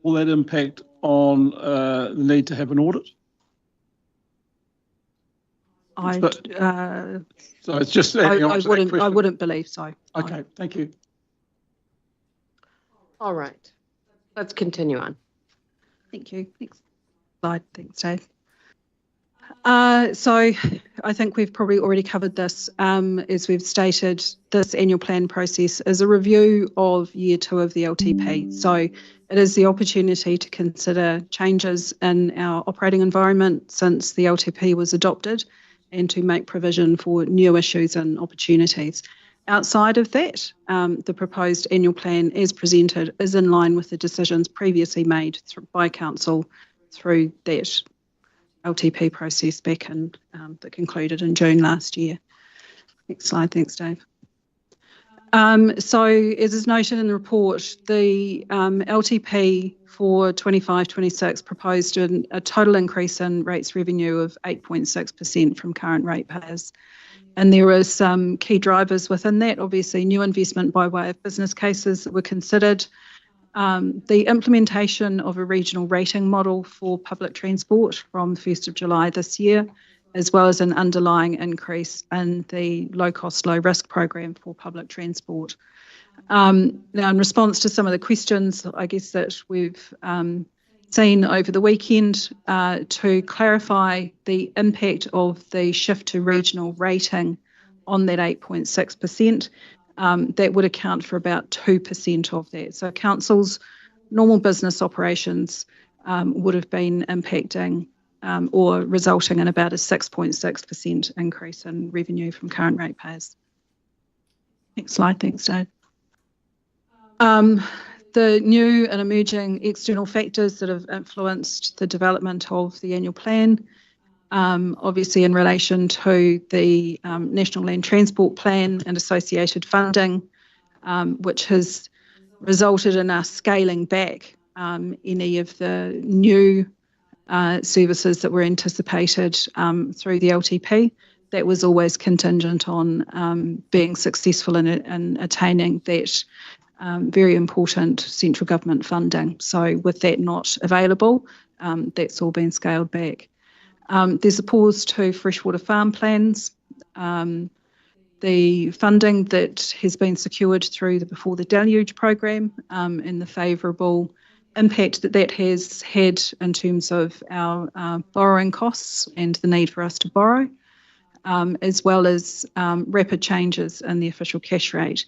will that impact on the need to have an audit? So it's just I wouldn't believe so. Okay, no. Thank you. All right, let's continue on. Thank you. Next slide. Thanks, Dave. So I think we've probably already covered this. As we've stated, this annual plan process is a review of year 2 of the LTP. So it is the opportunity to consider changes in our operating environment since the LTP was adopted and to make provision for new issues and opportunities. Outside of that, the proposed annual plan as presented is in line with the decisions previously made by Council through that LTP process back in that concluded in June last year. Next slide, thanks, Dave. So as is noted in the report, the LTP for 25-26 proposed a total increase in rates revenue of 8.6% from current ratepayers. And there are some key drivers within that. Obviously, new investment by way of business cases that were considered, the implementation of a regional rating model for public transport from 1st of July this year, as well as an underlying increase in the low-cost, low-risk program for public transport. Now, in response to some of the questions, I guess, that we've seen over the weekend, to clarify the impact of the shift to regional rating on that 8.6%, that would account for about 2% of that. So Council's normal business operations would have been impacting or resulting in about a 6.6% increase in revenue from current ratepayers. Next slide, thanks, Dave. The new and emerging external factors that have influenced the development of the annual plan, obviously in relation to the National Land Transport Plan and associated funding, which has resulted in us scaling back any of the new services that were anticipated through the LTP. That was always contingent on being successful in attaining that very important central government funding. So with that not available, that's all been scaled back. There's a pause to freshwater farm plans. The funding that has been secured through the Before the Deluge program and the favourable impact that that has had in terms of our borrowing costs and the need for us to borrow, as well as rapid changes in the official cash rate.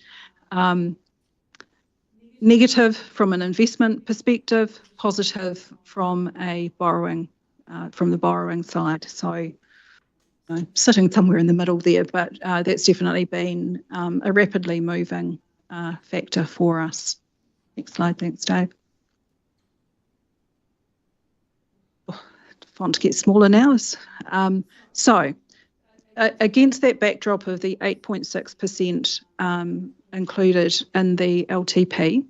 Negative from an investment perspective, positive from a borrowing, from the borrowing side. So sitting somewhere in the middle there, but that's definitely been a rapidly moving factor for us. Next slide, thanks, Dave. Oh, the font gets smaller now. So against that backdrop of the 8.6% included in the LTP,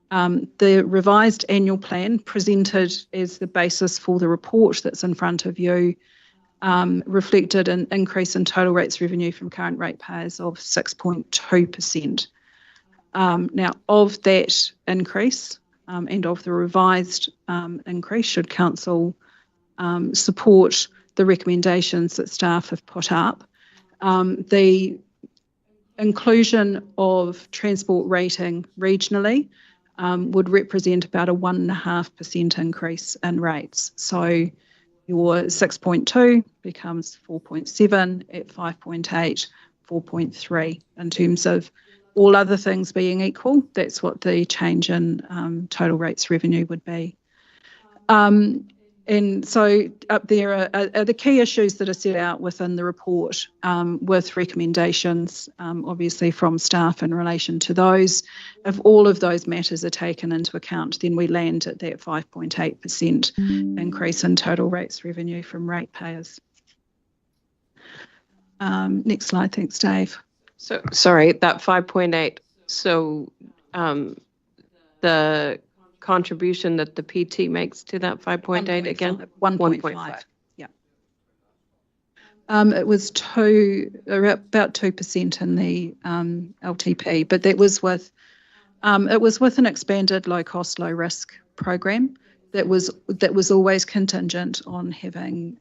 the revised annual plan presented as the basis for the report that's in front of you reflected an increase in total rates revenue from current ratepayers of 6.2%. Now, of that increase and of the revised increase, should Council support the recommendations that staff have put up, the inclusion of transport rating regionally would represent about a 1.5% increase in rates. So your 6.2 becomes 4.7, at 5.8, 4.3. In terms of all other things being equal, that's what the change in total rates revenue would be. And so up there are the key issues that are set out within the report with recommendations, obviously from staff in relation to those. If all of those matters are taken into account, then we land at that 5.8% increase in total rates revenue from ratepayers. Next slide, thanks, Dave. So, sorry, that 5.8. So the contribution that the PT makes to that 5.8 again? 1.5. Yeah. It was about 2% in the LTP, but that was with it was with an expanded low cost, low risk program that was always contingent on having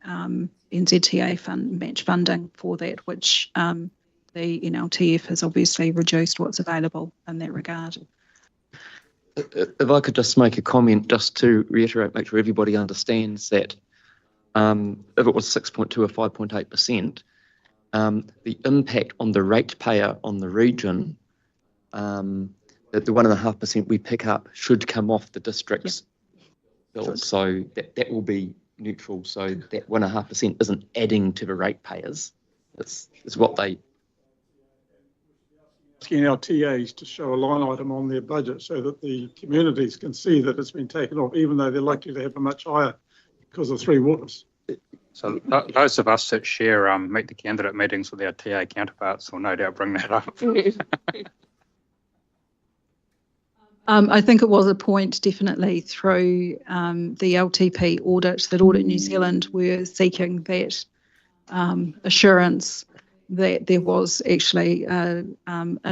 NZTA match funding for that, which the NLTF has obviously reduced what's available in that regard. If I could just make a comment, just to reiterate, make sure everybody understands that if it was 6.2 or 5.8%, the impact on the ratepayer on the region, that the 1.5% we pick up should come off the district's bill. So that will be neutral. So that 1.5% isn't adding to the ratepayers. It's what they... Asking our TAs to show a line item on their budget so that the communities can see that it's been taken off, even though they're likely to have a much higher because of Three Waters. So those of us that share meet the candidate meetings with our TA counterparts will no doubt bring that up. I think it was a point definitely through the LTP audit that Audit New Zealand were seeking that assurance that there was actually an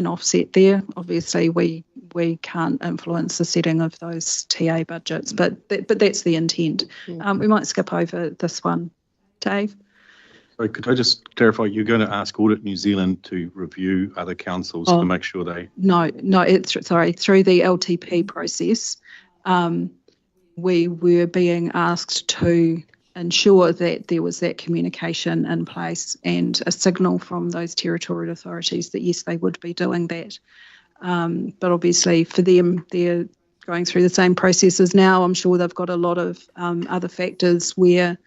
offset there. Obviously, we can't influence the setting of those TA budgets, but that's the intent. We might skip over this one. Dave? Sorry, could I just clarify, you're going to ask Audit New Zealand to review other councils to make sure they... No, through the LTP process, we were being asked to ensure that there was that communication in place and a signal from those territorial authorities that yes, they would be doing that. But obviously for them, they're going through the same processes now. I'm sure they've got a lot of other factors where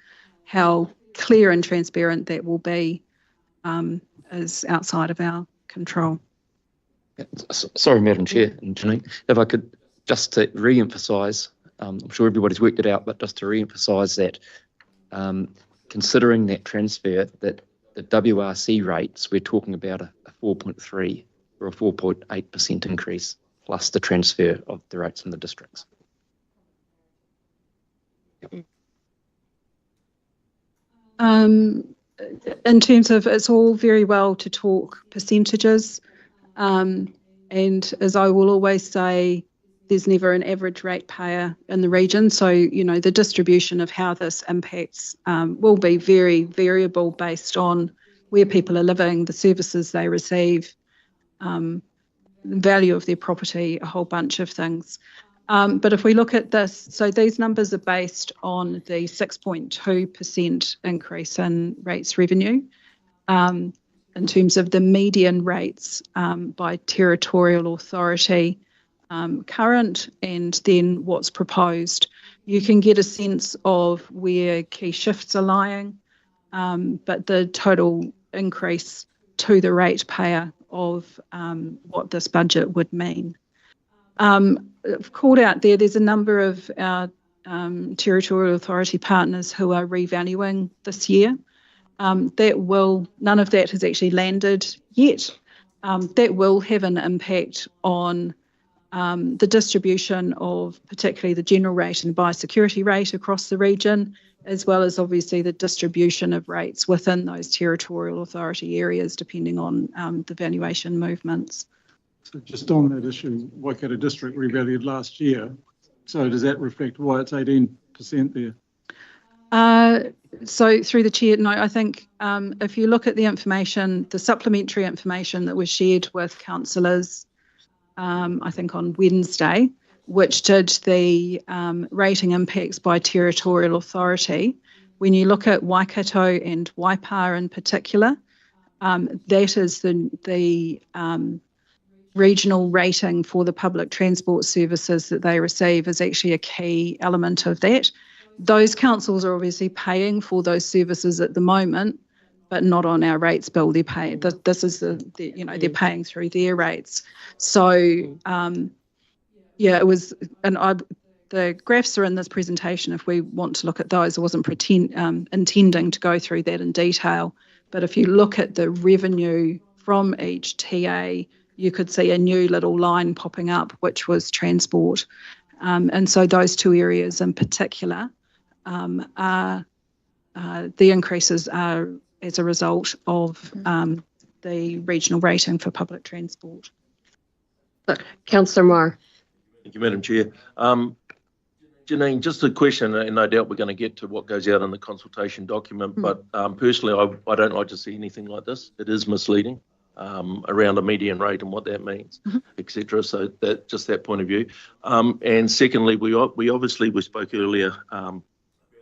how clear and transparent that will be is outside of our control. Sorry, Madam Chair and Janine, if I could just to re-emphasise, I'm sure everybody's worked it out, but just to re-emphasise that considering that transfer, that the WRC rates, we're talking about a 4.3 or a 4.8% increase plus the transfer of the rates in the districts. Yep. In terms of, it's all very well to talk percentages, and as I will always say, there's never an average ratepayer in the region. So, the distribution of how this impacts will be very variable based on where people are living, the services they receive, the value of their property, a whole bunch of things. But if we look at this, so these numbers are based on the 6.2% increase in rates revenue. In terms of the median rates by territorial authority, current and then what's proposed, you can get a sense of where key shifts are lying, but the total increase to the ratepayer of what this budget would mean. I've called out there's a number of our territorial authority partners who are revaluing this year. None of that has actually landed yet. That will have an impact on the distribution of particularly the general rate and biosecurity rate across the region, as well as obviously the distribution of rates within those territorial authority areas, depending on the valuation movements. So just on that issue, Waikato District revalued last year. So does that reflect why it's 18% there? So through the chair, no, I think if you look at the information, the supplementary information that was shared with councillors, I think on Wednesday, which did the rating impacts by territorial authority, when you look at Waikato and Waipa in particular, that is the regional rating for the public transport services that they receive is actually a key element of that. Those councils are obviously paying for those services at the moment, but not on our rates bill. They're paying. This is they're paying through their rates. So it was, and the graphs are in this presentation. If we want to look at those, I wasn't intending to go through that in detail. But if you look at the revenue from each TA, you could see a new little line popping up, which was transport. And so those two areas in particular are the increases are as a result of the regional rating for public transport. Councillor Marr. Thank you, Madam Chair. Janine, just a question, and no doubt we're going to get to what goes out in the consultation document, but personally, I don't like to see anything like this. It is misleading around a median rate and what that means, etc. So that just that point of view. And secondly, we spoke earlier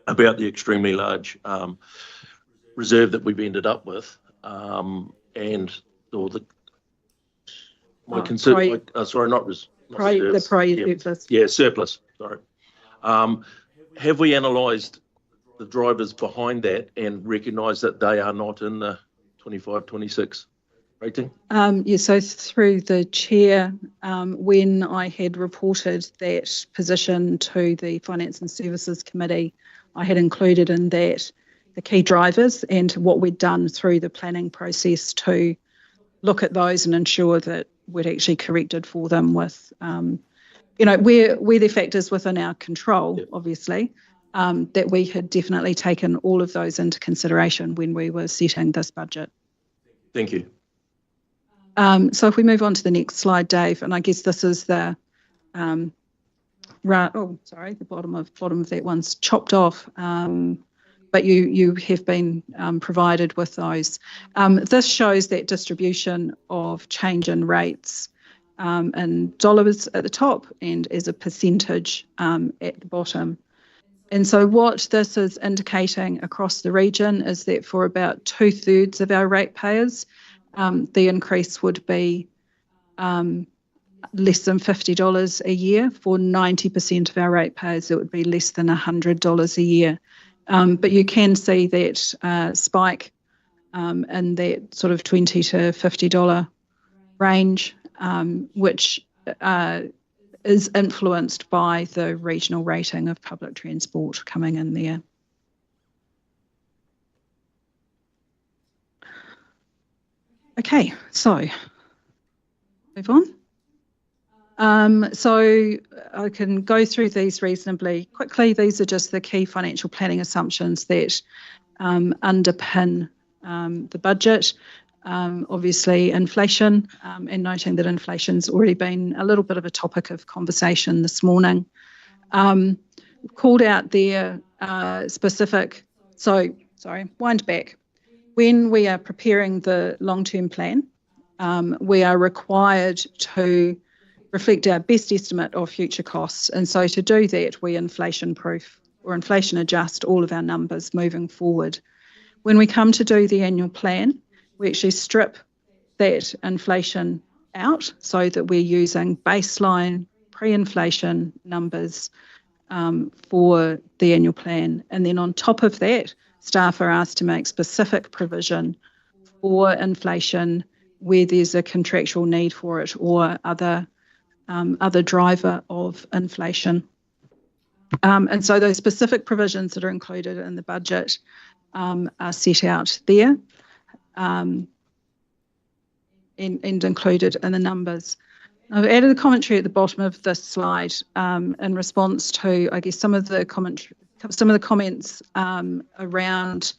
about the extremely large reserve that we've ended up with, and or the my concern. Sorry, not reserve. The surplus. Yeah, surplus. Sorry. Have we analysed the drivers behind that and recognised that they are not in the 25-26 rating? Yeah, so through the chair, when I had reported that position to the Finance and Services Committee, I had included in that the key drivers and what we'd done through the planning process to look at those and ensure that we'd actually corrected for them with, where the factors within our control, obviously, that we had definitely taken all of those into consideration when we were setting this budget. Thank you. So if we move on to the next slide, Dave, and I guess this is the, the bottom of that one's chopped off, but you have been provided with those. This shows that distribution of change in rates in dollars at the top and as a percentage at the bottom. And so what this is indicating across the region is that for about 2/3 of our ratepayers, the increase would be less than $50 a year. For 90% of our ratepayers, it would be less than $100 a year. But you can see that spike in that sort of $20 to $50 range, which is influenced by the regional rating of public transport coming in there. Okay, so move on. So I can go through these reasonably quickly. These are just the key financial planning assumptions that underpin the budget. Obviously inflation, and noting that inflation's already been a little bit of a topic of conversation this morning. Called out their specific, wind back. When we are preparing the long-term plan, we are required to reflect our best estimate of future costs. And so to do that, we inflation-proof or inflation adjust all of our numbers moving forward. When we come to do the annual plan, we actually strip that inflation out so that we're using baseline pre-inflation numbers for the annual plan. And then on top of that, staff are asked to make specific provision for inflation where there's a contractual need for it or other driver of inflation. And so those specific provisions that are included in the budget are set out there and included in the numbers. I've added a commentary at the bottom of this slide in response to, I guess, some of the comments around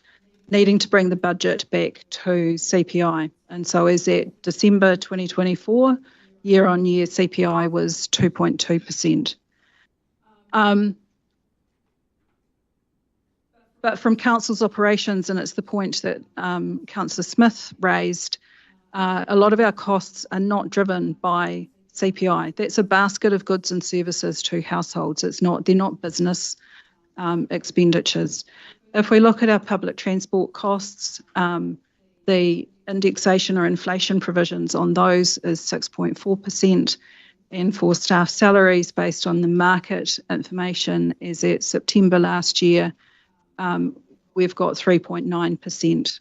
needing to bring the budget back to CPI. And so as at December 2024, year-on-year CPI was 2.2%. But from Council's operations, and it's the point that Councillor Smith raised, a lot of our costs are not driven by CPI. That's a basket of goods and services to households. They're not business expenditures. If we look at our public transport costs, the indexation or inflation provisions on those is 6.4%, and for staff salaries based on the market information as at September last year, we've got 3.9%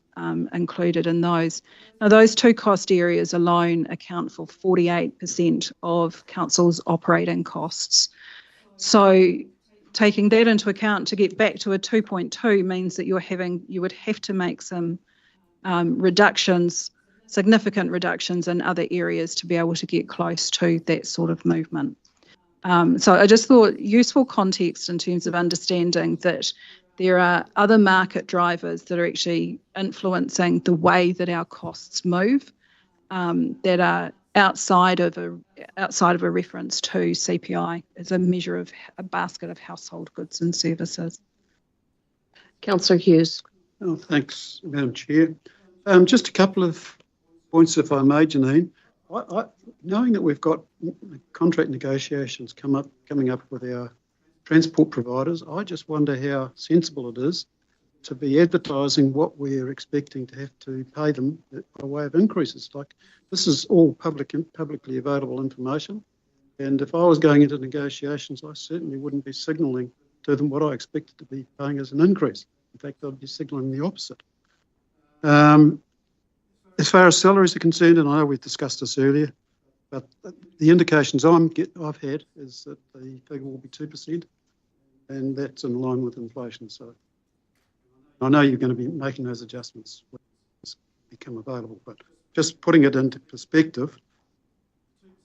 included in those. Now, those two cost areas alone account for 48% of Council's operating costs. So taking that into account to get back to a 2.2 means that you would have to make some significant reductions in other areas to be able to get close to that sort of movement. So I just thought useful context in terms of understanding that there are other market drivers that are actually influencing the way that our costs move that are outside of a reference to CPI as a measure of a basket of household goods and services. Councillor Hughes. Oh, thanks, Madam Chair. Just a couple of points, if I may, Janine. Knowing that we've got contract negotiations coming up with our transport providers, I just wonder how sensible it is to be advertising what we're expecting to have to pay them by way of increases. Like, this is all publicly available information, and if I was going into negotiations, I certainly wouldn't be signalling to them what I expected to be paying as an increase. In fact, I'd be signalling the opposite. As far as salaries are concerned, and I know we've discussed this earlier, but the indications I've had is that the figure will be 2%, and that's in line with inflation. So I know you're going to be making those adjustments when it's become available, but just putting it into perspective,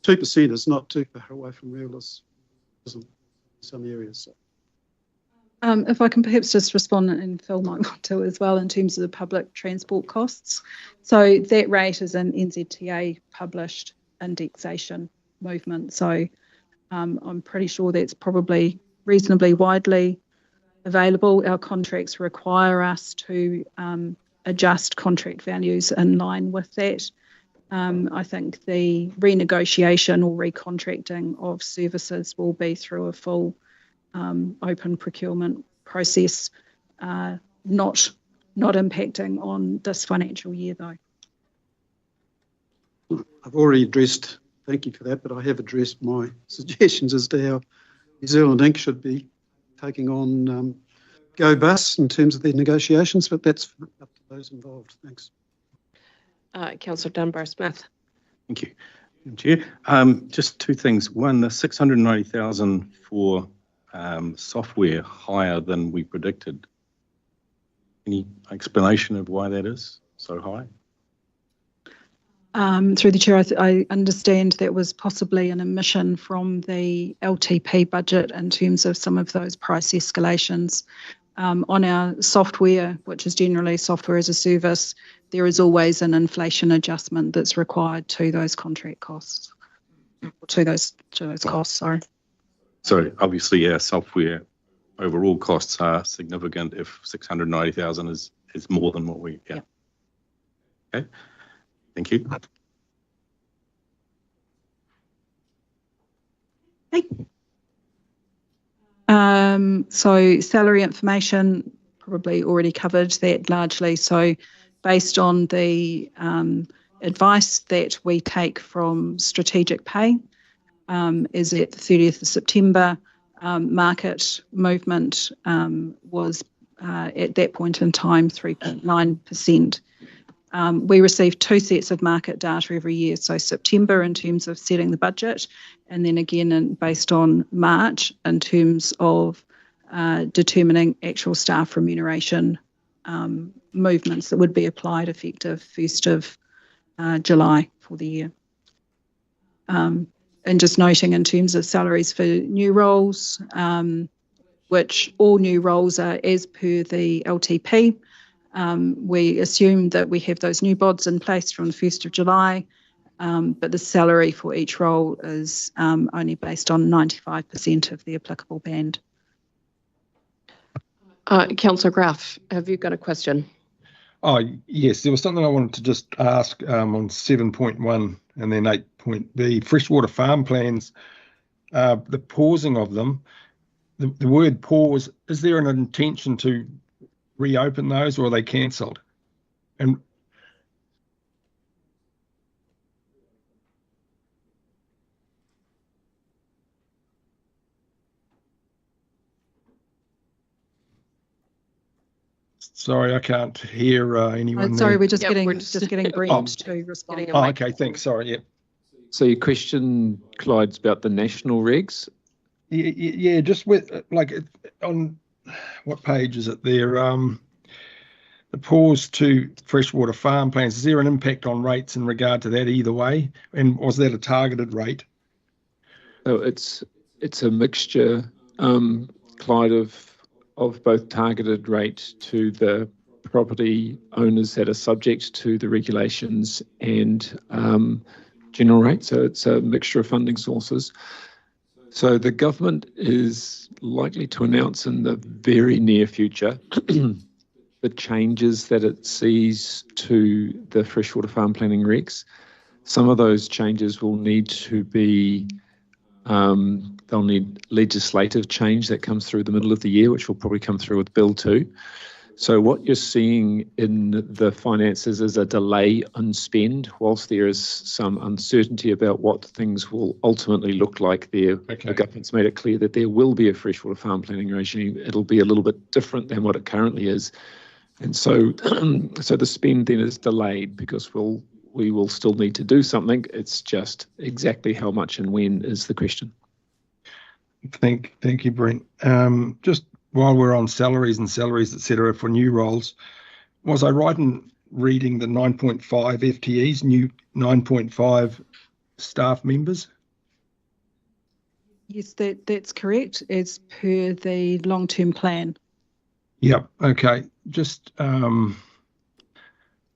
2% is not too far away from realism in some areas. So. If I can perhaps just respond, and Phil might want to as well, in terms of the public transport costs. So that rate is an NZTA published indexation movement. So I'm pretty sure that's probably reasonably widely available. Our contracts require us to adjust contract values in line with that. I think the renegotiation or recontracting of services will be through a full open procurement process, not impacting on this financial year though. I've already addressed, thank you for that, but I have addressed my suggestions as to how New Zealand Inc. should be taking on Go Bus in terms of their negotiations, but that's up to those involved. Thanks. Councillor Dunbar-Smith. Thank you, Madam Chair. Just two things. One, the 690,000 for software higher than we predicted. Any explanation of why that is so high? Through the chair, I understand that was possibly an omission from the LTP budget in terms of some of those price escalations. On our software, which is generally software as a service, there is always an inflation adjustment that's required to those contract costs, to those costs, sorry. So obviously our software overall costs are significant if 690,000 is more than what we, yeah. Okay, thank you. Hey. So salary information, probably already covered that largely. So based on the advice that we take from strategic pay, is at the 30th of September, market movement was at that point in time 3.9%. We receive two sets of market data every year, so September in terms of setting the budget, and then again based on March in terms of determining actual staff remuneration movements that would be applied effective 1st of July for the year. And just noting in terms of salaries for new roles, which all new roles are as per the LTP. We assume that we have those new bods in place from the 1st of July, but the salary for each role is only based on 95% of the applicable band. Councillor Graf, have you got a question? Oh, yes, there was something I wanted to just ask on 7.1 and then 8.b, freshwater farm plans, the pausing of them, the word pause, is there an intention to reopen those or are they cancelled? And sorry, I can't hear anyone. Sorry, there. we're just Yep, getting we're just getting briefed to respond. Oh, okay, thanks. Sorry, yeah. So your question, Clyde's about the national regs? Yeah, just with like on what page is it there? The pause to freshwater farm plans. Is there an impact on rates in regard to that either way? And was that a targeted rate? So it's a mixture, Clyde, of both targeted rate to the property owners that are subject to the regulations and general rate, so it's a mixture of funding sources. So the government is likely to announce in the very near future the changes that it sees to the freshwater farm planning regs. Some of those changes will need to be, they'll need legislative change that comes through the middle of the year, which will probably come through with Bill 2. So what you're seeing in the finances is a delay on spend, whilst there is some uncertainty about what things will ultimately look like there. Okay. The government's made it clear that there will be a freshwater farm planning regime. It'll be a little bit different than what it currently is. And so, so the spend then is delayed because we will still need to do something. It's just exactly how much and when is the question. Thank you, Brent. Just while we're on salaries, etc., for new roles, was I right in reading the 9.5 FTEs, new 9.5 staff members? Yes, that's correct, as per the long-term plan. Yep. Okay. Just okay.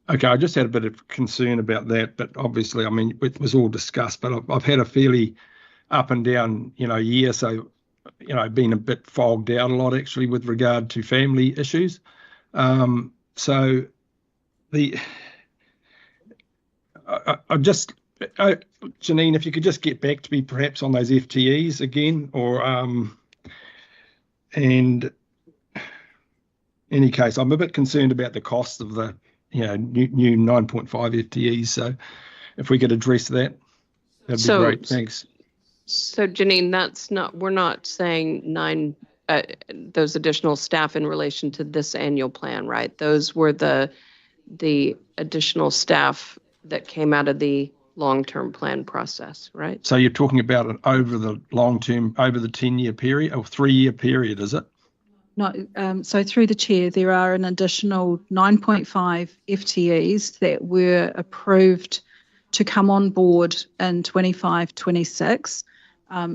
I just had a bit of concern about that, but obviously, I mean, it was all discussed. But I've had a fairly up and down, year. So, been a bit fogged out a lot actually with regard to family issues. So Janine, if you could just get back to me perhaps on those FTEs again, or and any case, I'm a bit concerned about the cost of the new 9.5 FTEs. So if we could address that, that'd be great. Thanks. So Janine, we're not saying those additional staff in relation to this annual plan, right? Those were the additional staff that came out of the long-term plan process, right? So you're talking about it over the long-term, over the 10-year period or 3-year period, is it? No, so through the chair, there are an additional 9.5 FTEs that were approved to come on board in 25-26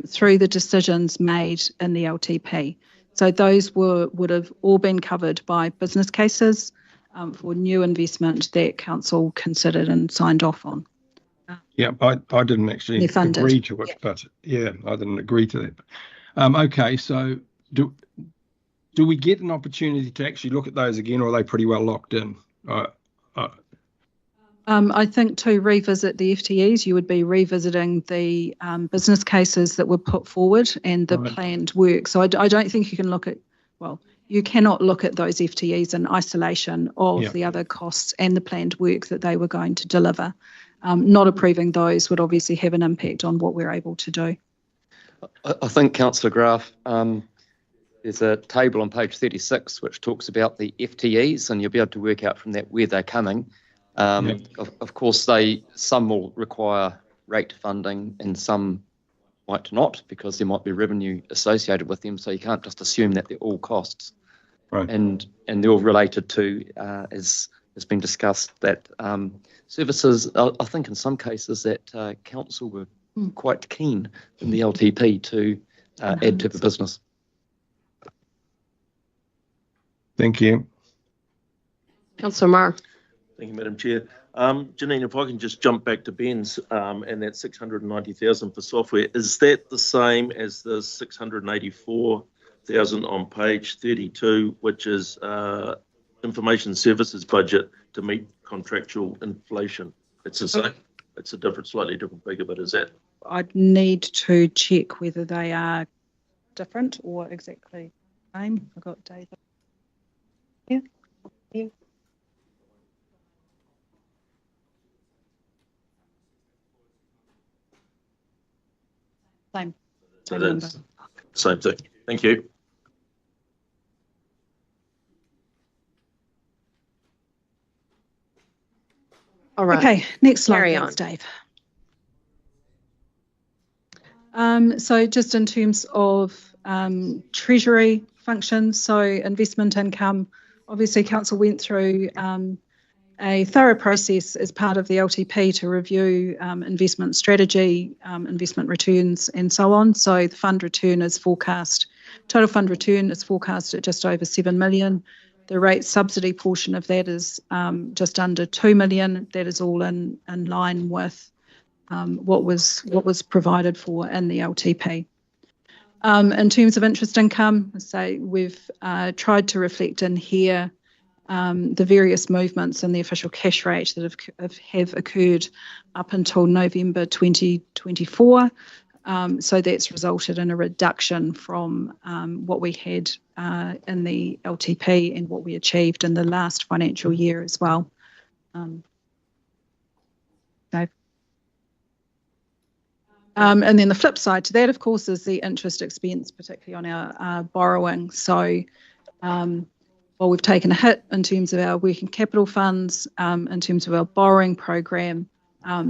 through the decisions made in the LTP. So those would have all been covered by business cases for new investment that council considered and signed off on. Yeah, I didn't actually agree to it, but yeah, I didn't agree to that. Okay, so do we get an opportunity to actually look at those again, or are they pretty well locked in? I think to revisit the FTEs, you would be revisiting the business cases that were put forward and the planned work. So I don't think you can you cannot look at those FTEs in isolation of the other costs and the planned work that they were going to deliver. Not approving those would obviously have an impact on what we're able to do. I think, Councillor Graf, there's a table on page 36 which talks about the FTEs, and you'll be able to work out from that where they're coming. Of course, some will require rate funding and some might not, because there might be revenue associated with them. So you can't just assume that they're all costs. Right. And they're all related to, as has been discussed, that services, I think in some cases that council were quite keen in the LTP to add to the business. Thank you. Councillor Marr. Thank you, Madam Chair. Janine, if I can just jump back to Ben's and that 690,000 for software, is that the same as the 684,000 on page 32, which is information services budget to meet contractual inflation? It's the same. It's a different, slightly different figure, but is that? I'd need to check whether they are different or exactly the same. I've got David. Yeah. Same. So that's same thing. Thank you. All right. Okay, next slide, Carry thanks, on. Dave. So just in terms of treasury functions, so investment income, obviously council went through a thorough process as part of the LTP to review investment strategy, investment returns and so on. So the fund return is forecast, total fund return is forecast at just over 7 million. The rate subsidy portion of that is just under 2 million. That is all in line with what was provided for in the LTP. In terms of interest income, so we've tried to reflect in here the various movements in the official cash rate that have occurred up until November 2024. So that's resulted in a reduction from what we had in the LTP and what we achieved in the last financial year as well. Dave. And then the flip side to that, of course, is the interest expense, particularly on our borrowing. So while we've taken a hit in terms of our working capital funds, in terms of our borrowing program,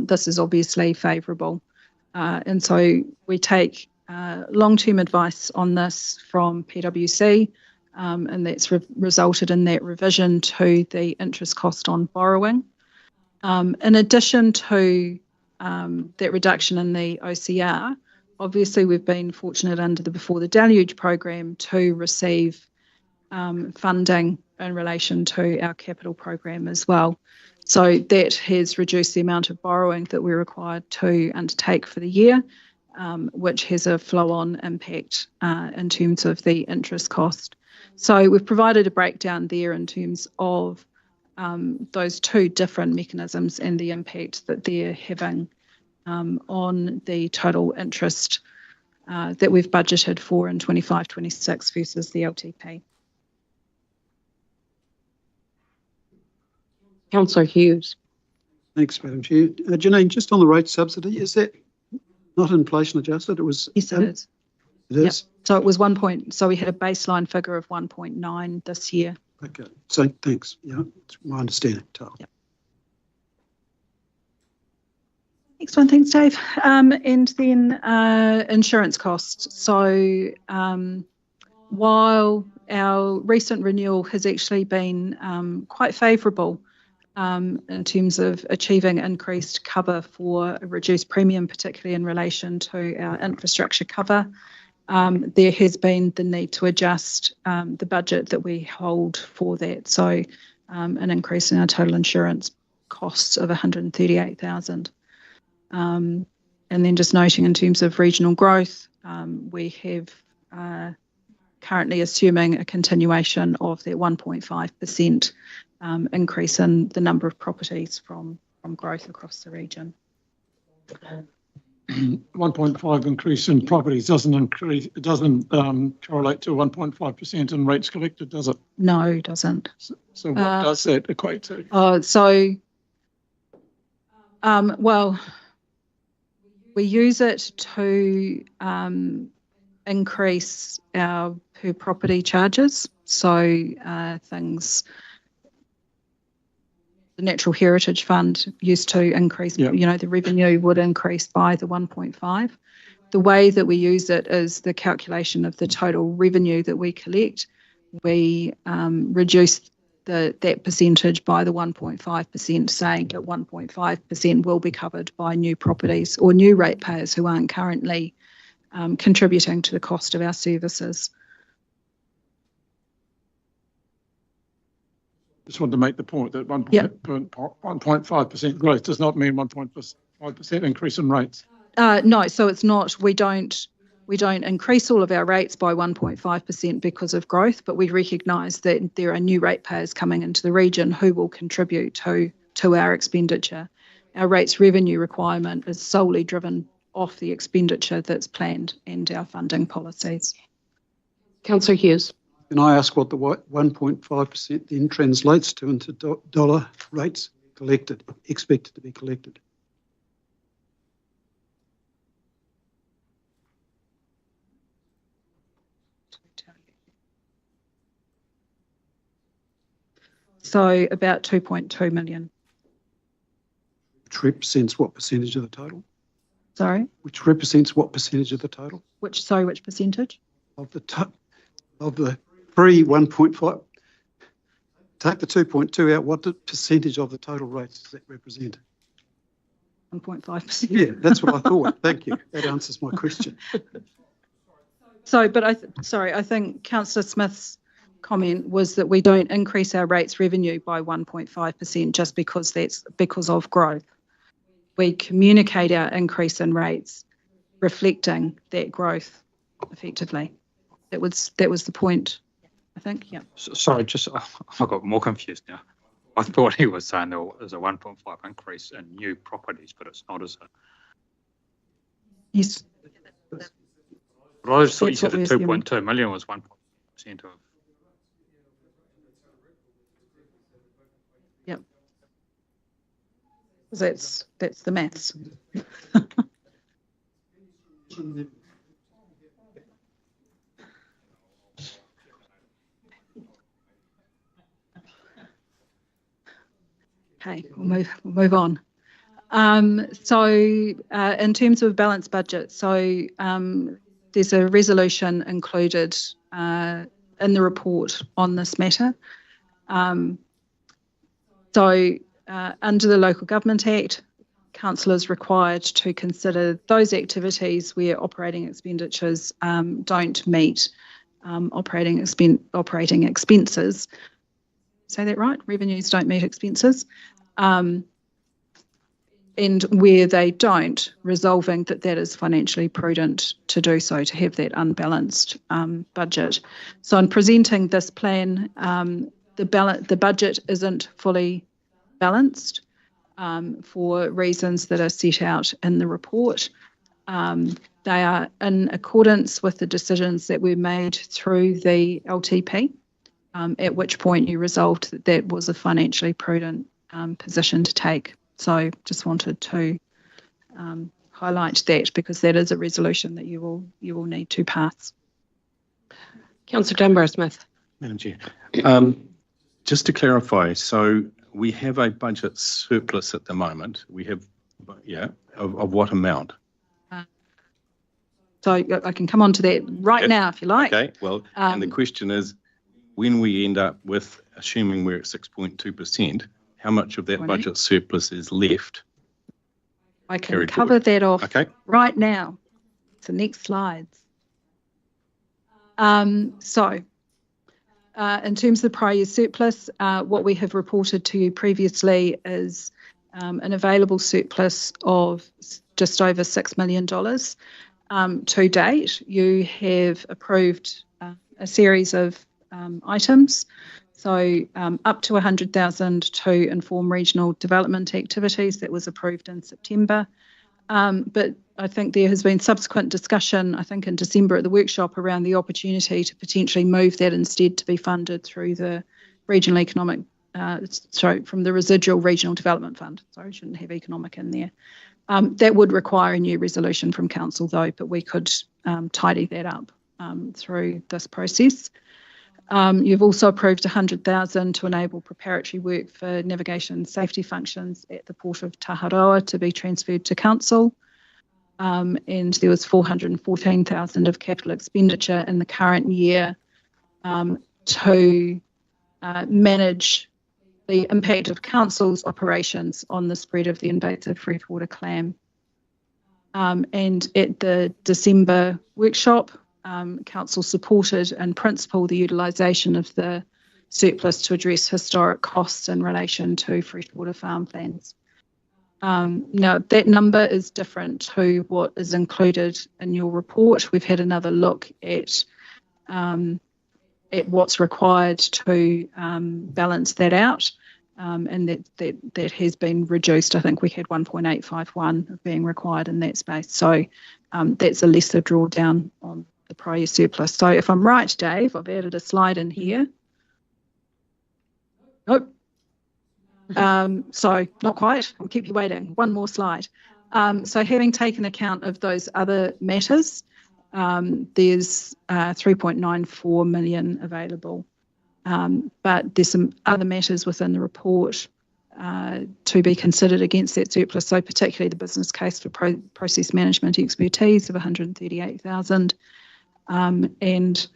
this is obviously favourable. And so we take long-term advice on this from PwC, and that's resulted in that revision to the interest cost on borrowing. In addition to that reduction in the OCR, obviously we've been fortunate under the Before the Deluge program to receive funding in relation to our capital program as well. So that has reduced the amount of borrowing that we're required to undertake for the year, which has a flow-on impact in terms of the interest cost. So we've provided a breakdown there in terms of those two different mechanisms and the impact that they're having on the total interest that we've budgeted for in 25-26 versus the LTP. Councillor Hughes. Thanks, Madam Chair. Janine, just on the rate subsidy, is that not inflation adjusted? It was. Yes, it is. It is. Yep. So it was so we had a baseline figure of 1.9 this year. Okay. So thanks. Yeah, that's my understanding. Yep. Next one, thanks, Dave. And then insurance costs. So while our recent renewal has actually been quite favourable in terms of achieving increased cover for a reduced premium, particularly in relation to our infrastructure cover, there has been the need to adjust the budget that we hold for that. So an increase in our total insurance costs of 138,000. And then just noting in terms of regional growth, we have currently assuming a continuation of that 1.5% increase in the number of properties from growth across the region. 1.5 increase in properties doesn't correlate to 1.5% in rates collected, does it? No, it doesn't. So what does that equate to? Well, we use it to increase our per property charges. So things, the Natural Heritage Fund used to increase, the revenue would increase by the 1.5. The way that we use it is the calculation of the total revenue that we collect. We reduce that percentage by the 1.5%, saying that 1.5% will be covered by new properties or new ratepayers who aren't currently contributing to the cost of our services. Just wanted to make the point that 1.5% growth does not mean 1.5% increase in rates. No, so it's not. We don't increase all of our rates by 1.5% because of growth, but we recognise that there are new ratepayers coming into the region who will contribute to our expenditure. Our rates revenue requirement is solely driven off the expenditure that's planned and our funding policies. Councillor Hughes. Can I ask what the 1.5% then translates to into dollar rates collected, expected to be collected? So about 2.2 million. Which represents what percentage of the total? Sorry? Which represents what percentage of the total? Which percentage? Of the pre-1.5. Take the 2.2 out, what percentage of the total rates does that represent? 1.5%. Yeah, that's what I thought. Thank you. That answers my question. So, but I think Councillor Smith's comment was that we don't increase our rates revenue by 1.5% just because of growth. we communicate our increase in rates reflecting that growth effectively. That was the point, I think. Yeah. Sorry, I got more confused now. I thought he was saying there was a 1.5 increase in new properties, but it's not, is it? Yes. But I just thought you That's said what the we're 2.2 million was 1% of. Yep. That's the maths. Okay, we'll move on. So in terms of balanced budget, so there's a resolution included in the report on this matter. So under the Local Government Act, council is required to consider those activities where operating expenditures don't meet operating expenses. Say that right? Revenues don't meet expenses. And where they don't, resolving that is financially prudent to do so, to have that unbalanced budget. So in presenting this plan, the budget isn't fully balanced for reasons that are set out in the report. They are in accordance with the decisions that were made through the LTP, at which point you resolved that was a financially prudent position to take. So just wanted to highlight that, because that is a resolution that you will need to pass. Councillor Dunbar-Smith. Madam Chair, just to clarify, so we have a budget surplus at the moment. We have, of what amount? So I can come on to that right now if you like. Okay, well, and the question is, when we end up with, assuming we're at 6.2%, how much of that budget surplus is left? I can cover that off right now. So next slides. So in terms of the prior year surplus, what we have reported to you previously is an available surplus of just over $6 million. To date, you have approved a series of items. So up to 100,000 to inform regional development activities. That was approved in September. But I think there has been subsequent discussion, I think in December at the workshop, around the opportunity to potentially move that instead to be funded through the regional economic, from the residual regional development fund. Sorry, shouldn't have economic in there. That would require a new resolution from council though, but we could tidy that up through this process. You've also approved 100,000 to enable preparatory work for navigation and safety functions at the Port of Taharoa to be transferred to council. And there was 414,000 of capital expenditure in the current year to manage the impact of council's operations on the spread of the invasive freshwater clam. And at the December workshop, council supported in principle the utilisation of the surplus to address historic costs in relation to freshwater farm plans. Now that number is different to what is included in your report. We've had another look at what's required to balance that out, and that has been reduced. I think we had 1.851 being required in that space. So that's a lesser drawdown on the prior year surplus. So if I'm right, Dave, I've added a slide in here. Nope. So not quite. I'll keep you waiting. One more slide. So having taken account of those other matters, there's 3.94 million available. But there's some other matters within the report to be considered against that surplus. So particularly the business case for process management expertise of 138,000. And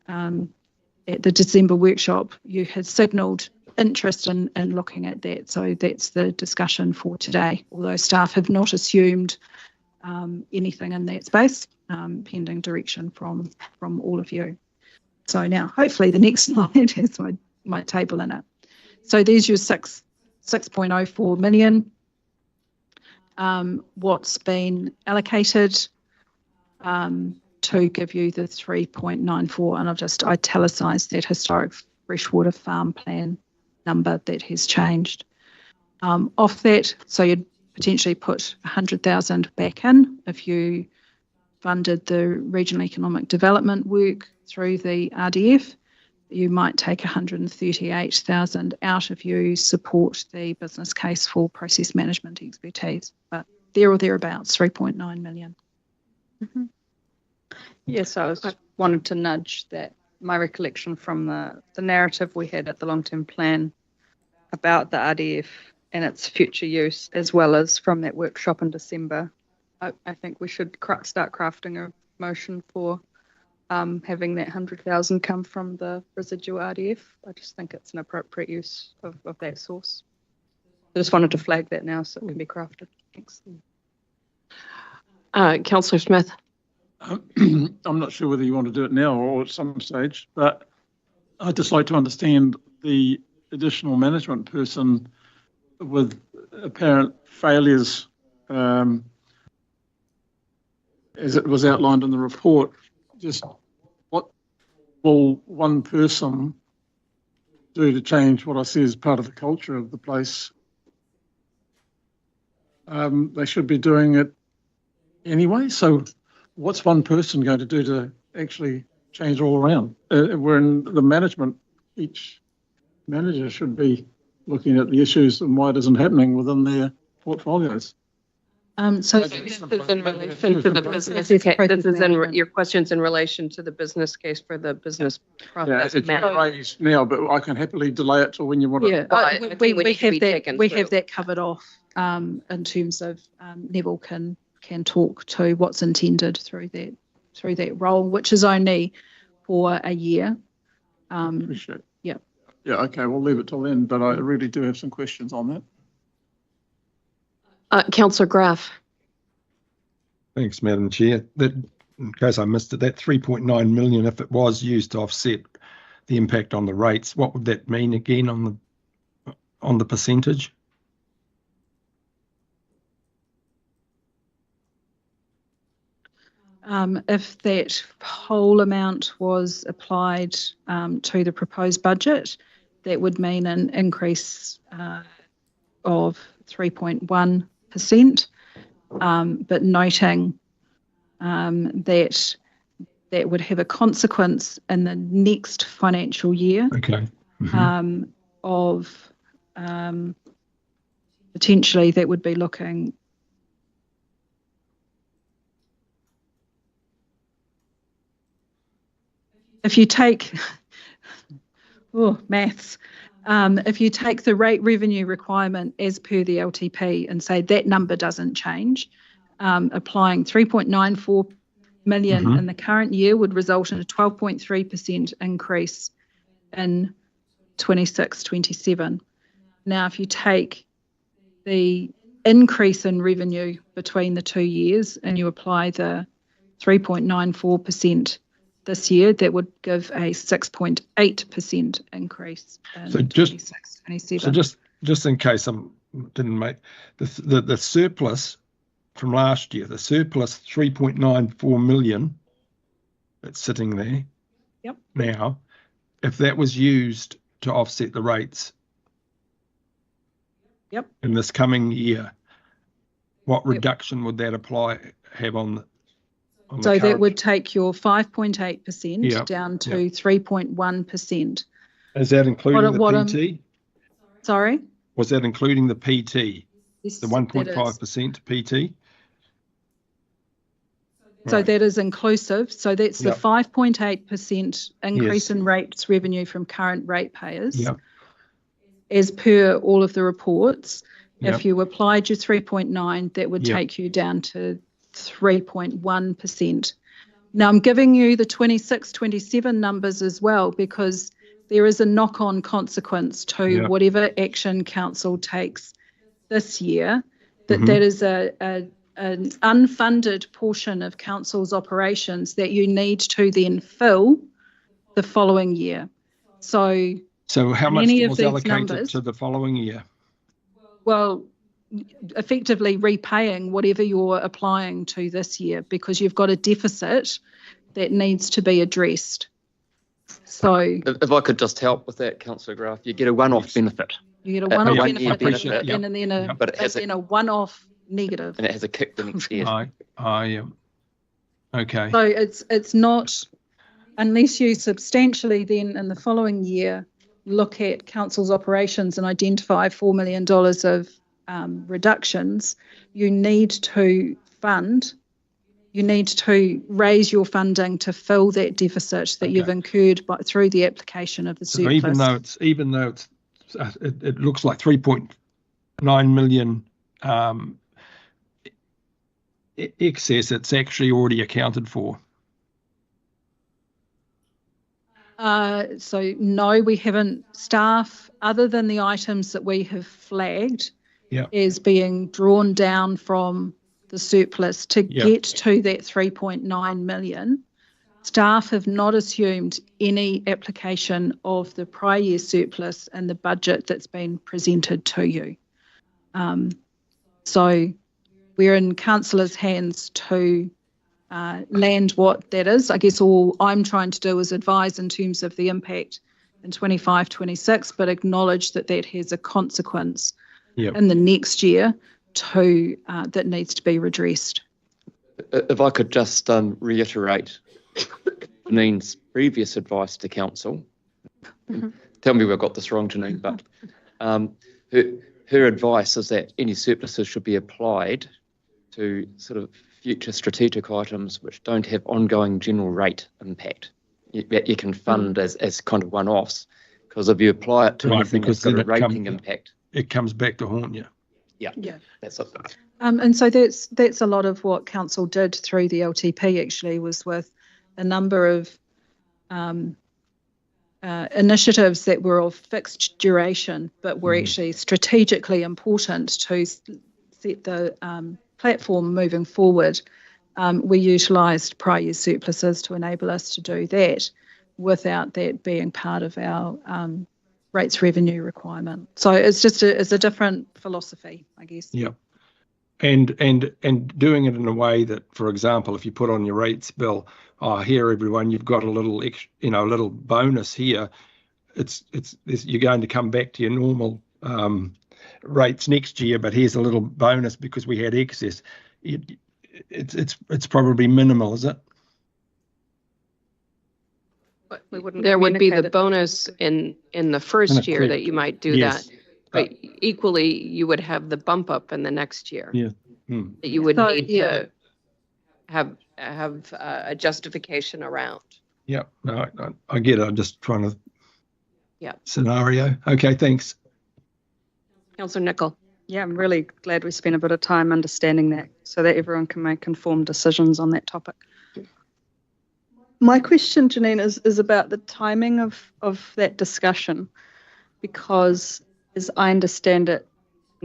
at the December workshop, you had signalled interest in looking at that. So that's the discussion for today, although staff have not assumed anything in that space, pending direction from all of you. So now, hopefully the next slide has my table in it. So there's your 6.04 million. what's been allocated to give you the 3.94, and I've just italicised that historic freshwater farm plan number that has changed. Off that, so you'd potentially put 100,000 back in if you funded the regional economic development work through the RDF. You might take 138,000 out if you support the business case for process management expertise, but there or thereabouts, 3.9 million. Mm-hmm. Yes, I wanted to nudge that. My recollection from the narrative we had at the long-term plan about the RDF and its future use, as well as from that workshop in December, I think we should start crafting a motion for having that 100,000 come from the residual RDF. I just think it's an appropriate use of that source. I just wanted to flag that now so it can be crafted. Thanks. Councillor Smith. I'm not sure whether you want to do it now or at some stage, but I'd just like to understand the additional management person with apparent failures, as it was outlined in the report. Just what will one person do to change what I see as part of the culture of the place? They should be doing it anyway, so what's one person going to do to actually change all around? We're in the management, each manager should be looking at the issues and why it isn't happening within their portfolios. So this is in relation to the business case. This is in your questions in relation to the business case for the business process. Yeah, it's been raised now, but I can happily delay it till when you want to. Yeah, we have that covered off in terms of Neville can talk to what's intended through that role, which is only for a year. Appreciate it. Yeah. Yeah, okay, we'll leave it till then, but I really do have some questions on that. Councillor Graf. Thanks, Madam Chair. That, in case I missed it, that 3.9 million, if it was used to offset the impact on the rates, what would that mean again on the percentage? If that whole amount was applied to the proposed budget, that would mean an increase of 3.1%, but noting that would have a consequence in the next financial year. Okay. Of potentially that would be looking if you take maths, if you take the rate revenue requirement as per the LTP and say that number doesn't change, applying 3.94 million in the current year would result in a 12.3% increase in 26-27. Now, if you take the increase in revenue between the 2 years and you apply the 3.94% this year, that would give a 6.8% increase in 26-27. So just in case I didn't make the surplus from last year, the surplus 3.94 million that's sitting there. Yep. Now, if that was used to offset the rates. Yep. In this coming year, what reduction would that have on so that would take your 5.8% down to 3.1%. Is that including the PT? Sorry? Was that including the PT? Yes, the 1.5% PT? So that is inclusive. So that's the 5.8% increase in rates revenue from current ratepayers. Yep. As per all of the reports. If you applied your 3.9, that would take you down to 3.1%. Now I'm giving you the 26-27 numbers as well because there is a knock-on consequence to whatever action council takes this year, that is an unfunded portion of council's operations that you need to then fill the following year. So how much was allocated to the following year? Well, effectively repaying whatever you're applying to this year, because you've got a deficit that needs to be addressed. So If I could just help with that, Councillor Graf, you get a one-off benefit. you get a one-off one-year benefit, benefit, and then a, but it has then a one-off negative. and it has a kick the next year. Okay. So it's not, unless you substantially then in the following year look at council's operations and identify $4 million of reductions, you need to raise your funding to fill that deficit that you've incurred through the application of the surplus. So even though it looks like 3.9 million excess, it's actually already accounted for. So no, we haven't. Staff, other than the items that we have flagged as being drawn down from the surplus to get to that 3.9 million, staff have not assumed any application of the prior year surplus and the budget that's been presented to you. So we're in councillors' hands to land what that is. I guess all I'm trying to do is advise in terms of the impact in 25-26, but acknowledge that that has a consequence in the next year to that needs to be redressed. If I could just reiterate Janine's previous advice to council. Tell me we've got this wrong, Janine, but her advice is that any surpluses should be applied to sort of future strategic items which don't have ongoing general rate impact. You can fund as kind of one-offs, because if you apply it to anything that's got a rating impact, it comes back to haunt you. Yeah. That's it. And so that's a lot of what council did through the LTP, actually, was with a number of initiatives that were of fixed duration, but were actually strategically important to set the platform moving forward. We utilised prior year surpluses to enable us to do that without that being part of our rates revenue requirement. So it's just it's a different philosophy, I guess. Yeah. And doing it in a way that, for example, if you put on your rates bill, here everyone, you've got a little a little bonus here. You're going to come back to your normal rates next year, but here's a little bonus because we had excess. It's probably minimal, is it? But we wouldn't. There would be the bonus in the first year that you might do that, but equally you would have the bump up in the next year. Yeah. That you would need to have a justification around. Yeah. No, I get it. I'm just trying to. Yeah. Scenario. Okay. Thanks. Councillor Nicol. Yeah, I'm really glad we spent a bit of time understanding that so that everyone can make informed decisions on that topic. My question, Janine, is about the timing of that discussion, because as I understand it,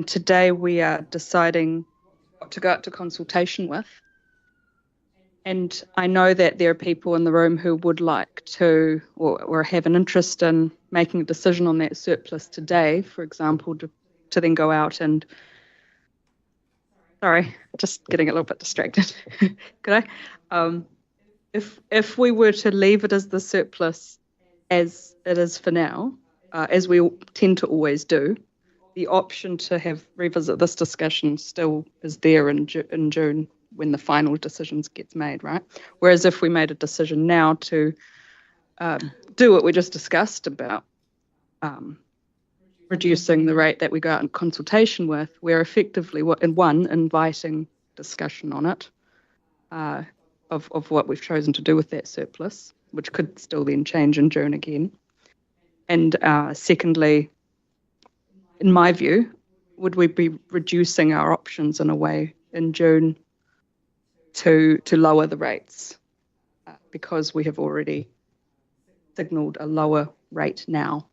today we are deciding what to go out to consultation with. And I know that there are people in the room who would like to or have an interest in making a decision on that surplus today, for example, to then go out and, sorry, just getting a little bit distracted. Could I? If we were to leave it as the surplus as it is for now, as we tend to always do, the option to revisit this discussion still is there in June when the final decisions gets made, right? Whereas if we made a decision now to do what we just discussed about reducing the rate that we go out in consultation with, we're effectively inviting discussion on it of what we've chosen to do with that surplus, which could still then change in June again. And secondly, in my view, would we be reducing our options in a way in June to lower the rates because we have already signalled a lower rate now,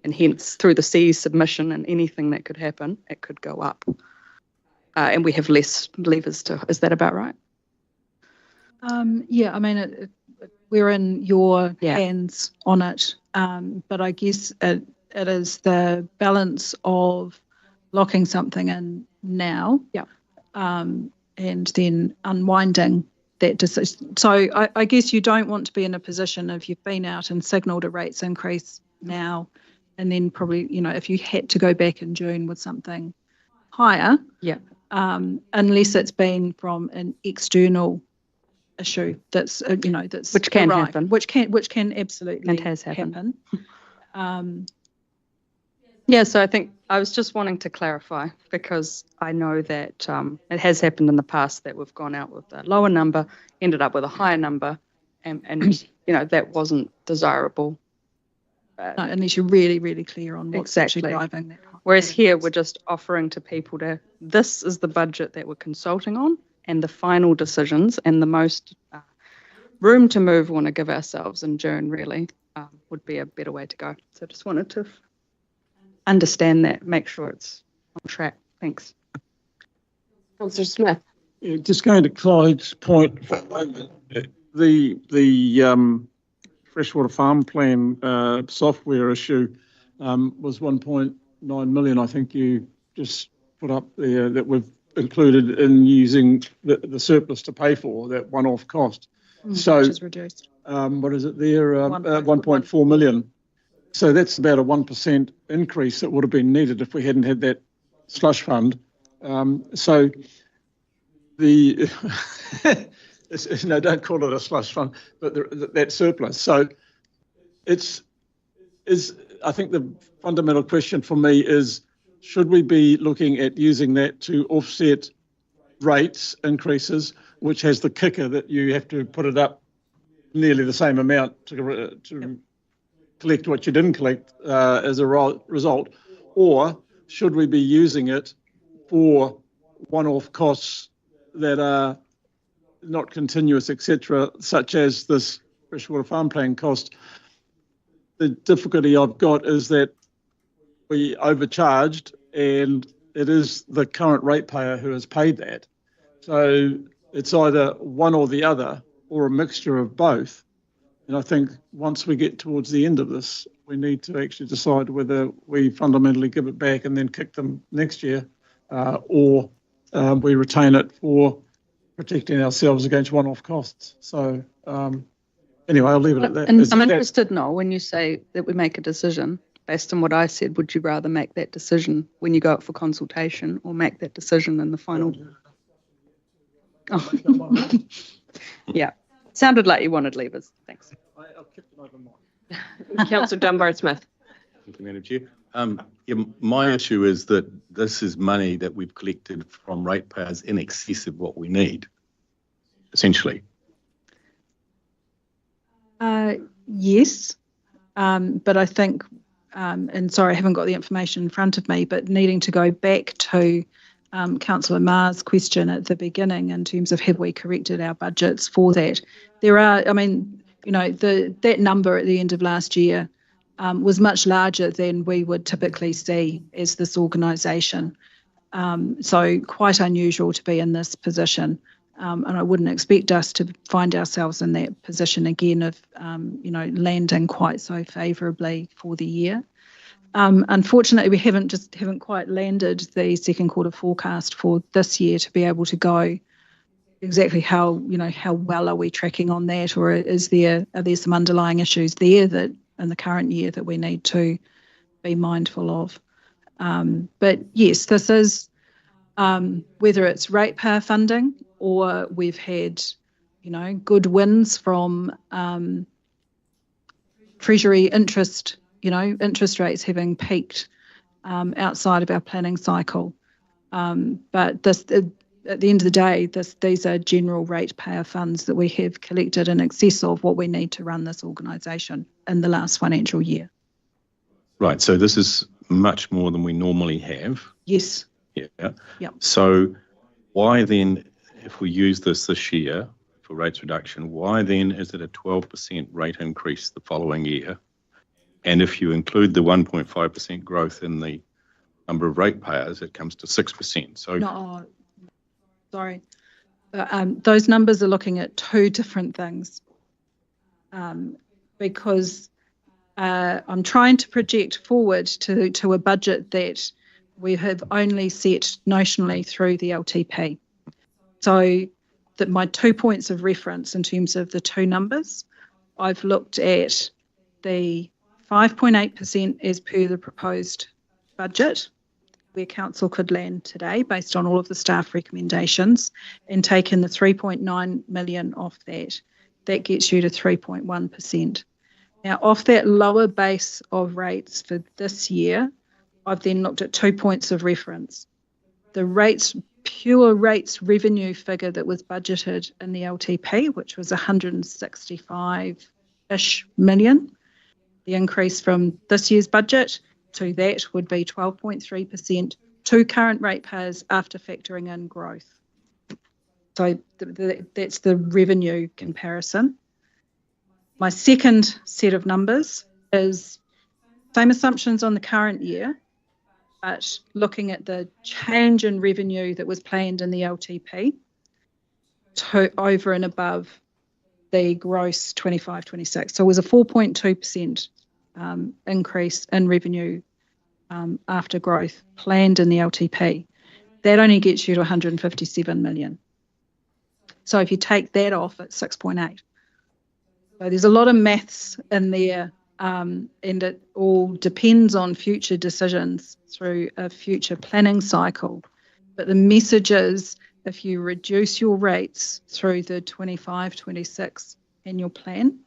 and hence through the CE submission and anything that could happen, it could go up, and we have less levers to. Is that about right? Yeah, I mean, we're in your hands on it, but I guess it is the balance of locking something in now. Yeah. And then unwinding that decision. So I guess you don't want to be in a position of you've been out and signalled a rates increase now, and then probably, if you had to go back in June with something higher, unless it's been from an external issue that's that's which can arrived, happen, which can absolutely and has happened. happen. So I think I was just wanting to clarify, because I know that it has happened in the past that we've gone out with a lower number, ended up with a higher number, and that wasn't desirable. No, unless you're really, really clear on what's actually driving that. Whereas here we're just offering to people this is the budget that we're consulting on, and the final decisions and the most room to move we want to give ourselves in June really would be a better way to go. So I just wanted to understand that, make sure it's on track. Thanks. Councillor Smith. Yeah, just going to Clyde's point for a moment. The freshwater farm plan software issue was 1.9 million. I think you just put up there that we've included in using the surplus to pay for that one-off cost. So which is reduced. What is it there? 1.4 million. So that's about a 1% increase that would have been needed if we hadn't had that slush fund. So the don't call it a slush fund, but that surplus. So I think the fundamental question for me is, should we be looking at using that to offset rates increases, which has the kicker that you have to put it up nearly the same amount to collect what you didn't collect as a result, or should we be using it for one-off costs that are not continuous, etc., such as this freshwater farm plan cost? The difficulty I've got is that we overcharged, and it is the current ratepayer who has paid that. So it's either one or the other, or a mixture of both. And I think once we get towards the end of this, we need to actually decide whether we fundamentally give it back and then kick them next year, or we retain it for protecting ourselves against one-off costs. So anyway, I'll leave it at that. And I'm interested, Noel, when you say that we make a decision, based on what I said, would you rather make that decision when you go up for consultation, or make that decision in the final? Oh. Yeah. Sounded like you wanted levers. Thanks. I'll keep an open mind. Councillor Dunbar-Smith. Thank you, Madam Chair. My issue is that this is money that we've collected from ratepayers in excess of what we need, essentially. Yes, but I think, and sorry, I haven't got the information in front of me, but needing to go back to Councillor Ma's question at the beginning in terms of have we corrected our budgets for that. There are, that number at the end of last year was much larger than we would typically see as this organisation. So quite unusual to be in this position. And I wouldn't expect us to find ourselves in that position again of, landing quite so favourably for the year. Unfortunately, we haven't quite landed the second quarter forecast for this year to be able to go exactly how well are we tracking on that, or are there some underlying issues there that in the current year that we need to be mindful of. But yes, this is whether it's ratepayer funding or we've had good wins from Treasury interest rates having peaked outside of our planning cycle. But this, at the end of the day, these are general ratepayer funds that we have collected in excess of what we need to run this organisation in the last financial year. Right, so this is much more than we normally have. Yes. Yeah. Yep. So why then, if we use this year for rates reduction, why then is it a 12% rate increase the following year? And if you include the 1.5% growth in the number of ratepayers, it comes to 6%. So no, sorry, those numbers are looking at two different things, because I'm trying to project forward to a budget that we have only set notionally through the LTP. So that my 2 points of reference in terms of the two numbers, I've looked at the 5.8% as per the proposed budget, where council could land today based on all of the staff recommendations, and taken the 3.9 million off that. That gets you to 3.1%. Now, off that lower base of rates for this year, I've then looked at 2 points of reference. The rates, pure rates revenue figure that was budgeted in the LTP, which was 165-ish million. The increase from this year's budget to that would be 12.3% to current ratepayers after factoring in growth. So that's the revenue comparison. My second set of numbers is same assumptions on the current year, but looking at the change in revenue that was planned in the LTP to over and above the gross 25-26. So it was a 4.2% increase in revenue after growth planned in the LTP. That only gets you to 157 million. So if you take that off, it's 6.8. So there's a lot of maths in there, and it all depends on future decisions through a future planning cycle. But the message is, if you reduce your rates through the 25-26 annual plan,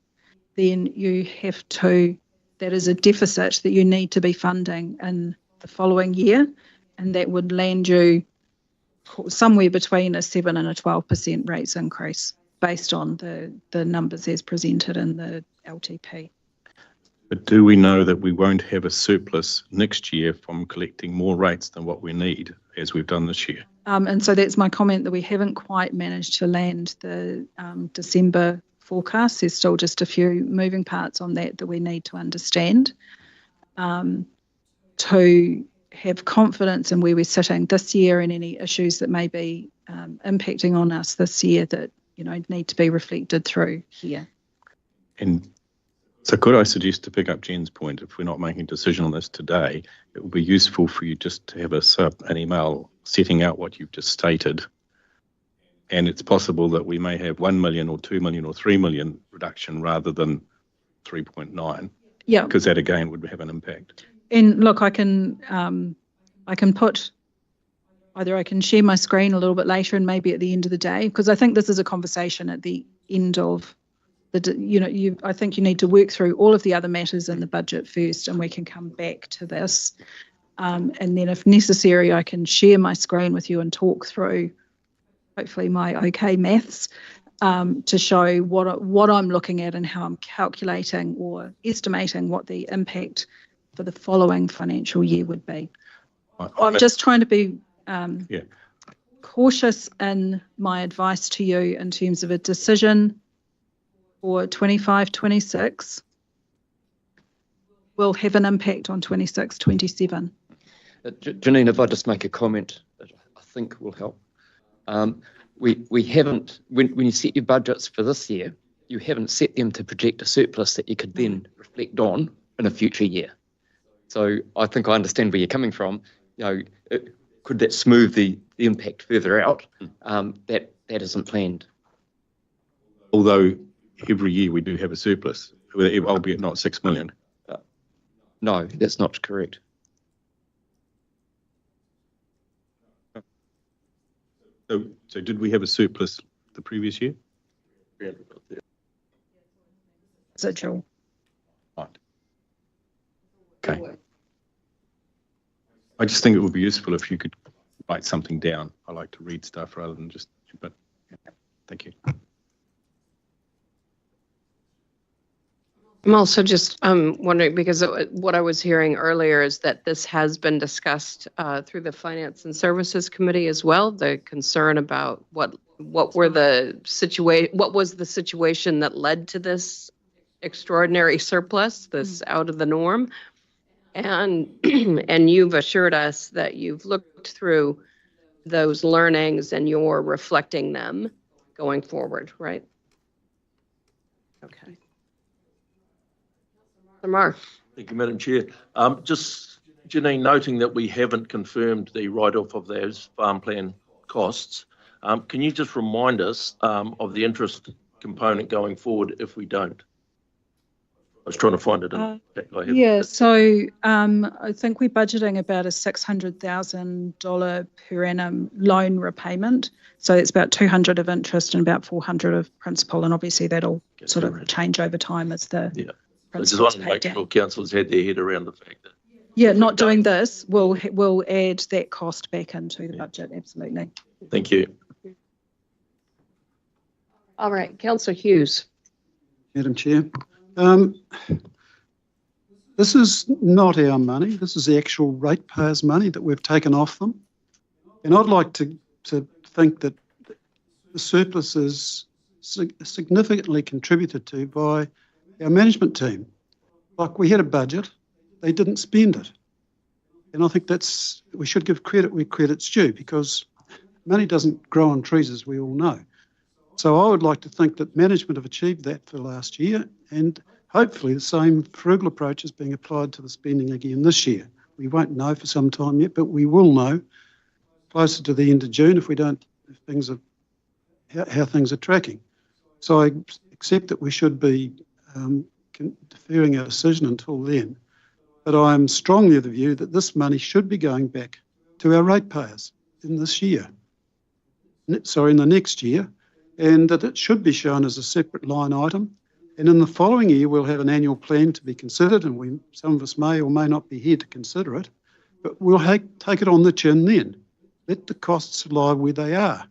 then you have to, that is a deficit that you need to be funding in the following year, and that would land you somewhere between a 7 and a 12% rates increase based on the numbers as presented in the LTP. But do we know that we won't have a surplus next year from collecting more rates than what we need, as we've done this year? And so that's my comment, that we haven't quite managed to land the December forecast. There's still just a few moving parts on that we need to understand to have confidence in where we're sitting this year and any issues that may be impacting on us this year that, you know, need to be reflected through here. And so could I suggest, to pick up Jen's point, if we're not making a decision on this today, it would be useful for you just to have an email setting out what you've just stated. And it's possible that we may have 1 million or 2 million or 3 million reduction rather than 3.9. Yeah. Because that again would have an impact. And look, I can put, either I can share my screen a little bit later and maybe at the end of the day, because I think this is a conversation at the end of I think you need to work through all of the other matters in the budget first, and we can come back to this. And then if necessary, I can share my screen with you and talk through, hopefully my okay maths, to show what I'm looking at and how I'm calculating or estimating what the impact for the following financial year would be. I'm just trying to be cautious in my advice to you in terms of a decision for 25-26 will have an impact on 26-27. Janine, if I just make a comment that I think will help. We haven't, when you set your budgets for this year, you haven't set them to project a surplus that you could then reflect on in a future year. So I think I understand where you're coming from. You know, could that smooth the impact further out? That isn't planned. Although every year we do have a surplus, albeit not 6 million. No, that's not correct. So did we have a surplus the previous year? Residual. Right. Okay. I just think it would be useful if you could write something down. I like to read stuff rather than just, but yeah. Thank you. I'm also just wondering, because what I was hearing earlier is that this has been discussed through the Finance and Services Committee as well. The concern about what was the situation that led to this extraordinary surplus, this out of the norm, and you've assured us that you've looked through those learnings and you're reflecting them going forward, right? Okay. Mark. Thank you, Madam Chair. Just Janine, noting that we haven't confirmed the write-off of those farm plan costs, can you just remind us of the interest component going forward if we don't? I was trying to find it in the pack I have. Yeah, so I think we're budgeting about a $600,000 per annum loan repayment. So it's about 200 of interest and about 400 of principal, and obviously that'll sort of change over time as the I just want to make sure councillors had their head around the fact that. Yeah, not doing this will add that cost back into the budget. Absolutely. Thank you. All right, Councillor Hughes. Madam Chair. This is not our money. This is the actual ratepayers' money that we've taken off them. And I'd like to think that the surplus is significantly contributed to by our management team. Like, we had a budget, they didn't spend it. And I think we should give credit where credit's due, because money doesn't grow on trees, as we all know. So I would like to think that management have achieved that for last year, and hopefully the same frugal approach is being applied to the spending again this year. We won't know for some time yet, but we will know closer to the end of June if how things are tracking. So I accept that we should be deferring our decision until then, but I am strongly of the view that this money should be going back to our ratepayers in the next year, and that it should be shown as a separate line item. And in the following year, we'll have an annual plan to be considered, and some of us may or may not be here to consider it, but we'll take it on the chin then. Let the costs lie where they are.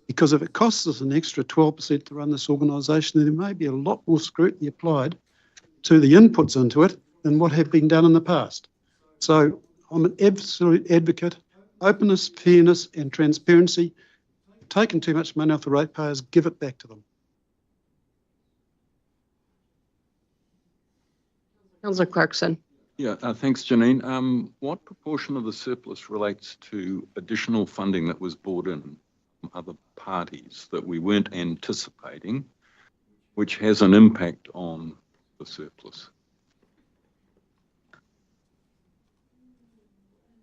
Because if it costs us an extra 12% to run this organisation, then there may be a lot more scrutiny applied to the inputs into it than what have been done in the past. So I'm an absolute advocate. Openness, fairness and transparency. Taken too much money off the ratepayers, give it back to them. Councillor Clarkson. Yeah, thanks, Janine. What proportion of the surplus relates to additional funding that was brought in from other parties that we weren't anticipating, which has an impact on the surplus?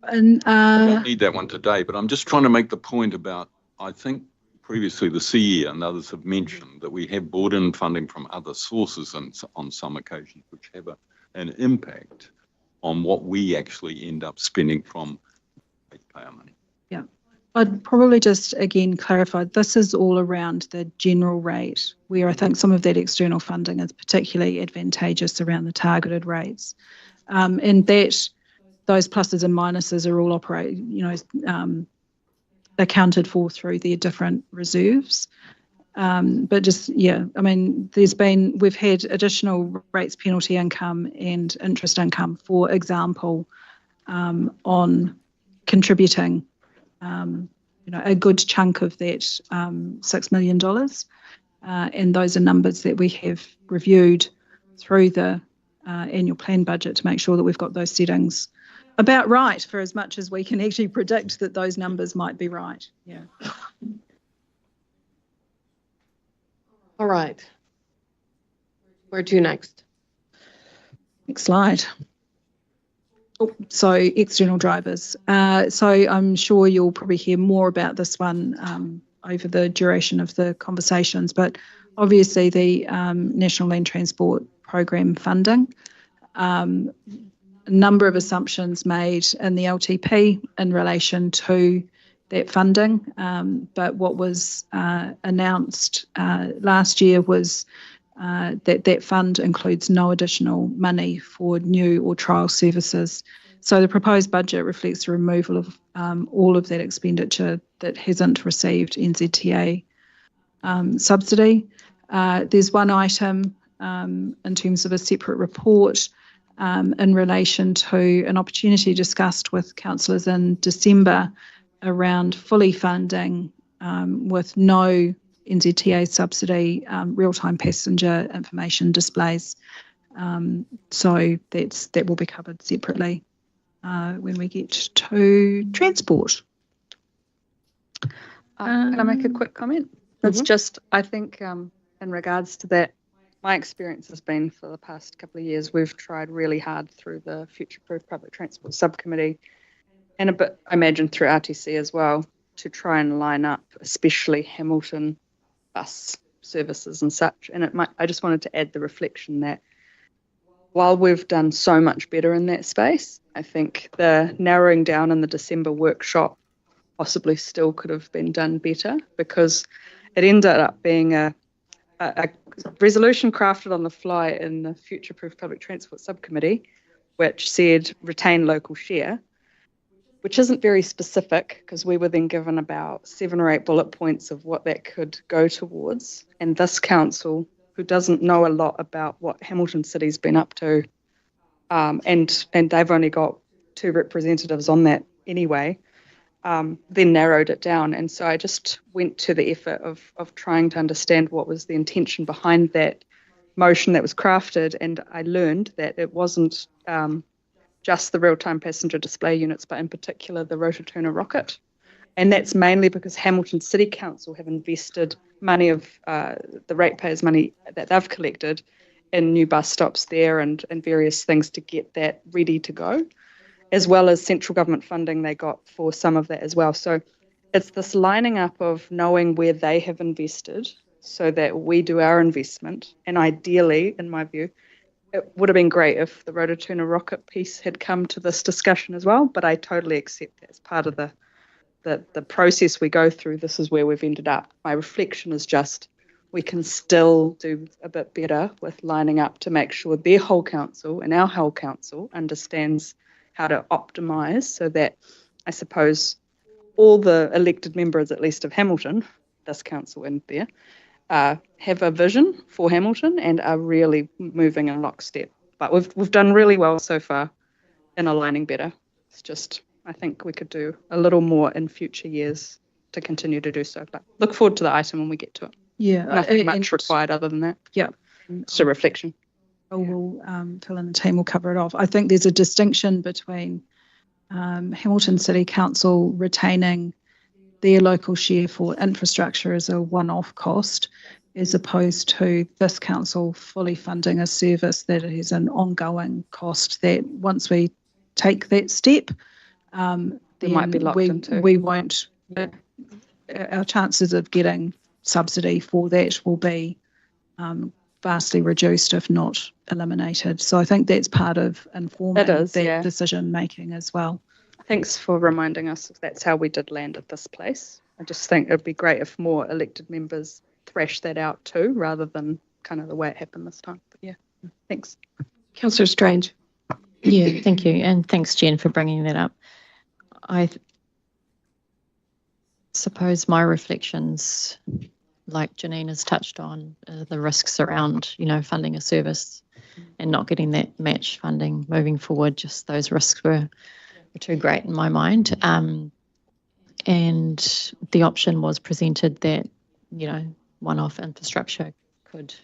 And I don't need that one today, but I'm just trying to make the point about, I think previously the CE and others have mentioned that we have brought in funding from other sources on some occasions, which have an impact on what we actually end up spending from ratepayer money. Yeah, I'd probably just again clarify, this is all around the general rate, where I think some of that external funding is particularly advantageous around the targeted rates. And that those pluses and minuses are all accounted for through their different reserves. But just, yeah, I mean, we've had additional rates, penalty income and interest income, for example, on contributing, a good chunk of that $6 million. And those are numbers that we have reviewed through the annual plan budget to make sure that we've got those settings about right, for as much as we can actually predict that those numbers might be right. Yeah. All right. Where to next? Next slide. Oh, so external drivers. So I'm sure you'll probably hear more about this one over the duration of the conversations, but obviously the National Land Transport Program funding, a number of assumptions made in the LTP in relation to that funding, but what was announced last year was that fund includes no additional money for new or trial services. So the proposed budget reflects the removal of all of that expenditure that hasn't received NZTA subsidy. There's one item in terms of a separate report in relation to an opportunity discussed with councillors in December around fully funding with no NZTA subsidy real-time passenger information displays. So that will be covered separately when we get to transport. Can I make a quick comment? It's just, I think in regards to that my experience has been for the past couple of years, we've tried really hard through the Future Proof Public Transport Subcommittee and a bit, I imagine, through RTC as well, to try and line up, especially Hamilton bus services and such. And I just wanted to add the reflection that while we've done so much better in that space, I think the narrowing down in the December workshop possibly still could have been done better, because it ended up being a resolution crafted on the fly in the Future Proof Public Transport Subcommittee, which said retain local share, which isn't very specific, because we were then given about 7 or 8 bullet points of what that could go towards. And this council, who doesn't know a lot about what Hamilton City's been up to, and they've only got 2 representatives on that anyway, then narrowed it down. And so I just went to the effort of trying to understand what was the intention behind that motion that was crafted, and I learned that it wasn't just the real-time passenger display units, but in particular the rotor-turner rocket. And that's mainly because Hamilton City Council have invested money of the ratepayers' money that they've collected in new bus stops there and various things to get that ready to go, as well as central government funding they got for some of that as well. So it's this lining up of knowing where they have invested so that we do our investment. And ideally, in my view, it would have been great if the rotor-turner rocket piece had come to this discussion as well, but I totally accept that as part of the process we go through. This is where we've ended up. My reflection is just we can still do a bit better with lining up to make sure their whole council and our whole council understands how to optimise, so that I suppose all the elected members, at least of Hamilton, this council in there, have a vision for Hamilton and are really moving in lockstep. But we've done really well so far in aligning better. It's just, I think we could do a little more in future years to continue to do so. But look forward to the item when we get to it. Yeah. Nothing much required other than that. Yeah. It's a reflection. Phil and the team will cover it off. I think there's a distinction between Hamilton City Council retaining their local share for infrastructure as a one-off cost, as opposed to this council fully funding a service that is an ongoing cost that once we take that step, then might be locked into. we won't, our chances of getting subsidy for that will be vastly reduced, if not eliminated. So I think that's part of informing that decision making as well. Thanks for reminding us that's how we did land at this place. I just think it'd be great if more elected members thrash that out too, rather than kind of the way it happened this time. But yeah, thanks. Councillor Strange. Yeah, thank you. And thanks, Jen, for bringing that up. I suppose my reflections, like Janine has touched on, the risks around, funding a service and not getting that match funding moving forward. Just those risks were too great in my mind. And the option was presented that, one-off infrastructure could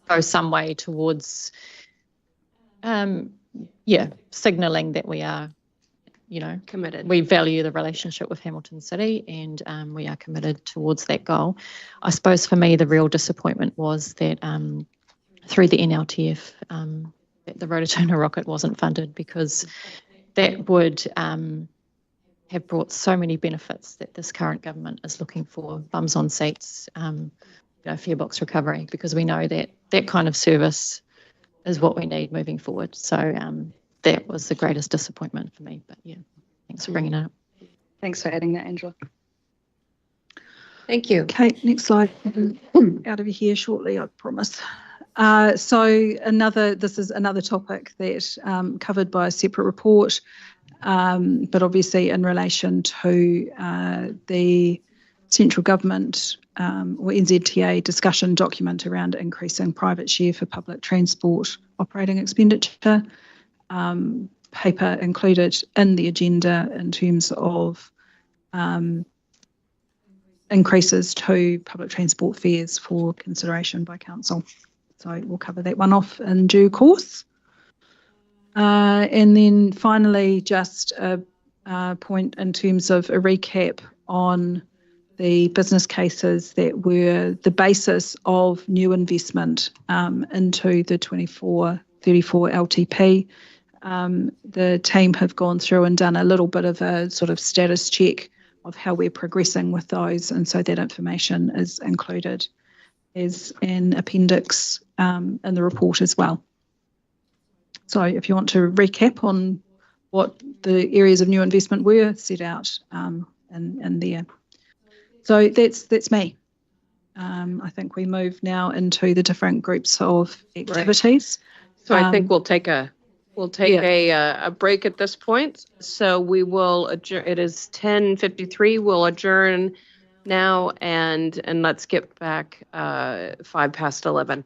go some way towards, signalling that we are, committed. We value the relationship with Hamilton City and we are committed towards that goal. I suppose for me, the real disappointment was that through the NLTF, that the rotor-turner rocket wasn't funded, because that would have brought so many benefits that this current government is looking for: bums on seats, fare box recovery, because we know that that kind of service is what we need moving forward. So that was the greatest disappointment for me. But yeah, thanks for bringing it up. Thanks for adding that, Angela. Thank you. Okay, next slide. Out of here shortly, I promise. So this is another topic that covered by a separate report, but obviously in relation to the central government or NZTA discussion document around increasing private share for public transport operating expenditure. Paper included in the agenda in terms of increases to public transport fares for consideration by council. So we'll cover that one off in due course. And then finally, just a point in terms of a recap on the business cases that were the basis of new investment into the 24-34 LTP. The team have gone through and done a little bit of a sort of status check of how we're progressing with those, and so that information is included as an appendix in the report as well. So if you want to recap on what the areas of new investment were set out in there. So that's me. I think we move now into the different groups of activities. So I think we'll take a break at this point. So we will adjourn. It is 10:53. We'll adjourn now and let's get back 11:05.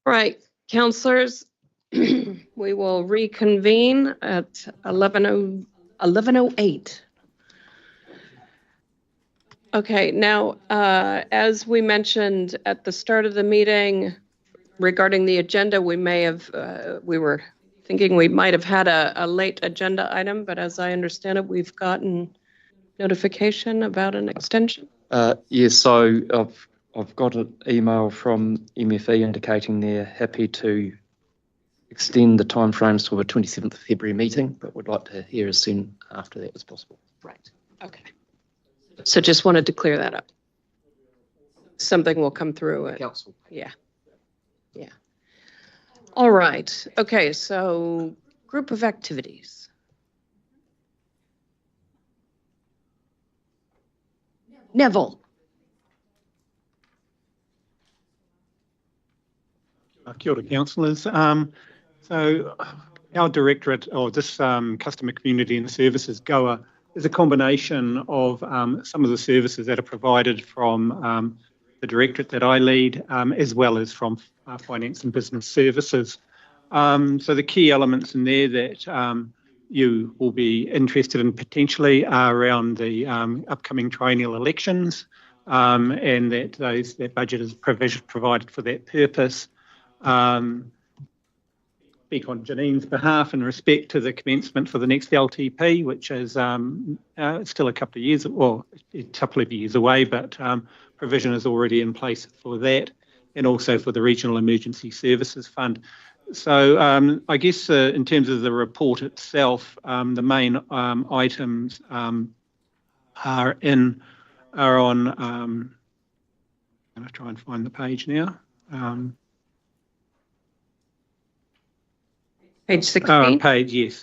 right, councillors, we will reconvene at 11:08. Okay, now, as we mentioned at the start of the meeting regarding the agenda, we may have, we were thinking we might have had a late agenda item, but as I understand it, we've gotten notification about an extension. Yes, so I've got an email from MFE indicating they're happy to extend the timeframes to a 27th of February meeting, but would like to hear as soon after that as possible. Right, okay. So just wanted to clear that up. Something will come through. Council. Yeah. Yeah. All right. Okay, so group of activities. Neville. Kia ora, councillors. So our directorate, or this Customer Community and Services GOA, is a combination of some of the services that are provided from the directorate that I lead, as well as from Finance and Business Services. So the key elements in there that you will be interested in potentially are around the upcoming triennial elections, and that budget is provided for that purpose. Speak on Janine's behalf in respect to the commencement for the next LTP, which is still a couple of years away, but provision is already in place for that, and also for the Regional Emergency Services Fund. So I guess in terms of the report itself, the main items are on. I'm going to try and find the page now. Page 16? Page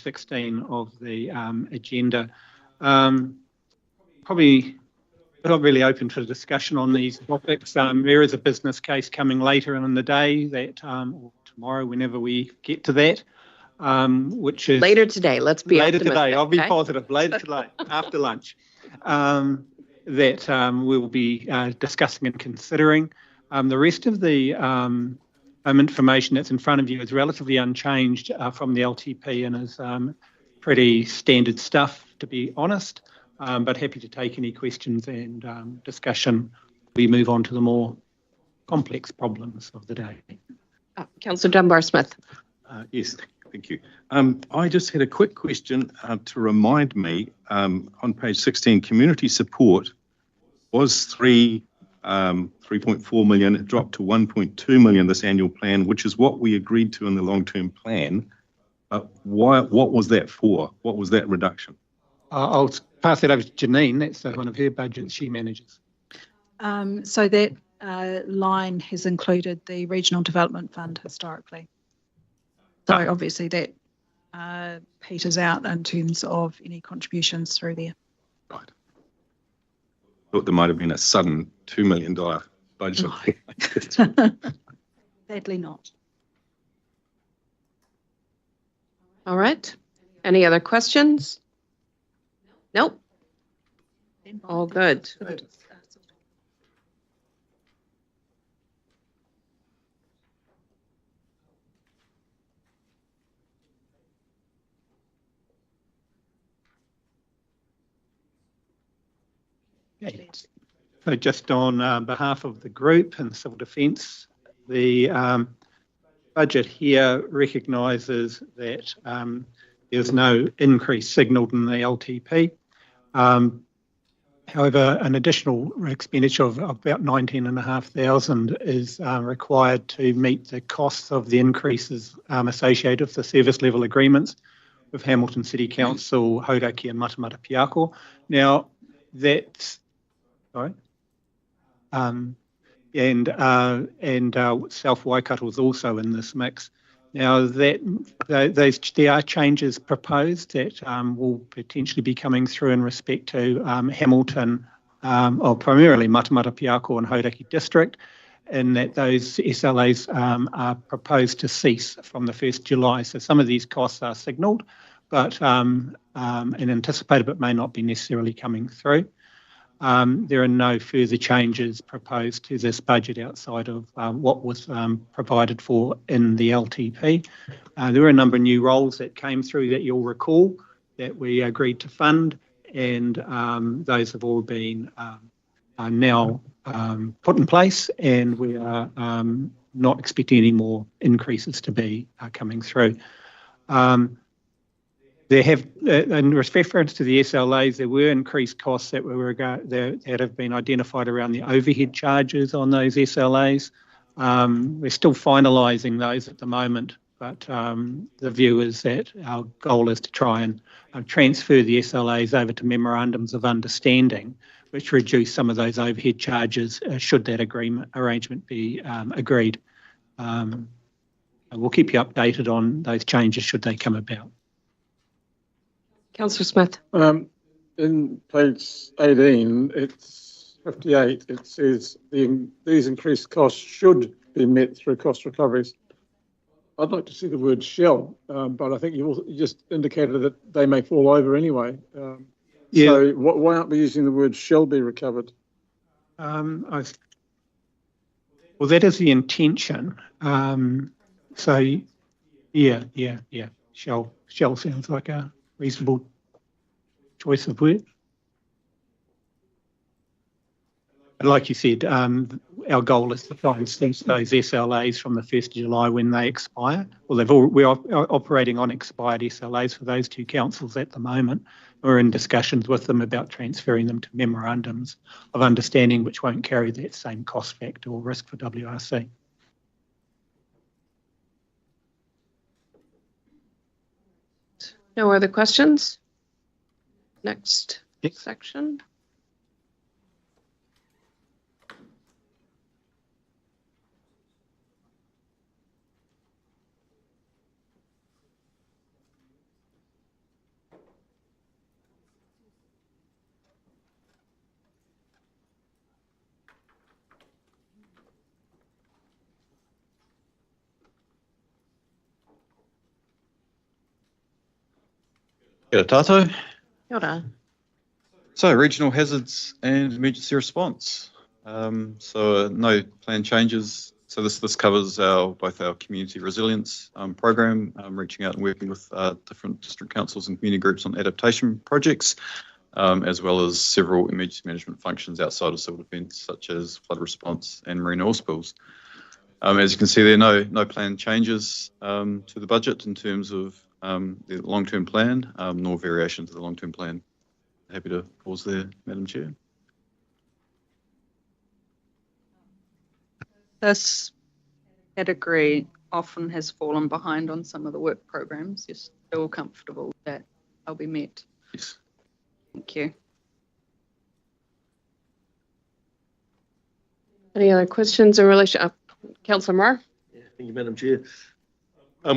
16 of the agenda. Probably not really open to discussion on these topics. There is a business case coming later in the day that, or tomorrow, whenever we get to that, which is... Later today, let's be later optimistic. Today, I'll be okay? positive, later today, after lunch, that we'll be discussing and considering. The rest of the information that's in front of you is relatively unchanged from the LTP and is pretty standard stuff, to be honest, but happy to take any questions and discussion. We move on to the more complex problems of the day. Councillor Dunbar-Smith. Yes, thank you. I just had a quick question to remind me, on page 16, community support was 3.4 million. It dropped to 1.2 million this annual plan, which is what we agreed to in the long-term plan. What was that for? What was that reduction? I'll pass that over to Janine. That's one of her budgets she manages. So that line has included the Regional Development Fund historically. So obviously that peters out in terms of any contributions through there. Right. Thought there might have been a sudden $2 million budget. No. Sadly not. All right. Any other questions? Nope. All good. Okay. So just on behalf of the group and Civil Defence, the budget here recognises that there's no increase signalled in the LTP. However, an additional expenditure of about 19,500 is required to meet the costs of the increases associated with the service level agreements with Hamilton City Council, Hauraki and Matamata Piako. Now, that's sorry. And South Waikato is also in this mix. Now, there are changes proposed that will potentially be coming through in respect to Hamilton, or primarily Matamata Piako and Hauraki District, in that those SLAs are proposed to cease from the 1st July. So some of these costs are signalled, but and anticipated, but may not be necessarily coming through. There are no further changes proposed to this budget outside of what was provided for in the LTP. There were a number of new roles that came through that you'll recall that we agreed to fund, and those have all been now put in place, and we are not expecting any more increases to be coming through. There have, in reference to the SLAs, there were increased costs that that have been identified around the overhead charges on those SLAs. We're still finalising those at the moment, but the view is that our goal is to try and transfer the SLAs over to memorandums of understanding, which reduce some of those overhead charges should that arrangement be agreed. We'll keep you updated on those changes should they come about. Councillor Smith. In page 18, it's 58, it says these increased costs should be met through cost recoveries. I'd like to see the word shall, but I think you just indicated that they may fall over anyway. Yeah. So why aren't we using the word shall be recovered? Well, that is the intention. So, yeah. Shall sounds like a reasonable choice of word. And like you said, our goal is to try and cease those SLAs from the 1st of July when they expire. Well, we're operating on expired SLAs for those two councils at the moment. We're in discussions with them about transferring them to memorandums of understanding which won't carry that same cost factor or risk for WRC. No other questions? Next section. Kia ora tātou. Kia ora. So, regional hazards and emergency response. So no plan changes. So this covers both our community resilience program, reaching out and working with different district councils and community groups on adaptation projects, as well as several emergency management functions outside of civil defence, such as flood response and marine oil spills. As you can see there, no plan changes to the budget in terms of the long-term plan, nor variation to the long-term plan. Happy to pause there, Madam Chair. This category often has fallen behind on some of the work programs. You're still comfortable that they'll be met? Yes. Thank you. Any other questions in relation? Councillor Marr? Yeah, thank you, Madam Chair.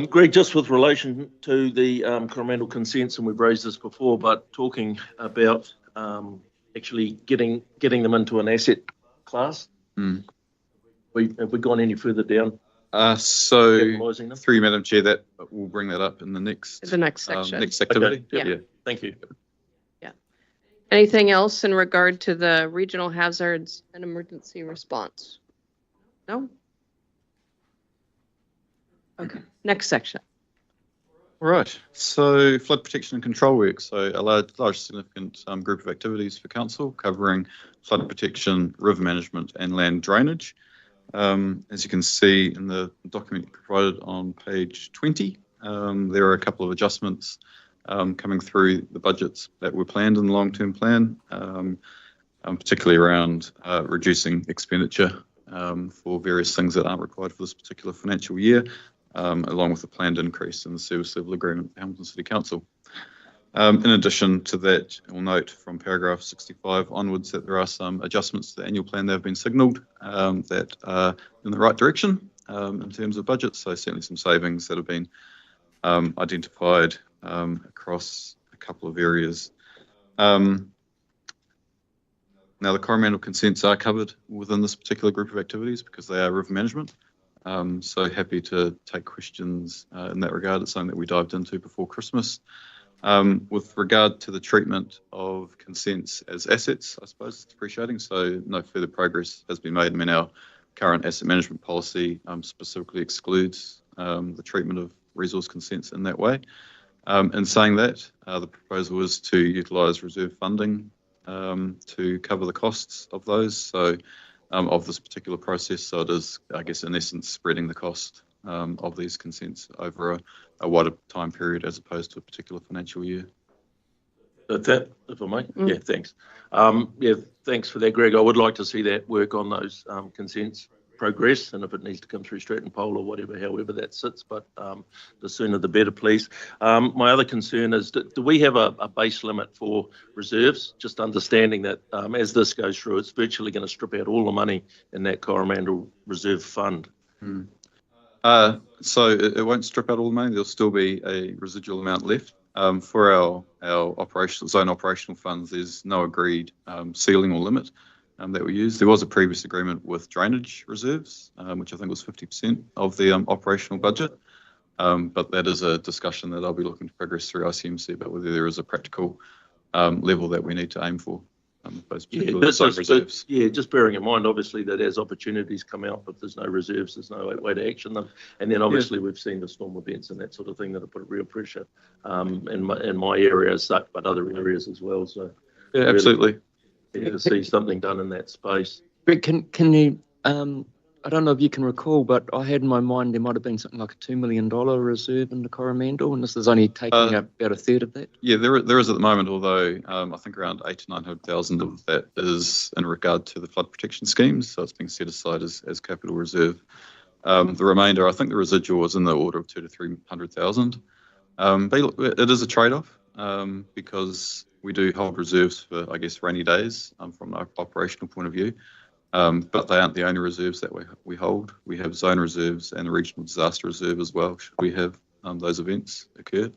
Greg, just with relation to the Coromandel consents, and we've raised this before, but talking about actually getting them into an asset class. Have we gone any further down? So through you, Madam Chair, that we'll bring that up in the next section. Next activity. Okay. Yeah. Thank you. Yeah. Anything else in regard to the regional hazards and emergency response? No? Okay. Next section. All right. So flood protection and control work. So a large significant group of activities for council covering flood protection, river management and land drainage. As you can see in the document provided on page 20, there are a couple of adjustments coming through the budgets that were planned in the long-term plan, particularly around reducing expenditure for various things that aren't required for this particular financial year, along with a planned increase in the service level agreement with Hamilton City Council. In addition to that, you'll note from paragraph 65 onwards that there are some adjustments to the annual plan that have been signalled that are in the right direction in terms of budget. So certainly some savings that have been identified across a couple of areas. Now the Coromandel consents are covered within this particular group of activities because they are river management. So happy to take questions in that regard. It's something that we dived into before Christmas. With regard to the treatment of consents as assets, I suppose it's depreciating, so no further progress has been made. I mean, our current asset management policy specifically excludes the treatment of resource consents in that way. In saying that, the proposal is to utilise reserve funding to cover the costs of those, so of this particular process. So it is, I guess, in essence, spreading the cost of these consents over a wider time period as opposed to a particular financial year. That, if I may, yeah, thanks. Yeah, thanks for that, Greg. I would like to see that work on those consents progress, and if it needs to come through Stratton Pole or whatever, however that sits, but the sooner the better, please. My other concern is, do we have a base limit for reserves? Just understanding that as this goes through, it's virtually going to strip out all the money in that Coromandel Reserve Fund. So it won't strip out all the money. There'll still be a residual amount left. For our zone operational funds, there's no agreed ceiling or limit that we use. There was a previous agreement with drainage reserves, which I think was 50% of the operational budget. But that is a discussion that I'll be looking to progress through ICMC about whether there is a practical level that we need to aim for. Those particular zone reserves. Yeah, just bearing in mind, obviously, that as opportunities come out, if there's no reserves, there's no way to action them. And then obviously we've seen the storm events and that sort of thing that have put real pressure in my area as such, but other areas as well. So yeah, absolutely. Yeah, to see something done in that space. Greg, can you, I don't know if you can recall, but I had in my mind there might have been something like a $2 million reserve in the Coromandel, and this is only taking about a third of that? Yeah, there is at the moment, although I think around 800 to 900,000 of that is in regard to the flood protection schemes, so it's being set aside as capital reserve. The remainder, I think the residual was in the order of 200 to 300,000. But look, it is a trade-off because we do hold reserves for, I guess, rainy days from an operational point of view. But they aren't the only reserves that we hold. We have zone reserves and the regional disaster reserve as well, should we have those events occur.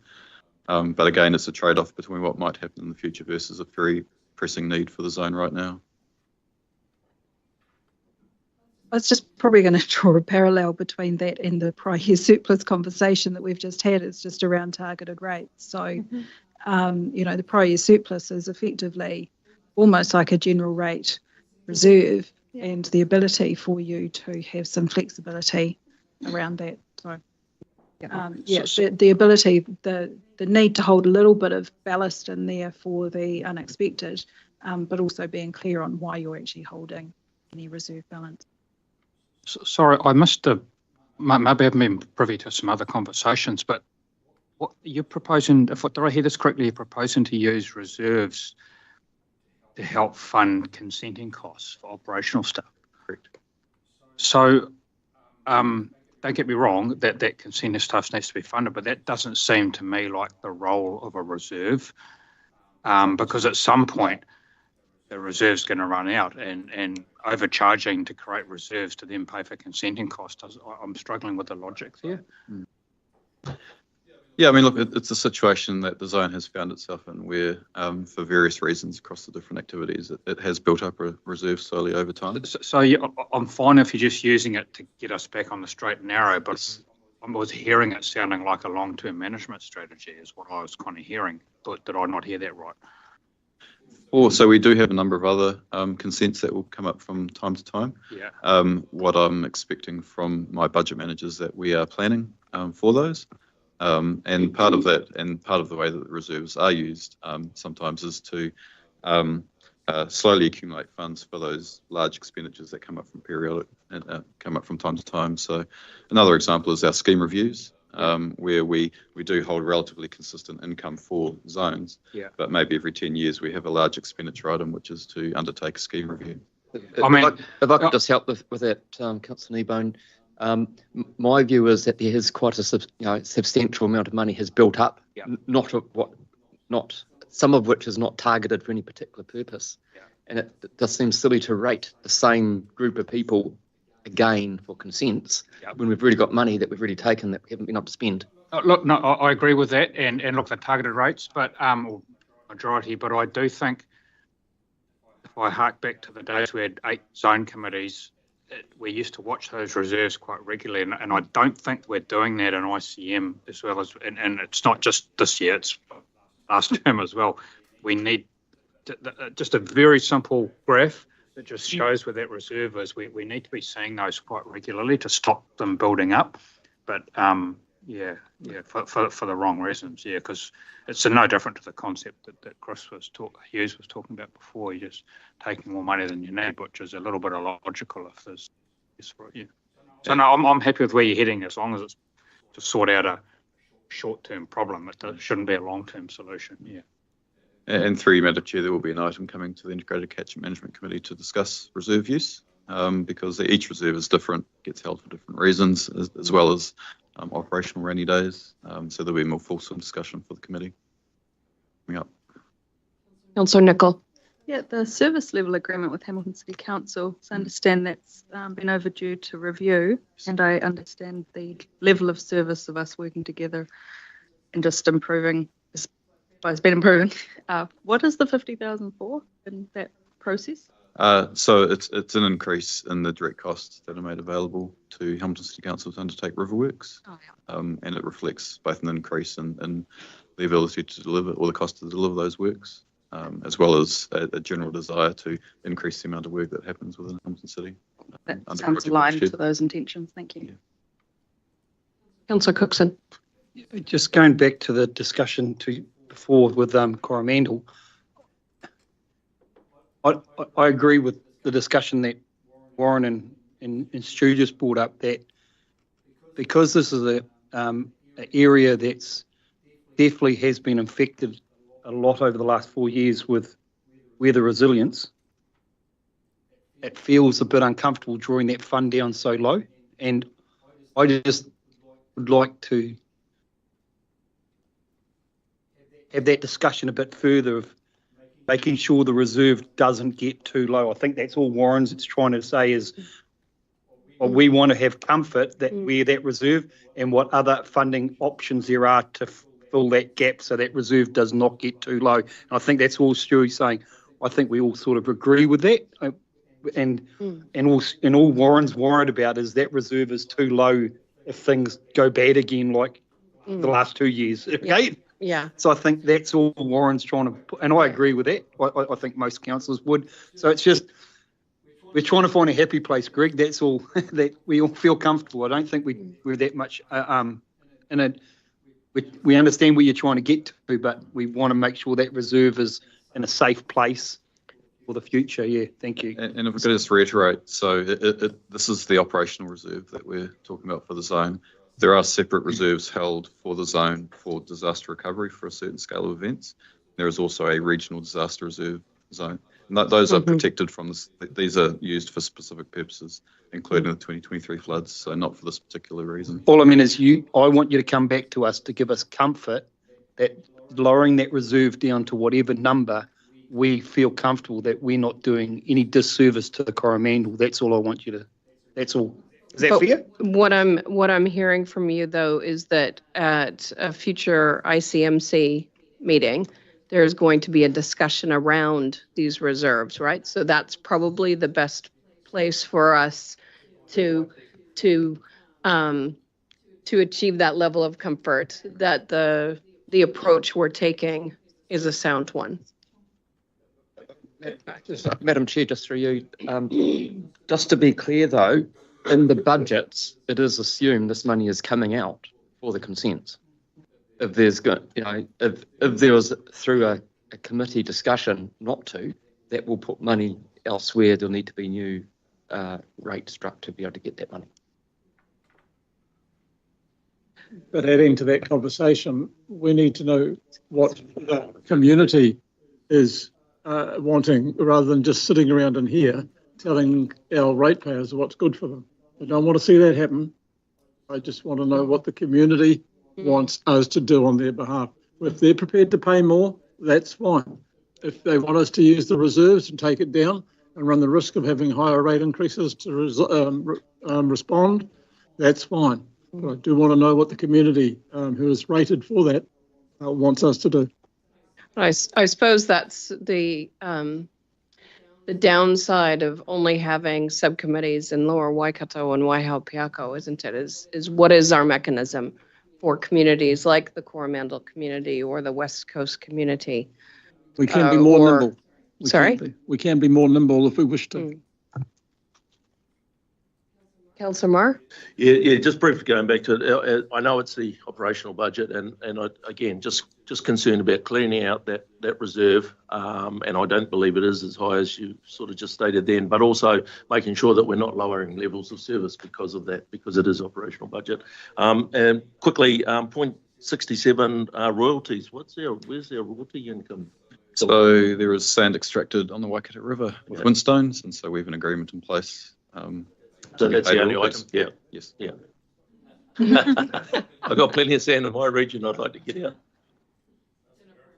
But again, it's a trade-off between what might happen in the future versus a very pressing need for the zone right now. I was just probably going to draw a parallel between that and the prior year surplus conversation that we've just had. It's just around targeted rates. So, the prior year surplus is effectively almost like a general rate reserve and the ability for you to have some flexibility around that. So, the ability, the need to hold a little bit of ballast in there for the unexpected, but also being clear on why you're actually holding any reserve balance. Sorry, I missed maybe I've been privy to some other conversations, but what you're proposing, did I hear this correctly, you're proposing to use reserves to help fund consenting costs for operational staff? Correct. So, don't get me wrong, that consenting stuff needs to be funded, but that doesn't seem to me like the role of a reserve, because at some point the reserve's going to run out, and overcharging to create reserves to then pay for consenting costs, I'm struggling with the logic there. Yeah, I mean, look, it's a situation that the zone has found itself in where, for various reasons across the different activities, it has built up a reserve slowly over time. So I'm fine if you're just using it to get us back on the straight and narrow, but yes. I was hearing it sounding like a long-term management strategy is what I was kind of hearing. But did I not hear that right? So we do have a number of other consents that will come up from time to time. Yeah. What I'm expecting from my budget managers that we are planning for those. And part of that, and part of the way that the reserves are used sometimes is to slowly accumulate funds for those large expenditures that come up from come up from time to time. So another example is our scheme reviews, where we do hold relatively consistent income for zones, but maybe every 10 years we have a large expenditure item, which is to undertake a scheme review. If I could just help with that, Councillor Kneebone. My view is that there is quite a substantial amount of money has built up, not some of which is not targeted for any particular purpose, and it just seems silly to rate the same group of people again for consents when we've really got money that we've already taken that we haven't been able to spend. Look, no, I agree with that, and look, the targeted rates, but or majority, but I do think if I hark back to the days we had 8 zone committees. We used to watch those reserves quite regularly, and I don't think we're doing that in ICM as well as, and it's not just this year, it's last term as well. We need just a very simple graph that just shows where that reserve is. We need to be seeing those quite regularly to stop them building up. But for the wrong reasons, because it's no different to the concept that Hughes was talking about before. You're just taking more money than you need, which is a little bit illogical if there's So no, I'm happy with where you're heading as long as it's to sort out a short-term problem. It shouldn't be a long-term solution. And through you, Madam Chair, there will be an item coming to the Integrated Catchment Management Committee to discuss reserve use, because each reserve is different, gets held for different reasons, as well as operational rainy days. So there'll be a more fulsome discussion for the committee coming up. Councillor Nicol. Yeah, the service level agreement with Hamilton City Council, I understand that's been overdue to review, and I understand the level of service of us working together and just improving. It's been improving. What is the 50,000 for in that process? So it's an increase in the direct costs that are made available to Hamilton City Council to undertake river works, and it reflects both an increase in the ability to deliver, or the cost to deliver those works, as well as a general desire to increase the amount of work that happens within Hamilton City. That sounds aligned to those intentions. Thank you. Councillor Cookson. Just going back to the discussion before with Coromandel, I agree with the discussion that Warren and Stu just brought up, that because this is an area that's definitely has been infected a lot over the last 4 years with weather resilience, it feels a bit uncomfortable drawing that fund down so low. And I just would like to have that discussion a bit further of making sure the reserve doesn't get too low. I think that's all Warren's trying to say is, well, we want to have comfort that where that reserve and what other funding options there are to fill that gap so that reserve does not get too low. And I think that's all Stuart's saying. I think we all sort of agree with that. And all Warren's worried about is that reserve is too low if things go bad again like the last 2 years. Okay? Yeah. So I think that's all Warren's trying to put, and I agree with that. I think most councillors would. So it's just, we're trying to find a happy place, Greg. That's all, that we all feel comfortable. I don't think we're that much in it. We understand where you're trying to get to, but we want to make sure that reserve is in a safe place for the future. Yeah, thank you. And if I could just reiterate, so this is the operational reserve that we're talking about for the zone. There are separate reserves held for the zone for disaster recovery for a certain scale of events. There is also a regional disaster reserve zone. And those are protected from this. These are used for specific purposes, including the 2023 floods, so not for this particular reason. All I mean is I want you to come back to us to give us comfort that lowering that reserve down to whatever number, we feel comfortable that we're not doing any disservice to the Coromandel. That's all I want you to, that's all. Is that fair? What I'm hearing from you, though, is that at a future ICMC meeting, there's going to be a discussion around these reserves, right? So that's probably the best place for us to achieve that level of comfort that the approach we're taking is a sound one. Madam Chair, just through you, just to be clear though, in the budgets, it is assumed this money is coming out for the consents. If there's, if there was through a committee discussion not to, that will put money elsewhere. There'll need to be new rates struck to be able to get that money. But adding to that conversation, we need to know what the community is wanting, rather than just sitting around in here telling our ratepayers what's good for them. I don't want to see that happen. I just want to know what the community wants us to do on their behalf. If they're prepared to pay more, that's fine. If they want us to use the reserves and take it down and run the risk of having higher rate increases to respond, that's fine. But I do want to know what the community who is rated for that wants us to do. I suppose that's the downside of only having subcommittees in Lower Waikato and Waihau Piako, isn't it? Is what is our mechanism for communities like the Coromandel community or the West Coast community. We can be more nimble. We can be more nimble if we wish to. Councillor Marr? Yeah, just briefly going back to it, I know it's the operational budget, and again, just concerned about cleaning out that reserve, and I don't believe it is as high as you sort of just stated then, but also making sure that we're not lowering levels of service because of that, because it is operational budget. And quickly, point 67 royalties. Where's their royalty income? So there is sand extracted on the Waikato River with windstones, and so we have an agreement in place. So that's the only item? Yeah. Yes. Yeah. I've got plenty of sand in my region I'd like to get out.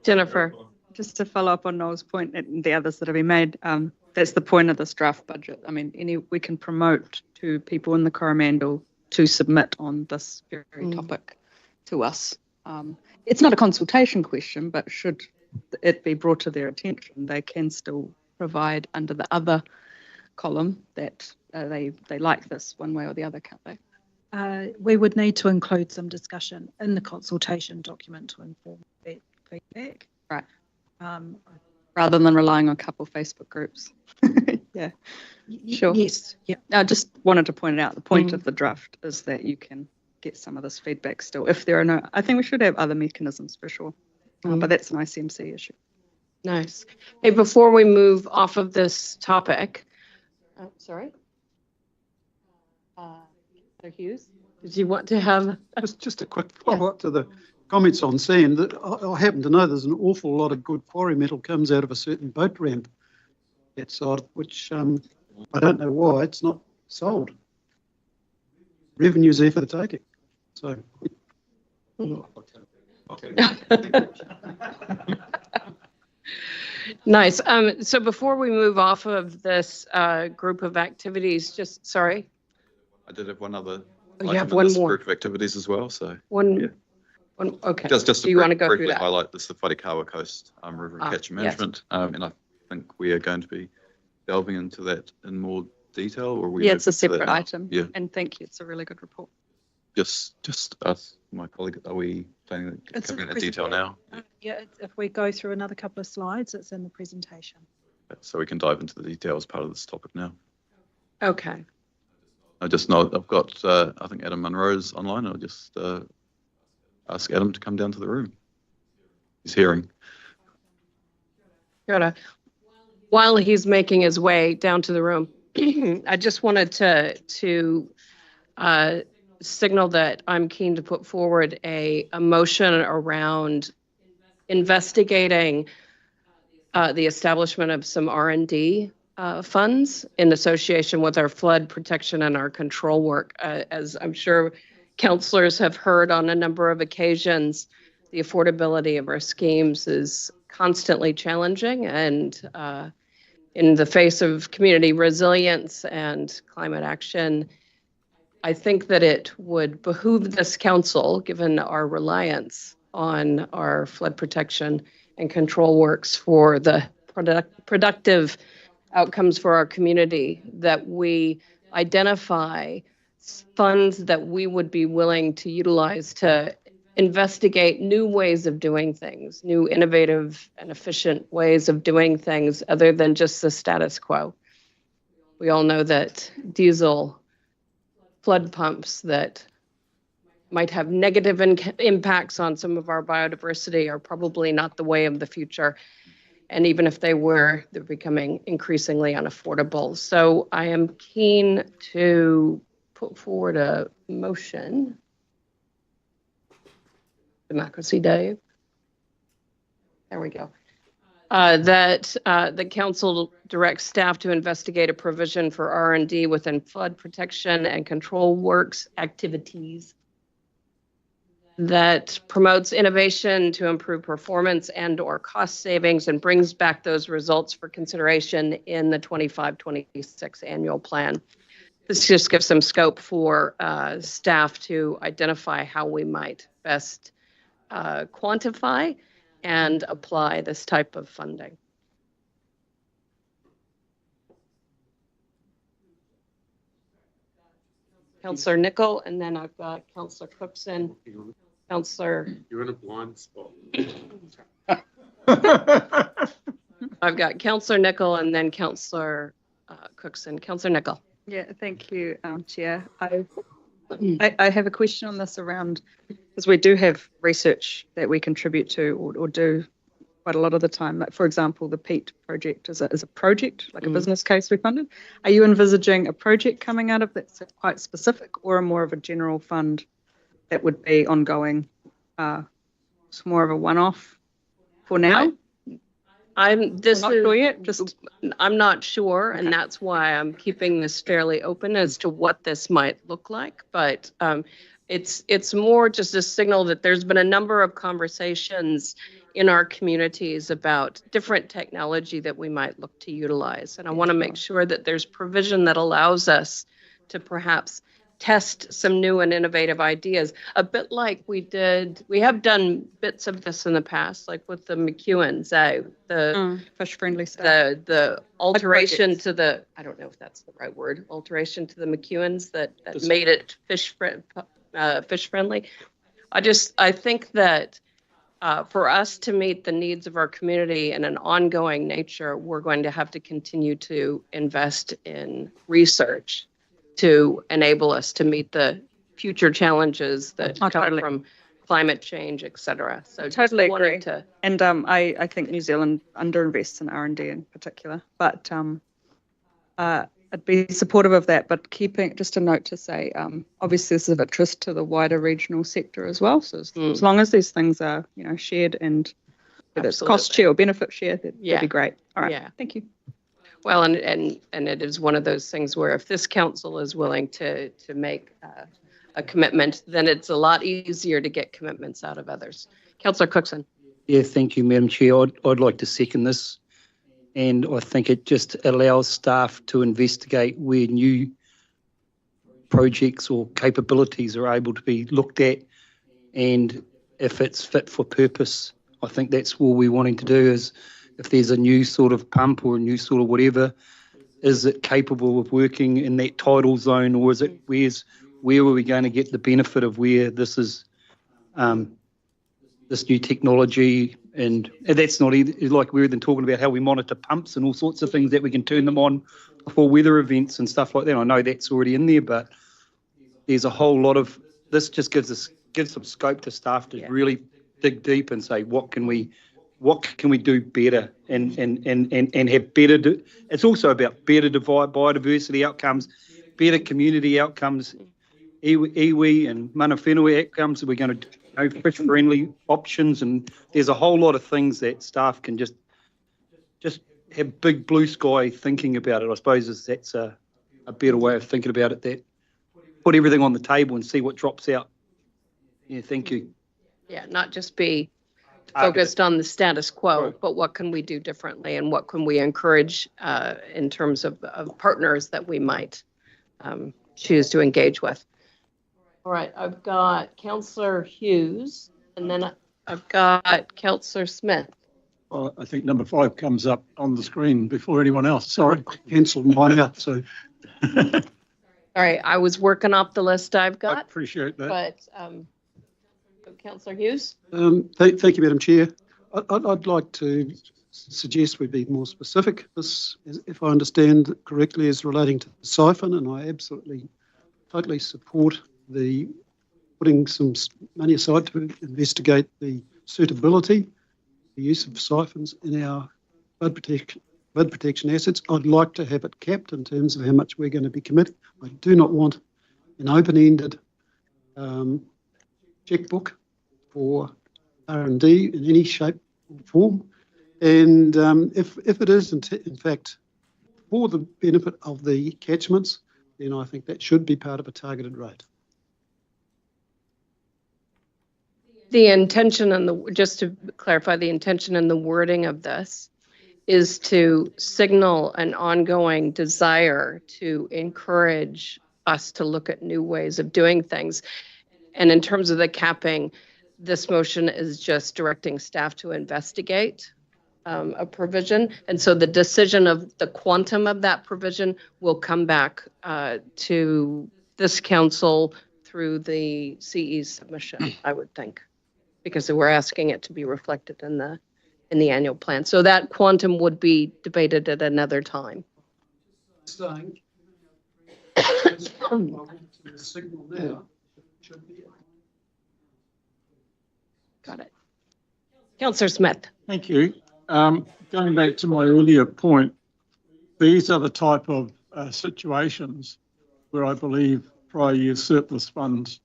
Jennifer? Just to follow up on Noel's point and the others that have been made, that's the point of this draft budget. I mean, we can promote to people in the Coromandel to submit on this very topic to us. It's not a consultation question, but should it be brought to their attention, they can still provide under the other column that they like this one way or the other, can't they? We would need to include some discussion in the consultation document to inform that feedback. Right. Rather than relying on a couple of Facebook groups. Yeah. Sure. Yes. Yeah. I just wanted to point it out. The point of the draft is that you can get some of this feedback still. If there are no, I think we should have other mechanisms for sure. But that's an ICMC issue. Nice. Hey, before we move off of this topic, sorry. Sir Hughes, did you want to have just a quick follow-up to the comments on sand? That I happen to know there's an awful lot of good quarry metal comes out of a certain boat ramp that side, which I don't know why it's not sold. Revenue's there for the taking. So. Nice. So before we move off of this group of activities, just sorry. I did have one other. You have one more group of activities as well. So one. Okay. Just do you want to go through that? Highlight this: the Whaikawa Coast River and Catcher Management, and I think we are going to be delving into that in more detail. Or it's a separate item. Yeah. And thank you. It's a really good report. Just us, my colleague. Are we planning on covering that detail now? Yeah, if we go through another couple of slides, it's in the presentation. So we can dive into the details as part of this topic now. Okay. I just know I've got, I think Adam Munro's online. I'll just ask Adam to come down to the room. He's hearing. Kia ora. While he's making his way down to the room, I just wanted to signal that I'm keen to put forward a motion around investigating the establishment of some R&D funds in association with our flood protection and our control work. As I'm sure councillors have heard on a number of occasions, the affordability of our schemes is constantly challenging, and in the face of community resilience and climate action, I think that it would behoove this council, given our reliance on our flood protection and control works for the productive outcomes for our community, that we identify funds that we would be willing to utilize to investigate new ways of doing things, new innovative and efficient ways of doing things other than just the status quo. We all know that diesel flood pumps that might have negative impacts on some of our biodiversity are probably not the way of the future. And even if they were, they're becoming increasingly unaffordable. So I am keen to put forward a motion. Democracy Day. There we go. That the council directs staff to investigate a provision for R&D within flood protection and control works activities that promotes innovation to improve performance and or cost savings and brings back those results for consideration in the 25-26 annual plan. This just gives some scope for staff to identify how we might best quantify and apply this type of funding. Councillor Nicol, and then I've got Councillor Cookson. Councillor. You're in a blind spot. I've got Councillor Nicol and then Councillor Cookson. Councillor Nicol. Yeah, thank you, Chair. I have a question on this around, because we do have research that we contribute to or do quite a lot of the time. Like, for example, the PEAT project is a project, like a business case we funded. Are you envisaging a project coming out of that's quite specific, or more of a general fund that would be ongoing? It's more of a one-off for now? I'm not sure yet. I'm not sure, and that's why I'm keeping this fairly open as to what this might look like. But it's more just a signal that there's been a number of conversations in our communities about different technology that we might look to utilize, and I want to make sure that there's provision that allows us to perhaps test some new and innovative ideas, a bit like we have done bits of this in the past, like with the McEwens, the fish-friendly stuff. The alteration to the, I don't know if that's the right word, alteration to the McEwens that made it fish friendly. I think that for us to meet the needs of our community in an ongoing nature, we're going to have to continue to invest in research to enable us to meet the future challenges that come from climate change, et cetera. So totally agree. And I think New Zealand underinvests in R&D in particular, but I'd be supportive of that. But keeping just a note to say, obviously this is of interest to the wider regional sector as well. So as long as these things are, shared and whether it's cost share or benefit share, that'd be great. All right. Thank you. Well, and it is one of those things where if this council is willing to make a commitment, then it's a lot easier to get commitments out of others. Councillor Cookson. Yeah, thank you, Madam Chair. I'd like to second this, and I think it just allows staff to investigate where new projects or capabilities are able to be looked at, and if it's fit for purpose. I think that's what we're wanting to do is, if there's a new sort of pump or a new sort of whatever, is it capable of working in that tidal zone, or is it where are we going to get the benefit of where this is this new technology? And that's not either, like we've been talking about how we monitor pumps and all sorts of things that we can turn them on for weather events and stuff like that. I know that's already in there, but there's a whole lot of this. Just gives some scope to staff to really dig deep and say what can we do better and have better. It's also about better biodiversity outcomes, better community outcomes, iwi and mana whenua outcomes. We're going to fish-friendly options, and there's a whole lot of things that staff can just have big blue sky thinking about it. I suppose that's a better way of thinking about it. That put everything on the table and see what drops out. Yeah, thank you. Yeah, not just be focused on the status quo, but what can we do differently, and what can we encourage in terms of partners that we might choose to engage with. All right, I've got Councillor Hughes, and then I've got Councillor Smith. Well, I think number 5 comes up on the screen before anyone else. Sorry, cancelled mine out. So, all right, I was working off the list I've got. I appreciate that. But Councillor Hughes. Thank you, Madam Chair. I'd like to suggest we be more specific. This, if I understand correctly, is relating to the siphon, and I absolutely, totally support the putting some money aside to investigate the suitability, the use of siphons in our flood protection assets. I'd like to have it capped in terms of how much we're going to be committing. I do not want an open-ended checkbook for R&D in any shape or form. And if it is in fact for the benefit of the catchments, then I think that should be part of a targeted rate. The intention and just to clarify, the intention and the wording of this is to signal an ongoing desire to encourage us to look at new ways of doing things. And in terms of the capping, this motion is just directing staff to investigate a provision. And so the decision of the quantum of that provision will come back to this council through the CE's submission, I would think, because we're asking it to be reflected in the annual plan. So that quantum would be debated at another time. Saying, signal now should be. Got it. Councillor Smith. Thank you. Going back to my earlier point, these are the type of situations where I believe prior year surplus funds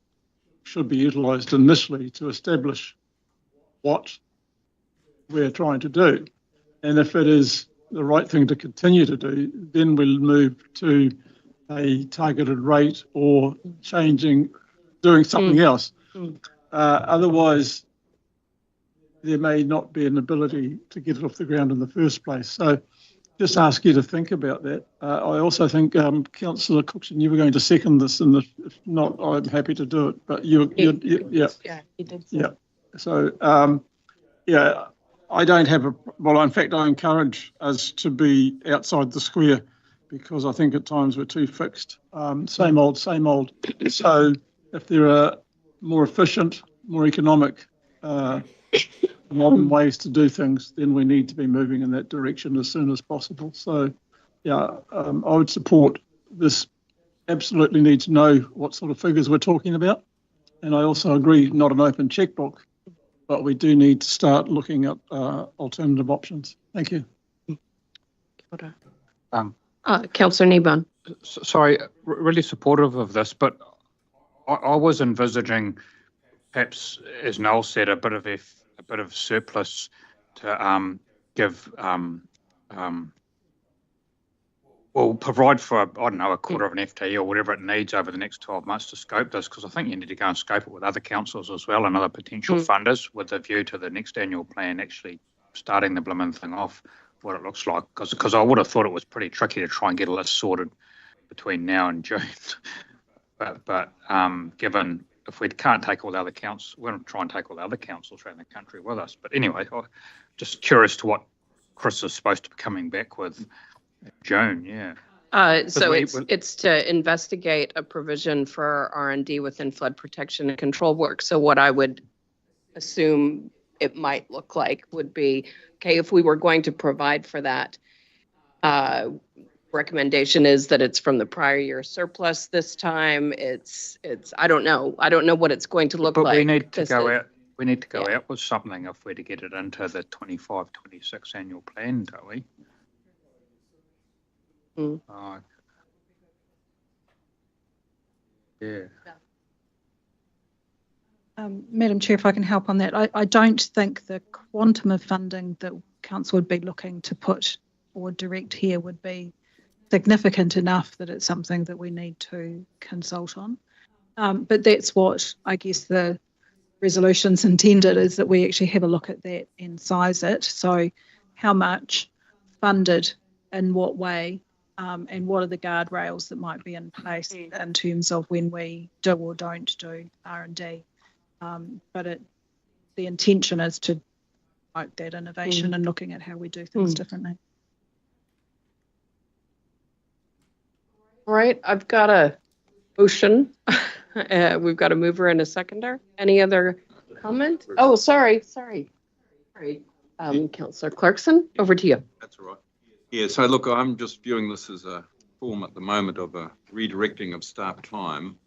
should be utilised initially to establish what we're trying to do. And if it is the right thing to continue to do, then we'll move to a targeted rate or doing something else. Otherwise, there may not be an ability to get it off the ground in the first place. So just ask you to think about that. I also think, Councillor Cookson, you were going to second this, and if not, I'm happy to do it. But yeah. Yeah, he did. Yeah. So, yeah, I don't have in fact, I encourage us to be outside the square because I think at times we're too fixed. Same old, same old. So if there are more efficient, more economic, modern ways to do things, then we need to be moving in that direction as soon as possible. So, yeah, I would support this. Absolutely need to know what sort of figures we're talking about. And I also agree, not an open checkbook, but we do need to start looking at alternative options. Thank you. Councillor Kneebone. Sorry, really supportive of this, but I was envisaging, perhaps, as Noel said, a bit of surplus to give, well, provide for, I don't know, a quarter of an FTE or whatever it needs over the next 12 months to scope this, because I think you need to go and scope it with other councils as well and other potential funders with a view to the next annual plan actually starting the blooming thing off, what it looks like, because I would have thought it was pretty tricky to try and get a list sorted between now and June. but given if we can't take all the other councils, we're going to try and take all the other councils around the country with us. But anyway, I'm just curious to what Chris is supposed to be coming back with in June, yeah. So it's to investigate a provision for R&D within flood protection and control work. So what I would assume it might look like would be, okay, if we were going to provide for that, recommendation is that it's from the prior year surplus this time. It's I don't know what it's going to look like. But we need to go out. We need to go out with something if we're to get it into the 25-26 annual plan, don't we? Yeah. Madam Chair, if I can help on that, I don't think the quantum of funding that Council would be looking to put or direct here would be significant enough that it's something that we need to consult on. But that's what I guess the resolution's intended, is that we actually have a look at that and size it. So how much funded, in what way, and what are the guardrails that might be in place in terms of when we do or don't do R&D. But the intention is to promote that innovation and looking at how we do things differently. All right, I've got a motion. We've got a mover and a seconder. Any other comment? Oh, sorry. Councillor Clarkson, over to you. That's all right. Yeah, so look, I'm just viewing this as a form at the moment of a redirecting of staff time.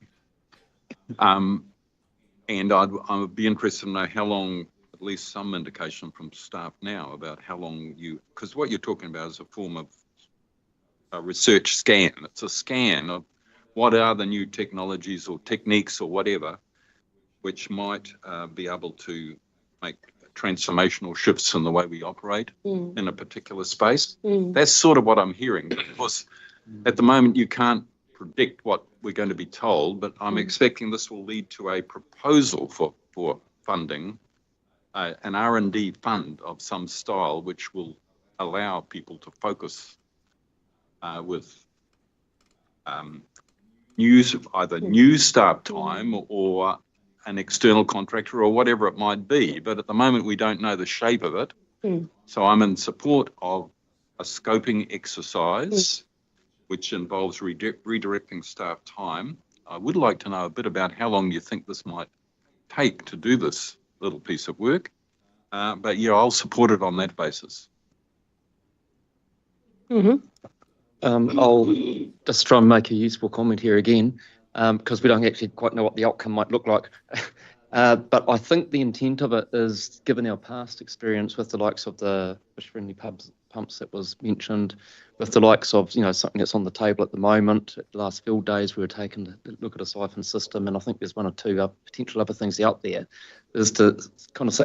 And I'd be interested to know how long, at least some indication from staff now about how long because what you're talking about is a form of a research scan. It's a scan of what are the new technologies or techniques or whatever, which might be able to make transformational shifts in the way we operate in a particular space. That's sort of what I'm hearing. Of course, at the moment, you can't predict what we're going to be told, but I'm expecting this will lead to a proposal for funding, an R&D fund of some style, which will allow people to focus with either new staff time or an external contractor or whatever it might be. But at the moment, we don't know the shape of it. So I'm in support of a scoping exercise, which involves redirecting staff time. I would like to know a bit about how long you think this might take to do this little piece of work. But yeah, I'll support it on that basis. I'll just try and make a useful comment here again, because we don't actually quite know what the outcome might look like. But I think the intent of it is, given our past experience with the likes of the fish-friendly pumps that was mentioned, with the likes of, something that's on the table at the moment. At the last field days, we were taken to look at a siphon system, and I think there's one or two potential other things out there, is to kind of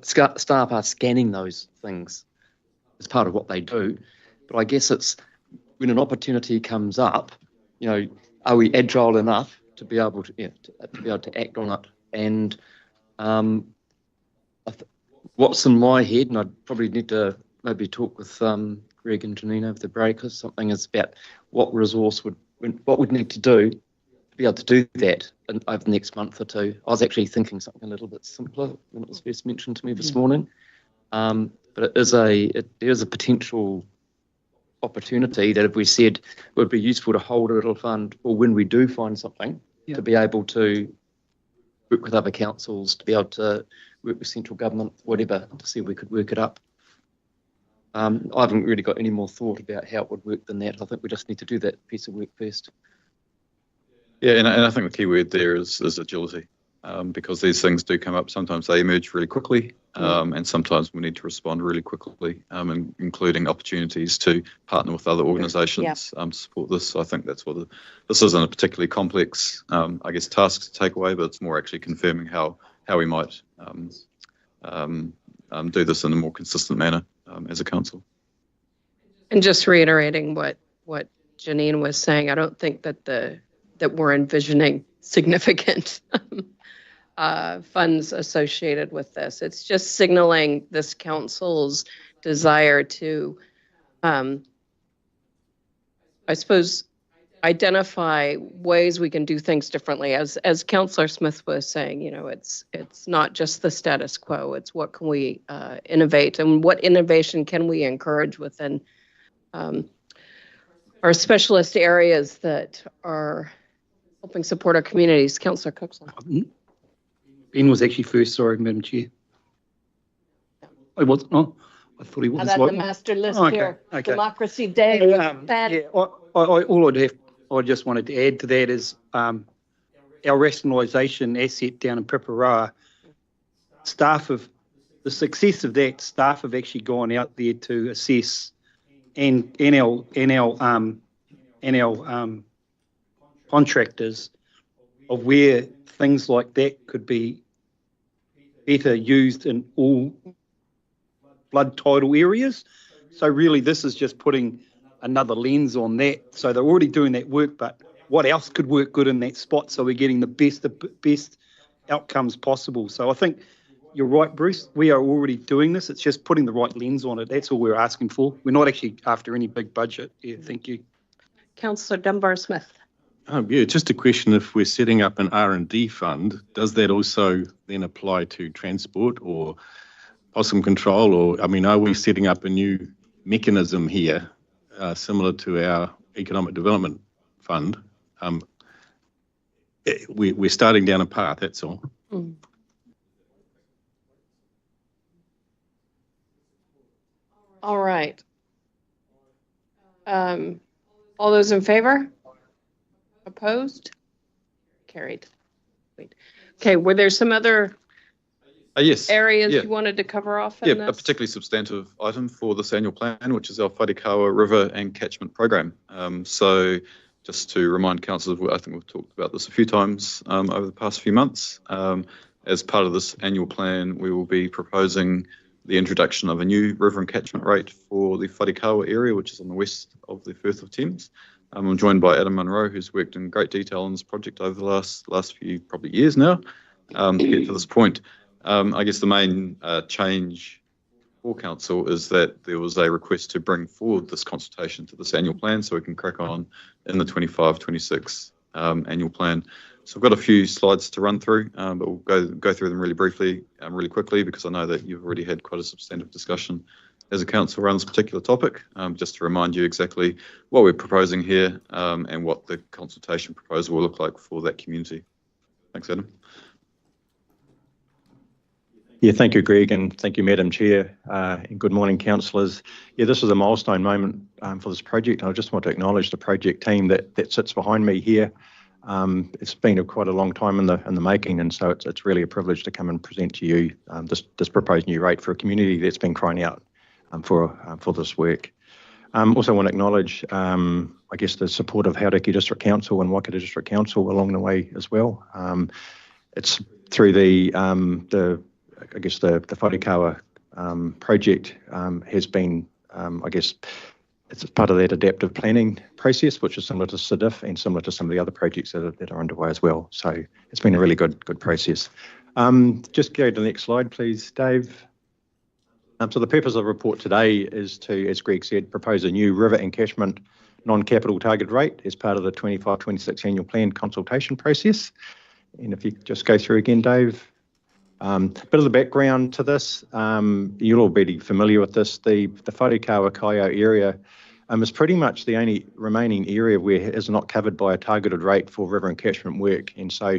staff are scanning those things as part of what they do. But I guess it's when an opportunity comes up, are we agile enough to be able to act on it? And what's in my head, and I'd probably need to maybe talk with Greg and Janine over the break, or something, is about what we'd need to do to be able to do that over the next month or two. I was actually thinking something a little bit simpler when it was first mentioned to me this morning, but there is a potential opportunity that, if we said it would be useful to hold a little fund, or when we do find something, to be able to work with other councils, to be able to work with central government, whatever, to see if we could work it up. I haven't really got any more thought about how it would work than that. I think we just need to do that piece of work first. Yeah, and I think the key word there is agility, because these things do come up. Sometimes they emerge really quickly, and sometimes we need to respond really quickly, including opportunities to partner with other organisations to support this. So I think that's what this isn't a particularly complex, task to take away, but it's more actually confirming how we might do this in a more consistent manner as a council. And just reiterating what Janine was saying, I don't think that we're envisioning significant funds associated with this. It's just signaling this council's desire to, I suppose, identify ways we can do things differently. As Councillor Smith was saying, it's not just the status quo. It's what can we innovate, and what innovation can we encourage within our specialist areas that are helping support our communities. Councillor Cookson. Ben was actually first, sorry, Madam Chair. I wasn't. Oh, I thought he was. How about the master list here? Okay. Democracy Day. I just wanted to add to that is our rationalisation asset down in Piparawa. The success of that, staff have actually gone out there to assess and our contractors of where things like that could be better used in all flood tidal areas. So really this is just putting another lens on that. So they're already doing that work, but what else could work good in that spot so we're getting the best outcomes possible. So I think you're right, Bruce. We are already doing this. It's just putting the right lens on it. That's all we're asking for. We're not actually after any big budget. Yeah, thank you. Councillor Dunbar-Smith. Yeah, just a question. If we're setting up an R&D fund, does that also then apply to transport or possum control? Or, are we setting up a new mechanism here similar to our economic development fund? We're starting down a path, that's all. All right. All those in favor? Opposed? Carried. Wait. Okay, were there some other areas you wanted to cover off in this? A particularly substantive item for this annual plan, which is our Whaikato River and Catchment Programme. So just to remind councillors, I think we've talked about this a few times over the past few months. As part of this annual plan, we will be proposing the introduction of a new river and catchment rate for the Whaikato area, which is on the west of the Firth of Thames. I'm joined by Adam Munro, who's worked in great detail on this project over the last few probably years now to get to this point. I guess the main change for council is that there was a request to bring forward this consultation to this annual plan so we can crack on in the 25-26 annual plan. So I've got a few slides to run through, but we'll go through them really briefly, really quickly, because I know that you've already had quite a substantive discussion as a council around this particular topic, just to remind you exactly what we're proposing here and what the consultation proposal will look like for that community. Thanks, Adam. Yeah, thank you, Greg, and thank you, Madam Chair, and good morning, councillors. Yeah, this is a milestone moment for this project. I just want to acknowledge the project team that sits behind me here. It's been quite a long time in the making, and so it's really a privilege to come and present to you this proposed new rate for a community that's been crying out for this work. Also want to acknowledge, I guess, the support of Hauraki District Council and Waikato District Council along the way as well. It's through the Wharekauā project has been, I guess, it's part of that adaptive planning process, which is similar to SIDIF and similar to some of the other projects that are underway as well. So it's been a really good process. Just go to the next slide, please, Dave. So the purpose of the report today is to, as Greg said, propose a new river encashment non-capital target rate as part of the 25-26 annual plan consultation process. And if you just go through again, Dave. Bit of the background to this, you'll all be familiar with this. The Wharekauā Kaio area is pretty much the only remaining area where it is not covered by a targeted rate for river encashment work. And so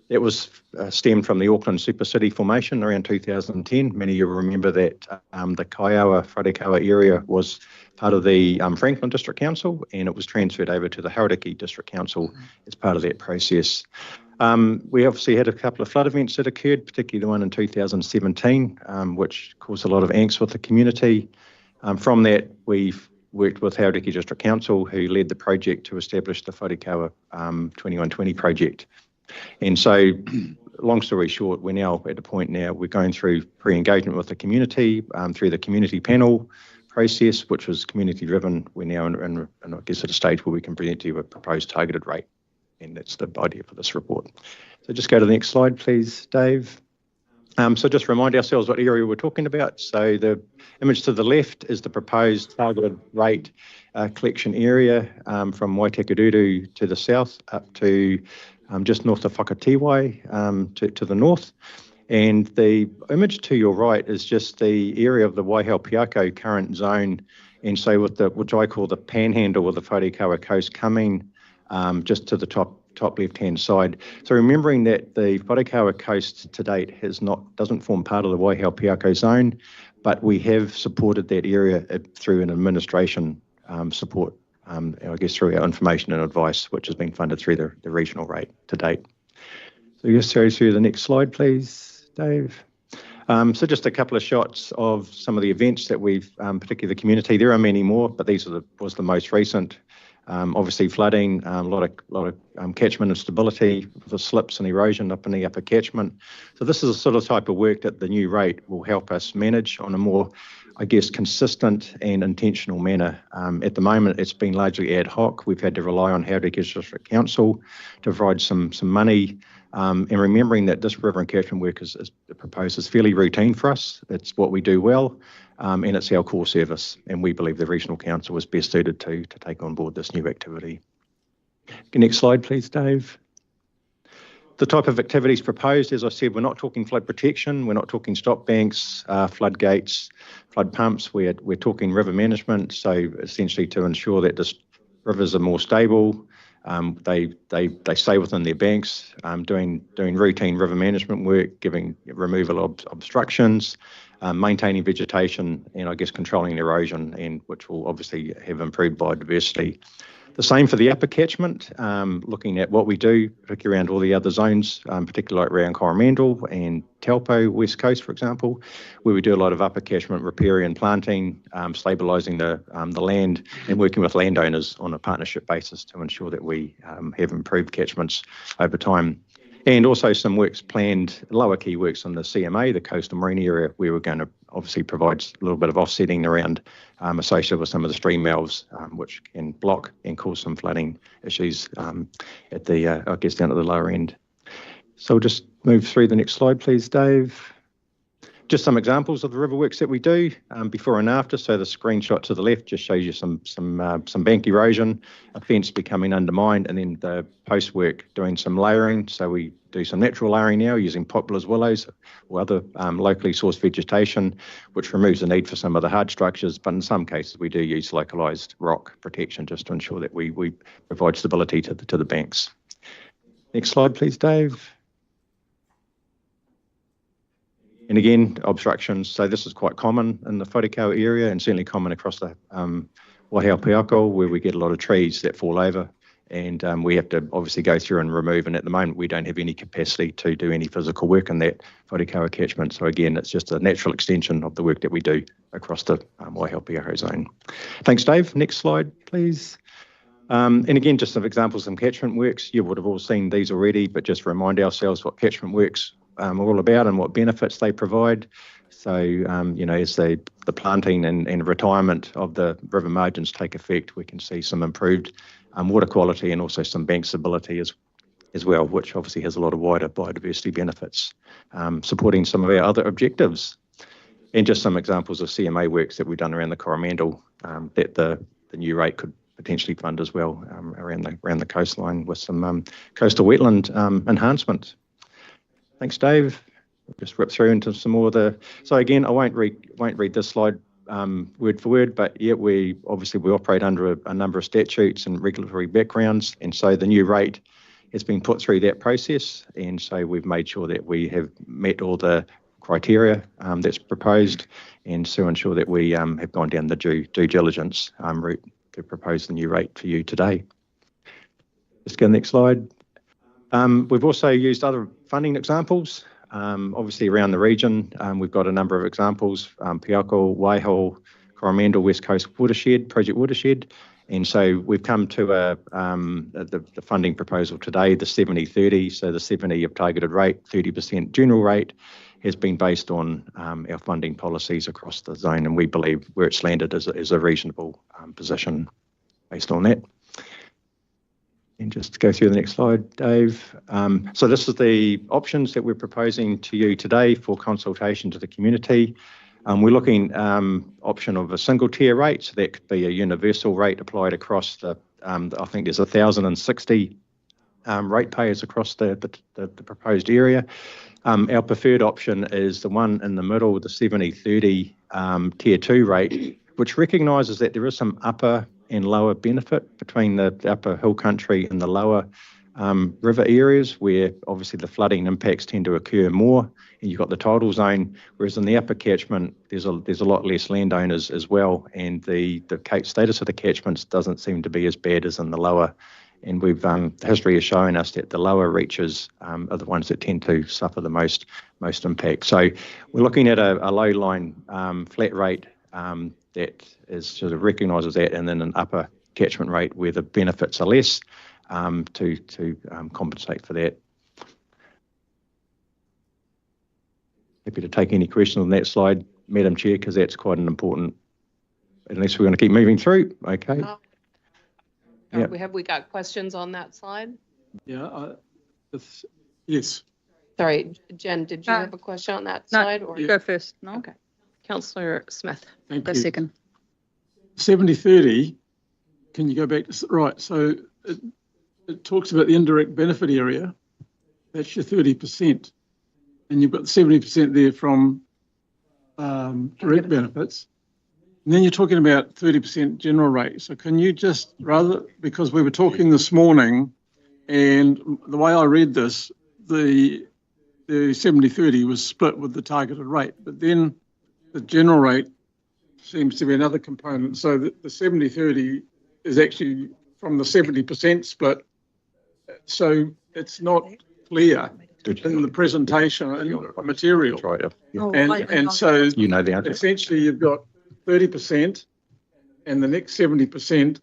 it was stemmed from the Auckland Super City formation around 2010. Many of you will remember that the Kaiawa Wharekauā area was part of the Franklin District Council, and it was transferred over to the Hauraki District Council as part of that process. We obviously had a couple of flood events that occurred, particularly the one in 2017, which caused a lot of angst with the community. From that, we've worked with Hauraki District Council, who led the project to establish the Wharekauā 2120 project. And so, long story short, we're now at a point now we're going through pre-engagement with the community through the community panel process, which was community driven. We're now in I guess at a stage where we can present to you a proposed targeted rate. And that's the idea for this report. So just go to the next slide, please, Dave. So just remind ourselves what area we're talking about. So the image to the left is the proposed targeted rate collection area from Waitakere to the south up to just north of Whakatiwai to the north. And the image to your right is just the area of the Waihao-Piako current zone. And so with which I call the panhandle of the Wharekauā coast coming just to the top left-hand side. So remembering that the Wharekauā coast to date doesn't form part of the Waihao-Piako zone, but we have supported that area through an administration support, I guess through our information and advice, which has been funded through the regional rate to date. So just go through the next slide, please, Dave. So just a couple of shots of some of the events that we've, particularly the community. There are many more, but these was the most recent. Obviously flooding, a lot of catchment instability with the slips and erosion up in the upper catchment. So this is a sort of type of work that the new rate will help us manage on a more, I guess, consistent and intentional manner. At the moment, it's been largely ad hoc. We've had to rely on Hauraki District Council to provide some money. And remembering that this river encashment work is proposed is fairly routine for us. It's what we do well. And it's our core service, and we believe the Regional Council is best suited to take on board this new activity. Next slide, please, Dave. The type of activities proposed, as I said, we're not talking flood protection, we're not talking stop banks, floodgates, flood pumps, we're talking river management, so essentially to ensure that the rivers are more stable, they stay within their banks, doing routine river management work, giving removal of obstructions, maintaining vegetation, and I guess controlling erosion, and which will obviously have improved biodiversity. The same for the upper catchment, looking at what we do, particularly around all the other zones, particularly like around Coromandel and Taupo, West Coast, for example, where we do a lot of upper catchment riparian planting, stabilising the land, and working with landowners on a partnership basis to ensure that we have improved catchments over time. And also some works planned, lower key works on the CMA, the coastal marine area, where we're going to obviously provide a little bit of offsetting around associated with some of the stream mouths, which can block and cause some flooding issues at the, I guess, down at the lower end. So we'll just move through the next slide, please, Dave. Just some examples of the river works that we do before and after. So the screenshot to the left just shows you some bank erosion, a fence becoming undermined, and then the post work doing some layering. So we do some natural layering now using poplars, willows, or other locally sourced vegetation, which removes the need for some of the hard structures. But in some cases, we do use localised rock protection just to ensure that we provide stability to the banks. Next slide, please, Dave. And again, obstructions. So this is quite common in the Wharekau area and certainly common across the Waihao Piako, where we get a lot of trees that fall over, and we have to obviously go through and remove. And at the moment, we don't have any capacity to do any physical work in that Wharekau catchment. So again, it's just a natural extension of the work that we do across the Waihao Piako zone. Thanks, Dave. Next slide, please. And again, just some examples of catchment works. You would have all seen these already, but just remind ourselves what catchment works are all about and what benefits they provide. So, as the planting and retirement of the river margins take effect, we can see some improved water quality and also some bank stability as well, which obviously has a lot of wider biodiversity benefits, supporting some of our other objectives. And just some examples of CMA works that we've done around the Coromandel that the new rate could potentially fund as well around the coastline with some coastal wetland enhancement. Thanks, Dave. We'll just rip through into some more of the. So again, I won't read this slide word for word, but yeah, we operate under a number of statutes and regulatory backgrounds, and so the new rate has been put through that process, and so we've made sure that we have met all the criteria that's proposed, and so ensure that we have gone down the due diligence route to propose the new rate for you today. Just go to the next slide. We've also used other funding examples, obviously around the region. We've got a number of examples, Piako, Waihao, Coromandel, West Coast Watershed, Project Watershed. And so we've come to the funding proposal today, the 70-30. So the 70 of targeted rate, 30% general rate has been based on our funding policies across the zone. And we believe where it's landed is a reasonable position based on that. And just go through the next slide, Dave. So this is the options that we're proposing to you today for consultation to the community. We're looking option of a single tier rate, so that could be a universal rate applied across the, I think there's 1,060 ratepayers across the proposed area. Our preferred option is the one in the middle, the 70-30 tier 2 rate, which recognises that there is some upper and lower benefit between the upper hill country and the lower river areas, where obviously the flooding impacts tend to occur more, and you've got the tidal zone, whereas in the upper catchment there's a lot less landowners as well, and the status of the catchments doesn't seem to be as bad as in the lower. And we've history has shown us that the lower reaches are the ones that tend to suffer the most impact. So we're looking at a low line flat rate that is sort of recognises that, and then an upper catchment rate where the benefits are less to compensate for that. Happy to take any questions on that slide, Madam Chair, because that's quite an important, unless we're going to keep moving through. Okay. Yep. Have we got questions on that slide? Yeah, yes. Sorry, Jen, did you have a question on that slide? Or go first. No. Okay. Councillor Smith. Thank go you. Second. 70-30, can you go back to, right, so it talks about the indirect benefit area, that's your 30%, and you've got 70% there from direct benefits, and then you're talking about 30% general rate. So can you just, because we were talking this morning, and the way I read this, the 70-30 was split with the targeted rate, but then the general rate seems to be another component. So the 70-30 is actually from the 70% split. So it's not clear in the presentation and material. Right. Yeah. And so you know the answer. Essentially you've got 30% and the next 70%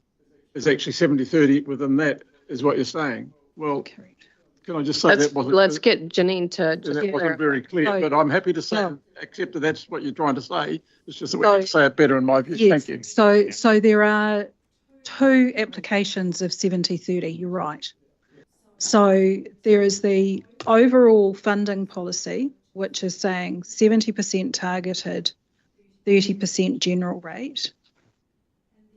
is actually 70-30 within that, is what you're saying. Well, can I just say that wasn't... Let's get Janine to just that wasn't very clear, but I'm happy to say, accept that that's what you're trying to say. It's just that we can say it better in my view. Yes, Thank you. So there are 2 applications of 70-30, you're right. So there is the overall funding policy, which is saying 70% targeted, 30% general rate.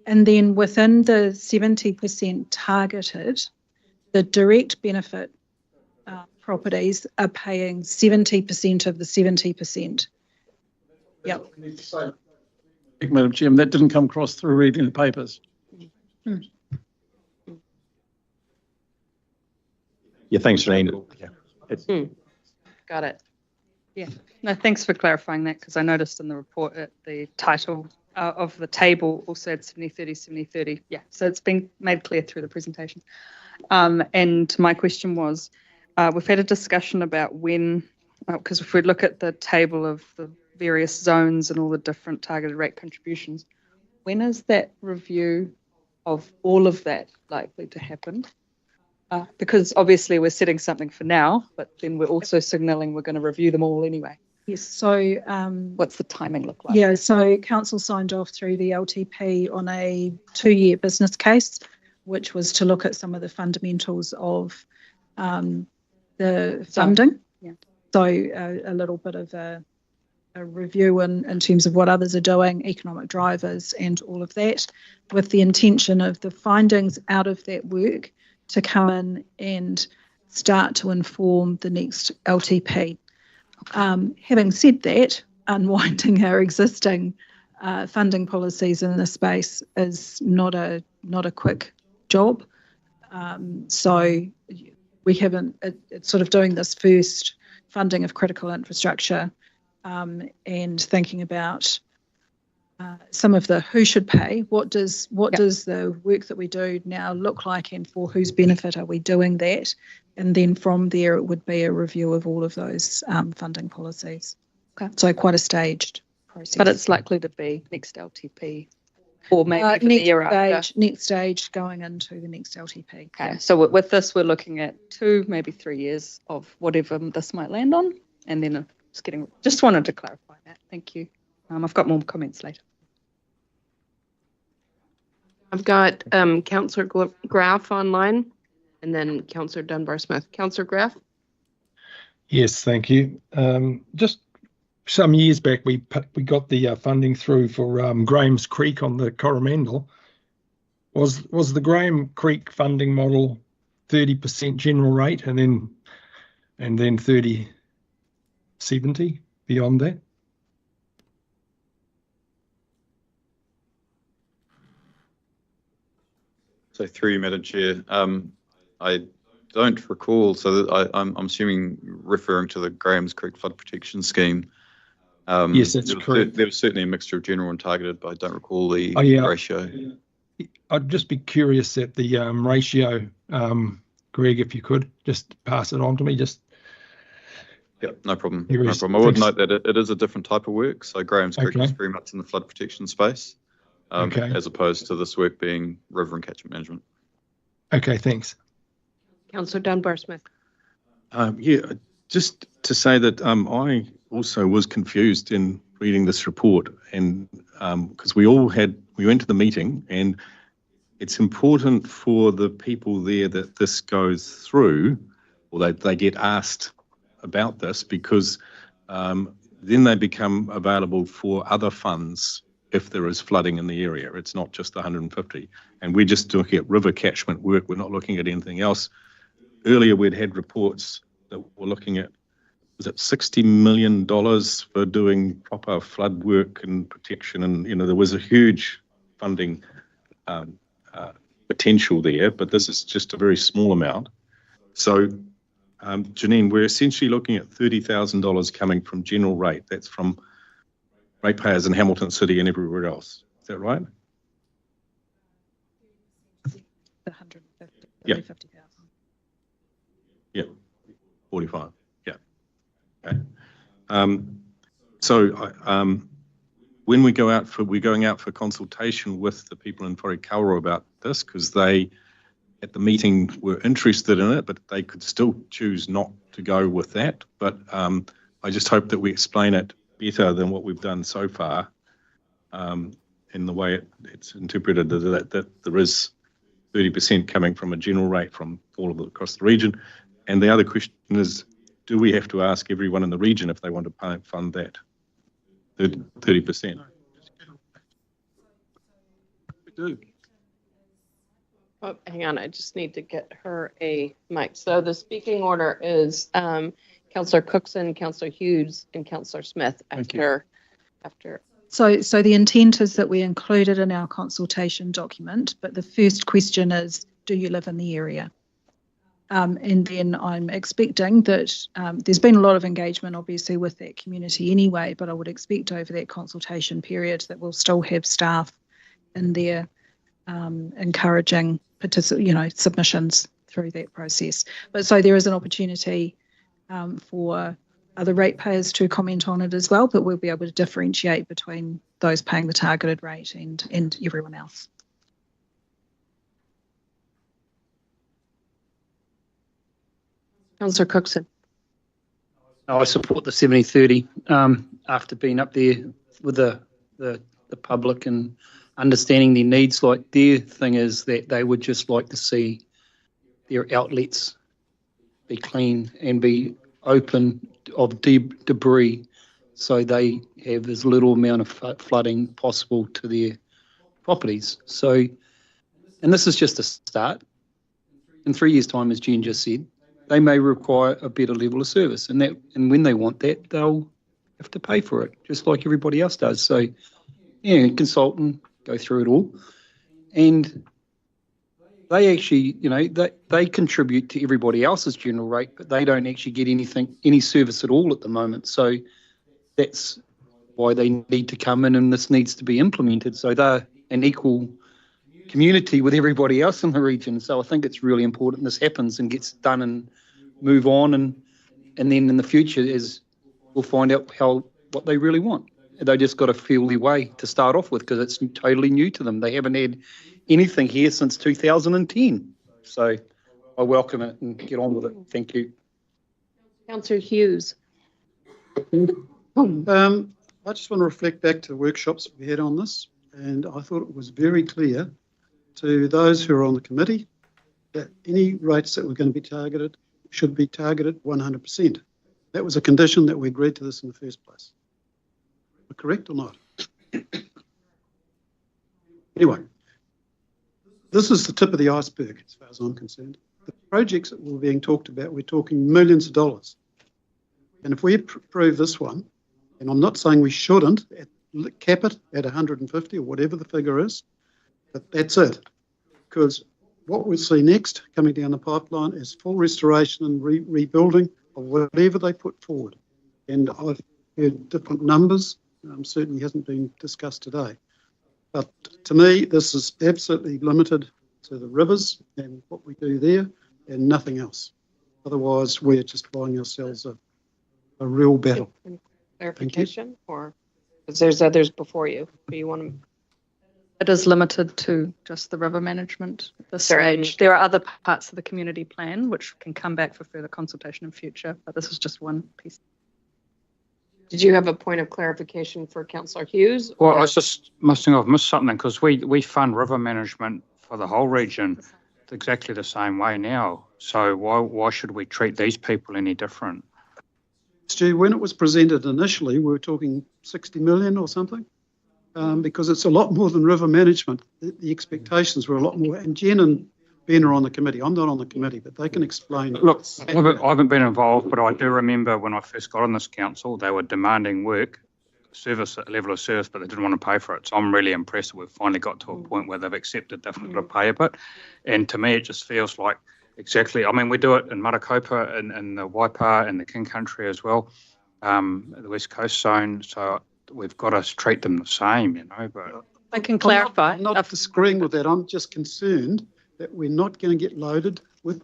And then within the 70% targeted, the direct benefit properties are paying 70% of the 70%. Yep. Madam Chair, that didn't come across through reading the papers. Yeah, thanks, Janine. Yeah. Got it. Yeah, no, thanks for clarifying that, because I noticed in the report the title of the table also had 70-30, 70-30. Yeah, so it's been made clear through the presentation. And my question was, we've had a discussion about when, because if we look at the table of the various zones and all the different targeted rate contributions, when is that review of all of that likely to happen? Because obviously we're setting something for now, but then we're also signalling we're going to review them all anyway. Yes, so what's the timing look like? Yeah, so council signed off through the LTP on a 2-year business case, which was to look at some of the fundamentals of the funding. Yeah. So a little bit of a review in terms of what others are doing, economic drivers and all of that, with the intention of the findings out of that work to come in and start to inform the next LTP. Having said that, unwinding our existing funding policies in this space is not a quick job. So we haven't, it's sort of doing this first funding of critical infrastructure and thinking about some of the who should pay, what does the work that we do now look like, and for whose benefit are we doing that? And then from there it would be a review of all of those funding policies. Okay. So quite a staged process. But it's likely to be next LTP or maybe the year after. Next stage going into the next LTP. Okay, Yeah. so with this we're looking at 2, maybe 3 years of whatever this might land on, and then just wanted to clarify that. Thank you. I've got more comments later. I've got Councillor Graf online, and then Councillor Dunbar-Smith. Councillor Graf? Yes, thank you. Just some years back, we got the funding through for Graham's Creek on the Coromandel. Was the Graham Creek funding model 30% general rate and then 30/70 beyond that? So through you, Madam Chair, I don't recall, so that I'm assuming referring to the Graham's Creek Flood Protection Scheme. Yes, that's correct. There was certainly a mixture of general and targeted, but I don't recall the ratio. I'd just be curious at the ratio, Greg, if you could just pass it on to me. Yeah, no problem. I would note that it is a different type of work. So Graham's Creek is very much in the flood protection space, as opposed to this work being river and catchment management. Okay, thanks. Councillor Dunbar-Smith. Yeah, just to say that I also was confused in reading this report, and because we went to the meeting, and it's important for the people there that this goes through, or they get asked about this, because then they become available for other funds if there is flooding in the area. It's not just the 150. And we're just looking at river catchment work. We're not looking at anything else. Earlier, we'd had reports that were looking at, was it $60 million for doing proper flood work and protection? And, there was a huge funding potential there, but this is just a very small amount. So, Janine, we're essentially looking at $30,000 coming from general rate. That's from ratepayers in Hamilton City and everywhere else. Is that right? The 150. Yeah. 50,000. Yeah. 45. Yeah. Okay. So when we're going out for consultation with the people in Wharekauaro about this, because they at the meeting were interested in it, but they could still choose not to go with that. But I just hope that we explain it better than what we've done so far, in the way it's interpreted, that there is 30% coming from a general rate from all of across the region. And the other question is, do we have to ask everyone in the region if they want to fund that 30%? We do. Oh, hang on, I just need to get her a mic. So the speaking order is Councillor Cookson, Councillor Hughes, and Councillor Smith after. So the intent is that we include it in our consultation document, but the first question is, do you live in the area? And then I'm expecting that there's been a lot of engagement, obviously, with that community anyway, but I would expect over that consultation period that we'll still have staff in there encouraging submissions through that process. But so there is an opportunity for other ratepayers to comment on it as well, but we'll be able to differentiate between those paying the targeted rate and everyone else. Councillor Cookson. I support the 70-30 after being up there with the public and understanding their needs. Like, their thing is that they would just like to see their outlets be clean and be open of debris, so they have as little amount of flooding possible to their properties. So, and this is just a start. In 3 years' time, as Jen just said, they may require a better level of service, and when they want that, they'll have to pay for it, just like everybody else does. So, yeah, consult and go through it all. And they actually, they contribute to everybody else's general rate, but they don't actually get any service at all at the moment. So that's why they need to come in, and this needs to be implemented. So they're an equal community with everybody else in the region. So I think it's really important this happens and gets done and move on. And then in the future, we'll find out what they really want. They just got to feel their way to start off with, because it's totally new to them. They haven't had anything here since 2010. So I welcome it and get on with it. Thank you. Councillor Hughes. I just want to reflect back to the workshops we had on this, and I thought it was very clear to those who are on the committee that any rates that were going to be targeted should be targeted 100%. That was a condition that we agreed to this in the first place. Correct or not? Anyway, this is the tip of the iceberg as far as I'm concerned. The projects that were being talked about, we're talking millions of dollars. And if we approve this one, and I'm not saying we shouldn't cap it at 150 or whatever the figure is, but that's it. Because what we'll see next coming down the pipeline is full restoration and rebuilding of whatever they put forward. And I've heard different numbers. Certainly hasn't been discussed today. But to me, this is absolutely limited to the rivers and what we do there and nothing else. Otherwise, we're just buying ourselves a real battle. Clarification, or because there's others before you. Do you want to? It is limited to just the river management at this stage. There are other parts of the community plan which can come back for further consultation in future, but this is just one piece. Did you have a point of clarification for Councillor Hughes? Well, I was just missing. I've missed something, because we fund river management for the whole region exactly the same way now. So why should we treat these people any different? Stu, when it was presented initially, we were talking 60 million or something, because it's a lot more than river management. The expectations were a lot more. And Jen and Ben are on the committee. I'm not on the committee, but they can explain. Look, I haven't been involved, but I do remember when I first got on this council, they were demanding work, level of service, but they didn't want to pay for it. So I'm really impressed that we've finally got to a point where they've accepted they've got to pay a bit. And to me, it just feels like exactly, I mean, we do it in Marakopa and the Waipa and the King Country as well, the West Coast zone. So we've got to treat them the same, but I can clarify. I'm not disagreeing with that. I'm just concerned that we're not going to get lumbered with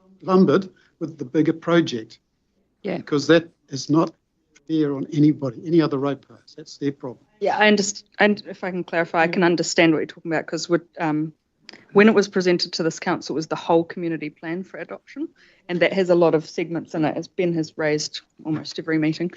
the bigger project. Yeah. Because that is not fair on anybody, any other ratepayers. That's their problem. Yeah, I understand. And if I can clarify, I can understand what you're talking about, because when it was presented to this council, it was the whole community plan for adoption, and that has a lot of segments in it, as Ben has raised almost every meeting,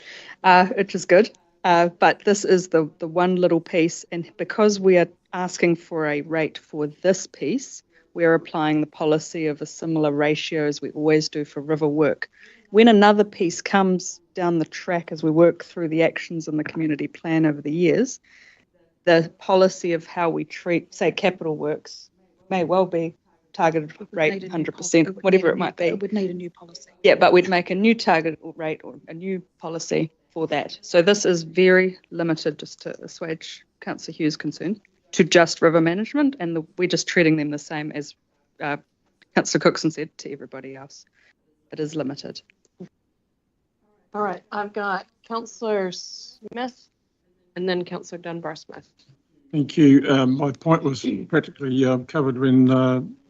which is good. But this is the one little piece, and because we are asking for a rate for this piece, we're applying the policy of a similar ratio as we always do for river work. when another piece comes down the track as we work through the actions in the community plan over the years, the policy of how we treat, say, capital works may well be targeted rate 100%, whatever it might be. It would need a new policy. Yeah, but we'd make a new target rate or a new policy for that. So this is very limited, just to assuage Councillor Hughes' concern, to just river management, and we're just treating them the same as Councillor Cookson said to everybody else. It is limited. All right, I've got Councillor Smith and then Councillor Dunbar-Smith. Thank you. My point was practically covered when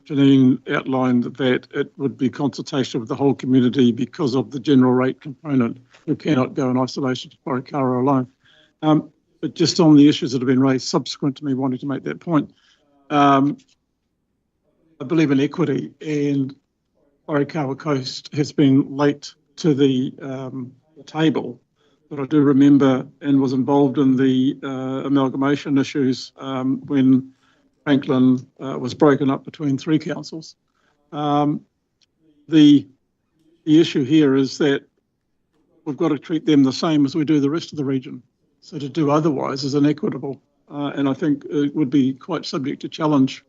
Janine outlined that it would be consultation with the whole community because of the general rate component. You cannot go in isolation to Waikato alone. But just on the issues that have been raised subsequent to me wanting to make that point, I believe in equity, and Waikato Coast has been late to the table. But I do remember and was involved in the amalgamation issues when Franklin was broken up between 3 councils. The issue here is that we've got to treat them the same as we do the rest of the region. So to do otherwise is inequitable, and I think it would be quite subject to challenge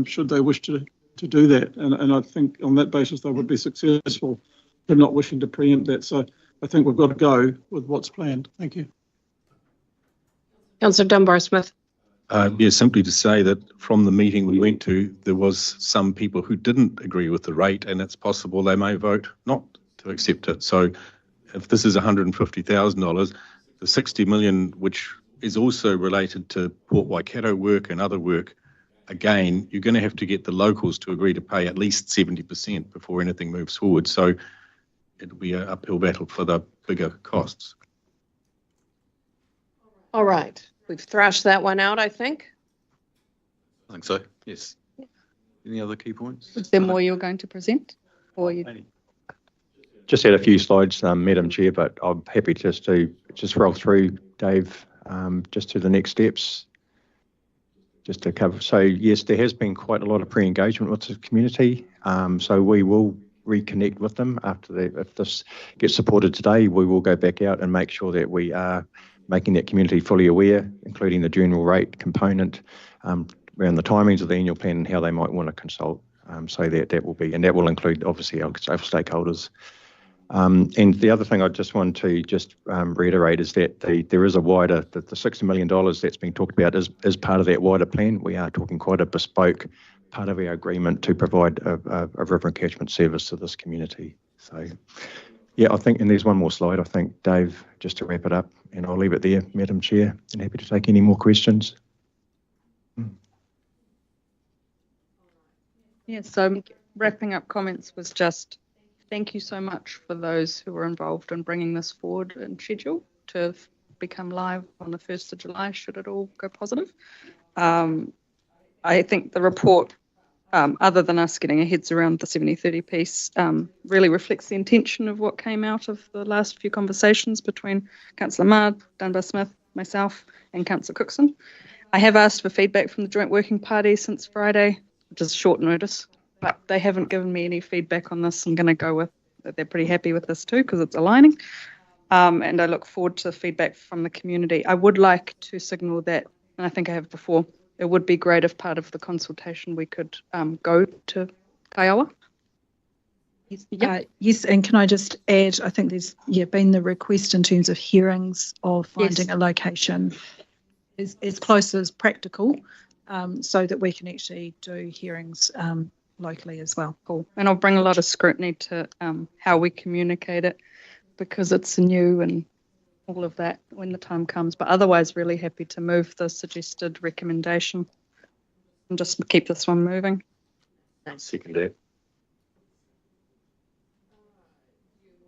should they wish to do that. And I think on that basis they would be successful. They're not wishing to preempt that. So I think we've got to go with what's planned. Thank you. Councillor Dunbar-Smith. Yeah, simply to say that from the meeting we went to, there was some people who didn't agree with the rate, and it's possible they may vote not to accept it. So if this is $150,000, the 60 million, which is also related to Port Waikato work and other work, again, you're going to have to get the locals to agree to pay at least 70% before anything moves forward. So it'll be an uphill battle for the bigger costs. All right, we've thrashed that one out, I think. I think so, yes. Any other key points? Is there more you're going to present? Or you... Just had a few slides, Madam Chair, but I'm happy just to roll through, Dave, just to the next steps, just to cover. So yes, there has been quite a lot of pre-engagement with the community. So we will reconnect with them after if this gets supported today. We will go back out and make sure that we are making that community fully aware, including the general rate component, around the timings of the annual plan and how they might want to consult. So that will be, and that will include obviously our stakeholders. And the other thing I just want to reiterate is that there is a wider, the $60 million that's been talked about is part of that wider plan. We are talking quite a bespoke part of our agreement to provide a river and catchment service to this community. So yeah, I think, and there's one more slide, I think, Dave, just to wrap it up, and I'll leave it there, Madam Chair, and happy to take any more questions. Yeah, so wrapping up comments was just thank you so much for those who were involved in bringing this forward and schedule to become live on the 1st of July, should it all go positive. I think the report, other than us getting our heads around the 70-30 piece, really reflects the intention of what came out of the last few conversations between Councillor Mard, Dunbar-Smith, myself and Councillor Cookson. I have asked for feedback from the Joint Working Party since Friday, which is short notice, but they haven't given me any feedback on this. I'm going to go with that they're pretty happy with this too because it's aligning. And I look forward to feedback from the community. I would like to signal that, and I think I have before, it would be great if part of the consultation we could go to Kaiawa. Yes, and can I just add, I think there's been the request in terms of hearings of finding a location as close as practical so that we can actually do hearings locally as well. Cool. And I'll bring a lot of scrutiny to how we communicate it because it's new and all of that when the time comes. But otherwise, really happy to move the suggested recommendation and just keep this one moving. Second that.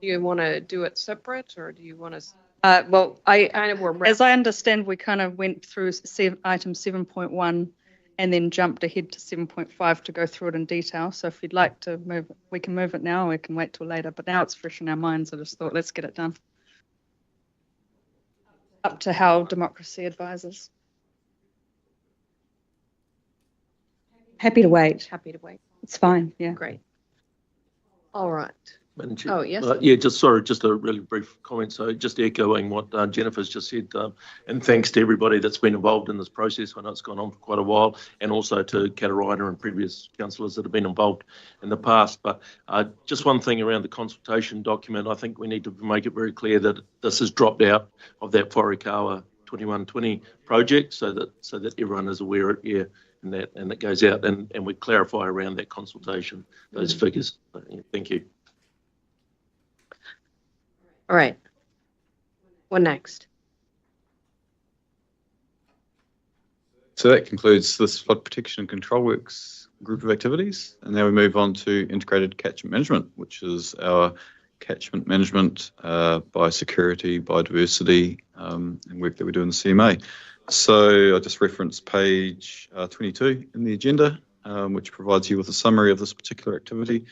Do you want to do it separate or do you want to? Well, as I understand, we kind of went through item 7.1 and then jumped ahead to 7.5 to go through it in detail. So if you'd like to move it, we can move it now, or we can wait till later. But now it's fresh in our minds. I just thought, let's get it done. Up to how democracy advises. Happy to wait. Happy to wait. It's fine. Yeah. Great. All right. Madam Chair. Oh, yes. Yeah, just a really brief comment. So just echoing what Jennifer's just said, and thanks to everybody that's been involved in this process. I know it's gone on for quite a while, and also to Katarina and previous councillors that have been involved in the past. But just one thing around the consultation document, I think we need to make it very clear that this is dropped out of that Wharekāua 2120 project, so that everyone is aware of it, and that goes out, and we clarify around that consultation, those figures. Thank you. All right. What next? So that concludes this flood protection and control works group of activities. And now we move on to integrated catchment management, which is our catchment management, biosecurity, biodiversity, and work that we do in the CMA. So I just referenced page 22 in the agenda, which provides you with a summary of this particular activity,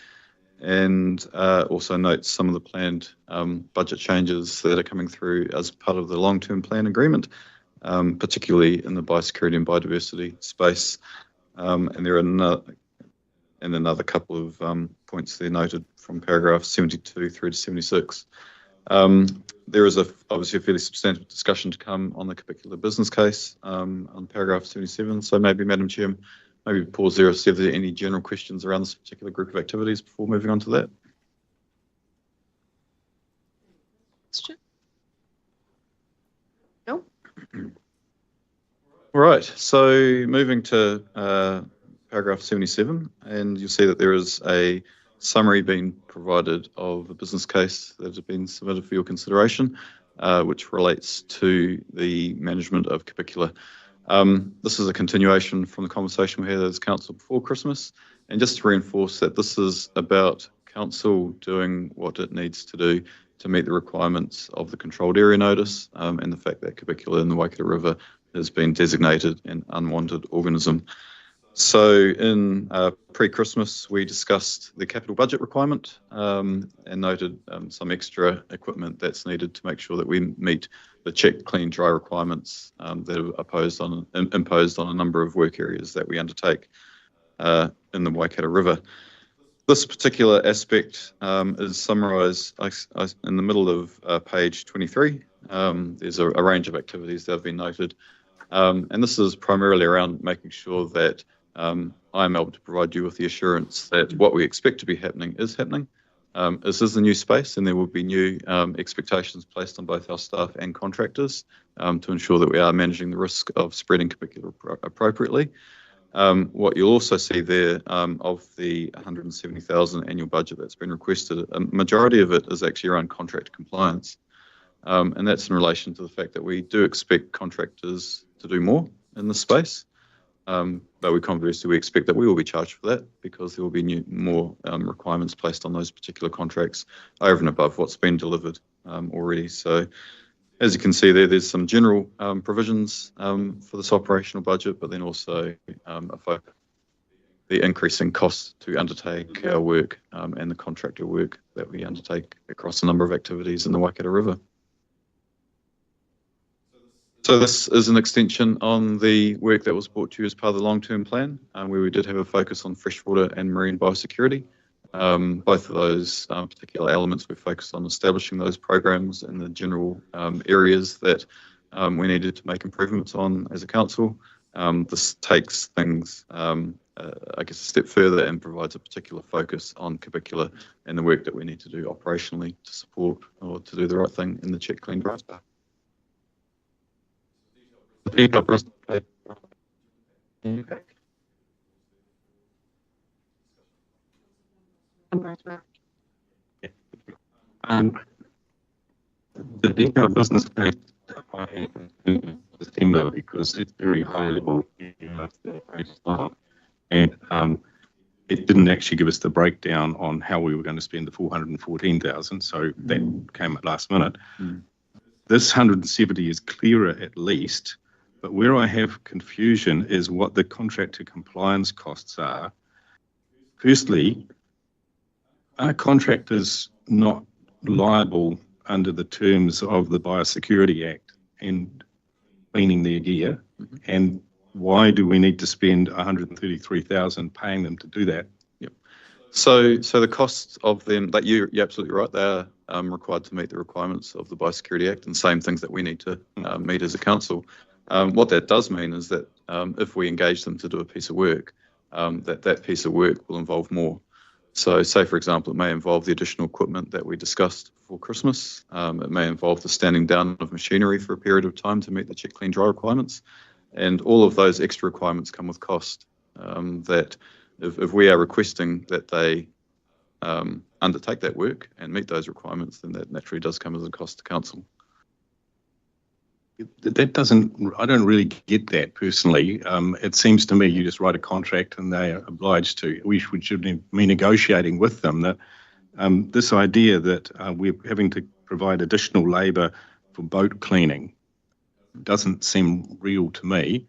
and also notes some of the planned budget changes that are coming through as part of the long-term plan agreement, particularly in the biosecurity and biodiversity space. And there are another couple of points there noted from paragraph 72 through to 76. There is obviously a fairly substantive discussion to come on the particular business case on paragraph 77. So maybe, Madam Chair, maybe pause there, see if there are any general questions around this particular group of activities before moving on to that. No. All right, so moving to paragraph 77, and you'll see that there is a summary being provided of the business case that has been submitted for your consideration, which relates to the management of Capicula. This is a continuation from the conversation we had as council before Christmas, and just to reinforce that this is about council doing what it needs to do to meet the requirements of the controlled area notice, and the fact that Capicula in the Waikato River has been designated an unwanted organism. So in pre-Christmas, we discussed the capital budget requirement and noted some extra equipment that's needed to make sure that we meet the check, clean, dry requirements that are imposed on a number of work areas that we undertake in the Waikato River. This particular aspect is summarised in the middle of page 23. There's a range of activities that have been noted, and this is primarily around making sure that I'm able to provide you with the assurance that what we expect to be happening is happening. This is a new space, and there will be new expectations placed on both our staff and contractors to ensure that we are managing the risk of spreading Capicula appropriately. What you'll also see there of the 170,000 annual budget that's been requested, a majority of it is actually around contract compliance. And that's in relation to the fact that we do expect contractors to do more in this space. But conversely, we expect that we will be charged for that because there will be more requirements placed on those particular contracts over and above what's been delivered already. So as you can see there, there's some general provisions for this operational budget, but then also a focus the increasing costs to undertake our work and the contractor work that we undertake across a number of activities in the Waikato River. So this is an extension on the work that was brought to you as part of the long-term plan, where we did have a focus on freshwater and marine biosecurity. Both of those particular elements, we focused on establishing those programs in the general areas that we needed to make improvements on as a council. This takes things, I guess, a step further and provides a particular focus on Capicula and the work that we need to do operationally to support or to do the right thing in the check, clean, dry space. The detailed business case I in December because it's very high level and it didn't actually give us the breakdown on how we were going to spend the 414,000, so that came at last minute. This 170 is clearer at least, but where I have confusion is what the contractor compliance costs are. Firstly, are contractors not liable under the terms of the Biosecurity Act and cleaning their gear? And why do we need to spend 133,000 paying them to do that? Yep. So the costs of them, that you're absolutely right, they are required to meet the requirements of the Biosecurity Act and same things that we need to meet as a council. What that does mean is that if we engage them to do a piece of work, that piece of work will involve more. So say, for example, it may involve the additional equipment that we discussed for Christmas. It may involve the standing down of machinery for a period of time to meet the check, clean, dry requirements. And all of those extra requirements come with cost. That if we are requesting that they undertake that work and meet those requirements, then that naturally does come as a cost to council. That doesn't, I don't really get that personally. It seems to me you just write a contract and they are obliged to. We should be negotiating with them that this idea that we're having to provide additional labour for boat cleaning doesn't seem real to me.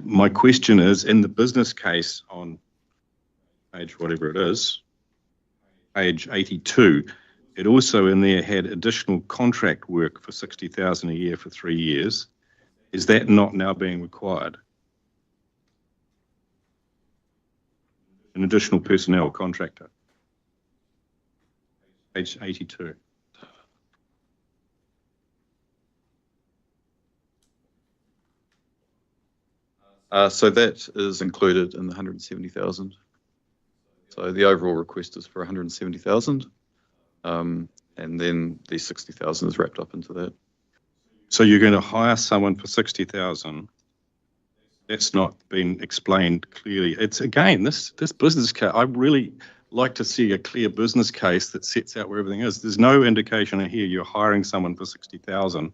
My question is, in the business case on page whatever it is, page 82, it also in there had additional contract work for $60,000 a year for 3 years. Is that not now being required? An additional personnel contractor. Page 82. So that is included in the 170,000. So the overall request is for 170,000. And then the 60,000 is wrapped up into that. So you're going to hire someone for 60,000. That's not been explained clearly. It's again, this business case, I really like to see a clear business case that sets out where everything is. There's no indication here you're hiring someone for 60,000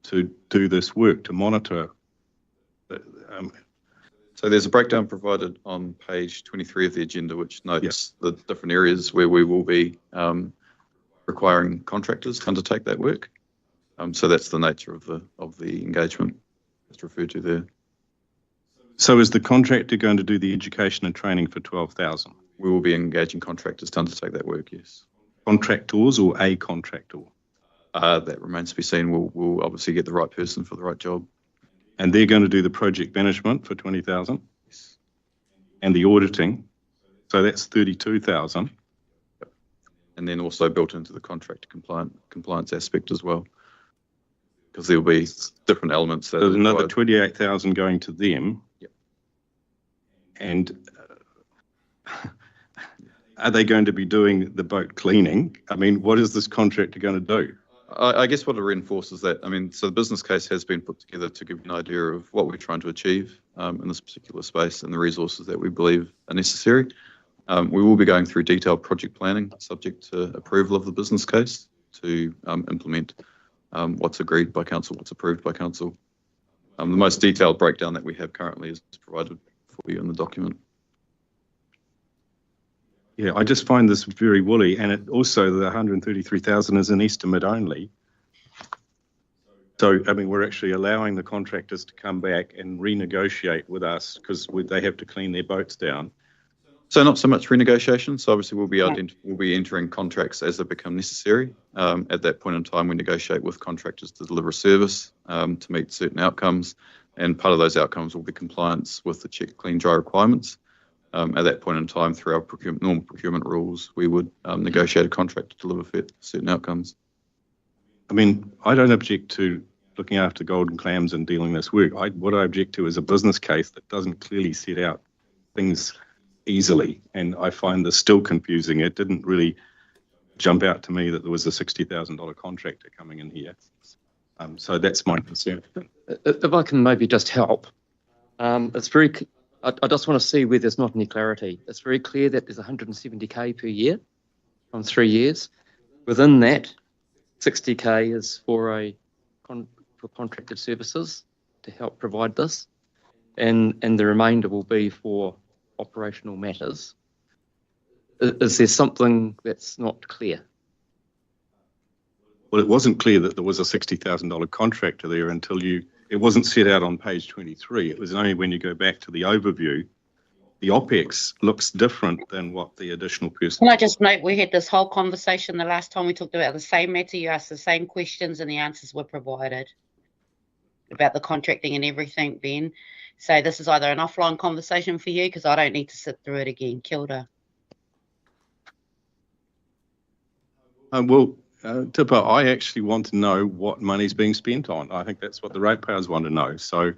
to do this work, to monitor. So there's a breakdown provided on page 23 of the agenda, which notes the different areas where we will be requiring contractors to undertake that work. So that's the nature of the engagement that's referred to there. So is the contractor going to do the education and training for 12,000? We will be engaging contractors to undertake that work, yes. Contractors or a contractor? That remains to be seen. We'll obviously get the right person for the right job. And they're going to do the project management for 20,000? Yes. And the auditing? So that's 32,000? Yep. And then also built into the contract compliance aspect as well. Because there'll be different elements. That There's another 28,000 going to them. Yep. And are they going to be doing the boat cleaning? I mean, what is this contractor going to do? I guess what it reinforces that, I mean, so the business case has been put together to give you an idea of what we're trying to achieve in this particular space and the resources that we believe are necessary. We will be going through detailed project planning subject to approval of the business case to implement what's agreed by council, what's approved by council. The most detailed breakdown that we have currently is provided for you in the document. Yeah, I just find this very woolly, and it also the 133,000 is an estimate only. So, I mean, we're actually allowing the contractors to come back and renegotiate with us because they have to clean their boats down. So not so much renegotiation. So obviously we'll be entering contracts as they become necessary. At that point in time, we negotiate with contractors to deliver a service to meet certain outcomes, and part of those outcomes will be compliance with the check, clean, dry requirements. At that point in time, through our normal procurement rules, we would negotiate a contract to deliver certain outcomes. I mean, I don't object to looking after golden clams and dealing this work. What I object to is a business case that doesn't clearly set out things easily, and I find this still confusing. It didn't really jump out to me that there was a $60,000 contractor coming in here. So that's my concern. If I can maybe just help, it's very. I just want to see where there's not any clarity. It's very clear that there's 170k per year on 3 years. Within that, 60k is for contracted services to help provide this, and the remainder will be for operational matters. Is there something that's not clear? Well, it wasn't clear that there was a $60,000 contractor there until it wasn't set out on page 23. It was only when you go back to the overview, the OPEX looks different than what the additional person. Can I just note, we had this whole conversation the last time we talked about the same matter. You asked the same questions and the answers were provided. about the contracting and everything, Ben. So this is either an offline conversation for you, because I don't need to sit through it again. Kia ora. Tipper, I actually want to know what money's being spent on. I think that's what the ratepayers want to know. So,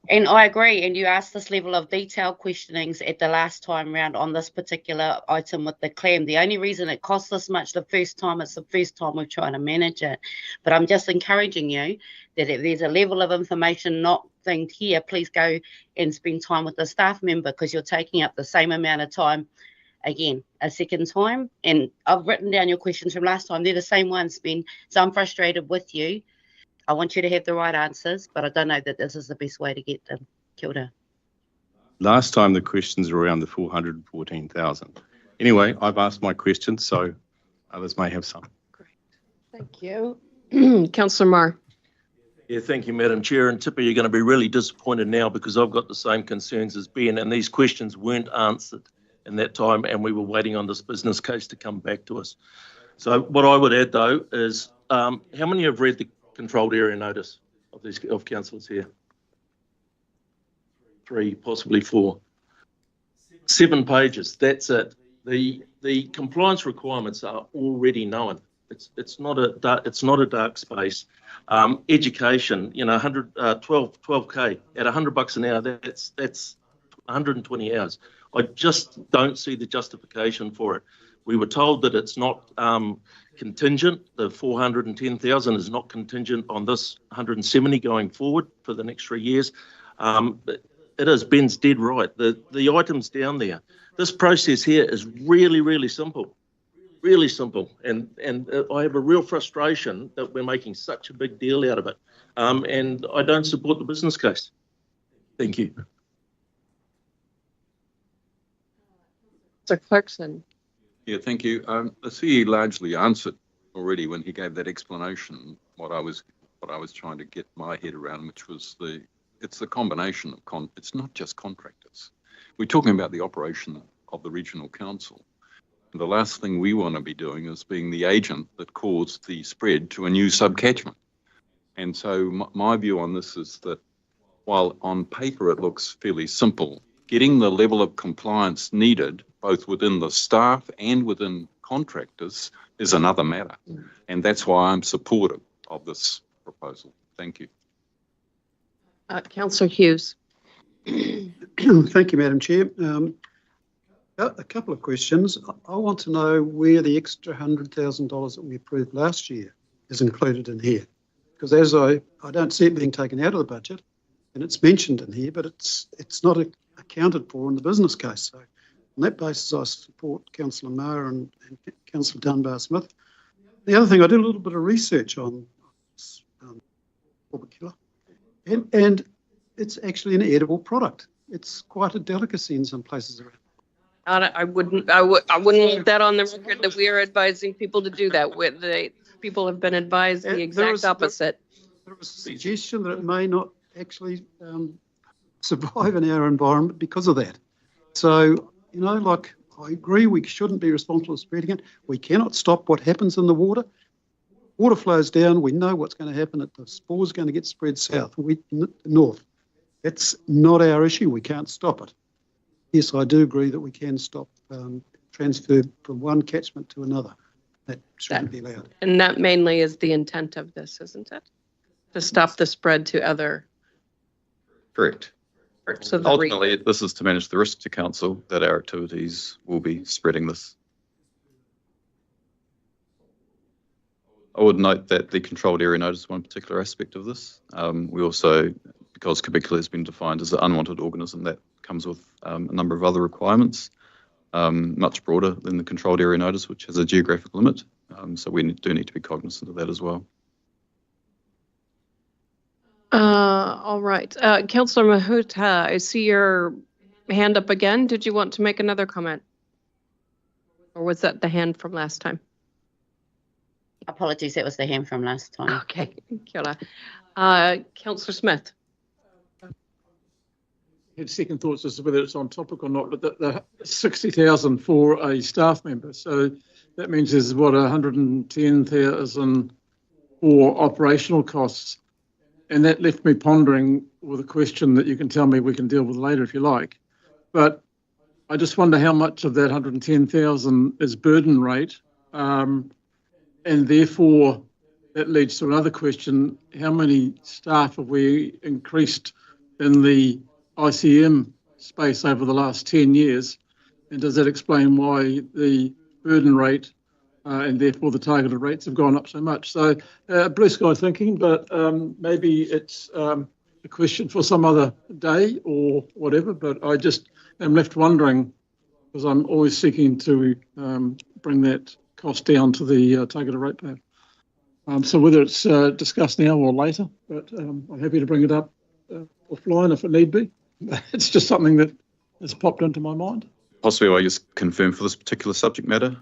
and I agree. And you asked this level of detailed questionings at the last time round on this particular item with the clam. The only reason it cost this much the first time, it's the first time we're trying to manage it. But I'm just encouraging you that if there's a level of information not thinged here, please go and spend time with the staff member, because you're taking up the same amount of time again a second time. And I've written down your questions from last time. They're the same ones, Ben. So I'm frustrated with you. I want you to have the right answers, but I don't know that this is the best way to get them. Kia ora. last time the questions were around the 414,000. Anyway, I've asked my questions, so others may have some. Thank you. Councillor Marr. Yeah, thank you, Madam Chair. And Tipper, you're going to be really disappointed now, because I've got the same concerns as Ben, and these questions weren't answered in that time, and we were waiting on this business case to come back to us. So what I would add, though, is how many have read the controlled area notice of councillors here? 3, possibly 4. 7 pages, that's it. The compliance requirements are already known. It's not a dark space. Education, 12K at $100 an hour. That's 120 hours. I just don't see the justification for it. We were told that it's not contingent. The 410,000 is not contingent on this 170 going forward for the next 3 years. It is. Ben's dead right. The items down there. This process here is really, really simple. Really simple, and I have a real frustration that we're making such a big deal out of it, and I don't support the business case. Thank you. Sir Clarkson. Yeah, thank you. The CE largely answered already when he gave that explanation what I was trying to get my head around, which was it's the combination of it's not just contractors. We're talking about the operation of the regional council. The last thing we want to be doing is being the agent that caused the spread to a new subcatchment. And so my view on this is that while on paper it looks fairly simple, getting the level of compliance needed both within the staff and within contractors is another matter. And that's why I'm supportive of this proposal. Thank you. Councillor Hughes. Thank you, Madam Chair. A couple of questions. I want to know where the extra $100,000 that we approved last year is included in here, because as I don't see it being taken out of the budget, and it's mentioned in here, but it's not accounted for in the business case. So on that basis, I support Councillor Marr and Councillor Dunbar-Smith. The other thing, I did a little bit of research on killer, and it's actually an edible product. It's quite a delicacy in some places around. I wouldn't want that on the record that we are advising people to do that. People have been advised the exact opposite. There was a suggestion that it may not actually survive in our environment because of that. So, I agree we shouldn't be responsible for spreading it. We cannot stop what happens in the water. Water flows down. We know what's going to happen. The spore's going to get spread north. That's not our issue. We can't stop it. Yes, I do agree that we can stop transfer from one catchment to another. That shouldn't be allowed. And that mainly is the intent of this, isn't it? To stop the spread to other. Correct. Parts of the Ultimately, this is to manage the risk to council that our activities will be spreading this. I would note that the controlled area notice is one particular aspect of this. We also, because Kubikula has been defined as an unwanted organism, that comes with a number of other requirements, much broader than the controlled area notice, which has a geographic limit. So we do need to be cognizant of that as well. All right. Councillor Mahuta, I see your hand up again. Did you want to make another comment? Or was that the hand from last time? Apologies, that was the hand from last time. Okay. Kia ora. Councillor Smith. I had second thoughts as to whether it's on topic or not, but the 60,000 for a staff member. So that means there's 110,000 for operational costs. And that left me pondering with a question that you can tell me we can deal with later if you like. But I just wonder how much of that 110,000 is burden rate. And therefore, that leads to another question. How many staff have we increased in the ICM space over the last 10 years? And does that explain why the burden rate and therefore the targeted rates have gone up so much? So blue sky thinking, but maybe it's a question for some other day or whatever, but I just am left wondering, because I'm always seeking to bring that cost down to the targeted rate payer. So whether it's discussed now or later, but I'm happy to bring it up offline if it need be. It's just something that has popped into my mind. Possibly I just confirm for this particular subject matter,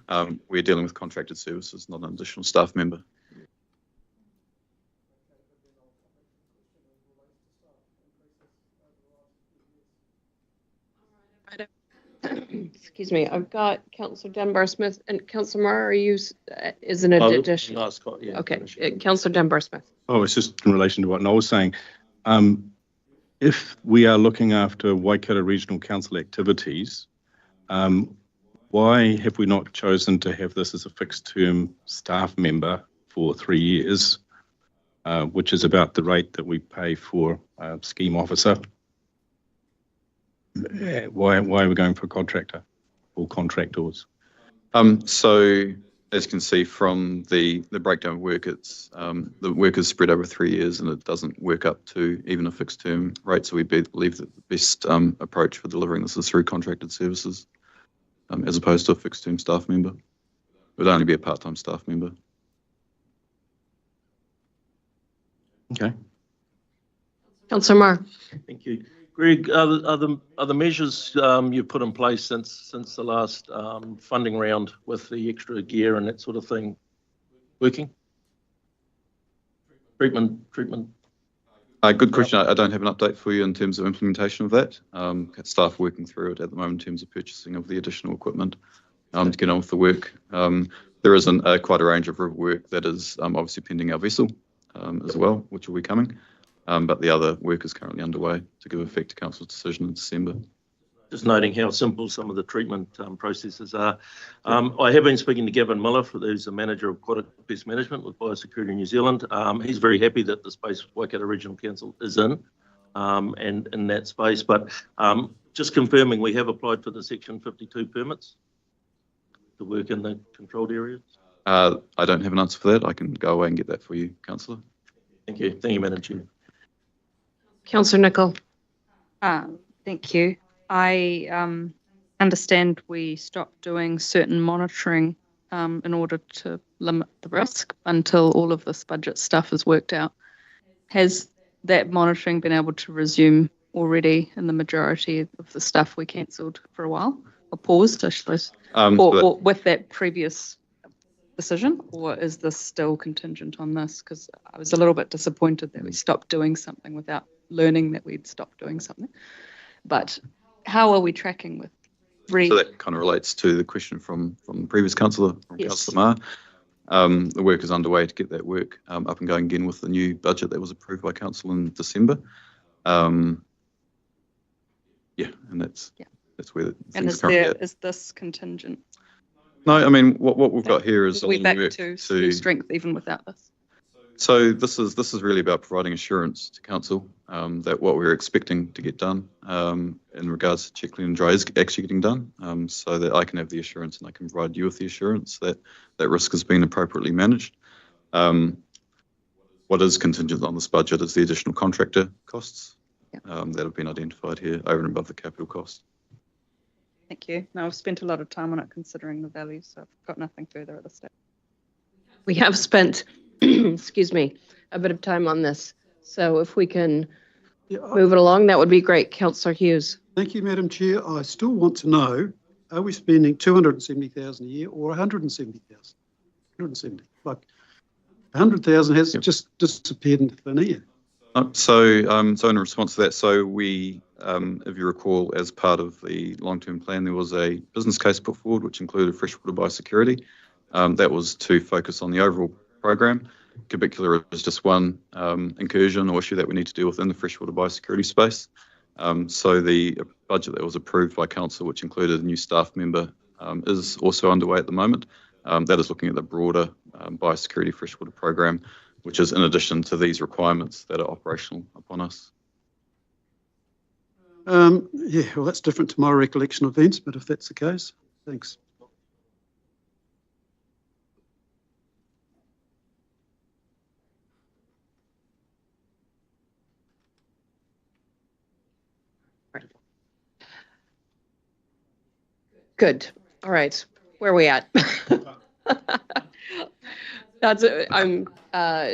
we're dealing with contracted services, not an additional staff member. Excuse me, I've got Councillor Dunbar-Smith and Councillor Marr, are you, is an addition? Yeah, okay, Councillor Dunbar-Smith. Oh, it's just in relation to what Noel was saying. If we are looking after Waikato Regional Council activities, why have we not chosen to have this as a fixed term staff member for 3 years, which is about the rate that we pay for a scheme officer? Why are we going for a contractor or contractors? So as you can see from the breakdown of work, it's the work is spread over 3 years and it doesn't work up to even a fixed term rate. So we believe that the best approach for delivering this is through contracted services as opposed to a fixed term staff member. It would only be a part-time staff member. Okay. Councillor Marr. Thank you. Greg, are the measures you've put in place since the last funding round with the extra gear and that sort of thing working? Treatment. Good question. I don't have an update for you in terms of implementation of that. Staff working through it at the moment in terms of purchasing of the additional equipment to get on with the work. There is quite a range of work that is obviously pending our vessel as well, which will be coming. But the other work is currently underway to give effect to Council's decision in December. Just noting how simple some of the treatment processes are. I have been speaking to Gavin Miller, who's the manager of Aquatic Pest Management with Biosecurity New Zealand. He's very happy that the space Waikato Regional Council is in, and in that space. But just confirming, we have applied for the Section 52 permits to work in the controlled areas. I don't have an answer for that. I can go away and get that for you, Councillor. Thank you. Thank you, Madam Chair. Councillor Nicol. Thank you. I understand we stopped doing certain monitoring in order to limit the risk until all of this budget stuff is worked out. Has that monitoring been able to resume already in the majority of the stuff we cancelled for a while or paused, I suppose, or with that previous decision, or is this still contingent on this? Because I was a little bit disappointed that we stopped doing something without learning that we'd stopped doing something. But how are we tracking with So that kind of relates to the question from the previous councillor, from Councillor Marr. The work is underway to get that work up and going again with the new budget that was approved by council in December. And that's where things are currently at. Is this contingent? No, I mean what we've got here is are we back to strength even without this? So this is really about providing assurance to council that what we're expecting to get done in regards to check, clean and dry is actually getting done, so that I can have the assurance and I can provide you with the assurance that that risk has been appropriately managed. What is contingent on this budget is the additional contractor costs that have been identified here over and above the capital cost. Thank you. Now, I've spent a lot of time on it considering the value, so I've got nothing further at this stage. We have spent, excuse me, a bit of time on this. So if we can move it along, that would be great. Councillor Hughes. Thank you, Madam Chair. I still want to know, are we spending 270,000 a year or 170,000? 170. Like 100,000 has just disappeared into thin air. So in response to that, so we, if you recall, as part of the long-term plan, there was a business case put forward which included freshwater biosecurity. That was to focus on the overall program. Cubicular is just one incursion or issue that we need to deal with in the freshwater biosecurity space. So the budget that was approved by council, which included a new staff member, is also underway at the moment. That is looking at the broader biosecurity freshwater program, which is in addition to these requirements that are operational upon us. Yeah, well, that's different to my recollection of events, but if that's the case, thanks. Good. All right. Where are we at?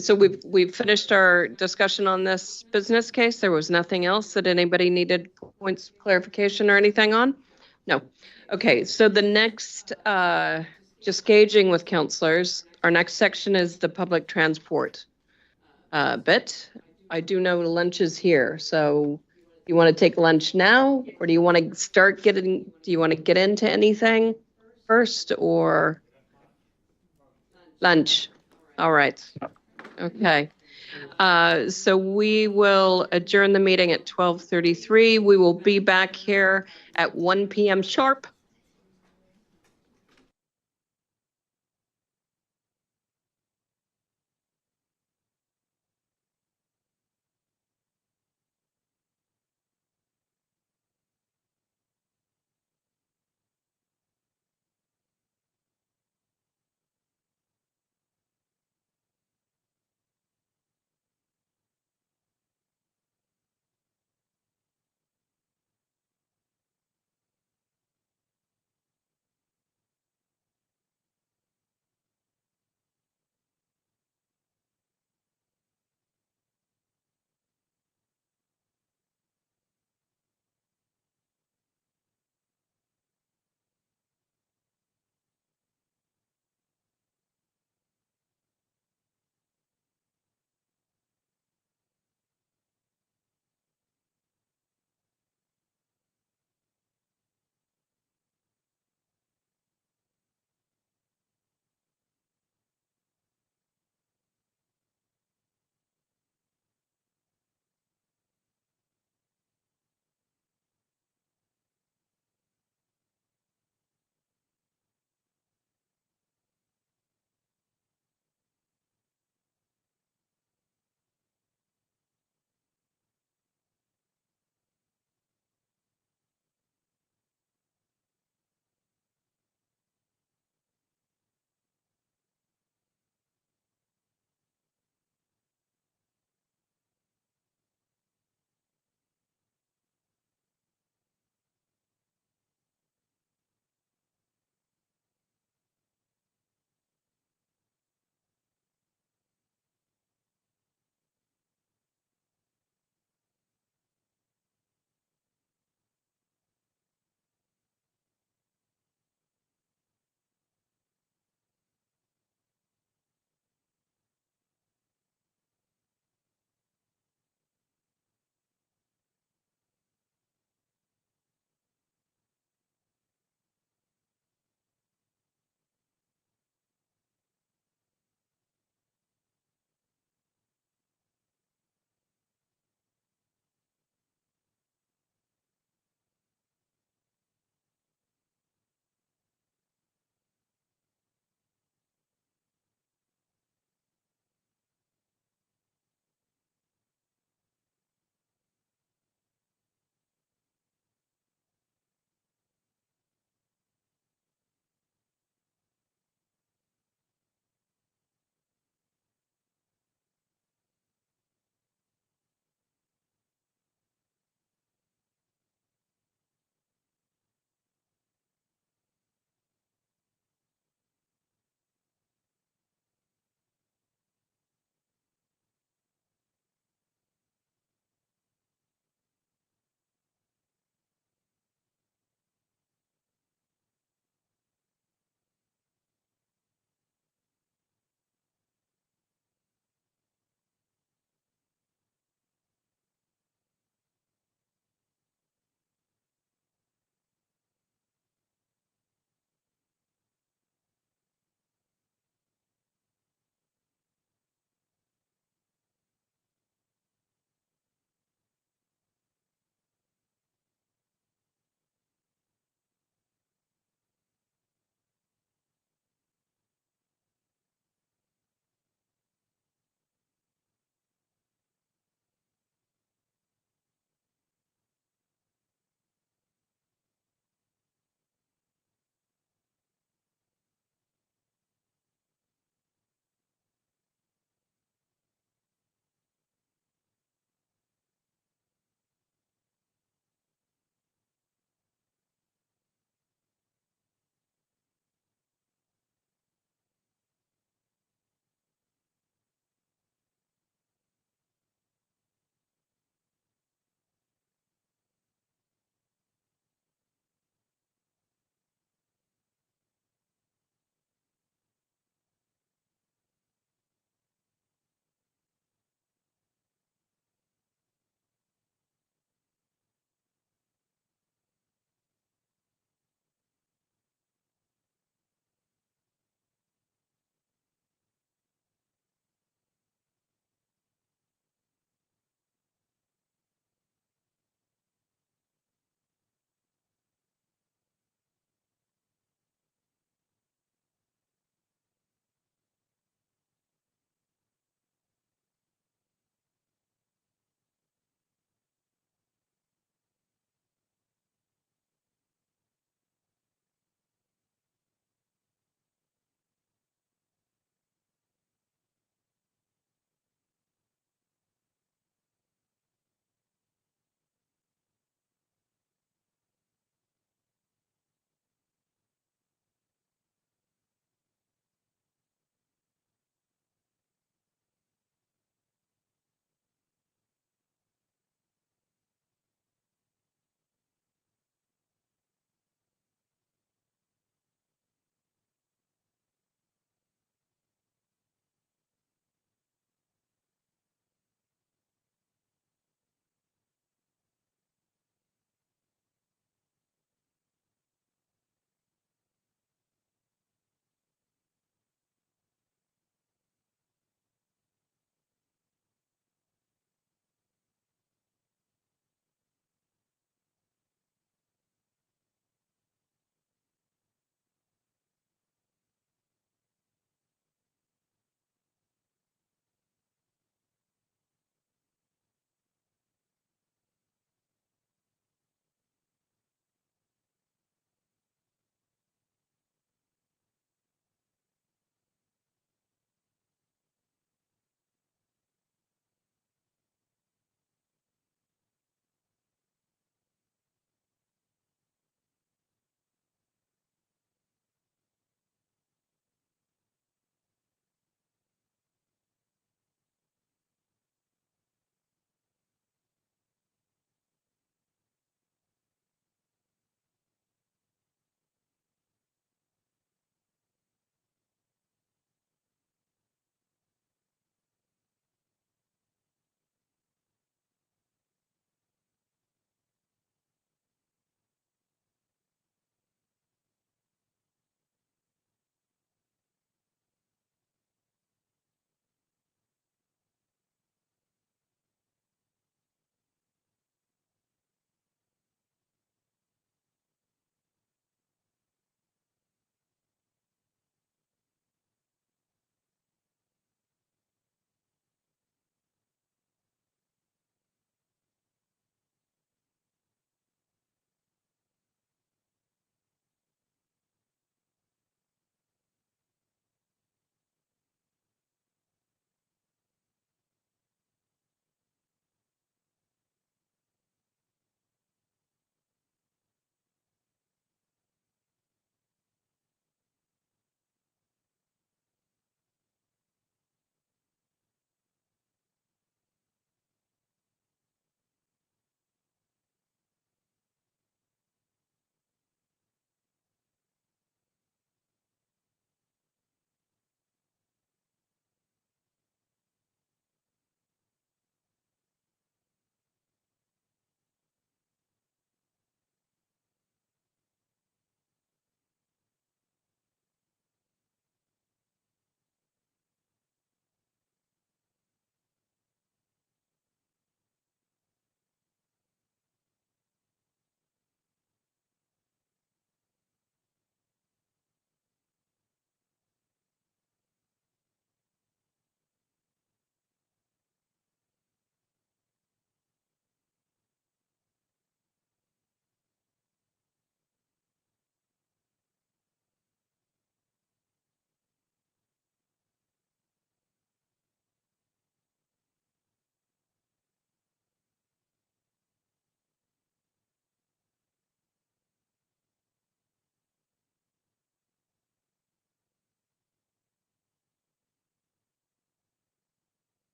So we've finished our discussion on this business case. There was nothing else that anybody needed points clarification or anything on? No. Okay. So the next, just gauging with councillors, our next section is the public transport bit. I do know lunch is here, so you want to take lunch now, or do you want to start getting, do you want to get into anything first, or lunch? All right. Okay. So we will adjourn the meeting at 12:33. We will be back here at 1 p.m. sharp.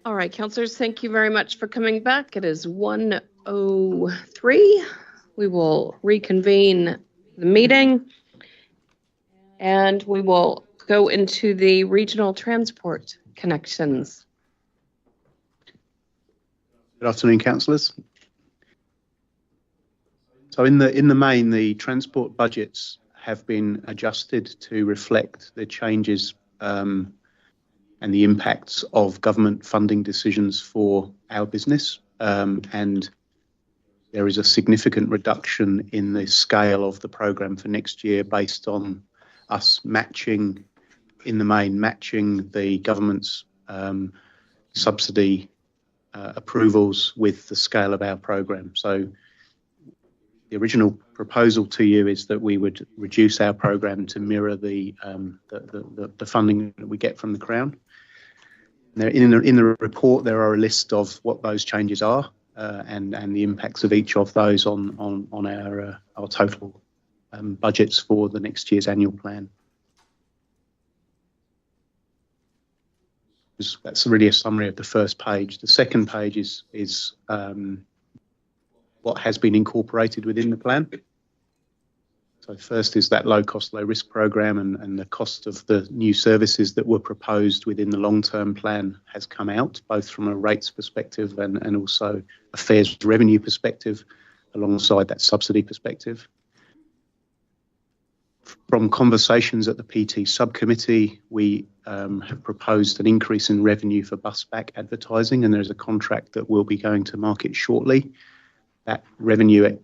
All right, councillors, thank you very much for coming back. It is 1:03. We will reconvene the meeting and we will go into the regional transport connections. Good afternoon, councillors. So in the main, the transport budgets have been adjusted to reflect the changes and the impacts of government funding decisions for our business. And there is a significant reduction in the scale of the programme for next year based on us matching the government's subsidy approvals with the scale of our programme. So the original proposal to you is that we would reduce our programme to mirror the funding that we get from the Crown. In the report, there are a list of what those changes are and the impacts of each of those on our total budgets for the next year's annual plan. That's really a summary of the first page. The second page is what has been incorporated within the plan. So first is that low cost, low risk program, and the cost of the new services that were proposed within the long-term plan has come out, both from a rates perspective and also a fares revenue perspective, alongside that subsidy perspective. From conversations at the PT subcommittee, we have proposed an increase in revenue for bus back advertising, and there's a contract that will be going to market shortly. That revenue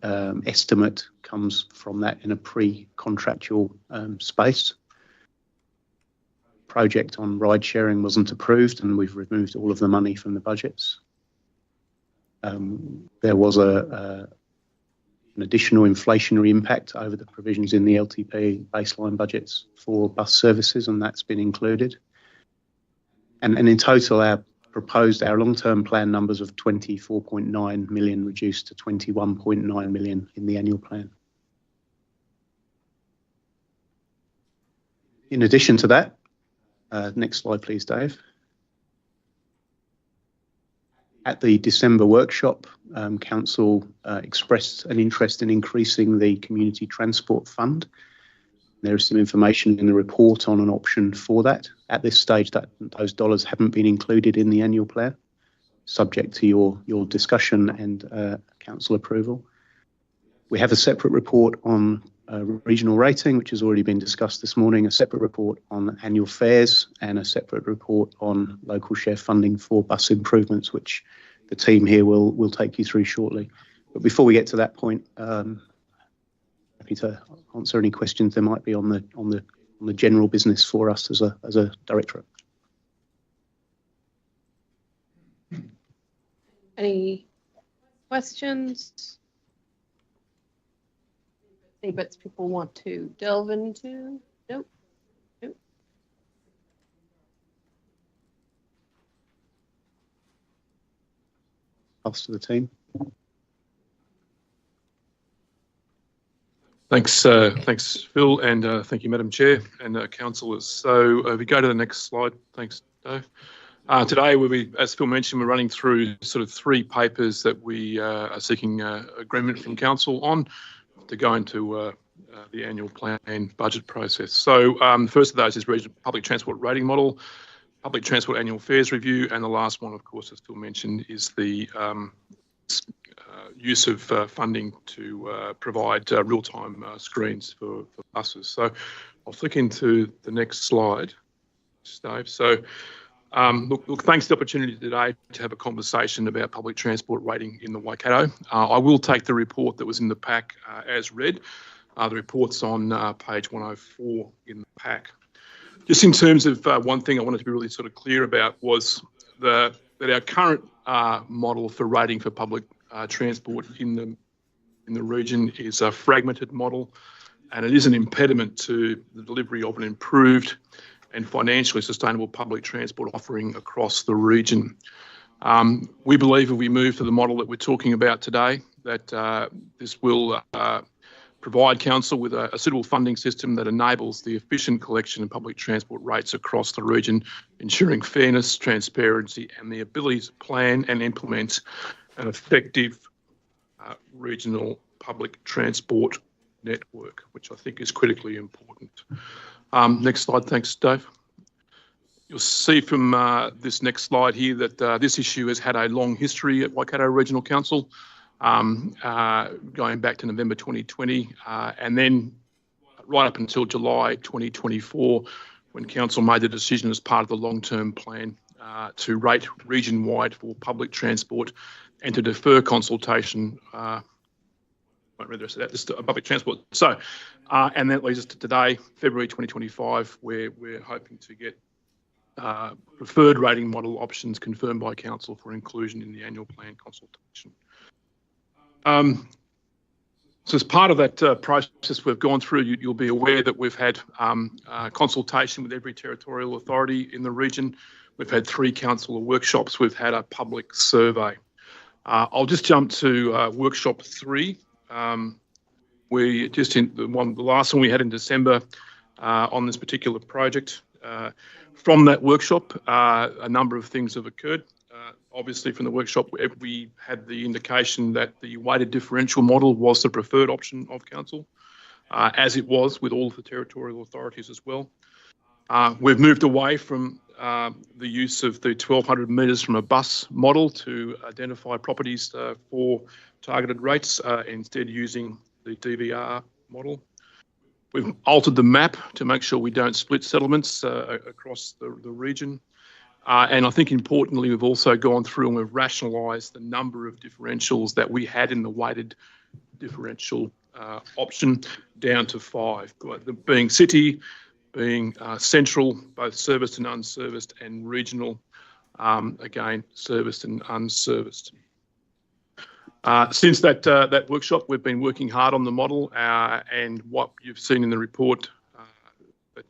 estimate comes from that in a pre-contractual space. Project on ride sharing wasn't approved, and we've removed all of the money from the budgets. There was an additional inflationary impact over the provisions in the LTP baseline budgets for bus services, and that's been included. And in total, our long-term plan numbers of 24.9 million reduced to 21.9 million in the annual plan. In addition to that, next slide please, Dave. At the December workshop, Council expressed an interest in increasing the Community Transport Fund. There is some information in the report on an option for that. At this stage, those dollars haven't been included in the annual plan, subject to your discussion and Council approval. We have a separate report on regional rating, which has already been discussed this morning, a separate report on annual fares, and a separate report on local share funding for bus improvements, which the team here will take you through shortly. But before we get to that point, happy to answer any questions there might be on the general business for us as a directorate. Any questions? Any bits people want to delve into? Nope. Nope. Pass to the team. Thanks, Phil, and thank you, Madam Chair and councillors. So if we go to the next slide, thanks, Dave. Today, as Phil mentioned, we're running through sort of three papers that we are seeking agreement from council on to go into the annual plan budget process. So the first of those is public transport rating model, public transport annual fares review, and the last one, of course, as Phil mentioned, is the use of funding to provide real-time screens for buses. So I'll flick into the next slide, Dave. So look, thanks for the opportunity today to have a conversation about public transport rating in the Waikato. I will take the report that was in the pack as read. The report's on page 104 in the pack. Just in terms of one thing I wanted to be really sort of clear about was that our current model for rating for public transport in the region is a fragmented model, and it is an impediment to the delivery of an improved and financially sustainable public transport offering across the region. We believe if we move to the model that we're talking about today, that this will provide council with a suitable funding system that enables the efficient collection of public transport rates across the region, ensuring fairness, transparency, and the ability to plan and implement an effective regional public transport network, which I think is critically important. Next slide, thanks, Dave. You'll see from this next slide here that this issue has had a long history at Waikato Regional Council, going back to November 2020, and then right up until July 2024, when Council made the decision as part of the long-term plan to rate region-wide for public transport and to defer consultation. Won't read the rest of that, just public transport. So, and that leads us to today, February 2025, where we're hoping to get preferred rating model options confirmed by Council for inclusion in the annual plan consultation. So as part of that process we've gone through, you'll be aware that we've had consultation with every territorial authority in the region. We've had 3 council workshops. We've had a public survey. I'll just jump to workshop 3. We just in the last one we had in December on this particular project. From that workshop, a number of things have occurred. Obviously, from the workshop, we had the indication that the weighted differential model was the preferred option of Council, as it was with all of the territorial authorities as well. We've moved away from the use of the 1,200 metres from a bus model to identify properties for targeted rates, instead using the DVR model. We've altered the map to make sure we don't split settlements across the region. And I think importantly, we've also gone through and we've rationalised the number of differentials that we had in the weighted differential option down to 5, being city, being central, both serviced and unserviced, and regional, again, serviced and unserviced. Since that workshop, we've been working hard on the model, and what you've seen in the report that we're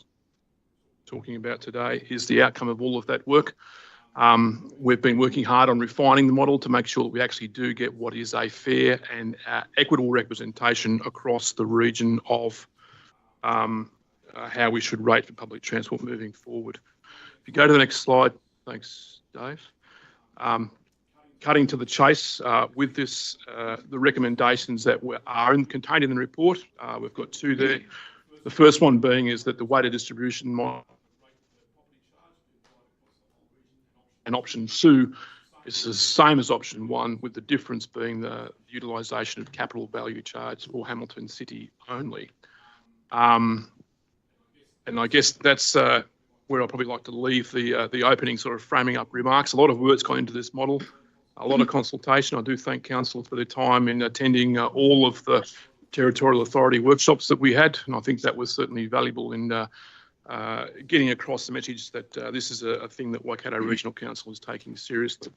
talking about today is the outcome of all of that work. We've been working hard on refining the model to make sure that we actually do get what is a fair and equitable representation across the region of how we should rate for public transport moving forward. If you go to the next slide, thanks, Dave. Cutting to the chase with this, the recommendations that are contained in the report, we've got 2 there. The first one being is that the weighted distribution model and option 2 is the same as option 1, with the difference being the utilisation of capital value charge for Hamilton City only. And I guess that's where I'd probably like to leave the opening sort of framing up remarks. A lot of work's gone into this model, a lot of consultation. I do thank Council for their time in attending all of the territorial authority workshops that we had, and I think that was certainly valuable in getting across the message that this is a thing that Waikato Regional Council is taking seriously.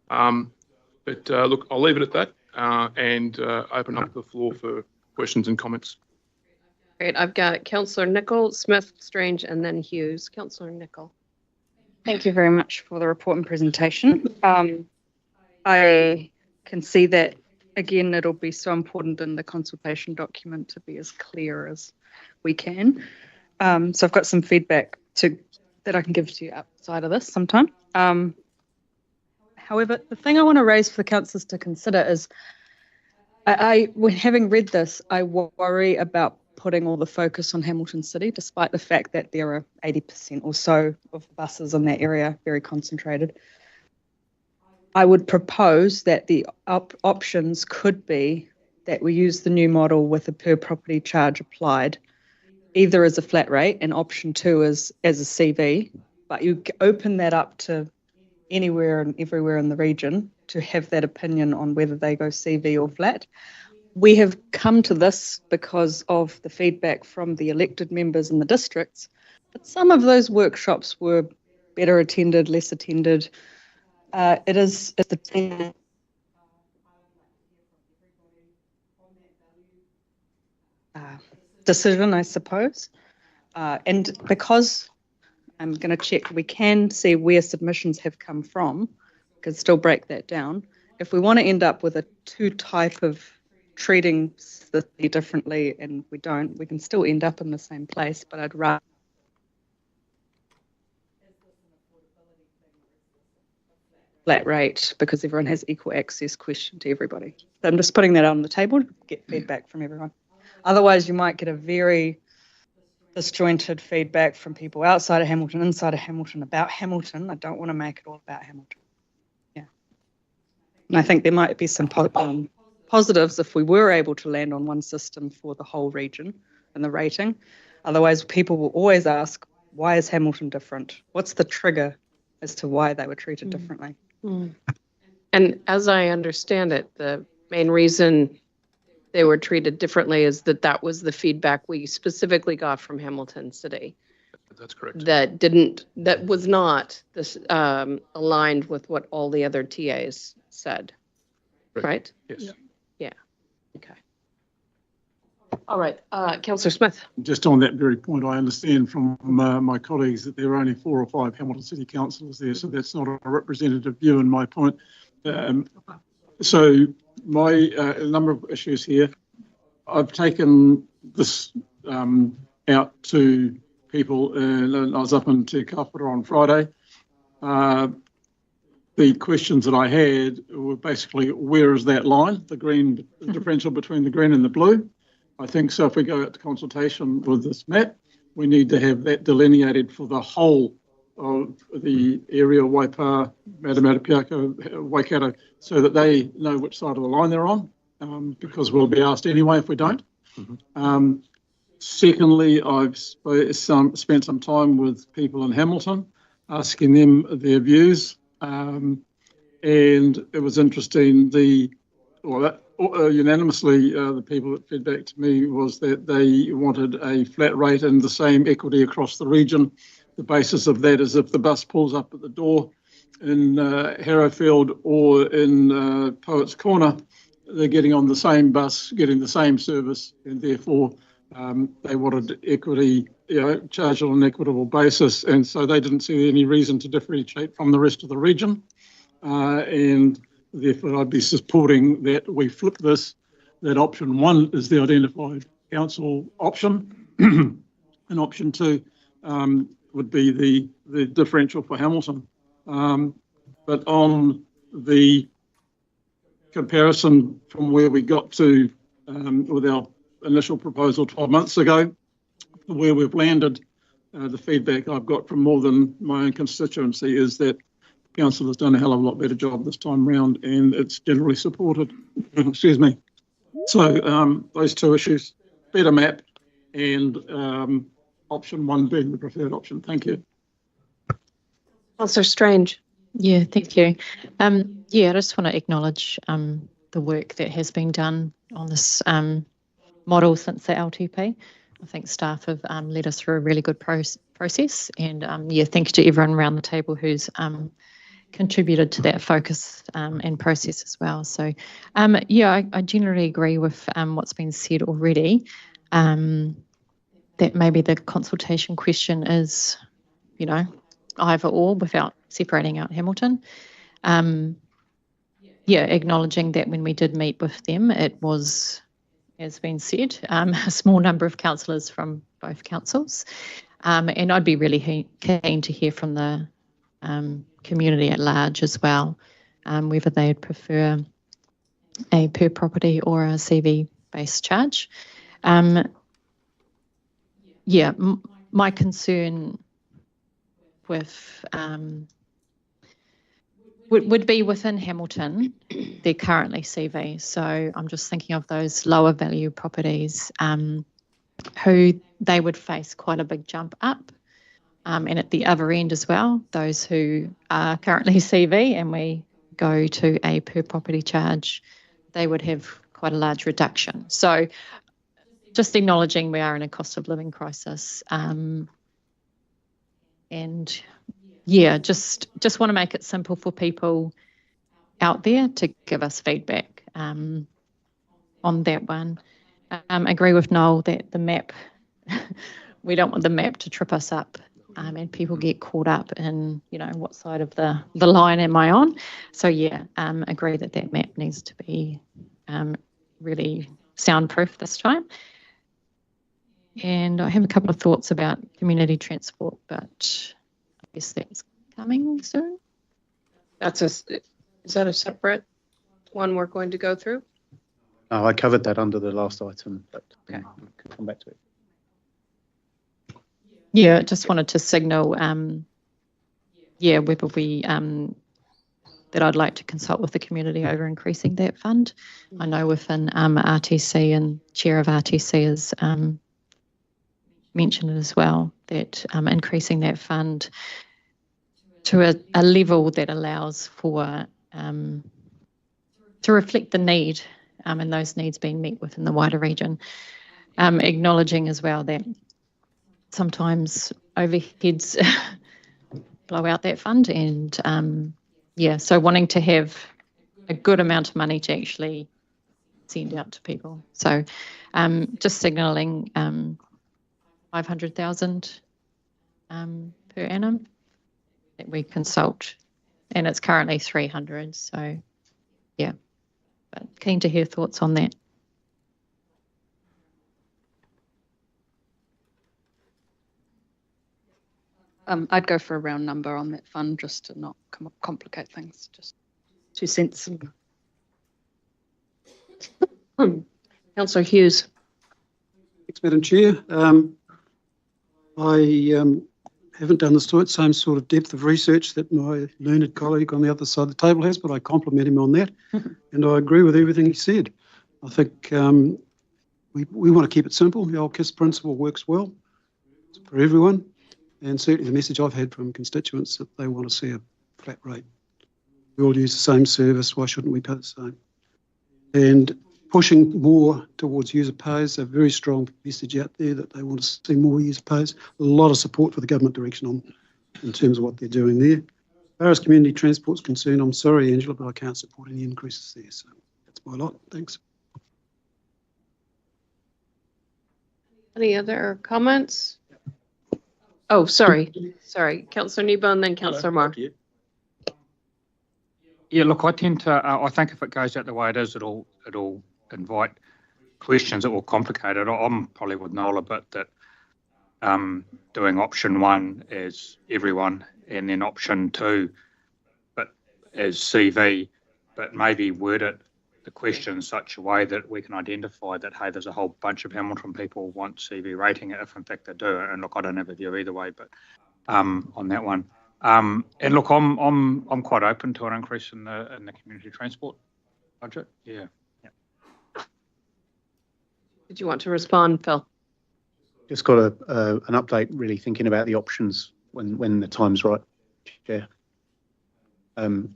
But look, I'll leave it at that and open up the floor for questions and comments. Great. I've got Councillor Nicol, Smith, Strange, and then Hughes. Councillor Nicol. Thank you very much for the report and presentation. I can see that, again, it'll be so important in the consultation document to be as clear as we can. So I've got some feedback that I can give to you outside of this sometime. However, the thing I want to raise for the councillors to consider is, when having read this, I worry about putting all the focus on Hamilton City, despite the fact that there are 80% or so of buses in that area, very concentrated. I would propose that the options could be that we use the new model with a per property charge applied, either as a flat rate and option 2 as a CV, but you open that up to anywhere and everywhere in the region to have that opinion on whether they go CV or flat. We have come to this because of the feedback from the elected members in the districts, but some of those workshops were better attended, less attended. It is the team decision, I suppose. And because I'm going to check, we can see where submissions have come from, we can still break that down. If we want to end up with a 2 type of treating the city differently and we don't, we can still end up in the same place, but I'd rather flat rate because everyone has equal access question to everybody. So I'm just putting that on the table to get feedback from everyone. Otherwise, you might get a very disjointed feedback from people outside of Hamilton, inside of Hamilton, about Hamilton. I don't want to make it all about Hamilton. Yeah. And I think there might be some positives if we were able to land on one system for the whole region and the rating. Otherwise, people will always ask, why is Hamilton different? What's the trigger as to why they were treated differently? And as I understand it, the main reason they were treated differently is that was the feedback we specifically got from Hamilton City. That's correct. That was not this aligned with what all the other TAs said, right? Yes. Yeah. Okay. All right, Councillor Smith. Just on that very point, I understand from my colleagues that there are only 4 or 5 Hamilton City councillors there, so that's not a representative view in my point. So my a number of issues here. I've taken this out to people, and I was up in Te Kapara on Friday. The questions that I had were basically, where is that line, the green, the differential between the green and the blue? I think so if we go out to consultation with this map, we need to have that delineated for the whole of the area, Waipa, Matamatapiaka, Waikato, so that they know which side of the line they're on, because we'll be asked anyway if we don't. Secondly, I've spent some time with people in Hamilton, asking them their views, and it was interesting. Unanimously, the people that fed back to me was that they wanted a flat rate and the same equity across the region. The basis of that is if the bus pulls up at the door in Harrowfield or in Poets Corner, they're getting on the same bus, getting the same service, and therefore they wanted equity, charged on an equitable basis, and so they didn't see any reason to differentiate from the rest of the region, and therefore I'd be supporting that we flip this, that option 1 is the identified council option, and option 2 would be the differential for Hamilton. But on the comparison from where we got to with our initial proposal 12 months ago, to where we've landed, the feedback I've got from more than my own constituency is that council has done a hell of a lot better job this time round, and it's generally supported. Excuse me. So those 2 issues, better map and option 1 being the preferred option. Thank you. Councillor Strange. Yeah, thank you. I just want to acknowledge the work that has been done on this model since the LTP. I think staff have led us through a really good process, and thank you to everyone around the table who's contributed to that focus and process as well. So, I generally agree with what's been said already, that maybe the consultation question is, either or without separating out Hamilton. Acknowledging that when we did meet with them, it was, as been said, a small number of councillors from both councils. And I'd be really keen to hear from the community at large as well, whether they'd prefer a per property or a CV-based charge. My concern with would be within Hamilton, they're currently CV. So I'm just thinking of those lower value properties who they would face quite a big jump up. And at the other end as well, those who are currently CV and we go to a per property charge, they would have quite a large reduction. So just acknowledging we are in a cost of living crisis. Just want to make it simple for people out there to give us feedback on that one. Agree with Noel that the map, we don't want the map to trip us up and people get caught up in, what side of the line am I on? So agree that map needs to be really soundproof this time. And I have a couple of thoughts about community transport, but I guess that's coming soon. Is that a separate one we're going to go through? Oh, I covered that under the last item, but I can come back to it. Yeah, just wanted to signal, whether we, that I'd like to consult with the community over increasing that fund. I know within RTC, and Chair of RTC has mentioned it as well, that increasing that fund to a level that allows for to reflect the need and those needs being met within the wider region. Acknowledging as well that sometimes overheads blow out that fund, and so wanting to have a good amount of money to actually send out to people. So just signalling 500,000 per annum that we consult, and it's currently 300. So yeah, but keen to hear thoughts on that. I'd go for a round number on that fund just to not complicate things. Just 2 cents. Councillor Hughes. Thanks, Madam Chair. I haven't done the same sort of depth of research that my learned colleague on the other side of the table has, but I compliment him on that, and I agree with everything he said. I think we want to keep it simple. The old KISS principle works well for everyone, and certainly the message I've had from constituents that they want to see a flat rate. We all use the same service, why shouldn't we pay the same? And pushing more towards user pays, a very strong message out there that they want to see more user pays. A lot of support for the government direction in terms of what they're doing there. As far as community transport's concerned, I'm sorry, Angela, but I can't support any increases there. So that's my lot. Thanks. Any other comments? Oh, sorry. Councillor Nebo and then Councillor Marr. Yeah, look, I tend to, I think if it goes out the way it is, it'll invite questions that will complicate it. I'm probably with Noel a bit that doing option 1 as everyone, and then option 2 but as CV, but maybe word it, the question in such a way that we can identify that, hey, there's a whole bunch of Hamilton people want CV rating if in fact they do. And look, I don't have a view either way, but on that one. And look, I'm quite open to an increase in the community transport budget. Yeah. Did you want to respond, Phil? Just got an update, really thinking about the options when the time's right, Chair. An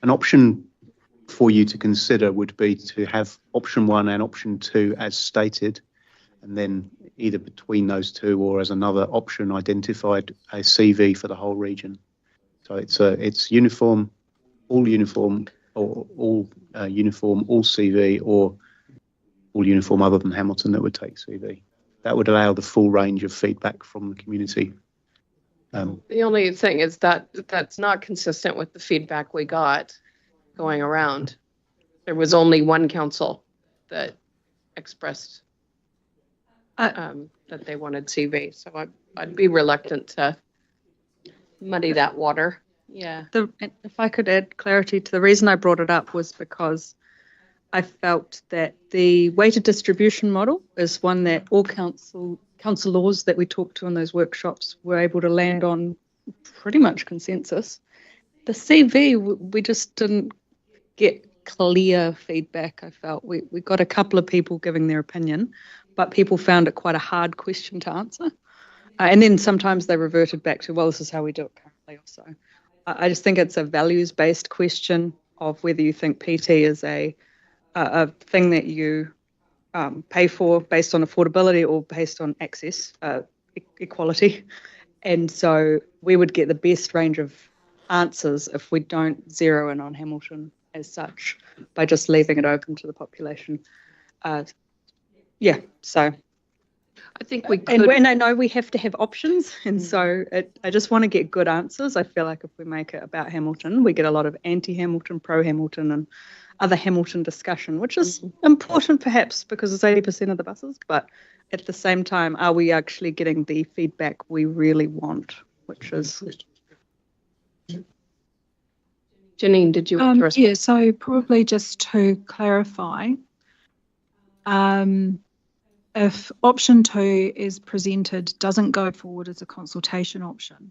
option for you to consider would be to have option 1 and option 2 as stated, and then either between those two or as another option identified a CV for the whole region. So it's uniform, all uniform, or all uniform, all CV, or all uniform other than Hamilton that would take CV. That would allow the full range of feedback from the community. The only thing is that that's not consistent with the feedback we got going around. There was only one council that expressed that they wanted CV, so I'd be reluctant to muddy that water. Yeah. If I could add clarity to the reason I brought it up was because I felt that the weighted distribution model is one that all councillors that we talked to in those workshops were able to land on pretty much consensus. The CV, we just didn't get clear feedback, I felt. We got a couple of people giving their opinion, but people found it quite a hard question to answer. And then sometimes they reverted back to, well, this is how we do it currently also. I just think it's a values-based question of whether you think PT is a thing that you pay for based on affordability or based on access, equality. And so we would get the best range of answers if we don't zero in on Hamilton as such by just leaving it open to the population. So. I think we could. And I know we have to have options, and so I just want to get good answers. I feel like if we make it about Hamilton, we get a lot of anti-Hamilton, pro-Hamilton, and other Hamilton discussion, which is important perhaps because it's 80% of the buses, but at the same time, are we actually getting the feedback we really want, which is... Janine, did you want to respond? Yeah, so probably just to clarify, if option 2 is presented, doesn't go forward as a consultation option,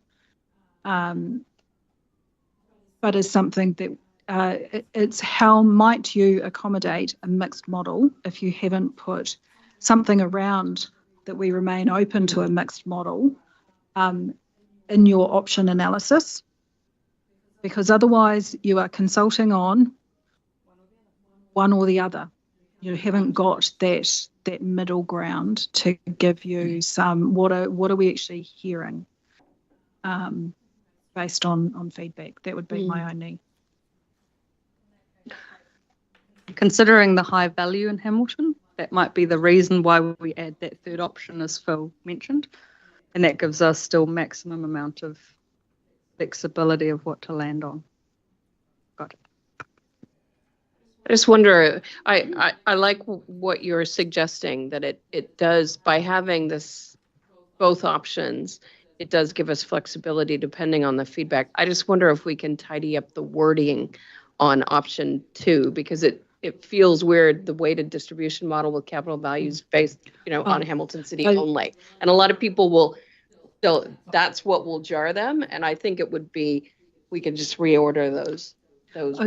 but is something that it's how might you accommodate a mixed model if you haven't put something around that we remain open to a mixed model in your option analysis, because otherwise you are consulting on one or the other. You haven't got that middle ground to give you some what are we actually hearing based on feedback. That would be my only. Considering the high value in Hamilton, that might be the reason why we add that third option, as Phil mentioned, and that gives us still maximum amount of flexibility of what to land on. Got it. I just wonder, I like what you're suggesting, that it does, by having this, both options, it does give us flexibility depending on the feedback. I just wonder if we can tidy up the wording on option 2, because it feels weird, the weighted distribution model with capital values based, on Hamilton City only. And a lot of people will, that's what will jar them. And I think it would be, we can just reorder those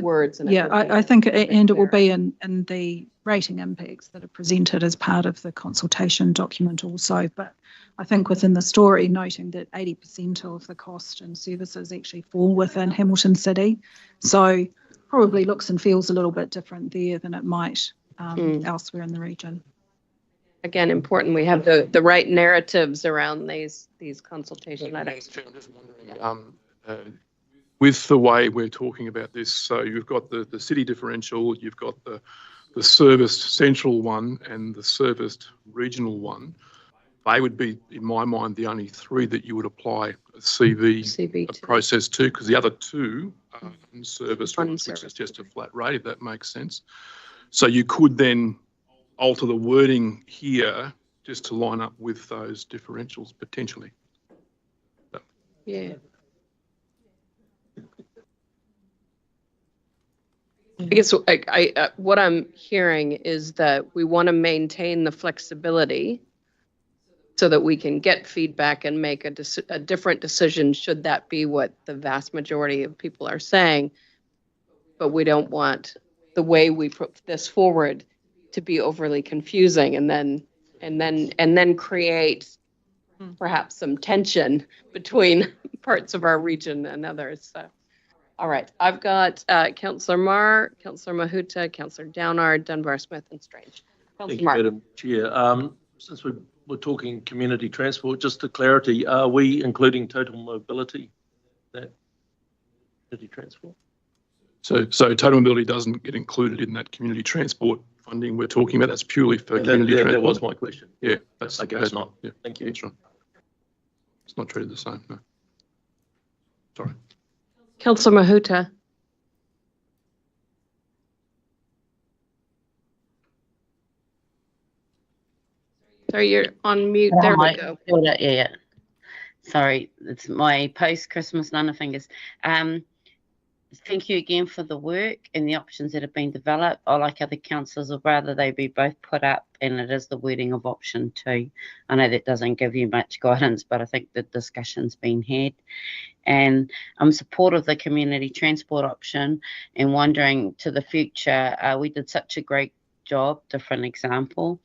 words. And I think, and it will be in the rating impacts that are presented as part of the consultation document also. But I think within the story, noting that 80% of the cost and services actually fall within Hamilton City. So probably looks and feels a little bit different there than it might elsewhere in the region. Again, important we have the right narratives around these consultation items. I'm just wondering, with the way we're talking about this, so you've got the city differential, you've got the serviced central one and the serviced regional one. They would be, in my mind, the only 3 that you would apply a CV process to, because the other 2 are unserviced ones, which is just a flat rate, if that makes sense. So you could then alter the wording here just to line up with those differentials potentially. Yeah. I guess what I'm hearing is that we want to maintain the flexibility so that we can get feedback and make a different decision should that be what the vast majority of people are saying. But we don't want the way we put this forward to be overly confusing and then create perhaps some tension between parts of our region and others. So, all right, I've got Councillor Marr, Councillor Mahuta, Councillor Downard, Dunbar, Smith, and Strange. Thank you, Madam Chair. Since we're talking community transport, just for clarity, are we including total mobility, that community transport? So total mobility doesn't get included in that community transport funding we're talking about. That's purely for community transport. That was my question. Yeah, that's okay. That's not. Yeah, thank you. That's right. It's not treated the same. No. Sorry. Councillor Mahuta. Sorry, you're on mute. There we go. Yeah. Sorry, it's my post-Christmas nana fingers. Thank you again for the work and the options that have been developed. I like other councillors, or rather they be both put up, and it is the wording of option 2. I know that doesn't give you much guidance, but I think the discussion's been had. And I'm supportive of the community transport option and wondering to the future, we did such a great job, different example,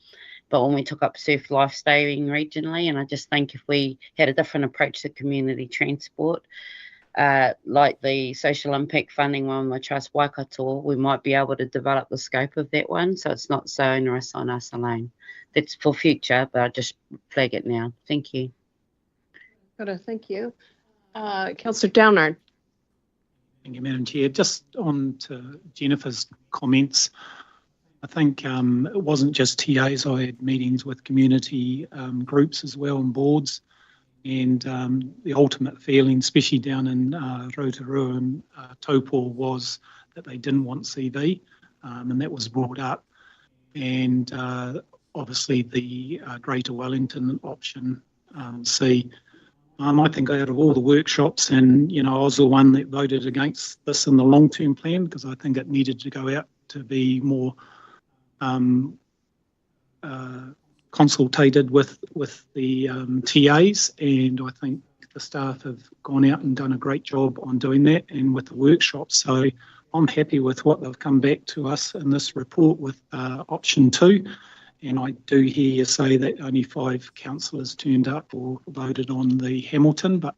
but when we took up surf lifestaying regionally, and I just think if we had a different approach to community transport, like the social impact funding one with Trust Waikato, we might be able to develop the scope of that one so it's not so onerous on us alone. That's for future, but I'll just flag it now. Thank you. Good, thank you. Councillor Downard. Thank you, Madam Chair. Just on to Jennifer's comments, I think it wasn't just TAs. I had meetings with community groups as well and boards. And the ultimate feeling, especially down in Rotorua and Taupo, was that they didn't want CV, and that was brought up. And obviously the Greater Wellington option C. I think out of all the workshops, and I was the one that voted against this in the long-term plan because I think it needed to go out to be more consultated with the TAs, and I think the staff have gone out and done a great job on doing that, and with the workshops. So I'm happy with what they've come back to us in this report with option 2. And I do hear you say that only 5 councillors turned up or voted on the Hamilton, but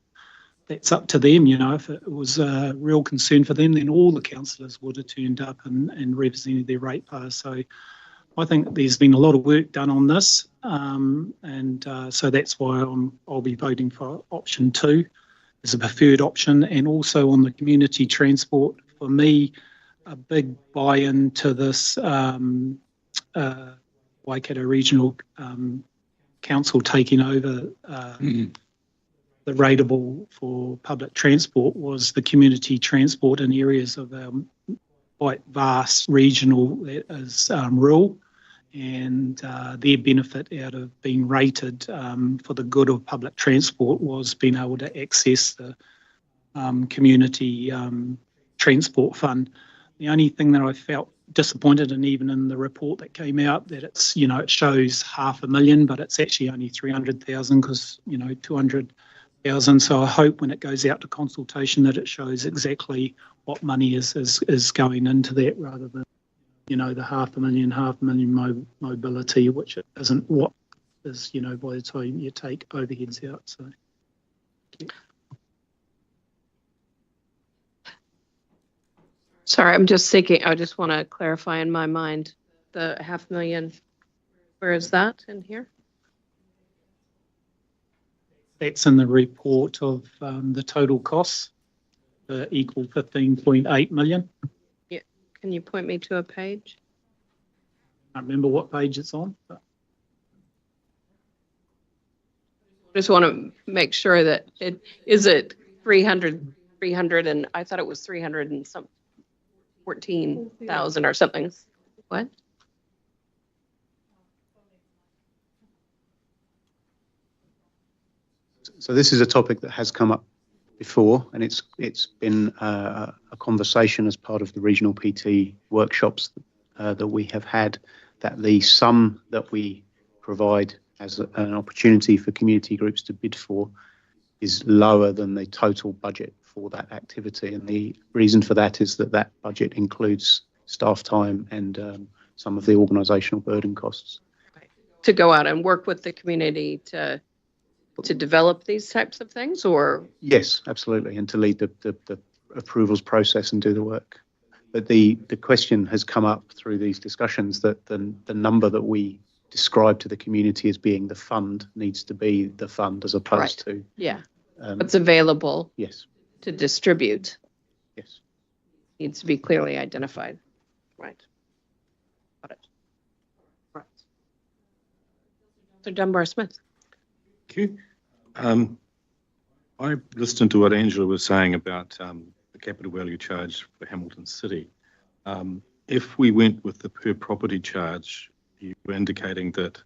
that's up to them. If it was a real concern for them, then all the councillors would have turned up and represented their ratepayers. So I think there's been a lot of work done on this, and so that's why I'll be voting for option 2 as a preferred option. And also on the community transport, for me, a big buy-in to this Waikato Regional Council taking over the rateable for public transport was the community transport in areas of quite vast regional that is rural, and their benefit out of being rated for the good of public transport was being able to access the community transport fund. The only thing that I felt disappointed in, even in the report that came out, that it's it shows $500,000, but it's actually only 300,000 because 200,000. So I hope when it goes out to consultation that it shows exactly what money is going into that, rather than the $500,000 mobility, which isn't what is by the time you take overheads out. So. Sorry, I'm just thinking, I just want to clarify in my mind, the $500,000, where is that in here? That's in the report of the total costs, equal 15.8 million. Yeah, can you point me to a page? I can't remember what page it's on. But. Just want to make sure that is it 300, and I thought it was 300 and some 14,000 or something. What? So this is a topic that has come up before, and it's been a conversation as part of the regional PT workshops that we have had, that the sum that we provide as an opportunity for community groups to bid for is lower than the total budget for that activity. And the reason for that is that budget includes staff time and some of the organisational burden costs. To go out and work with the community to develop these types of things, or? Yes, absolutely, and to lead the approvals process and do the work. But the question has come up through these discussions that the number that we describe to the community as being the fund needs to be the fund as opposed to... Yeah, what's available. Yes. To distribute. Yes. Needs to be clearly identified. Right. Got it. Right. So Dunbar Smith. Thank you. I listened to what Angela was saying about the capital value charge for Hamilton City. If we went with the per property charge, you were indicating that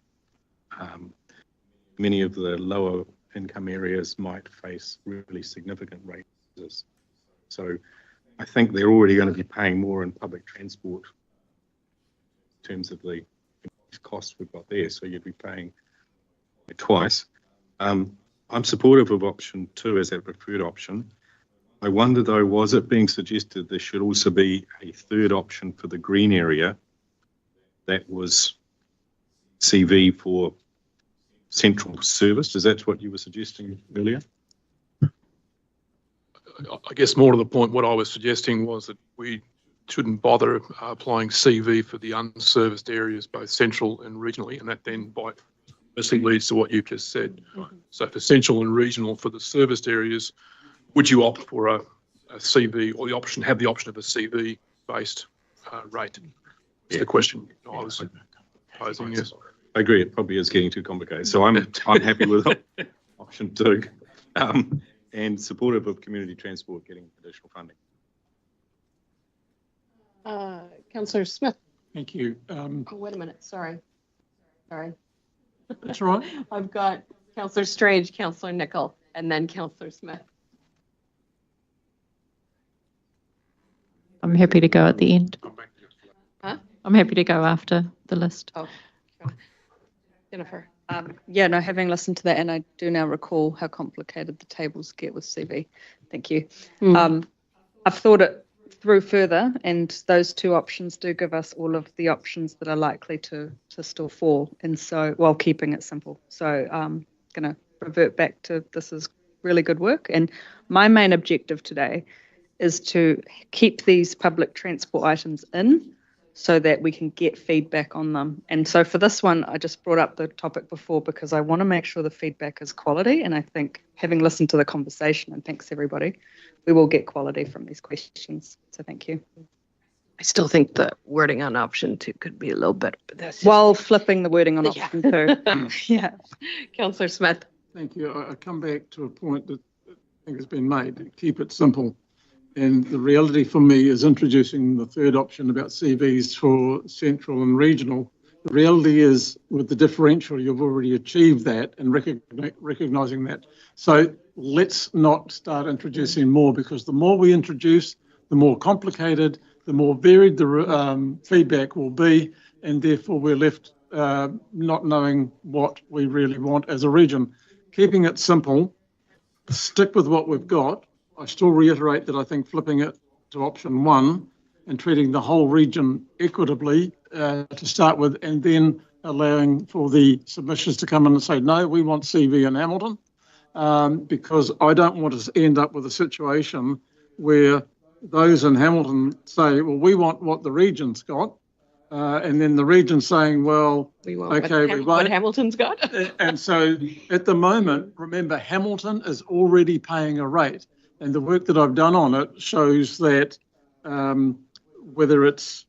many of the lower income areas might face really significant rate rises. So I think they're already going to be paying more in public transport in terms of the costs we've got there. So you'd be paying twice. I'm supportive of option 2 as that preferred option. I wonder though, was it being suggested there should also be a third option for the green area that was CV for central service? Is that what you were suggesting earlier? I guess more to the point, what I was suggesting was that we shouldn't bother applying CV for the unserviced areas, both central and regionally, and that then basically leads to what you've just said. So for central and regional, for the serviced areas, would you opt for a CV, or have the option of a CV-based rate? That's the question I was posing, yes. I agree, it probably is getting too complicated. So I'm happy with option 2, and supportive of community transport getting additional funding. Councillor Smith. Thank you. Oh, wait a minute, sorry. That's right. I've got Councillor Strange, Councillor Nicol, and then Councillor Smith. I'm happy to go at the end. Huh? I'm happy to go after the list. Oh, Jennifer. Yeah, no, having listened to that, and I do now recall how complicated the tables get with CV. Thank you. I've thought it through further, and those 2 options do give us all of the options that are likely to still fall, and so while keeping it simple. So I'm going to revert back to this is really good work, and my main objective today is to keep these public transport items in so that we can get feedback on them. And so for this one, I just brought up the topic before because I want to make sure the feedback is quality. And I think having listened to the conversation, and thanks everybody, we will get quality from these questions. So thank you. I still think the wording on option 2 could be a little better, but that's while flipping the wording on option 2. Yeah. Councillor Smith. Thank you. I come back to a point that I think has been made. Keep it simple. And the reality for me is introducing the 3rd option about CVs for central and regional. The reality is with the differential, you've already achieved that and recognising that. So let's not start introducing more, because the more we introduce, the more complicated, the more varied the feedback will be, and therefore we're left not knowing what we really want as a region. Keeping it simple, stick with what we've got. I still reiterate that I think flipping it to option 1 and treating the whole region equitably to start with, and then allowing for the submissions to come in and say, no, we want CV in Hamilton, because I don't want to end up with a situation where those in Hamilton say, well, we want what the region's got, and then the region saying, well, what Hamilton's got. And so at the moment, remember, Hamilton is already paying a rate. And the work that I've done on it shows that whether it's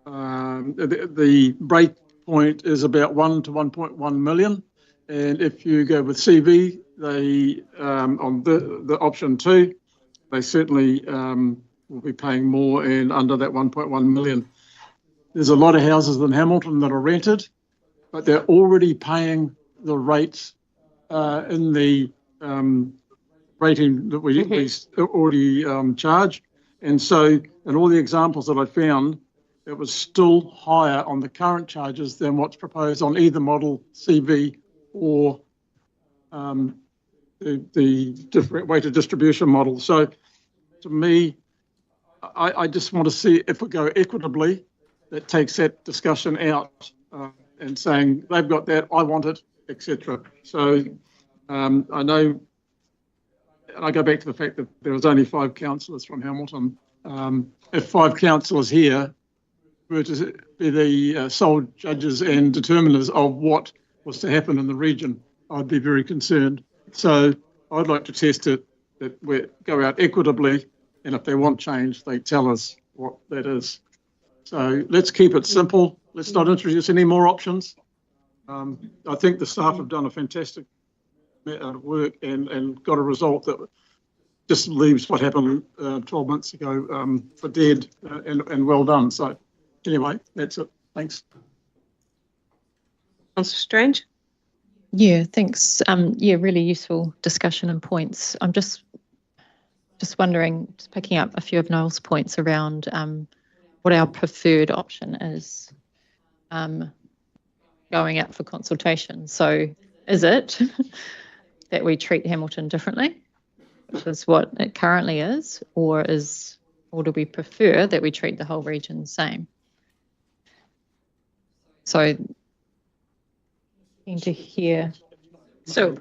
the break point is about 1 to 1.1 million. And if you go with CV, they on the option 2, they certainly will be paying more and under that 1.1 million. There's a lot of houses in Hamilton that are rented, but they're already paying the rates in the rating that we already charge. And so in all the examples that I found, it was still higher on the current charges than what's proposed on either model, CV or the different weighted distribution model. So to me, I just want to see if we go equitably, that takes that discussion out and saying they've got that, I want it, etc. So I know, and I go back to the fact that there was only 5 councillors from Hamilton. If 5 councillors here were to be the sole judges and determiners of what was to happen in the region, I'd be very concerned. So I'd like to test it, that we go out equitably, and if they want change, they tell us what that is. So let's keep it simple. Let's not introduce any more options. I think the staff have done a fantastic work and got a result that just leaves what happened 12 months ago for dead, and well done. So anyway, that's it. Thanks. Councillor Strange? Yeah, thanks. Yeah, really useful discussion and points. I'm just wondering, just picking up a few of Noel's points around what our preferred option is going out for consultation. So is it that we treat Hamilton differently, which is what it currently is, or do we prefer that we treat the whole region the same? So keen to hear. So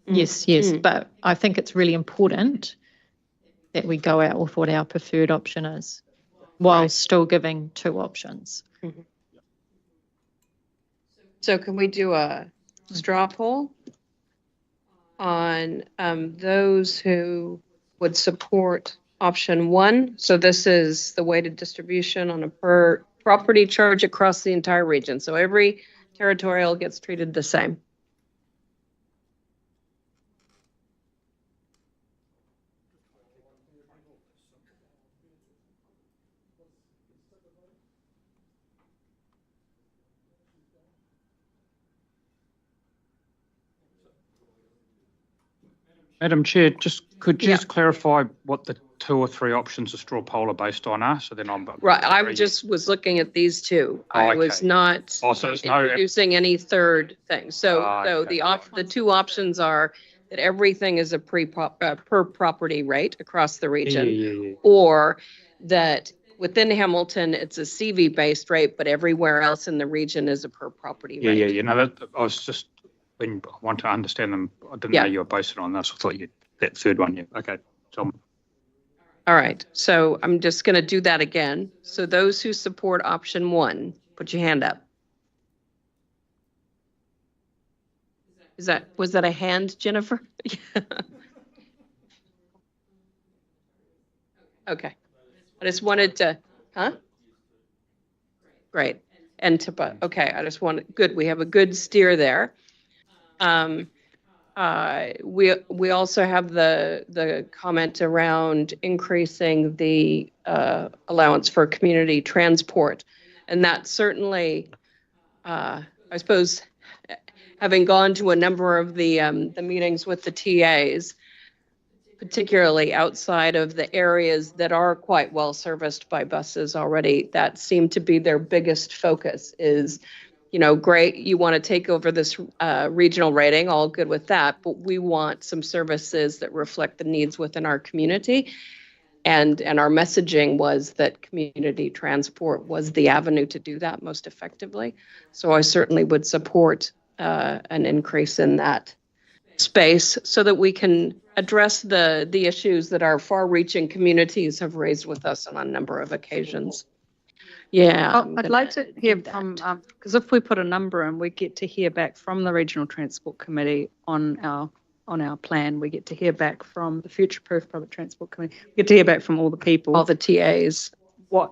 yes, but I think it's really important that we go out with what our preferred option is, while still giving 2 options. Mm-hmm. So can we do a straw poll on those who would support option 1. So this is the weighted distribution on a per property charge across the entire region. So every territorial gets treated the same. Madam Chair, could you just clarify what the 2 or 3 options of straw poll are based on are? So then I'm Right, I just was looking at these 2. I was not so there's no introducing any third thing. So the 2 options are that everything is a per property rate across the region, or that within Hamilton it's a CV based rate, but everywhere else in the region is a per property rate. I was just when I want to understand them. I didn't know you were based on this. I thought that third one. Yeah. Okay. So. All right. So I'm just going to do that again. So those who support option 1, put your hand up. Was that a hand, Jennifer? Okay. I just wanted to, Great. And to, okay. I just wanted, good. We have a good steer there. We also have the comment around increasing the allowance for community transport, and that certainly, I suppose, having gone to a number of the meetings with the TAs, particularly outside of the areas that are quite well serviced by buses already, that seemed to be their biggest focus is, great, you want to take over this regional rating, all good with that, but we want some services that reflect the needs within our community. And our messaging was that community transport was the avenue to do that most effectively. So I certainly would support an increase in that space so that we can address the issues that our far-reaching communities have raised with us on a number of occasions. Yeah. I'd like to hear from, because if we put a number in, we get to hear back from the Regional Transport Committee on our plan. We get to hear back from the Future Proof Public Transport Committee. We get to hear back from all the people. All the TAs.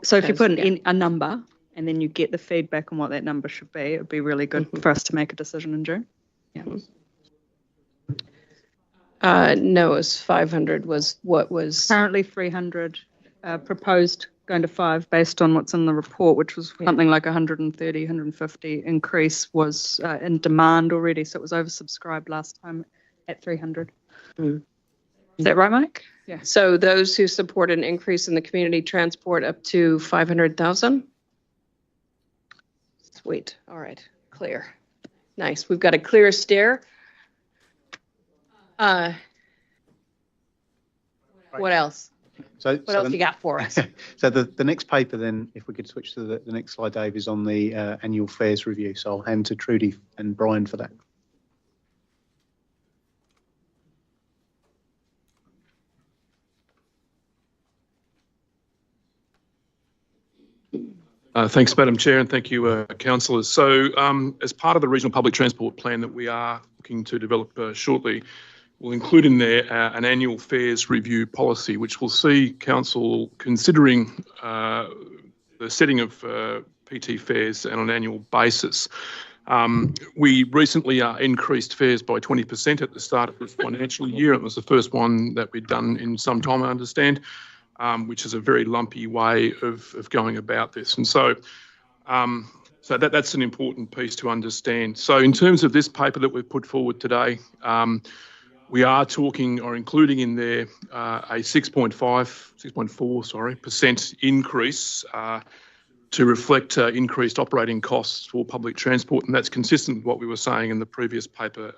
So if you put in a number and then you get the feedback on what that number should be, it would be really good for us to make a decision in June. Yeah. No, it was 500 was what was. Currently 300 proposed going to 5 based on what's in the report, which was something like 130, 150 increase was in demand already. So it was oversubscribed last time at 300. Is that right, Mike? Yeah. So those who support an increase in the community transport up to 500,000. Sweet. All right. Clear. Nice. We've got a clear steer. What else? What else you got for us? So the next paper then, if we could switch to the next slide, Dave, is on the annual fares review. So I'll hand to Trudy and Brian for that. Thanks, Madam Chair, and thank you, councillors. So as part of the Regional Public Transport Plan that we are looking to develop shortly, we'll include in there an annual fares review policy, which will see council considering the setting of PT fares on an annual basis. We recently increased fares by 20% at the start of this financial year. It was the first one that we'd done in some time, I understand, which is a very lumpy way of going about this. And so that's an important piece to understand. So in terms of this paper that we've put forward today, we are talking or including in there a 6.4% increase to reflect increased operating costs for public transport, and that's consistent with what we were saying in the previous paper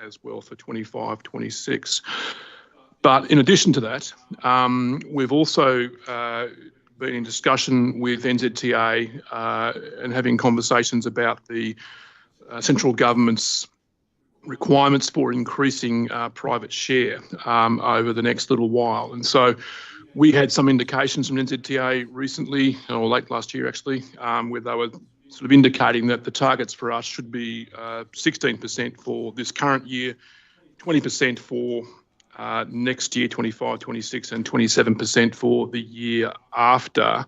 as well for 25-26. But in addition to that, we've also been in discussion with NZTA and having conversations about the central government's requirements for increasing private share over the next little while. And so we had some indications from NZTA recently, or late last year actually, where they were sort of indicating that the targets for us should be 16% for this current year, 20% for next year, 25, 26 and 27% for the year after.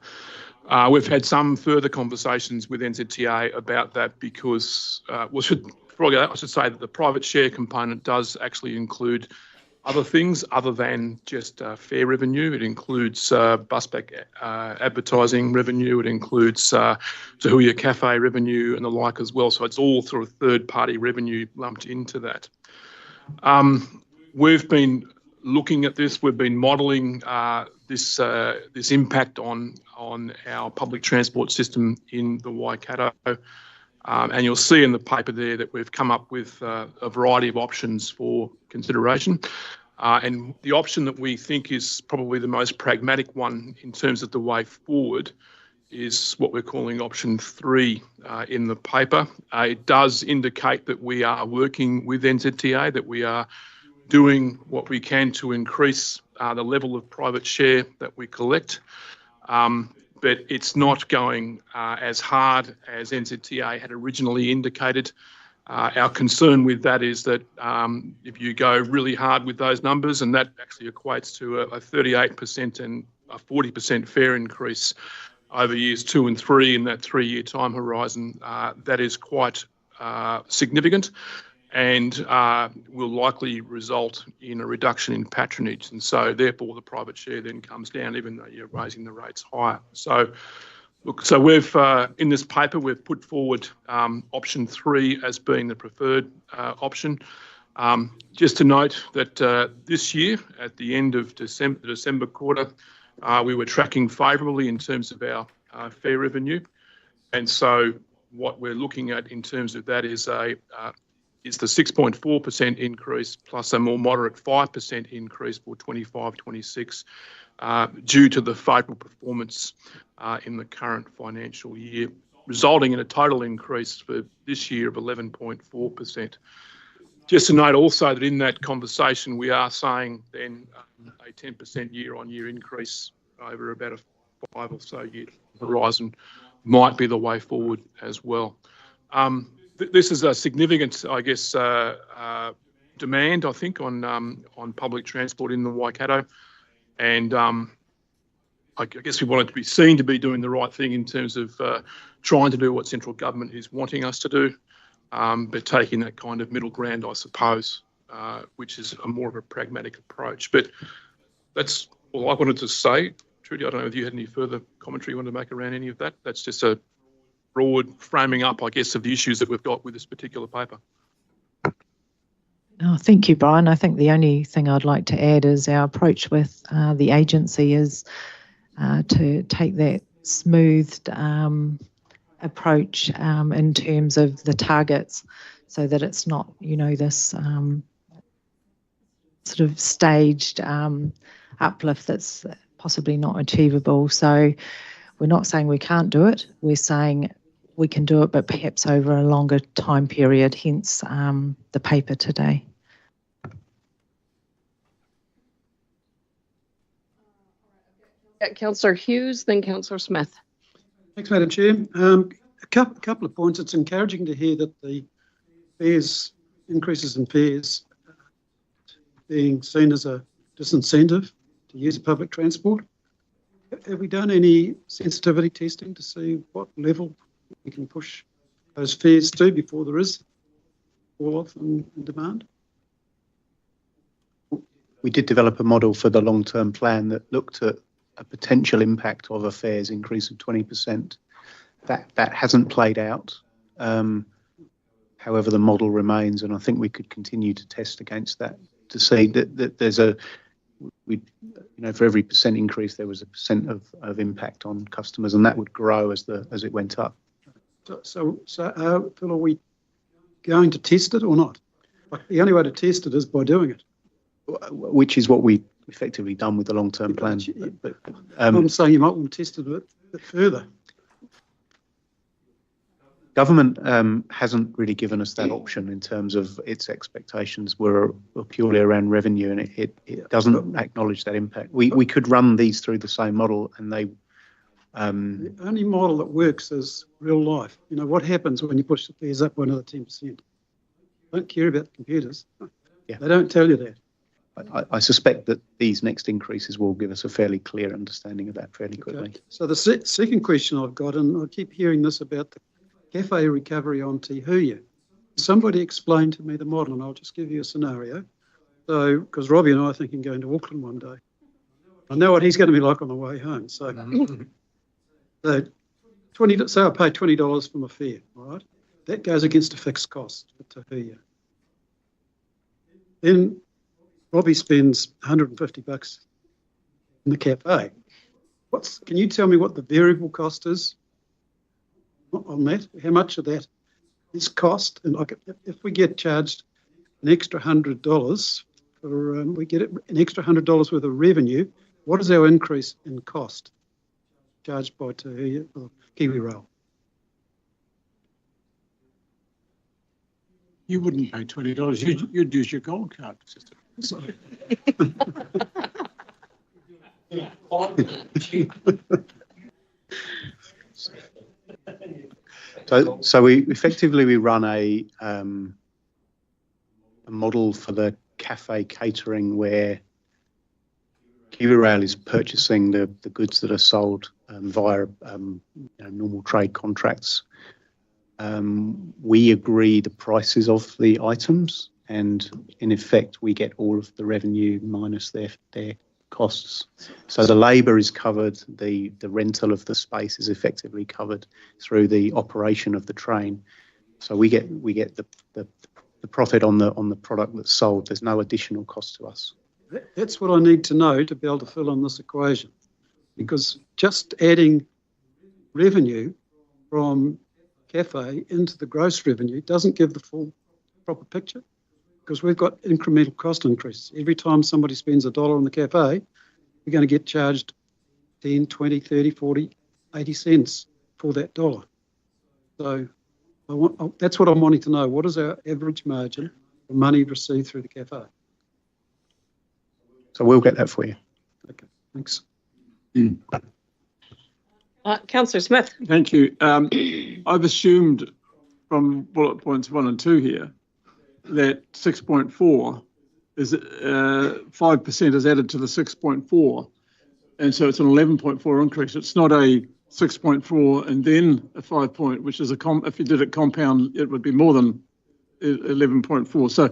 We've had some further conversations with NZTA about that because, I should say that the private share component does actually include other things other than just fare revenue. It includes busback advertising revenue. It includes Tahuya Cafe revenue and the like as well. So it's all sort of third-party revenue lumped into that. We've been looking at this. We've been modelling this impact on our public transport system in the Waikato. And you'll see in the paper there that we've come up with a variety of options for consideration. And the option that we think is probably the most pragmatic one in terms of the way forward is what we're calling option 3 in the paper. It does indicate that we are working with NZTA, that we are doing what we can to increase the level of private share that we collect. But it's not going as hard as NZTA had originally indicated. Our concern with that is that if you go really hard with those numbers, and that actually equates to a 38% and a 40% fare increase over years 2 and 3 in that 3-year time horizon, that is quite significant and will likely result in a reduction in patronage. And so therefore the private share then comes down even though you're raising the rates higher. So look, so we've, in this paper, we've put forward option 3 as being the preferred option. Just to note that this year, at the end of the December quarter, we were tracking favourably in terms of our fare revenue. And so what we're looking at in terms of that is the 6.4% increase plus a more moderate 5% increase for 25-26 due to the favourable performance in the current financial year, resulting in a total increase for this year of 11.4%. Just to note also that in that conversation we are saying then a 10% year-on-year increase over about a 5 or so year horizon might be the way forward as well. This is a significant, I guess, demand, I think, on public transport in the Waikato. And I guess we want it to be seen to be doing the right thing in terms of trying to do what central government is wanting us to do, but taking that kind of middle ground, I suppose, which is a more of a pragmatic approach. But that's all I wanted to say. Trudy, I don't know if you had any further commentary you wanted to make around any of that. That's just a broad framing up, I guess, of the issues that we've got with this particular paper. Oh, thank you, Brian. I think the only thing I'd like to add is our approach with the agency is to take that smoothed approach in terms of the targets so that it's not, this sort of staged uplift that's possibly not achievable. So we're not saying we can't do it. We're saying we can do it, but perhaps over a longer time period, hence the paper today. Councillor Hughes, then Councillor Smith. Thanks, Madam Chair. A couple of points. It's encouraging to hear that the increases in fares being seen as a disincentive to use public transport. Have we done any sensitivity testing to see what level we can push those fares to before there is fall off in demand? We did develop a model for the long-term plan that looked at a potential impact of a fares increase of 20%. That hasn't played out. However, the model remains, and I think we could continue to test against that to see that there's for every % increase, there was a % of impact on customers, and that would grow as it went up. So Phil, are we going to test it or not? Like, the only way to test it is by doing it. Which is what we effectively done with the long-term plan. But I'm saying you might want to test it a bit further. Government hasn't really given us that option in terms of its expectations were purely around revenue, and it doesn't acknowledge that impact. We could run these through the same model, and they... The only model that works is real life. What happens when you push the fares up by another 10%? Don't care about the computers. Yeah. They don't tell you that. I suspect that these next increases will give us a fairly clear understanding of that fairly quickly. Okay. So the second question I've got, and I keep hearing this about the cafe recovery on Te Huia. Somebody explained to me the model, and I'll just give you a scenario. So, because Robbie and I are thinking going to Auckland one day. I know what he's going to be like on the way home. So, say I pay $20 for my fare, all right? That goes against a fixed cost for Te Huia. Then Robbie spends $150 in the cafe. Can you tell me what the variable cost is on that? How much of that is cost? And like, if we get charged an extra $100 for, we get an extra $100 worth of revenue, what is our increase in cost charged by Te Huia or Kiwi Rail? You wouldn't pay $20. You'd use your gold card system. So we effectively run a model for the cafe catering where Kiwi Rail is purchasing the goods that are sold via normal trade contracts. We agree the prices of the items, and in effect we get all of the revenue minus their costs. So the labour is covered, the rental of the space is effectively covered through the operation of the train. So we get the profit on the product that's sold. There's no additional cost to us. That's what I need to know to be able to fill in this equation, because just adding revenue from cafe into the gross revenue doesn't give the full proper picture, because we've got incremental cost increases. Every time somebody spends $1 in the cafe, we're going to get charged 10, 20, 30, 40, 80 cents for that dollar. So that's what I'm wanting to know. What is our average margin for money received through the cafe? So we'll get that for you. Okay, thanks. Councillor Smith. Thank you. I've assumed from bullet points 1 and 2 here that 6.4 is 5% is added to the 6.4, and so it's an 11.4 increase. It's not a 6.4 and then a 5 point, which is if you did it compound, it would be more than 11.4. So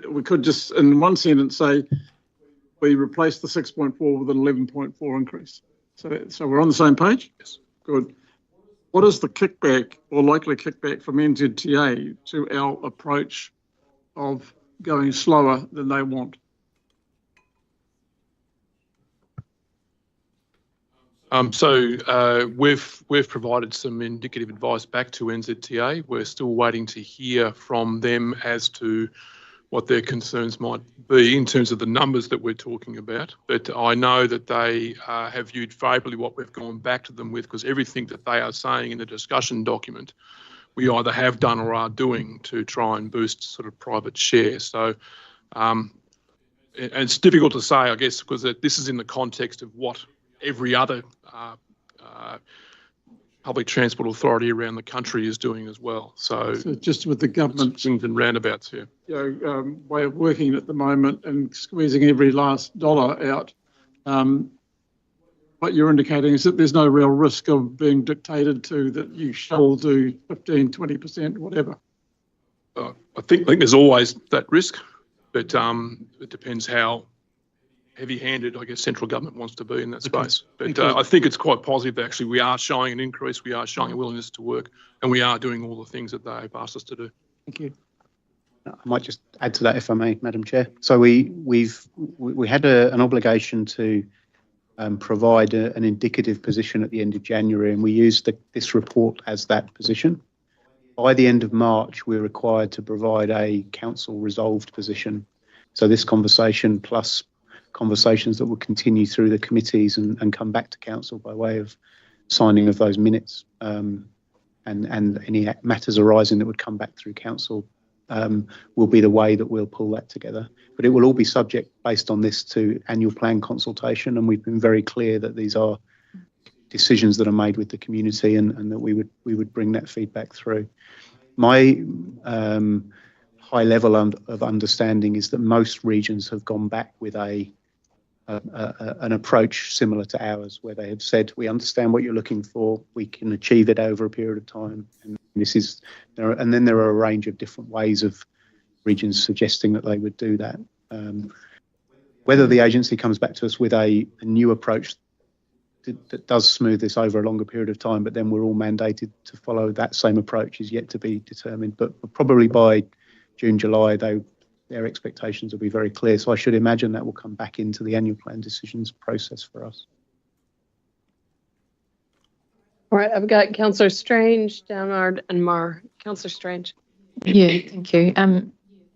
we could just in one sentence say we replace the 6.4 with an 11.4 increase. So we're on the same page? Yes. Good. What is the kickback or likely kickback from NZTA to our approach of going slower than they want? We've provided some indicative advice back to NZTA. We're still waiting to hear from them as to what their concerns might be in terms of the numbers that we're talking about. But I know that they have viewed favourably what we've gone back to them with, because everything that they are saying in the discussion document, we either have done or are doing to try and boost sort of private share. So and it's difficult to say, I guess, because this is in the context of what every other public transport authority around the country is doing as well. So just with the government swings and roundabouts here, way of working at the moment and squeezing every last dollar out, what you're indicating is that there's no real risk of being dictated to that you shall do 15, 20%, whatever. I think there's always that risk, but it depends how heavy-handed, I guess, central government wants to be in that space. But I think it's quite positive that actually we are showing an increase, we are showing a willingness to work, and we are doing all the things that they've asked us to do. Thank you. I might just add to that, if I may, Madam Chair. So we had an obligation to provide an indicative position at the end of January, and we used this report as that position. By the end of March, we're required to provide a council resolved position. So this conversation plus conversations that will continue through the committees and come back to council by way of signing of those minutes, and any matters arising that would come back through council will be the way that we'll pull that together. But it will all be subject, based on this, to annual plan consultation, and we've been very clear that these are decisions that are made with the community, and that we would bring that feedback through. My high level of understanding is that most regions have gone back with an approach similar to ours, where they have said, we understand what you're looking for, we can achieve it over a period of time. And then there are a range of different ways of regions suggesting that they would do that. Whether the agency comes back to us with a new approach that does smooth this over a longer period of time, but then we're all mandated to follow that same approach is yet to be determined. But probably by June, July, their expectations will be very clear. So I should imagine that will come back into the annual plan decisions process for us. All right, I've got Councillor Strange, Downard and Marr. Councillor Strange. Yeah, thank you.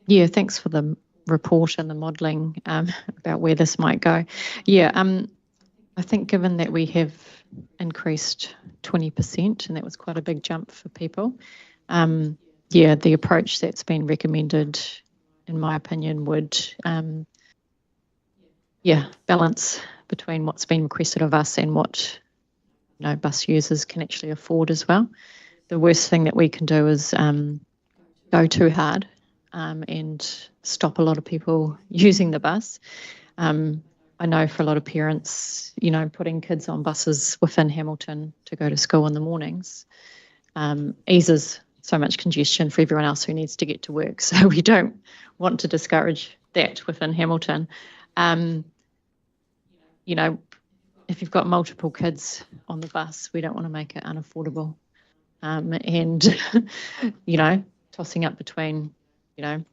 Yeah, thanks for the report and the modelling about where this might go. Yeah, I think given that we have increased 20%, and that was quite a big jump for people, yeah, the approach that's been recommended, in my opinion, would, yeah, balance between what's been requested of us and what, you know, bus users can actually afford as well. The worst thing that we can do is go too hard and stop a lot of people using the bus. I know for a lot of parents, you know, putting kids on buses within Hamilton to go to school in the mornings eases so much congestion for everyone else who needs to get to work. So we don't want to discourage that within Hamilton. You know, if you've got multiple kids on the bus, we don't want to make it unaffordable. And, you know, tossing up between, you know,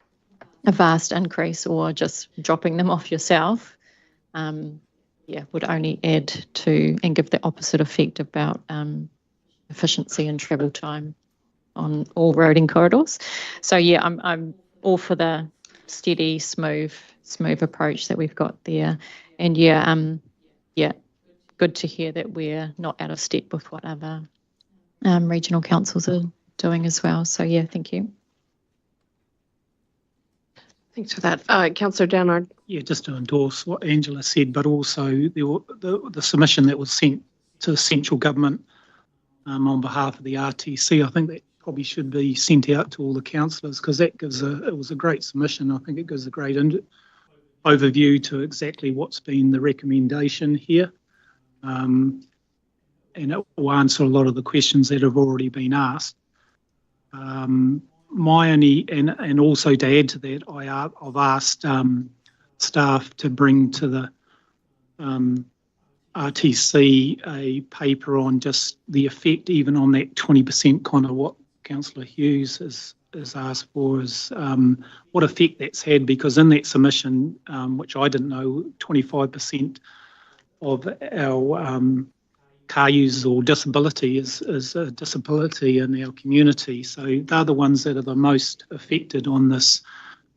a vast increase or just dropping them off yourself, yeah, would only add to and give the opposite effect about efficiency and travel time on all roading corridors. So yeah, I'm all for the steady, smooth approach that we've got there. And yeah, yeah, good to hear that we're not out of step with what other regional councils are doing as well. So yeah, thank you. Thanks for that. Councillor Downard. Yeah, just to endorse what Angela said, but also the submission that was sent to central government on behalf of the RTC, I think that probably should be sent out to all the councillors, because that gives it was a great submission. I think it gives a great overview to exactly what's been the recommendation here. And it will answer a lot of the questions that have already been asked. My only, and also to add to that, I've asked staff to bring to the RTC a paper on just the effect, even on that 20%, kind of what Councillor Hughes has asked for, is what effect that's had, because in that submission, which I didn't know, 25% of our car users or disability is a disability in our community. So they're the ones that are the most affected on this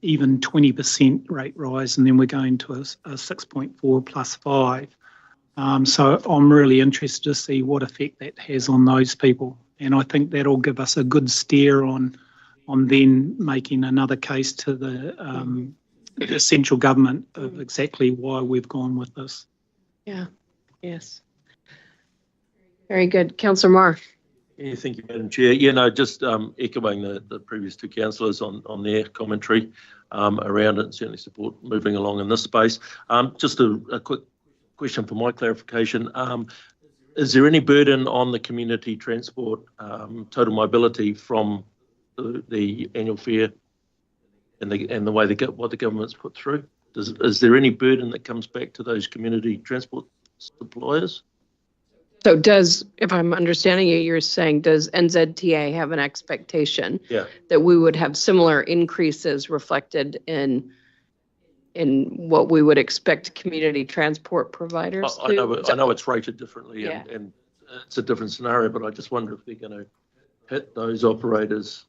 even 20% rate rise, and then we're going to a 6.4 plus 5. So I'm really interested to see what effect that has on those people. And I think that'll give us a good steer on then making another case to the central government of exactly why we've gone with this. Yeah, yes. Very good. Councillor Marr. Yeah, thank you, Madam Chair. Yeah, no, just echoing the previous two councillors on their commentary around it, and certainly support moving along in this space. Just a quick question for my clarification. Is there any burden on the community transport total mobility from the annual fare and the way what the government's put through? Is there any burden that comes back to those community transport suppliers? So does, if I'm understanding you, you're saying, does NZTA have an expectation that we would have similar increases reflected in what we would expect community transport providers I know it's rated differently and it's a different scenario, but I just wonder if they're going to hit those operators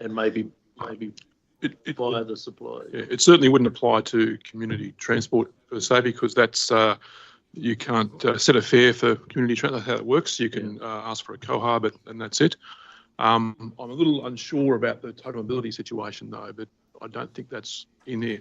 and maybe via the supplier. Yeah, it certainly wouldn't apply to community transport per se, because that's you can't set a fare for community transport. That's how it works. You can ask for a cohab, and that's it. I'm a little unsure about the total mobility situation though, but I don't think that's in there.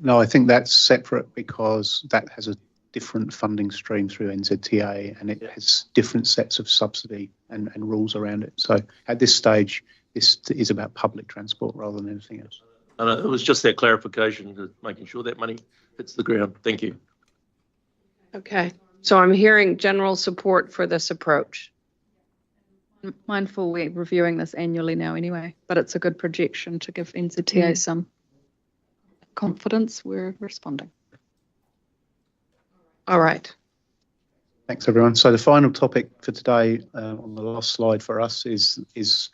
No, I think that's separate because that has a different funding stream through NZTA, and it has different sets of subsidy and rules around it. So at this stage, this is about public transport rather than anything else. And it was just that clarification, to making sure that money hits the ground. Thank you. Okay, so I'm hearing general support for this approach. Mindful we're reviewing this annually now anyway, but it's a good projection to give NZTA some confidence we're responding. All right. Thanks, everyone. So the final topic for today on the last slide for us is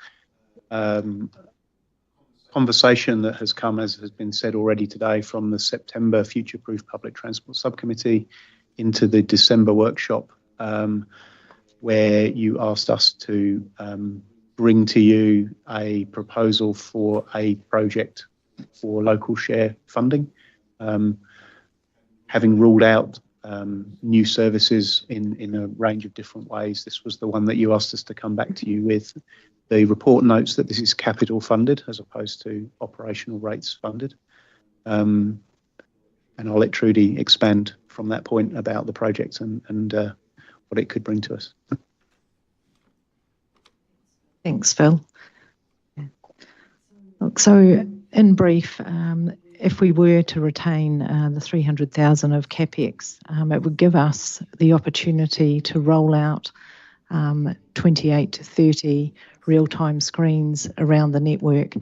conversation that has come, as has been said already today, from the September Future Proof Public Transport Subcommittee into the December workshop, where you asked us to bring to you a proposal for a project for local share funding. Having ruled out new services in a range of different ways, this was the one that you asked us to come back to you with. The report notes that this is capital funded as opposed to operational rates funded. And I'll let Trudy expand from that point about the project and what it could bring to us. Thanks, Phil. Look, so in brief, if we were to retain the 300,000 of CapEx, it would give us the opportunity to roll out 28 to 30 real-time screens around the network.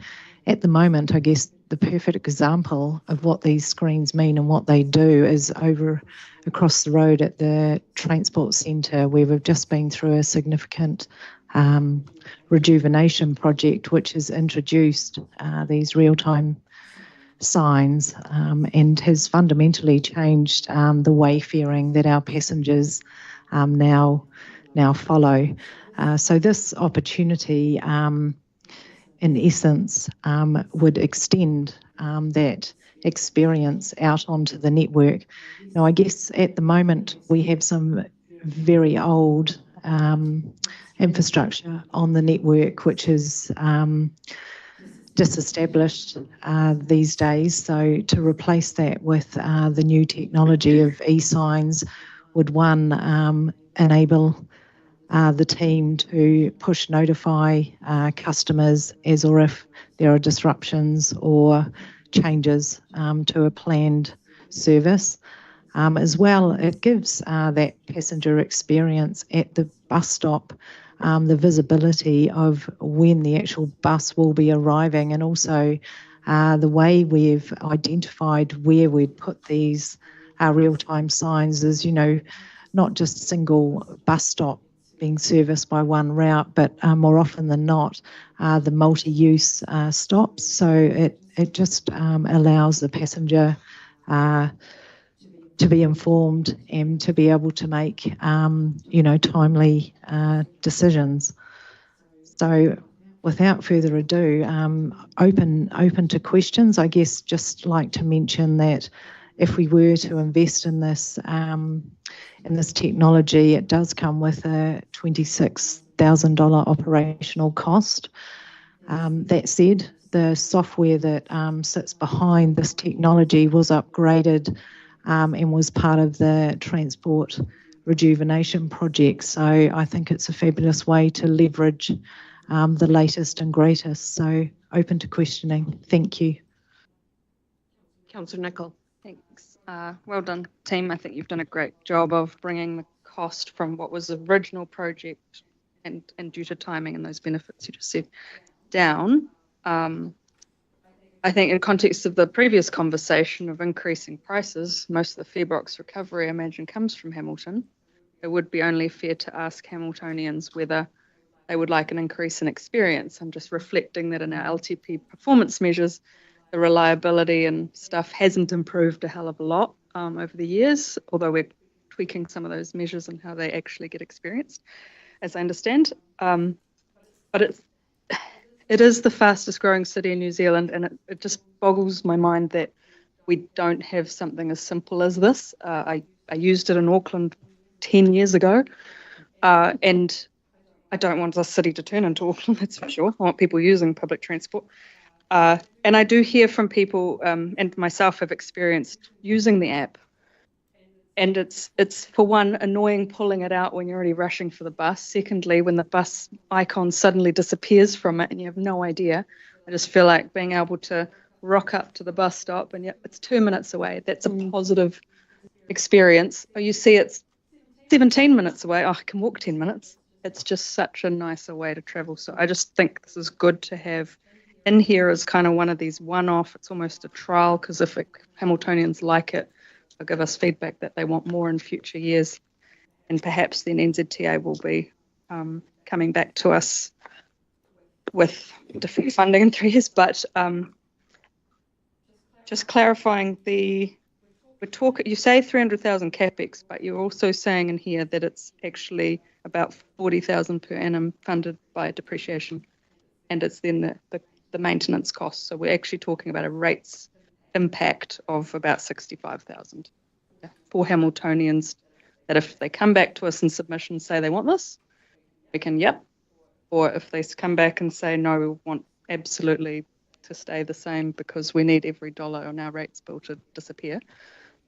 At the moment, I guess the perfect example of what these screens mean and what they do is over across the road at the Transport Centre, where we've just been through a significant rejuvenation project, which has introduced these real-time signs and has fundamentally changed the wayfaring that our passengers now follow. So this opportunity, in essence, would extend that experience out onto the network. Now, I guess at the moment we have some very old infrastructure on the network, which is disestablished these days. So to replace that with the new technology of e-signs would, one, enable the team to push notify customers as or if there are disruptions or changes to a planned service. As well, it gives that passenger experience at the bus stop the visibility of when the actual bus will be arriving, and also the way we've identified where we'd put these real-time signs is, not just single bus stop being serviced by one route, but more often than not, the multi-use stops. So it just allows the passenger to be informed and to be able to make, timely decisions. So without further ado, open to questions. I guess just like to mention that if we were to invest in this technology, it does come with a $26,000 operational cost. That said, the software that sits behind this technology was upgraded and was part of the transport rejuvenation project. So I think it's a fabulous way to leverage the latest and greatest. So open to questioning. Thank you. Councillor Nicol. Thanks. Well done, team. I think you've done a great job of bringing the cost from what was the original project and due to timing and those benefits you just said down. I think in context of the previous conversation of increasing prices, most of the fare box recovery, I imagine, comes from Hamilton. It would be only fair to ask Hamiltonians whether they would like an increase in experience. I'm just reflecting that in our LTP performance measures, the reliability and stuff hasn't improved a hell of a lot over the years, although we're tweaking some of those measures and how they actually get experienced, as I understand. But it is the fastest growing city in New Zealand, and it just boggles my mind that we don't have something as simple as this. I used it in Auckland 10 years ago, and I don't want the city to turn into Auckland, that's for sure. I want people using public transport. And I do hear from people, and myself have experienced using the app, And it's for one, annoying pulling it out when you're already rushing for the bus. Secondly, when the bus icon suddenly disappears from it and you have no idea. I just feel like being able to rock up to the bus stop and it's 2 minutes away. That's a positive experience. Or you see it's 17 minutes away. Oh, I can walk 10 minutes. It's just such a nicer way to travel. So I just think this is good to have in here as kind of one of these one-off. It's almost a trial, because if Hamiltonians like it, they'll give us feedback that they want more in future years. And perhaps then NZTA will be coming back to us with different funding in 3 years. But just clarifying you say 300,000 capex, but you're also saying in here that it's actually about 40,000 per annum funded by depreciation, and it's then the maintenance costs. So we're actually talking about a rates impact of about 65,000 for Hamiltonians, that if they come back to us in submission and say they want this, we can, yep. Or if they come back and say, no, we want absolutely to stay the same because we need every dollar on our rates bill to disappear,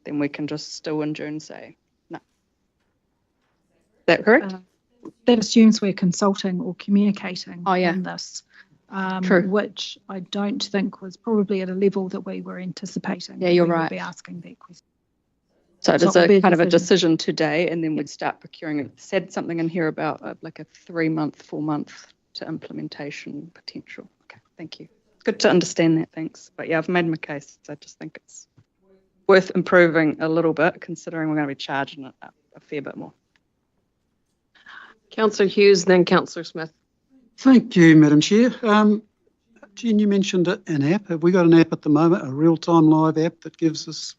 then we can just still in June say no. Is that correct? That assumes we're consulting or communicating on this, True. which I don't think was probably at a level that we were anticipating. Yeah, you're we right. Would be asking that question. So it So is it'll be a a kind of a decision. decision today, and then we'd start procuring it. Said something in here about like a 3-month, 4-month to implementation potential. Okay, thank you. It's good to understand that, thanks. But yeah, I've made my case. I just think it's worth improving a little bit, considering we're going to be charging it up a fair bit more. Councillor Hughes, then Councillor Smith. Thank you, Madam Chair. Jen, you mentioned an app. Have we got an app at the moment, a real-time live app that gives us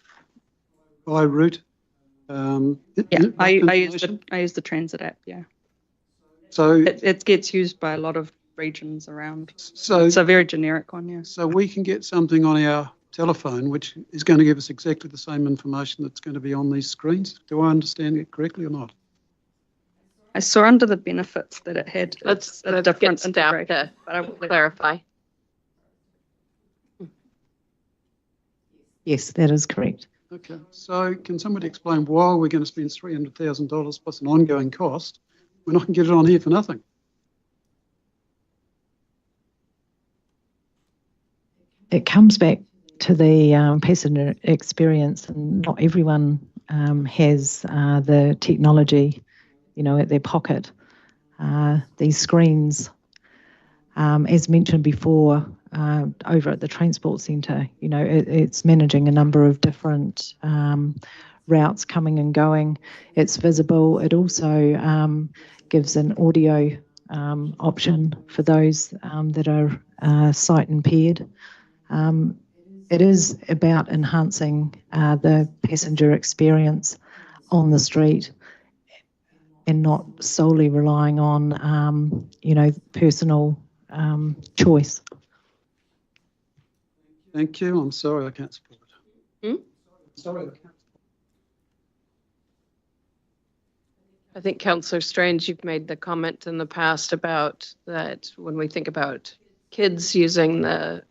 by route? I use the transit app. Yeah. So it gets used by a lot of regions around. So it's a very generic one. Yeah. So we can get something on our telephone which is going to give us exactly the same information that's going to be on these screens. Do I understand it correctly or not? I saw under the benefits that it had Let's a different get staff integration, to but I will clarify. Yes, that is correct. Okay. So can somebody explain why we're going to spend $300,000 plus an ongoing cost when I can get it on here for nothing? It comes back to the passenger experience, and not everyone has the technology, at their pocket. These screens, as mentioned before, over at the Transport Centre, it's managing a number of different routes coming and going. It's visible. It also gives an audio option for those that are sight impaired. It is about enhancing the passenger experience on the street and not solely relying on, personal choice. Thank you. I'm sorry I can't support it. Sorry I can't. I think Councillor Strange, you've made the comment in the past about that when we think about kids using the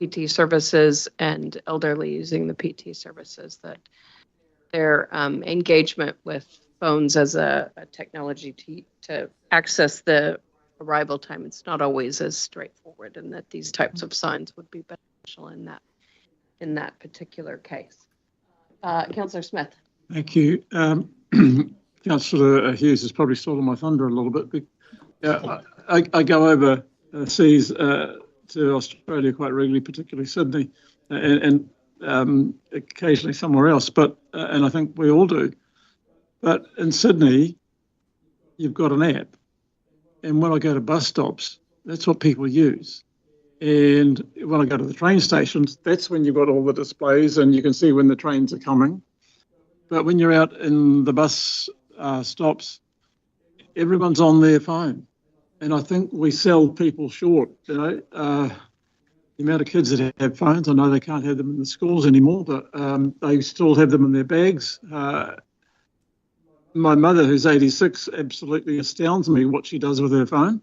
PT services and elderly using the PT services, that their engagement with phones as a technology to access the arrival time, it's not always as straightforward, and that these types of signs would be beneficial in that particular case. Councillor Smith. Thank you. Councillor Hughes has probably stolen my thunder a little bit. I go overseas to Australia quite regularly, particularly Sydney, and occasionally somewhere else. And I think we all do. But in Sydney, you've got an app, and when I go to bus stops, that's what people use. And when I go to the train stations, that's when you've got all the displays and you can see when the trains are coming. But when you're out in the bus stops, everyone's on their phone. And I think we sell people short, the amount of kids that have phones. I know they can't have them in the schools anymore, but they still have them in their bags. My mother, who's 86, absolutely astounds me what she does with her phone.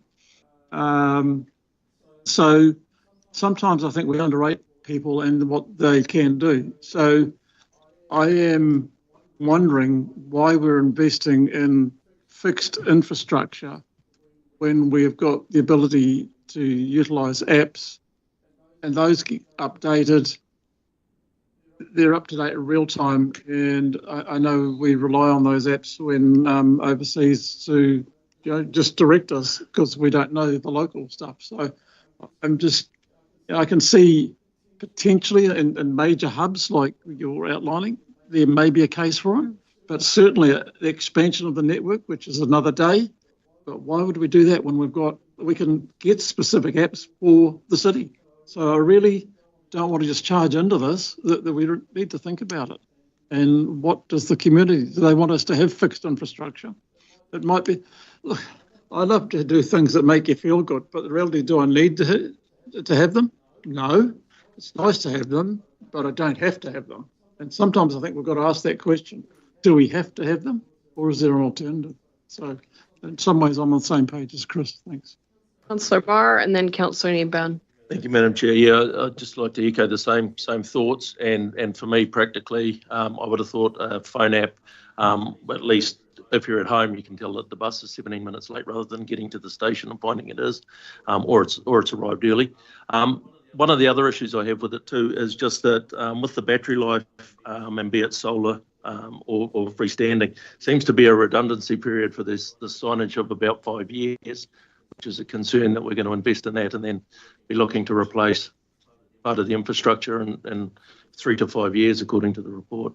So sometimes I think we underrate people and what they can do. So I am wondering why we're investing in fixed infrastructure when we've got the ability to utilise apps and those get updated. They're up to date in real time, and I know we rely on those apps when overseas to just direct us because we don't know the local stuff. So I can see potentially in major hubs like you're outlining, there may be a case for it, but certainly the expansion of the network, which is another day. But why would we do that when we can get specific apps for the city? So I really don't want to just charge into this, that we need to think about it. And what does the community, do they want us to have fixed infrastructure? It might be, look, I love to do things that make you feel good, but the reality, do I need to have them? No. It's nice to have them, but I don't have to have them. And sometimes I think we've got to ask that question. Do we have to have them, or is there an alternative? So in some ways I'm on the same page as Chris. Thanks. Councillor Barr and then Councillor Neban. Thank you, Madam Chair. Yeah, I'd just like to echo the same thoughts. And for me, practically, I would have thought a phone app, at least if you're at home, you can tell that the bus is 17 minutes late rather than getting to the station and finding it is, or it's arrived early. One of the other issues I have with it too is just that with the battery life, and be it solar or freestanding, seems to be a redundancy period for this signage of about 5 years, which is a concern that we're going to invest in that and then be looking to replace part of the infrastructure in 3 to 5 years, according to the report.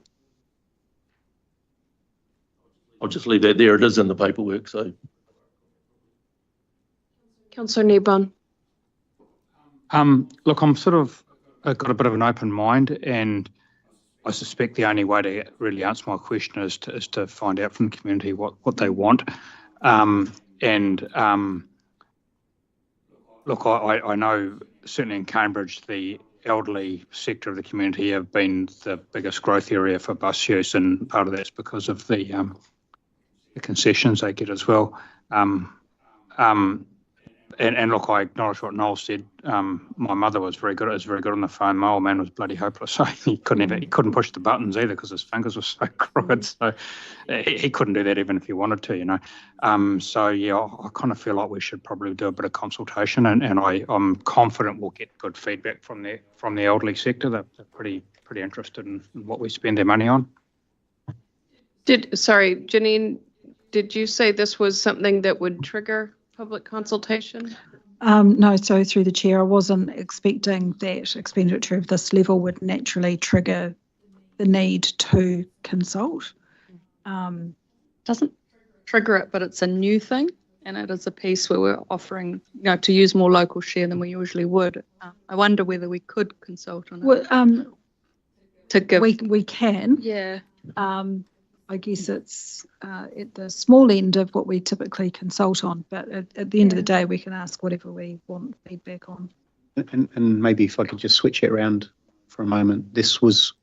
I'll just leave that there. It is in the paperwork. So, Councillor Neban. Look, I'm sort of got a bit of an open mind, and I suspect the only way to really answer my question is to find out from the community what they want. Look, I know certainly in Cambridge, the elderly sector of the community have been the biggest growth area for bus use, and part of that's because of the concessions they get as well. And look, I acknowledge what Noel said. My mother was very good on the phone. My old man was bloody hopeless. So he couldn't push the buttons either because his fingers were so crooked. So he couldn't do that even if he wanted to, you know. So yeah, I kind of feel like we should probably do a bit of consultation, and I'm confident we'll get good feedback from the elderly sector. They're pretty interested in what we spend their money on. Sorry, Janine, did you say this was something that would trigger public consultation? No, so through the chair, I wasn't expecting that expenditure of this level would naturally trigger the need to consult. Doesn't trigger it, but it's a new thing, and it is a piece where we're offering, to use more local share than we usually would. I wonder whether we could consult on it. Well, to give. We can. Yeah. I guess it's at the small end of what we typically consult on, but at the end of the day, we can ask whatever we want feedback on. And maybe if I could just switch it around for a moment, this was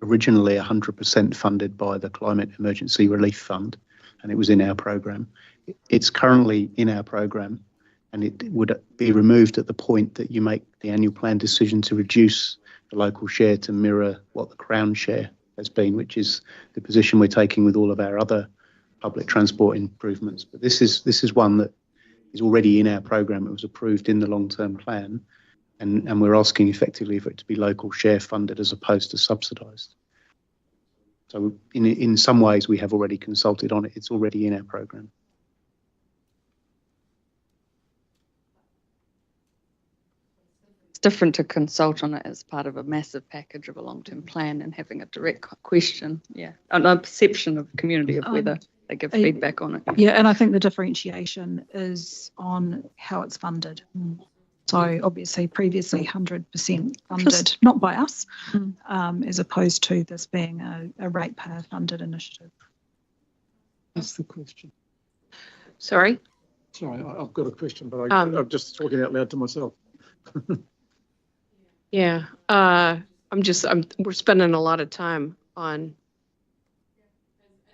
originally 100% funded by the Climate Emergency Relief Fund, and it was in our program. It's currently in our program, and it would be removed at the point that you make the annual plan decision to reduce the local share to mirror what the Crown share has been, which is the position we're taking with all of our other public transport improvements. But this is one that is already in our program. It was approved in the long-term plan, and we're asking effectively for it to be local share funded as opposed to subsidised. So in some ways we have already consulted on it. It's already in our program. Different to consult on it as part of a massive package of a long-term plan and having a direct question, and a perception of the community of whether they give feedback on it. Yeah, and I think the differentiation is on how it's funded. So obviously previously 100% funded, not by us, as opposed to this being a ratepayer funded initiative. That's the question. Sorry? Sorry, I've got a question, but I'm just talking out loud to myself. Yeah, we're spending a lot of time on,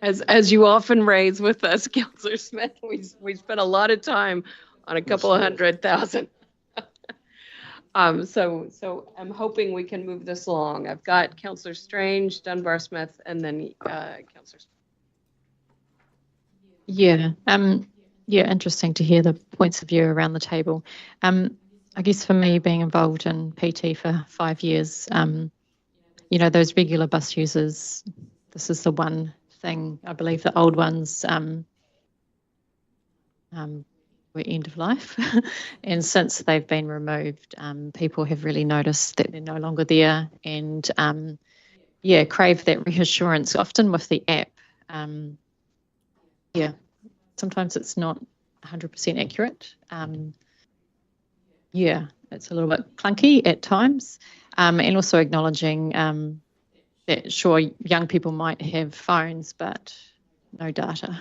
as you often raise with us, Councillor Smith, we spent a lot of time on a couple of 100,000. So I'm hoping we can move this along. I've got Councillor Strange, Dunbar Smith, and then Councillor. Yeah, interesting to hear the points of view around the table. I guess for me, being involved in PT for 5 years, those regular bus users, this is the one thing, I believe the old ones were end of life. And since they've been removed, people have really noticed that they're no longer there and, crave that reassurance, often with the app. Sometimes it's not 100% accurate. It's a little bit clunky at times. And also acknowledging that, sure, young people might have phones, but no data.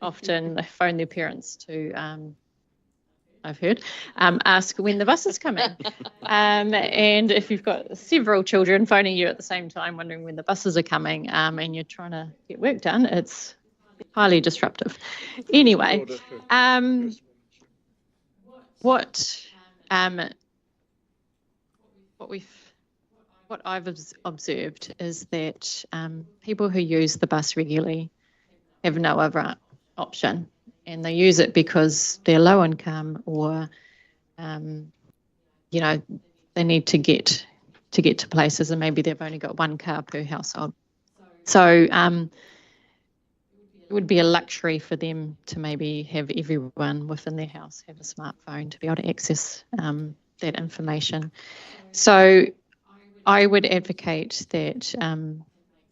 Often they phone their parents to, I've heard, ask when the bus is coming. And if you've got several children phoning you at the same time, wondering when the buses are coming, and you're trying to get work done, it's highly disruptive. Anyway, what I've observed is that people who use the bus regularly have no other option, and they use it because they're low income or they need to get to places, and maybe they've only got one car per household. So it would be a luxury for them to maybe have everyone within their house have a smartphone to be able to access that information. So I would advocate that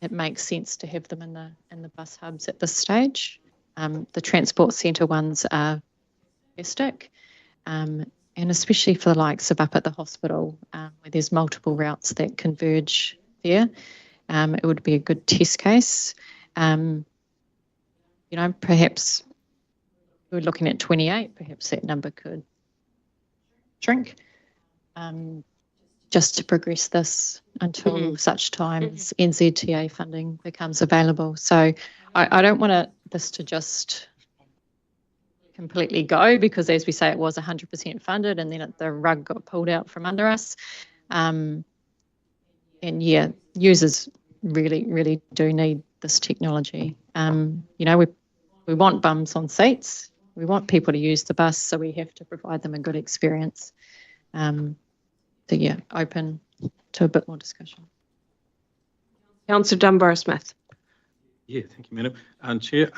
it makes sense to have them in the bus hubs at this stage. The transport centre ones are fantastic, and especially for the likes of up at the hospital, where there's multiple routes that converge there. It would be a good test case. Perhaps we're looking at 28, perhaps that number could shrink, just to progress this until such time as NZTA funding becomes available. So I don't want this to just completely go, because as we say, it was 100% funded and then the rug got pulled out from under us. Users really, really do need this technology. We want bums on seats. We want people to use the bus, so we have to provide them a good experience. Open to a bit more discussion. Councillor Dunbar Smith. Yeah, thank you, Madam Chair.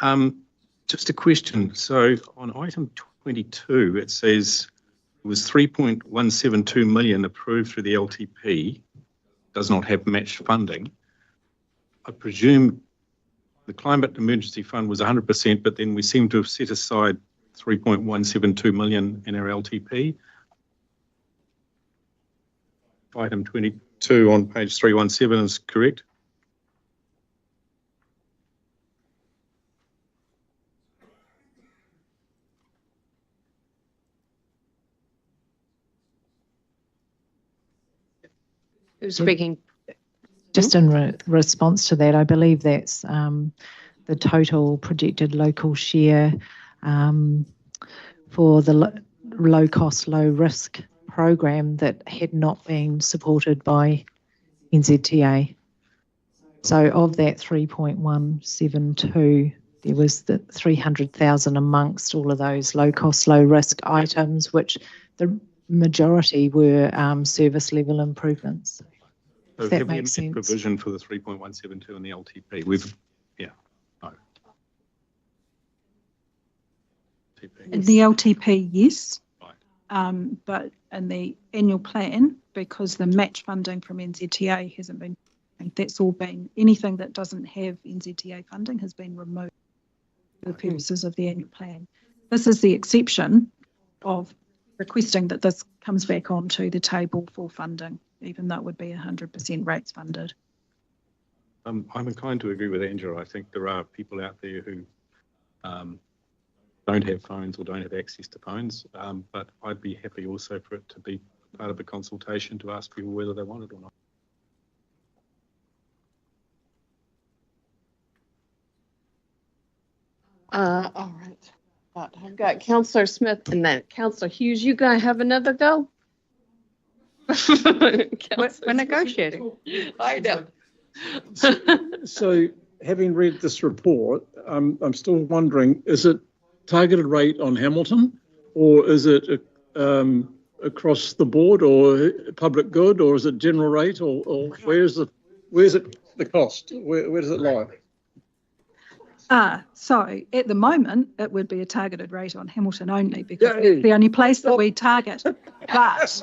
Just a question. So on item 22, it says it was 3.172 million approved through the LTP, does not have matched funding. I presume the Climate Emergency Fund was 100%, but then we seem to have set aside 3.172 million in our LTP. Item 22 on page 317 is correct. Who's speaking? Just in response to that, I believe that's the total projected local share for the low cost, low risk program that had not been supported by NZTA. So of that 3.172, there was the 300,000 amongst all of those low cost, low risk items, which the majority were service level improvements. So If that have we makes made sense. provision for the 3.172 in the LTP? No. In the LTP, yes. But in the annual plan, because the match funding from NZTA hasn't been, that's all been, anything that doesn't have NZTA funding has been removed for the purposes of the annual plan. This is the exception of requesting that this comes back onto the table for funding, even though it would be 100% rates funded. I'm inclined to agree with Angela. I think there are people out there who don't have phones or don't have access to phones, but I'd be happy also for it to be part of a consultation to ask people whether they want it or not. All right. I've got Councillor Smith and then Councillor Hughes. You guys have another go? We're negotiating. I know. So having read this report, I'm still wondering, is it targeted rate on Hamilton, or is it across the board, or public good, or is it general rate, or where's it the cost? Where does it lie? So at the moment, it would be a targeted rate on Hamilton only because it's the only place that we target. But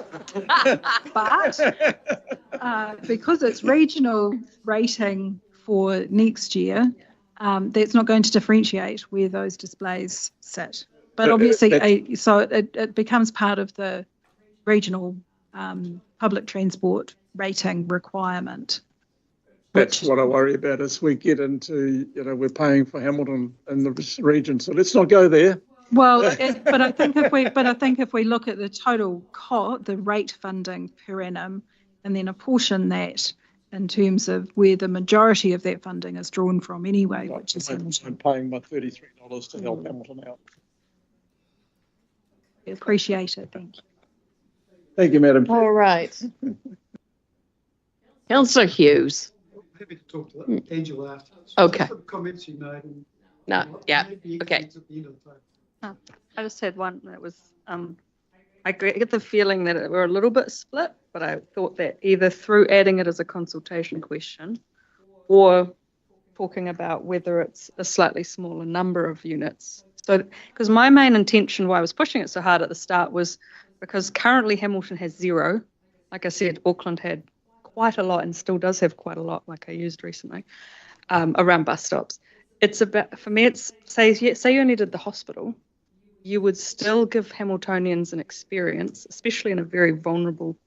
because it's regional rating for next year, that's not going to differentiate where those displays sit. But obviously, it becomes part of the regional public transport rating requirement. That's what I worry about as we get into, we're paying for Hamilton in the region. So let's not go there. Well, but I think if we look at the total the rate funding per annum, and then apportion that in terms of where the majority of that funding is drawn from anyway, which is Hamilton. I'm paying my $33 to help Hamilton out. We appreciate it. Thank you. Thank you, Madam Chair. All right. Councillor Hughes. Happy to talk to that. Angela after. Okay. Some comments you made. Okay. I just had one that was, I get the feeling that we're a little bit split, but I thought that either through adding it as a consultation question or talking about whether it's a slightly smaller number of units. So, because my main intention why I was pushing it so hard at the start was because currently Hamilton has 0. Like I said, Auckland had quite a lot and still does have quite a lot, like I used recently, around bus stops. It's about, for me, it's say you only did the hospital, you would still give Hamiltonians an experience, especially in a very vulnerable,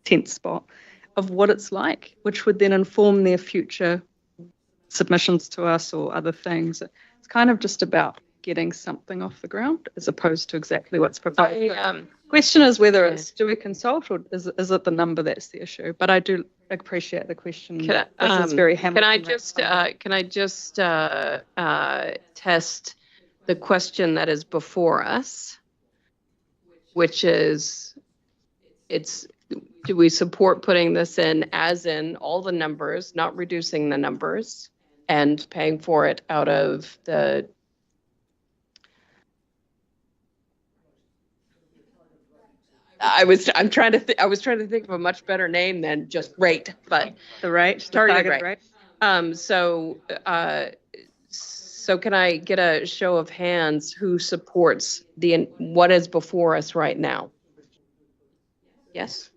tense spot, of what it's like, which would then inform their future submissions to us or other things. It's kind of just about getting something off the ground as opposed to exactly what's proposed. Question is whether it's do we consult or is it the number that's the issue? But I do appreciate the question. This is very Hamilton. Can I just test the question that is before us, which is, do we support putting this in as in all the numbers, not reducing the numbers, and paying for it out of the I was trying to think of a much better name than just rate, but the rate, target rate. So can I get a show of hands who supports what is before us right now? Yes.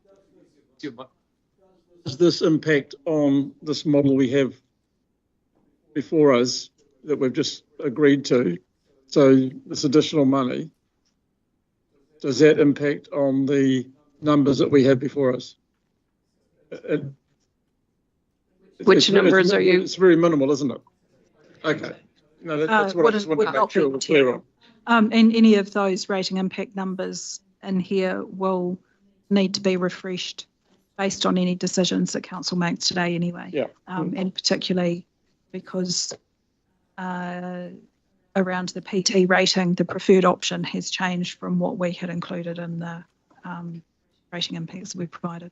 Does this impact on this model we have before us that we've just agreed to? So this additional money, does that impact on the numbers that we have before us? Which numbers are you? It's very minimal, isn't it? Okay. No, that's what I just wanted to make sure we're clear on. And any of those rating impact numbers in here will need to be refreshed based on any decisions that council makes today anyway. Yeah. And particularly because around the PT rating, the preferred option has changed from what we had included in the rating impacts we provided.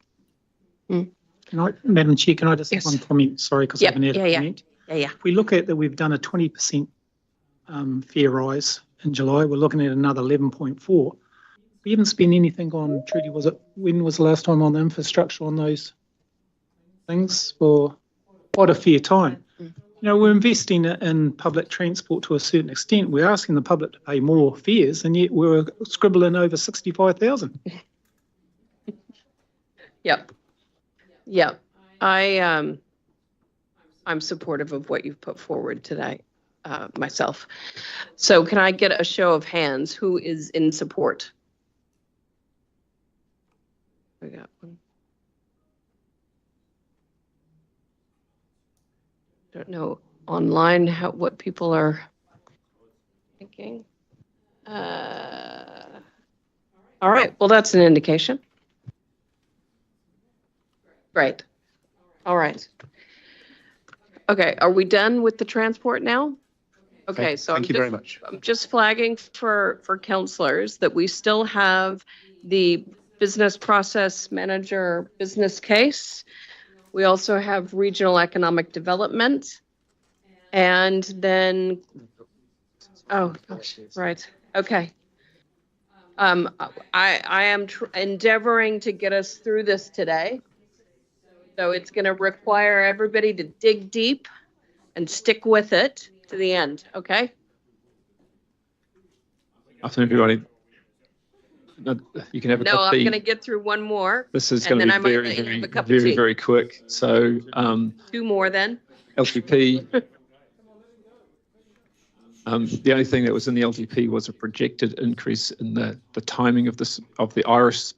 Madam Chair, can I just have one comment? Sorry, because I haven't had a comment. Yeah. If we look at that, we've done a 20% fare rise in July. We're looking at another 11.4. We haven't spent anything on, Trudy, when was the last time on the infrastructure on those things for quite a fair time? We're investing in public transport to a certain extent. We're asking the public to pay more fares, and yet we're scribbling over 65,000. Yep. I'm supportive of what you've put forward today, myself. So can I get a show of hands? Who is in support? We got one. Don't know online what people are thinking. All right. Well, that's an indication. Great. All right. Okay. Are we done with the transport now? Okay. So thank you very much. I'm just flagging for councillors that we still have the business process manager business case. We also have regional economic development. And then, oh gosh, right, okay. I am endeavoring to get us through this today. So it's going to require everybody to dig deep and stick with it to the end, okay? Afternoon, everybody. No, you can have a cup of tea. No, I'm going to get through one more. This is going to be very quick. So, 2 more then. LTP. The only thing that was in the LTP was a projected increase in the timing of the IRIS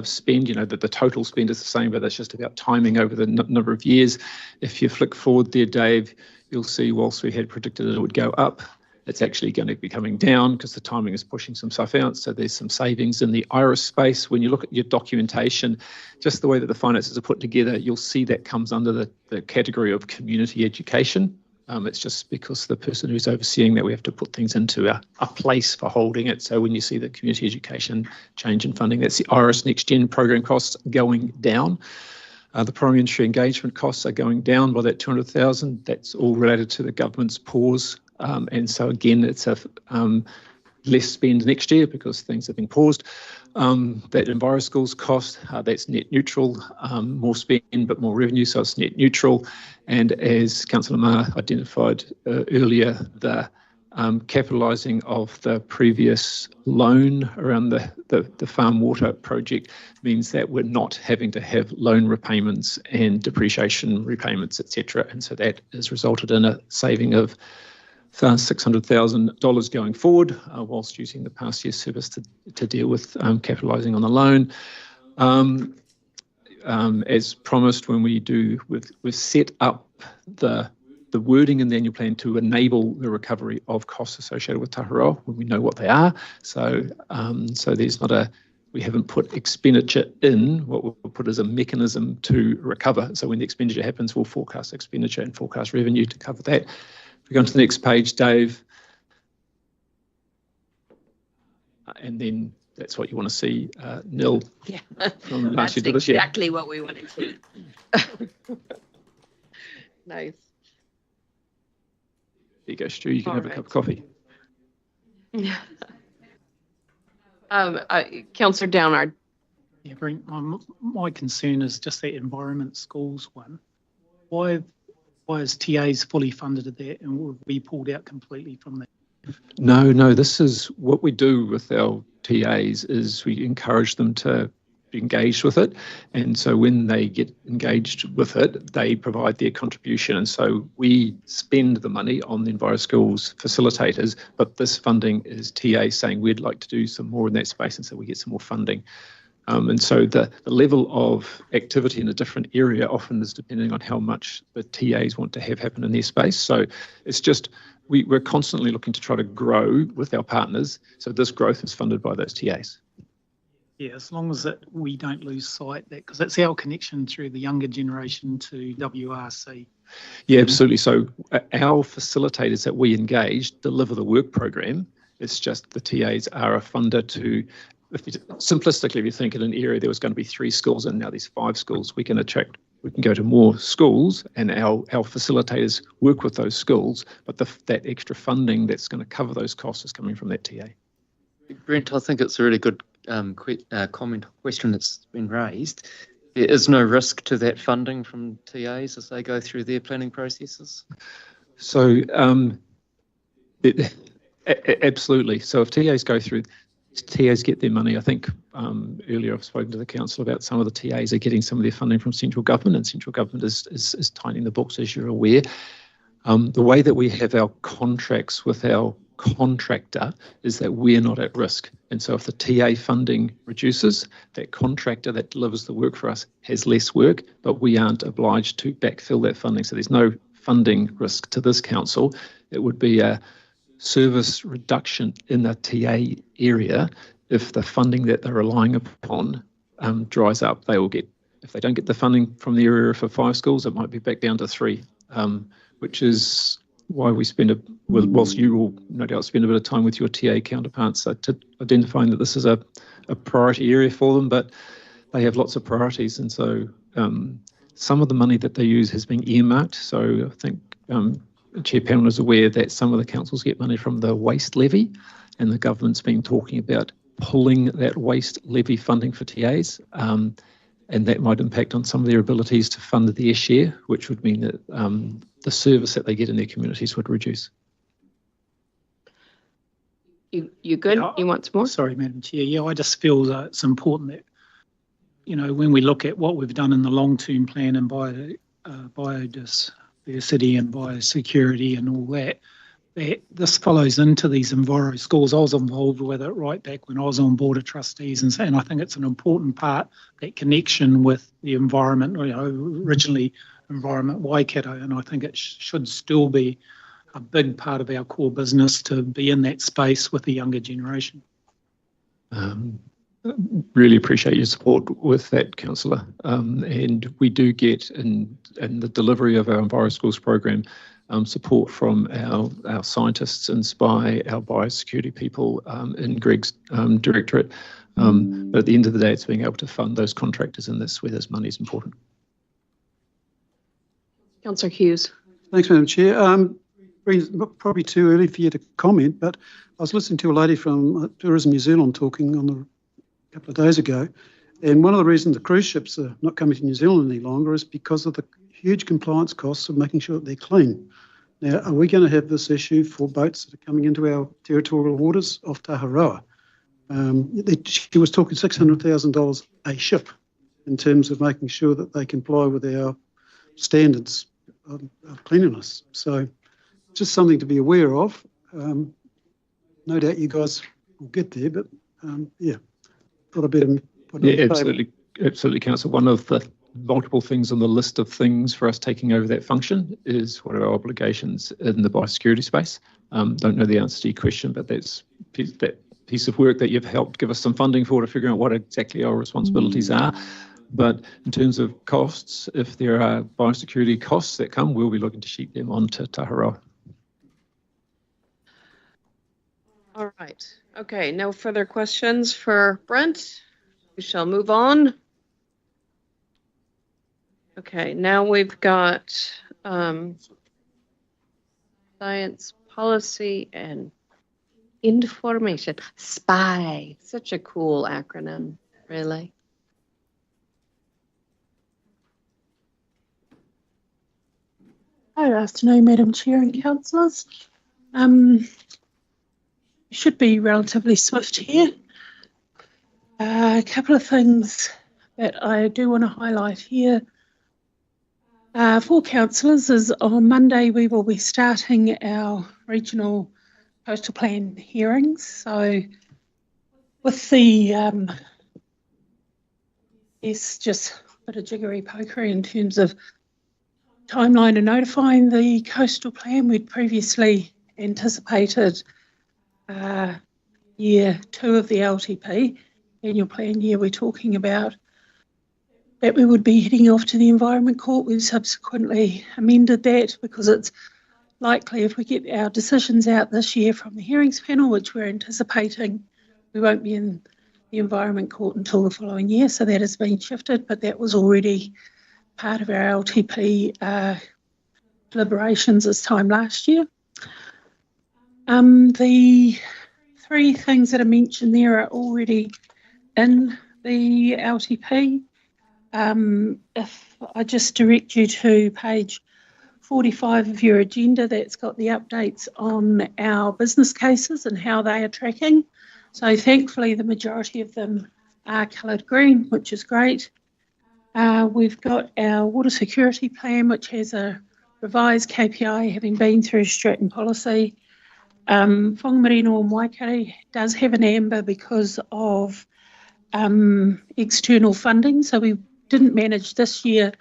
spend. You know, that the total spend is the same, but that's just about timing over the number of years. If you flick forward there, Dave, you'll see whilst we had predicted it would go up, it's actually going to be coming down because the timing is pushing some stuff out. So there's some savings in the IRIS space. When you look at your documentation, just the way that the finances are put together, you'll see that comes under the category of community education. It's just because the person who's overseeing that, we have to put things into a place for holding it. So when you see the community education change in funding, that's the IRIS Next Gen program costs going down. The primary industry engagement costs are going down by that 200,000. That's all related to the government's pause. And so again, it's a less spend next year because things have been paused. That EnviroSchools cost, that's net neutral, more spend but more revenue, so it's net neutral. And as Councillor Ma identified earlier, the capitalising of the previous loan around the farm water project means that we're not having to have loan repayments and depreciation repayments, etc. And so that has resulted in a saving of $600,000 going forward, whilst using the past year's service to deal with capitalising on the loan. As promised, when we've set up the wording in the annual plan to enable the recovery of costs associated with Taharoa when we know what they are. So there's not we haven't put expenditure in. What we'll put is a mechanism to recover. So when the expenditure happens, we'll forecast expenditure and forecast revenue to cover that. If we go on to the next page, Dave, and then that's what you want to see, nil. Yeah, from last that's year to this year. exactly what we want to see. Nice. There you go, Stu. You can have a cup of coffee. Yeah. Councillor Downard. Yeah, Brent, my concern is just that environment schools one. Why is TAs fully funded at that and will be pulled out completely from that? No, this is what we do with our TAs is we encourage them to be engaged with it. And so when they get engaged with it, they provide their contribution. And so we spend the money on the EnviroSchools facilitators, but this funding is TA saying we'd like to do some more in that space, and so we get some more funding. And so the level of activity in a different area often is depending on how much the TAs want to have happen in their space. So it's just, we're constantly looking to try to grow with our partners. So this growth is funded by those TAs. Yeah, as long as we don't lose sight that, because that's our connection through the younger generation to WRC. Yeah, absolutely. So our facilitators that we engage deliver the work program. It's just the TAs are a funder to, simplistically, if you think in an area there was going to be 3 schools and now there's 5 schools, we can go to more schools, and our facilitators work with those schools, but that extra funding that's going to cover those costs is coming from that TA. Brent, I think it's a really good comment or question that's been raised. There is no risk to that funding from TAs as they go through their planning processes? So absolutely. So if TAs go through, TAs get their money. I think earlier I've spoken to the council about some of the TAs are getting some of their funding from central government, and central government is tightening the books, as you're aware. The way that we have our contracts with our contractor is that we're not at risk. And so if the TA funding reduces, that contractor that delivers the work for us has less work, but we aren't obliged to backfill that funding. So there's no funding risk to this council. It would be a service reduction in the TA area if the funding that they're relying upon dries up. They will get, if they don't get the funding from the area for 5 schools, it might be back down to 3, which is why we spend whilst you will no doubt spend a bit of time with your TA counterparts to identifying that this is a priority area for them, but they have lots of priorities, and so some of the money that they use has been earmarked. So I think the Chair panel is aware that some of the councils get money from the waste levy, and the government's been talking about pulling that waste levy funding for TAs, and that might impact on some of their abilities to fund their share, which would mean that the service that they get in their communities would reduce. You good? Yeah, you want some more? Sorry, Madam Chair. Yeah, I just feel that it's important that, when we look at what we've done in the long-term plan and biodiversity and biosecurity and all that, that this follows into these Enviro scores. I was involved with it right back when I was on Board of Trustees, and I think it's an important part, that connection with the environment, originally Environment Waikato, and I think it should still be a big part of our core business to be in that space with the younger generation. Really appreciate your support with that, Councillor. And we do get in the delivery of our Enviro Schools program support from our scientists and SPY, our biosecurity people in Greg's directorate. But at the end of the day, it's being able to fund those contractors in this where this money is important. Councillor Hughes. Thanks, Madam Chair. Probably too early for you to comment, but I was listening to a lady from Tourism New Zealand talking on a couple of days ago, and one of the reasons the cruise ships are not coming to New Zealand any longer is because of the huge compliance costs of making sure that they're clean. Now, are we going to have this issue for boats that are coming into our territorial waters off Taharoa? She was talking $600,000 a ship in terms of making sure that they comply with our standards of cleanliness. So just something to be aware of. No doubt you guys will get there, but yeah, got a bit of... Yeah, absolutely, Councillor. One of the multiple things on the list of things for us taking over that function is what are our obligations in the biosecurity space. Don't know the answer to your question, but that piece of work that you've helped give us some funding for to figure out what exactly our responsibilities are. But in terms of costs, if there are biosecurity costs that come, we'll be looking to sheet them onto Taharoa. All right. Okay, no further questions for Brent. We shall move on. Okay, now we've got science policy and information. SPY. Such a cool acronym, really. Good afternoon, Madam Chair and councillors. Should be relatively swift here. A couple of things that I do want to highlight here for councillors is on Monday we will be starting our regional coastal plan hearings. So with the it's just a bit of jiggery pokery in terms of timeline and notifying the coastal plan. We'd previously anticipated year 2 of the LTP, annual plan year we're talking about, that we would be heading off to the Environment Court. We've subsequently amended that because it's likely if we get our decisions out this year from the hearings panel, which we're anticipating, we won't be in the Environment Court until the following year. So that has been shifted, but that was already part of our LTP deliberations this time last year. The 3 things that are mentioned there are already in the LTP. If I just direct you to page 45 of your agenda, that's got the updates on our business cases and how they are tracking. So thankfully the majority of them are coloured green, which is great. We've got our water security plan, which has a revised KPI having been through Stratton policy. Whangamarino and Waikato does have an amber because of external funding. So we didn't manage this year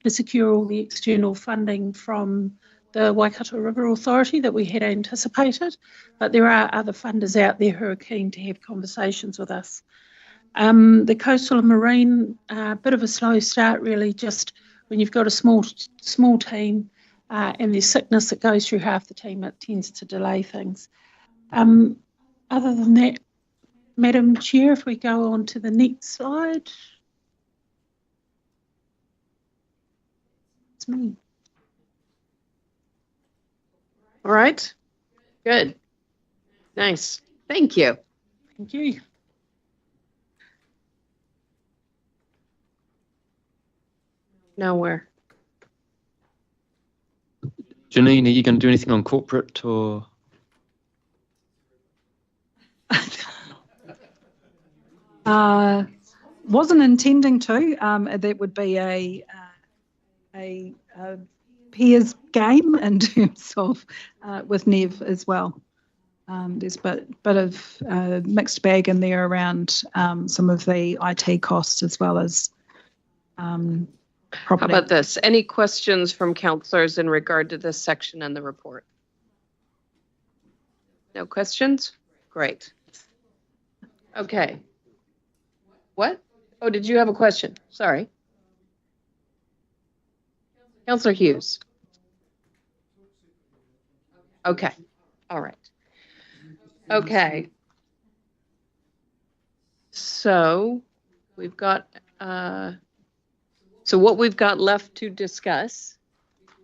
to secure all the external funding from the Waikato River Authority that we had anticipated, but there are other funders out there who are keen to have conversations with us. The coastal and marine, a bit of a slow start really, just when you've got a small team, and there's sickness that goes through half the team, it tends to delay things. Other than that, Madam Chair, if we go on to the next slide. It's me. All right. Good. Nice. Thank you. Thank you. Now where? Janine, are you going to do anything on corporate or? Wasn't intending to. That would be a peers game in terms of with Nev as well. There's a bit of mixed bag in there around some of the IT costs as well as property. How about this? Any questions from councillors in regard to this section in the report? No questions? Great. Okay. What? Oh, did you have a question? Sorry. Councillor Hughes. Okay. All right. Okay. So we've got, so what we've got left to discuss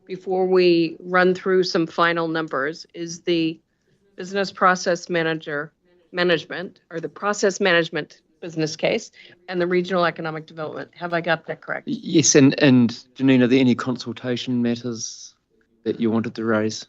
before we run through some final numbers is the business process management or the process management business case and the regional economic development. Have I got that correct? Yes, and Janine, are there any consultation matters that you wanted to raise?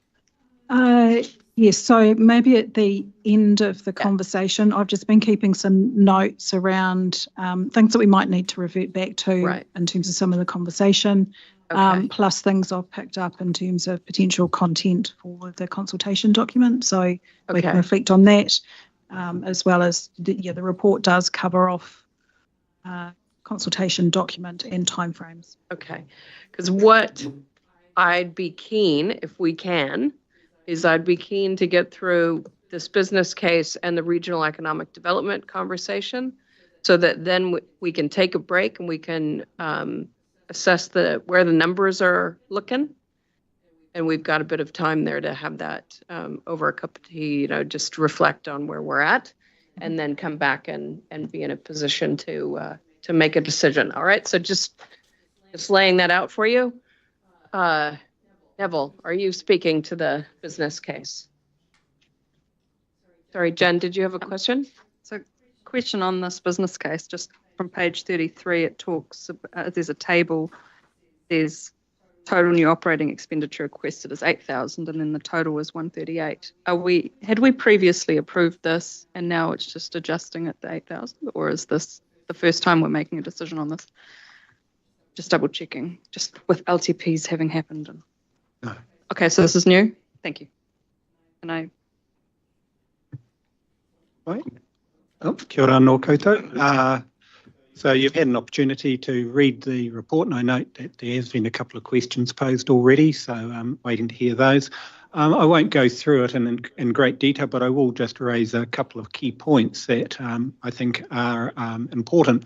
Yes, so maybe at the end of the conversation, I've just been keeping some notes around things that we might need to revert back to in terms of some of the conversation, plus things I've picked up in terms of potential content for the consultation document. So we can reflect on that, as well as the report does cover off consultation document and timeframes. Okay, because what I'd be keen, if we can, is I'd be keen to get through this business case and the regional economic development conversation so that then we can take a break and we can assess where the numbers are looking. And we've got a bit of time there to have that over a cup of tea, just reflect on where we're at and then come back and be in a position to make a decision. All right, so just laying that out for you. Neville, are you speaking to the business case? Sorry, Jen, did you have a question? So question on this business case, just from page 33, it talks, there's a table, there's total new operating expenditure requested is 8,000 and then the total is 138. Had we previously approved this and now it's just adjusting at the 8,000, or is this the first time we're making a decision on this? Just double checking, just with LTPs having happened. No. Okay, so this is new? Thank you. And Right. Oh, kia ora no koutou. So you've had an opportunity to read the report, and I note that there has been a couple of questions posed already, so I'm waiting to hear those. I won't go through it in great detail, but I will just raise a couple of key points that I think are important.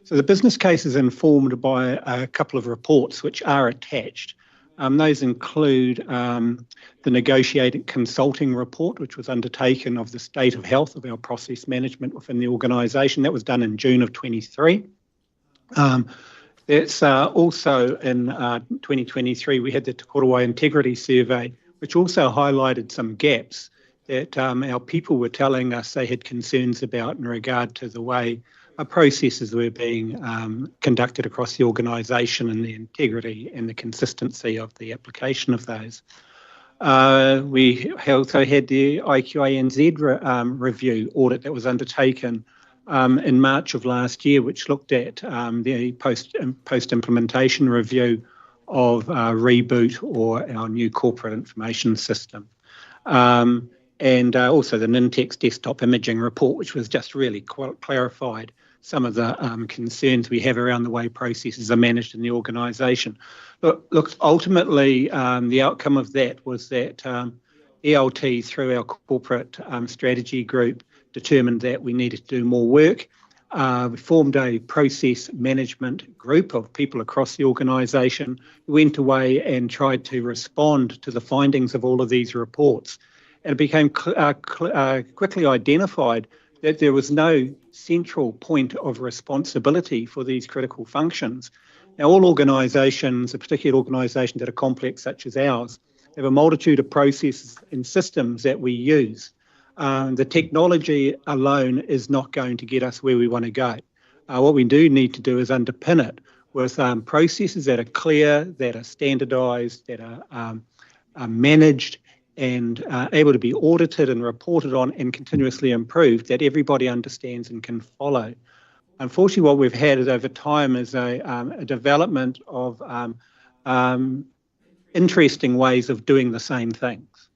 So the business case is informed by a couple of reports which are attached. Those include the negotiated consulting report, which was undertaken of the state of health of our process management within the organisation. That was done in June of 23. That's also in 2023, we had the Te Korowai Integrity Survey, which also highlighted some gaps that our people were telling us they had concerns about in regard to the way processes were being conducted across the organisation and the integrity and the consistency of the application of those. We also had the IQANZ review audit that was undertaken in March of last year, which looked at the post-implementation review of Reboot or our new corporate information system. And also the Nintex desktop imaging report, which was just really clarified some of the concerns we have around the way processes are managed in the organisation. Look, ultimately, the outcome of that was that ELT, through our corporate strategy group, determined that we needed to do more work. We formed a process management group of people across the organisation who went away and tried to respond to the findings of all of these reports. And it became quickly identified that there was no central point of responsibility for these critical functions. Now, all organisations, particularly organisations that are complex such as ours, have a multitude of processes and systems that we use. The technology alone is not going to get us where we want to go. What we do need to do is underpin it with processes that are clear, that are standardised, that are managed and able to be audited and reported on and continuously improved, that everybody understands and can follow. Unfortunately, what we've had is over time is a development of interesting ways of doing the same things.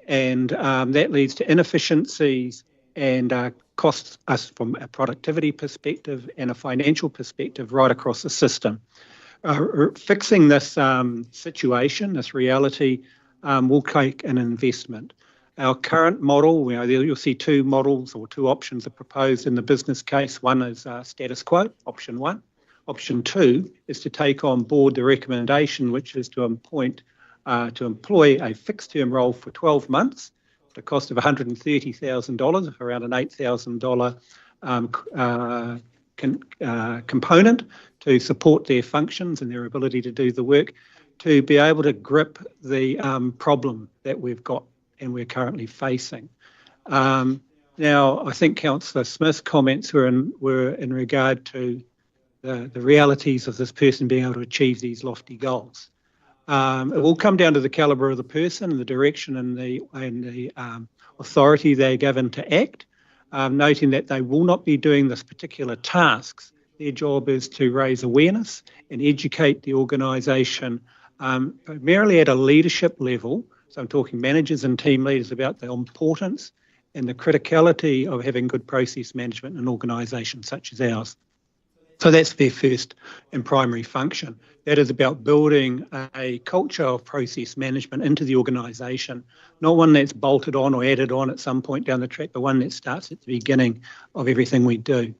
And that leads to inefficiencies and costs us from a productivity perspective and a financial perspective right across the system. Fixing this situation, this reality, will take an investment. Our current model, you'll see two models or two options are proposed in the business case. One is status quo, option one. Option two is to take on board the recommendation, which is to employ a fixed term role for 12 months at a cost of $130,000, around an $8,000 component to support their functions and their ability to do the work, to be able to grip the problem that we've got and we're currently facing. Now, I think Councillor Smith's comments were in regard to the realities of this person being able to achieve these lofty goals. It will come down to the calibre of the person and the direction and the authority they're given to act, noting that they will not be doing this particular tasks. Their job is to raise awareness and educate the organisation, primarily at a leadership level. So I'm talking managers and team leaders about the importance and the criticality of having good process management in an organisation such as ours. So that's their first and primary function. That is about building a culture of process management into the organisation, not one that's bolted on or added on at some point down the track, but one that starts at the beginning of everything we do.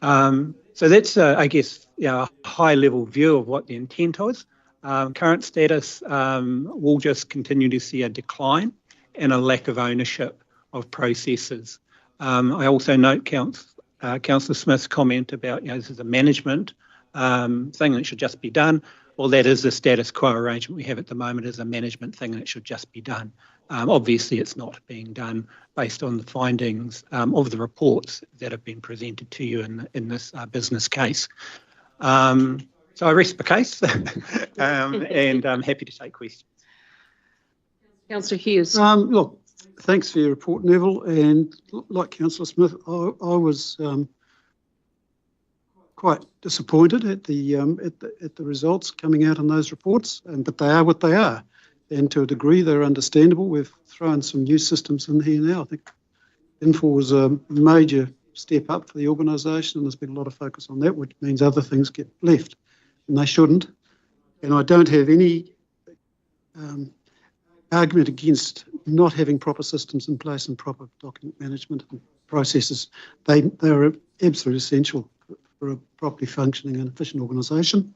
So that's, I guess, a high-level view of what the intent is. Current status will just continue to see a decline and a lack of ownership of processes. I also note Councillor Smith's comment about, this is a management thing that should just be done. Well, that is the status quo arrangement we have at the moment, is a management thing and it should just be done. Obviously, it's not being done based on the findings of the reports that have been presented to you in this business case. So I rest the case and I'm happy to take questions. Councillor Hughes. Look, thanks for your report, Neville. And like Councillor Smith, I was quite disappointed at the results coming out in those reports. But they are what they are, and to a degree they're understandable. We've thrown some new systems in here now. I think Infor was a major step up for the organisation, and there's been a lot of focus on that, which means other things get left, and they shouldn't. And I don't have any argument against not having proper systems in place and proper document management and processes. They are absolutely essential for a properly functioning and efficient organisation.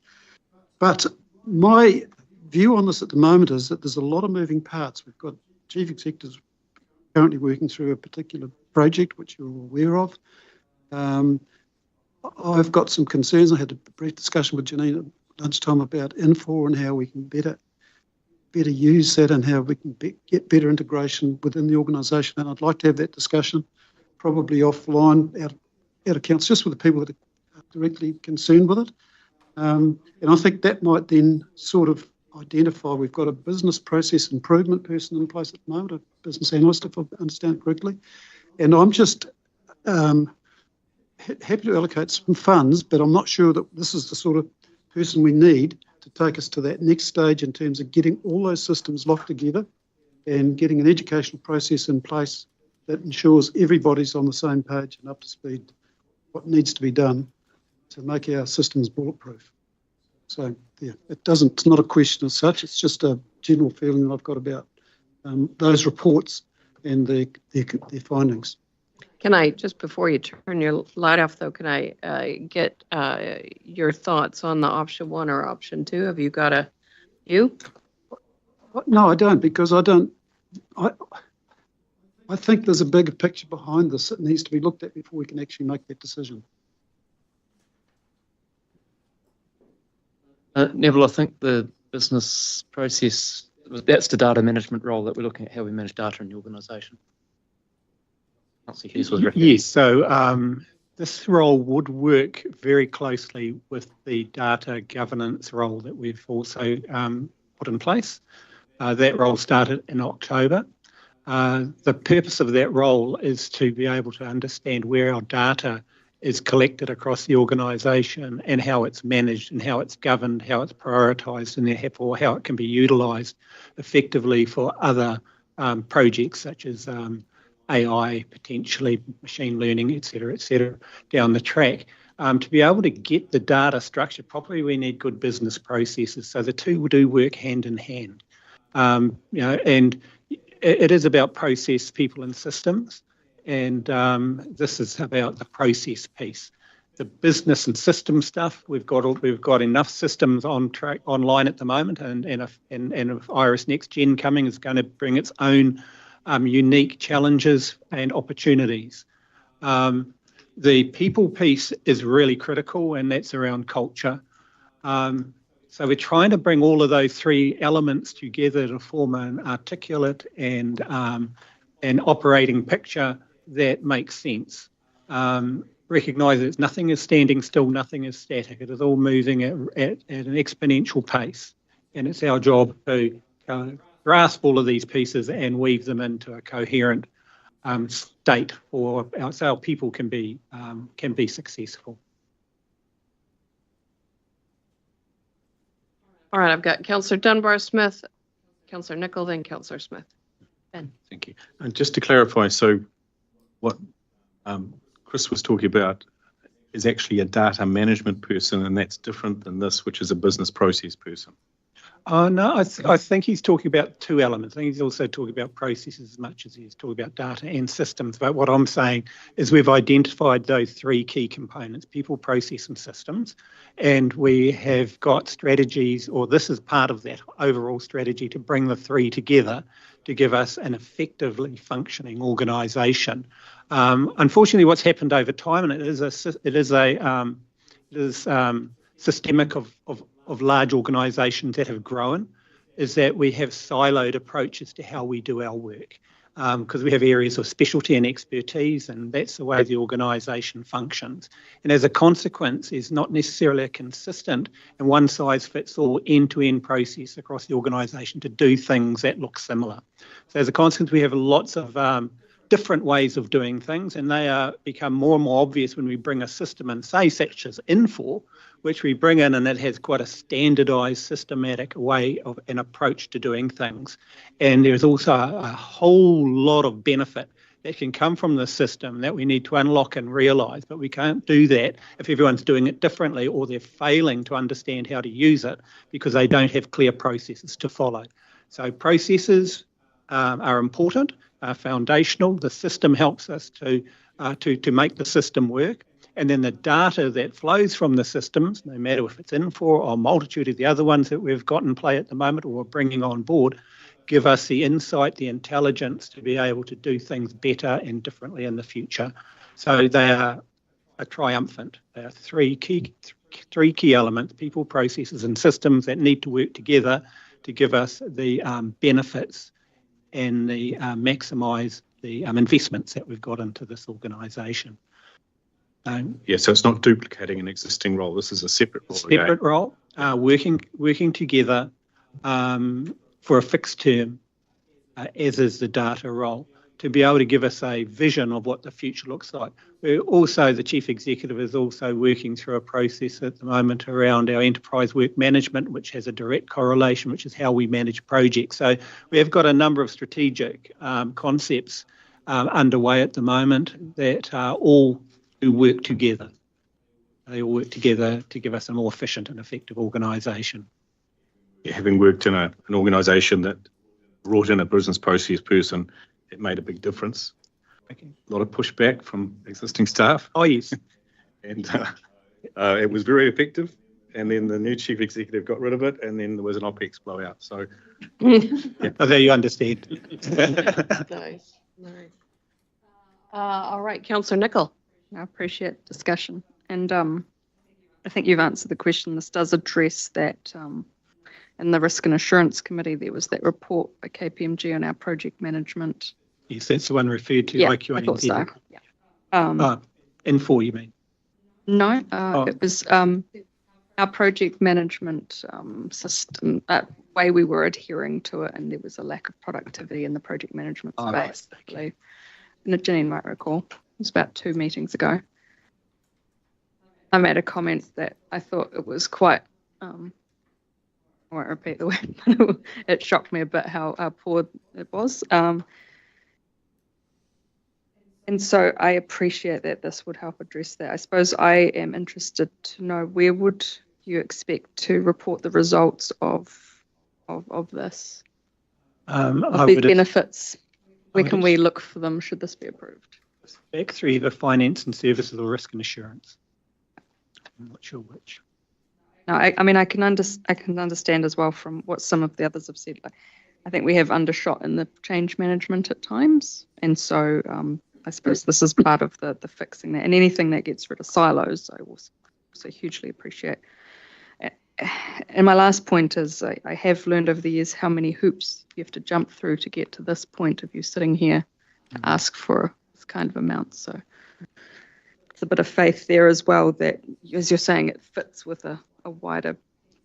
But my view on this at the moment is that there's a lot of moving parts. We've got chief executives currently working through a particular project, which you're aware of. I've got some concerns. I had a brief discussion with Janine at lunchtime about Infor and how we can better use that and how we can get better integration within the organisation. And I'd like to have that discussion probably offline out of council, just with the people that are directly concerned with it. And I think that might then sort of identify, we've got a business process improvement person in place at the moment, a business analyst, if I understand correctly. And I'm just happy to allocate some funds, but I'm not sure that this is the sort of person we need to take us to that next stage in terms of getting all those systems locked together and getting an educational process in place that ensures everybody's on the same page and up to speed what needs to be done to make our systems bulletproof. So, yeah, it's not a question as such, it's just a general feeling that I've got about those reports and their findings. Can I, just before you turn your light off though, can I get your thoughts on the option 1 or option 2? Have you got a view? No, I don't, because I think there's a bigger picture behind this that needs to be looked at before we can actually make that decision. Neville, I think the business process, that's the data management role that we're looking at, how we manage data in the organisation. Yes, so this role would work very closely with the data governance role that we've also put in place. That role started in October. The purpose of that role is to be able to understand where our data is collected across the organisation and how it's managed and how it's governed, how it's prioritised, and therefore how it can be utilised effectively for other projects such as AI, potentially machine learning, et cetera, down the track. To be able to get the data structured properly, we need good business processes. So the two do work hand in hand. And it is about process, people, and systems. And this is about the process piece. The business and system stuff, we've got enough systems on track online at the moment, and if Iris Next Gen coming is going to bring its own unique challenges and opportunities. The people piece is really critical, and that's around culture. So we're trying to bring all of those 3 elements together to form an articulate and an operating picture that makes sense. Recognise that nothing is standing still, nothing is static. It is all moving at an exponential pace, and it's our job to grasp all of these pieces and weave them into a coherent state for so our people can be successful. All right, I've got Councillor Dunbar-Smith, Councillor Nicol, then Councillor Smith. Ben. Thank you. And just to clarify, so what Chris was talking about is actually a data management person, and that's different than this, which is a business process person. No, I think he's talking about 2 elements. I think he's also talking about processes as much as he's talking about data and systems. But what I'm saying is we've identified those 3 key components, people, process, and systems. And we have got strategies, or this is part of that overall strategy, to bring the 3 together to give us an effectively functioning organisation. Unfortunately, what's happened over time, and it is systemic of large organisations that have grown, is that we have siloed approaches to how we do our work, because we have areas of specialty and expertise, and that's the way the organisation functions. And as a consequence, it's not necessarily a consistent and one-size-fits-all end-to-end process across the organisation to do things that look similar. So as a consequence, we have lots of different ways of doing things, and they become more and more obvious when we bring a system in, say, such as Infor, which we bring in, and it has quite a standardised, systematic way of an approach to doing things. And there's also a whole lot of benefit that can come from the system that we need to unlock and realise, but we can't do that if everyone's doing it differently or they're failing to understand how to use it because they don't have clear processes to follow. So processes are important, are foundational. The system helps us to make the system work. And then the data that flows from the systems, no matter if it's Infor or a multitude of the other ones that we've got in play at the moment or we're bringing on board, give us the insight, the intelligence to be able to do things better and differently in the future. So they are triumphant. They are three key elements, people, processes and systems that need to work together to give us the benefits and the maximise the investments that we've got into this organisation. Yeah, so it's not duplicating an existing role. This is a separate role. Separate role, working together for a fixed term, as is the data role, to be able to give us a vision of what the future looks like. We're also, the Chief Executive is also working through a process at the moment around our enterprise work management, which has a direct correlation, which is how we manage projects. So we have got a number of strategic concepts underway at the moment that all do work together. They all work together to give us a more efficient and effective organisation. Yeah, having worked in an organisation that brought in a business process person, it made a big difference. A lot of pushback from existing staff. Oh, yes. And it was very effective. And then the new chief executive got rid of it, and then there was an OPEX blowout. So, yeah. Oh, there you understand. Nice. All right, Councillor Nicol. I appreciate discussion. And I think you've answered the question. This does address that in the Risk and Assurance Committee, there was that report by KPMG on our project management. Yes, that's the one referred to. Yeah, IQ I thought so. Yeah. N4, you mean? No, it was our project management system, way we were adhering to it, and there was a lack of productivity in the project management space. Right. Okay. And Janine might recall, it was about 2 meetings ago. I made a comment that I thought it was quite, I won't repeat the word, but it shocked me a bit how poor it was. And so I appreciate that this would help address that. I suppose I am interested to know, where would you expect to report the results of this? Of these benefits? Where can we look for them should this be approved? Back through either finance and services or risk and assurance. I'm not sure which. No, I mean, I can understand as well from what some of the others have said. Like, I think we have undershot in the change management at times. And so I suppose this is part of the fixing that. And anything that gets rid of silos, I also hugely appreciate. And my last point is I have learned over the years how many hoops you have to jump through to get to this point of you sitting here to ask for this kind of amount. So it's a bit of faith there as well that, as you're saying, it fits with a wider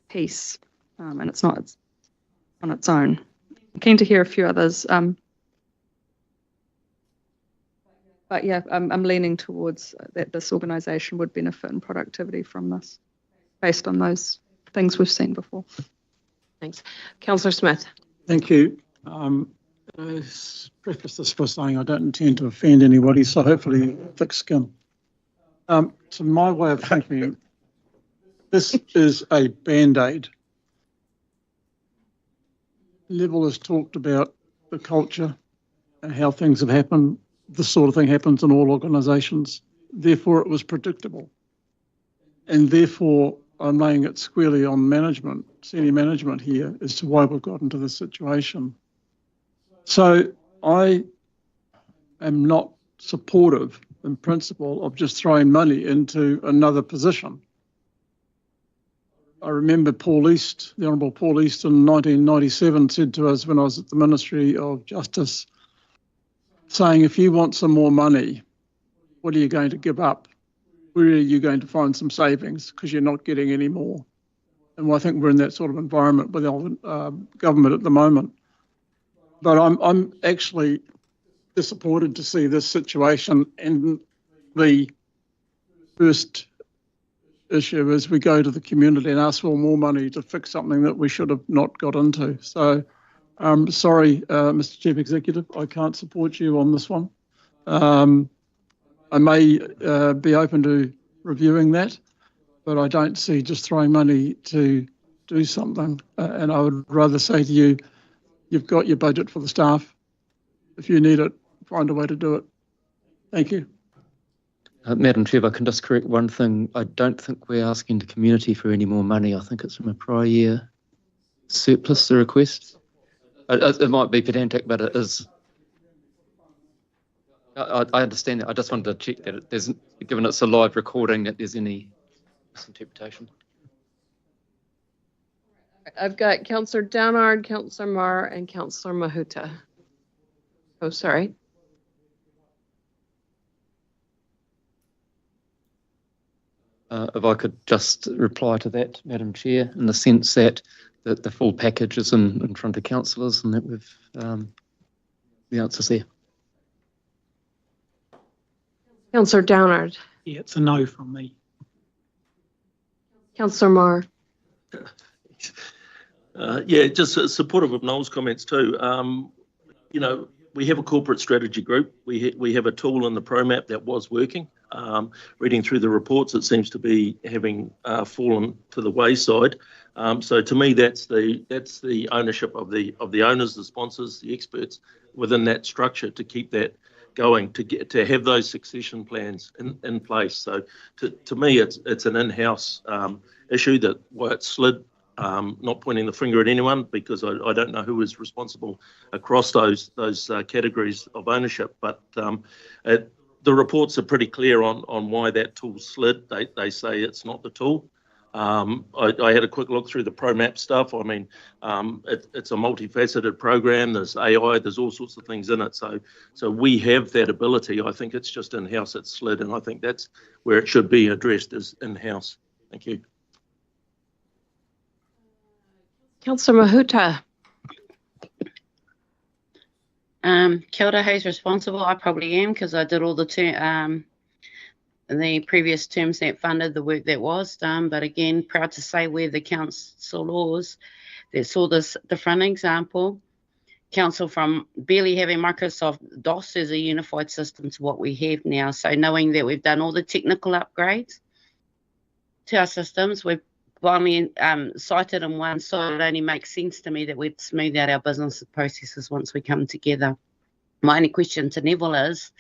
piece, and it's not on its own. I'm keen to hear a few others. But yeah, I'm leaning towards that this organisation would benefit in productivity from this, based on those things we've seen before. Thanks. Councillor Smith. Thank you. I preface this by saying I don't intend to offend anybody, so hopefully thick skin. To my way of thinking, this is a band-aid. Neville has talked about the culture and how things have happened. This sort of thing happens in all organisations. Therefore, it was predictable. And therefore, I'm laying it squarely on management, senior management here, as to why we've got into this situation. So I am not supportive, in principle, of just throwing money into another position. I remember Paul East, the Honourable Paul East in 1997 said to us when I was at the Ministry of Justice, saying, if you want some more money, what are you going to give up? Where are you going to find some savings because you're not getting any more? And I think we're in that sort of environment with our government at the moment. But I'm actually disappointed to see this situation, and the first issue is we go to the community and ask for more money to fix something that we should have not got into. So sorry, Mr. Chief Executive, I can't support you on this one. I may be open to reviewing that, but I don't see just throwing money to do something. And I would rather say to you, you've got your budget for the staff. If you need it, find a way to do it. Thank you. Madam Chair, if I can just correct one thing. I don't think we're asking the community for any more money. I think it's from a prior year surplus, the request. It might be pedantic, but it is. I understand that. I just wanted to check that there's, given it's a live recording, that there's any misinterpretation. I've got Councillor Downard, Councillor Marr, and Councillor Mahuta. Oh, sorry. If I could just reply to that, Madam Chair, in the sense that the full package is in front of councillors and that we've the answers there. Councillor Downard. Yeah, it's a no from me. Councillor Marr. Yeah, just supportive of Noel's comments too. You know, we have a corporate strategy group. We have a tool in the ProMap that was working. Reading through the reports, it seems to be having fallen to the wayside. So to me, that's the ownership of the owners, the sponsors, the experts within that structure to keep that going to have those succession plans in place. So to me, it's an in-house issue that why it slid. Not pointing the finger at anyone because I don't know who is responsible across those categories of ownership, but the reports are pretty clear on why that tool slid. They say it's not the tool. I had a quick look through the ProMap stuff. I mean, it's a multifaceted program. There's AI, there's all sorts of things in it. So we have that ability. I think it's just in-house it's slid, and I think that's where it should be addressed, is in-house. Thank you. Councillor Mahuta. Kia ora, who's responsible? I probably am because I did all the previous terms that funded the work that was done. But again, proud to say we're the councillors that saw this different example. Council from barely having Microsoft DOS as a unified system to what we have now. So knowing that we've done all the technical upgrades to our systems, we've finally cited on one side, it only makes sense to me that we'd smooth out our business processes once we come together. My only question to Neville is,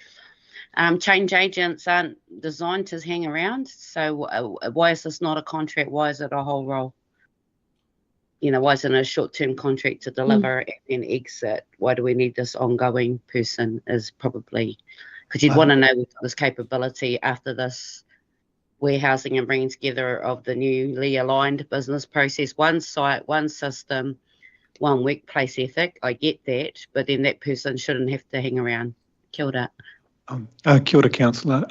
change agents aren't designed to hang around, so why is this not a contract? Why is it a whole role? You know, why isn't it a short-term contract to deliver and exit? Why do we need this ongoing person? Is probably because you'd want to know we've got this capability after this warehousing and bringing together of the newly aligned business process, one site, one system, one workplace ethic. I get that, but then that person shouldn't have to hang around. Kia ora. Kia ora, councillor.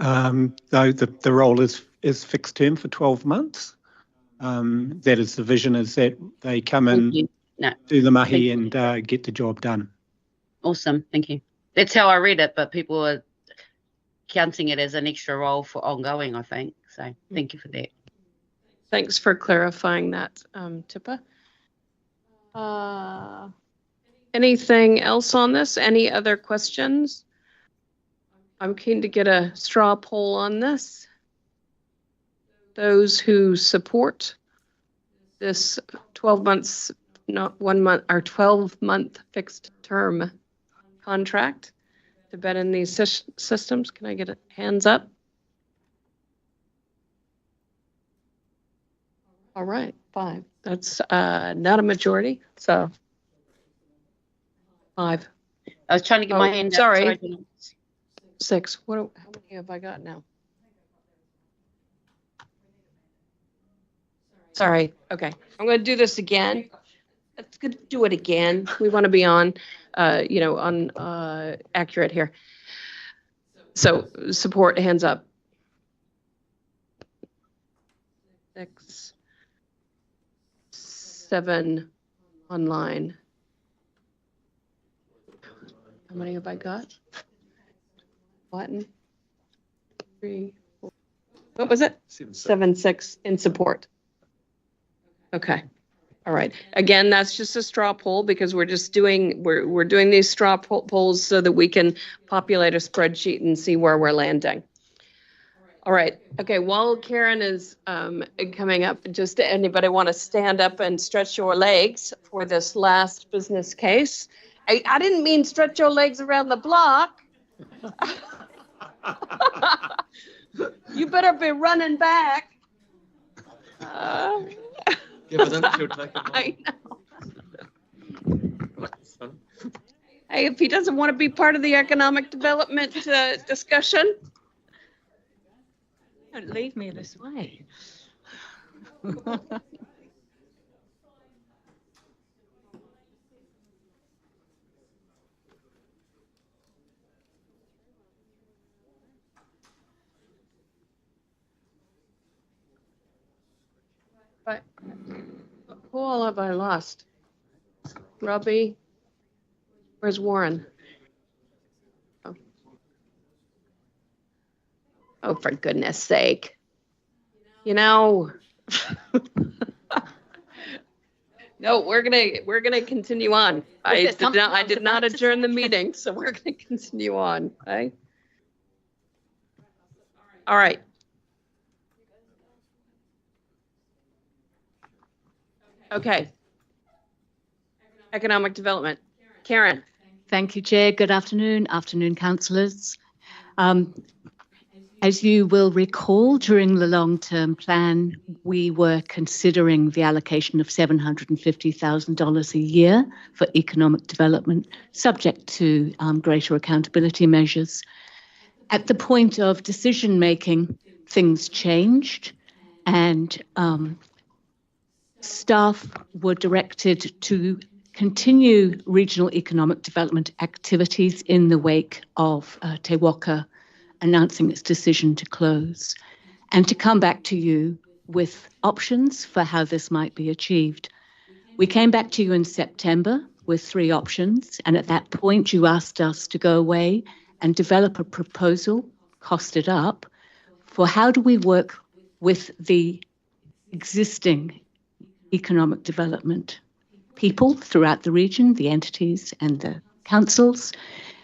Though the role is fixed term for 12 months. That is the vision, is that they come in, do the mahi and get the job done. Awesome, thank you. That's how I read it, but people are counting it as an extra role for ongoing, I think. So thank you for that. Thanks for clarifying that, Tippa. Anything else on this? Any other questions? I'm keen to get a straw poll on this. Those who support this 12 months, not 1 month, or 12-month fixed term contract to bet in these systems, can I get a hands up? All right, 5. That's not a majority, so 5. I was trying to get my hand up. Sorry. 6. How many have I got now? Sorry. Okay. I'm going to do this again. Let's do it again. We want to be on, accurate here. So support, hands up. 6, 7 online. How many have I got? 1, 3, 4. What was it? 7, 6 in support. Okay. All right. Again, that's just a straw poll because we're just doing these straw polls so that we can populate a spreadsheet and see where we're landing. All right. Okay. While Karen is coming up, just anybody want to stand up and stretch your legs for this last business case? I didn't mean stretch your legs around the block. You better be running back. I know. Hey, if he doesn't want to be part of the economic development discussion, don't leave me this way. But who all have I lost? Robbie? Where's Warren? Oh, for goodness sake. You know. No, we're gonna continue on. I did not adjourn the meeting, so we're gonna continue on. Okay. All right. Okay. Economic development. Karen, Thank you, Chair. Good afternoon. Afternoon, councillors. As you will recall, during the long-term plan, we were considering the allocation of $750,000 a year for economic development, subject to greater accountability measures. At the point of decision-making, things changed, and staff were directed to continue regional economic development activities in the wake of Te Waka announcing its decision to close, and to come back to you with options for how this might be achieved. We came back to you in September with 3 options, and at that point you asked us to go away and develop a proposal, costed up, for how do we work with the existing economic development people throughout the region, the entities and the councils,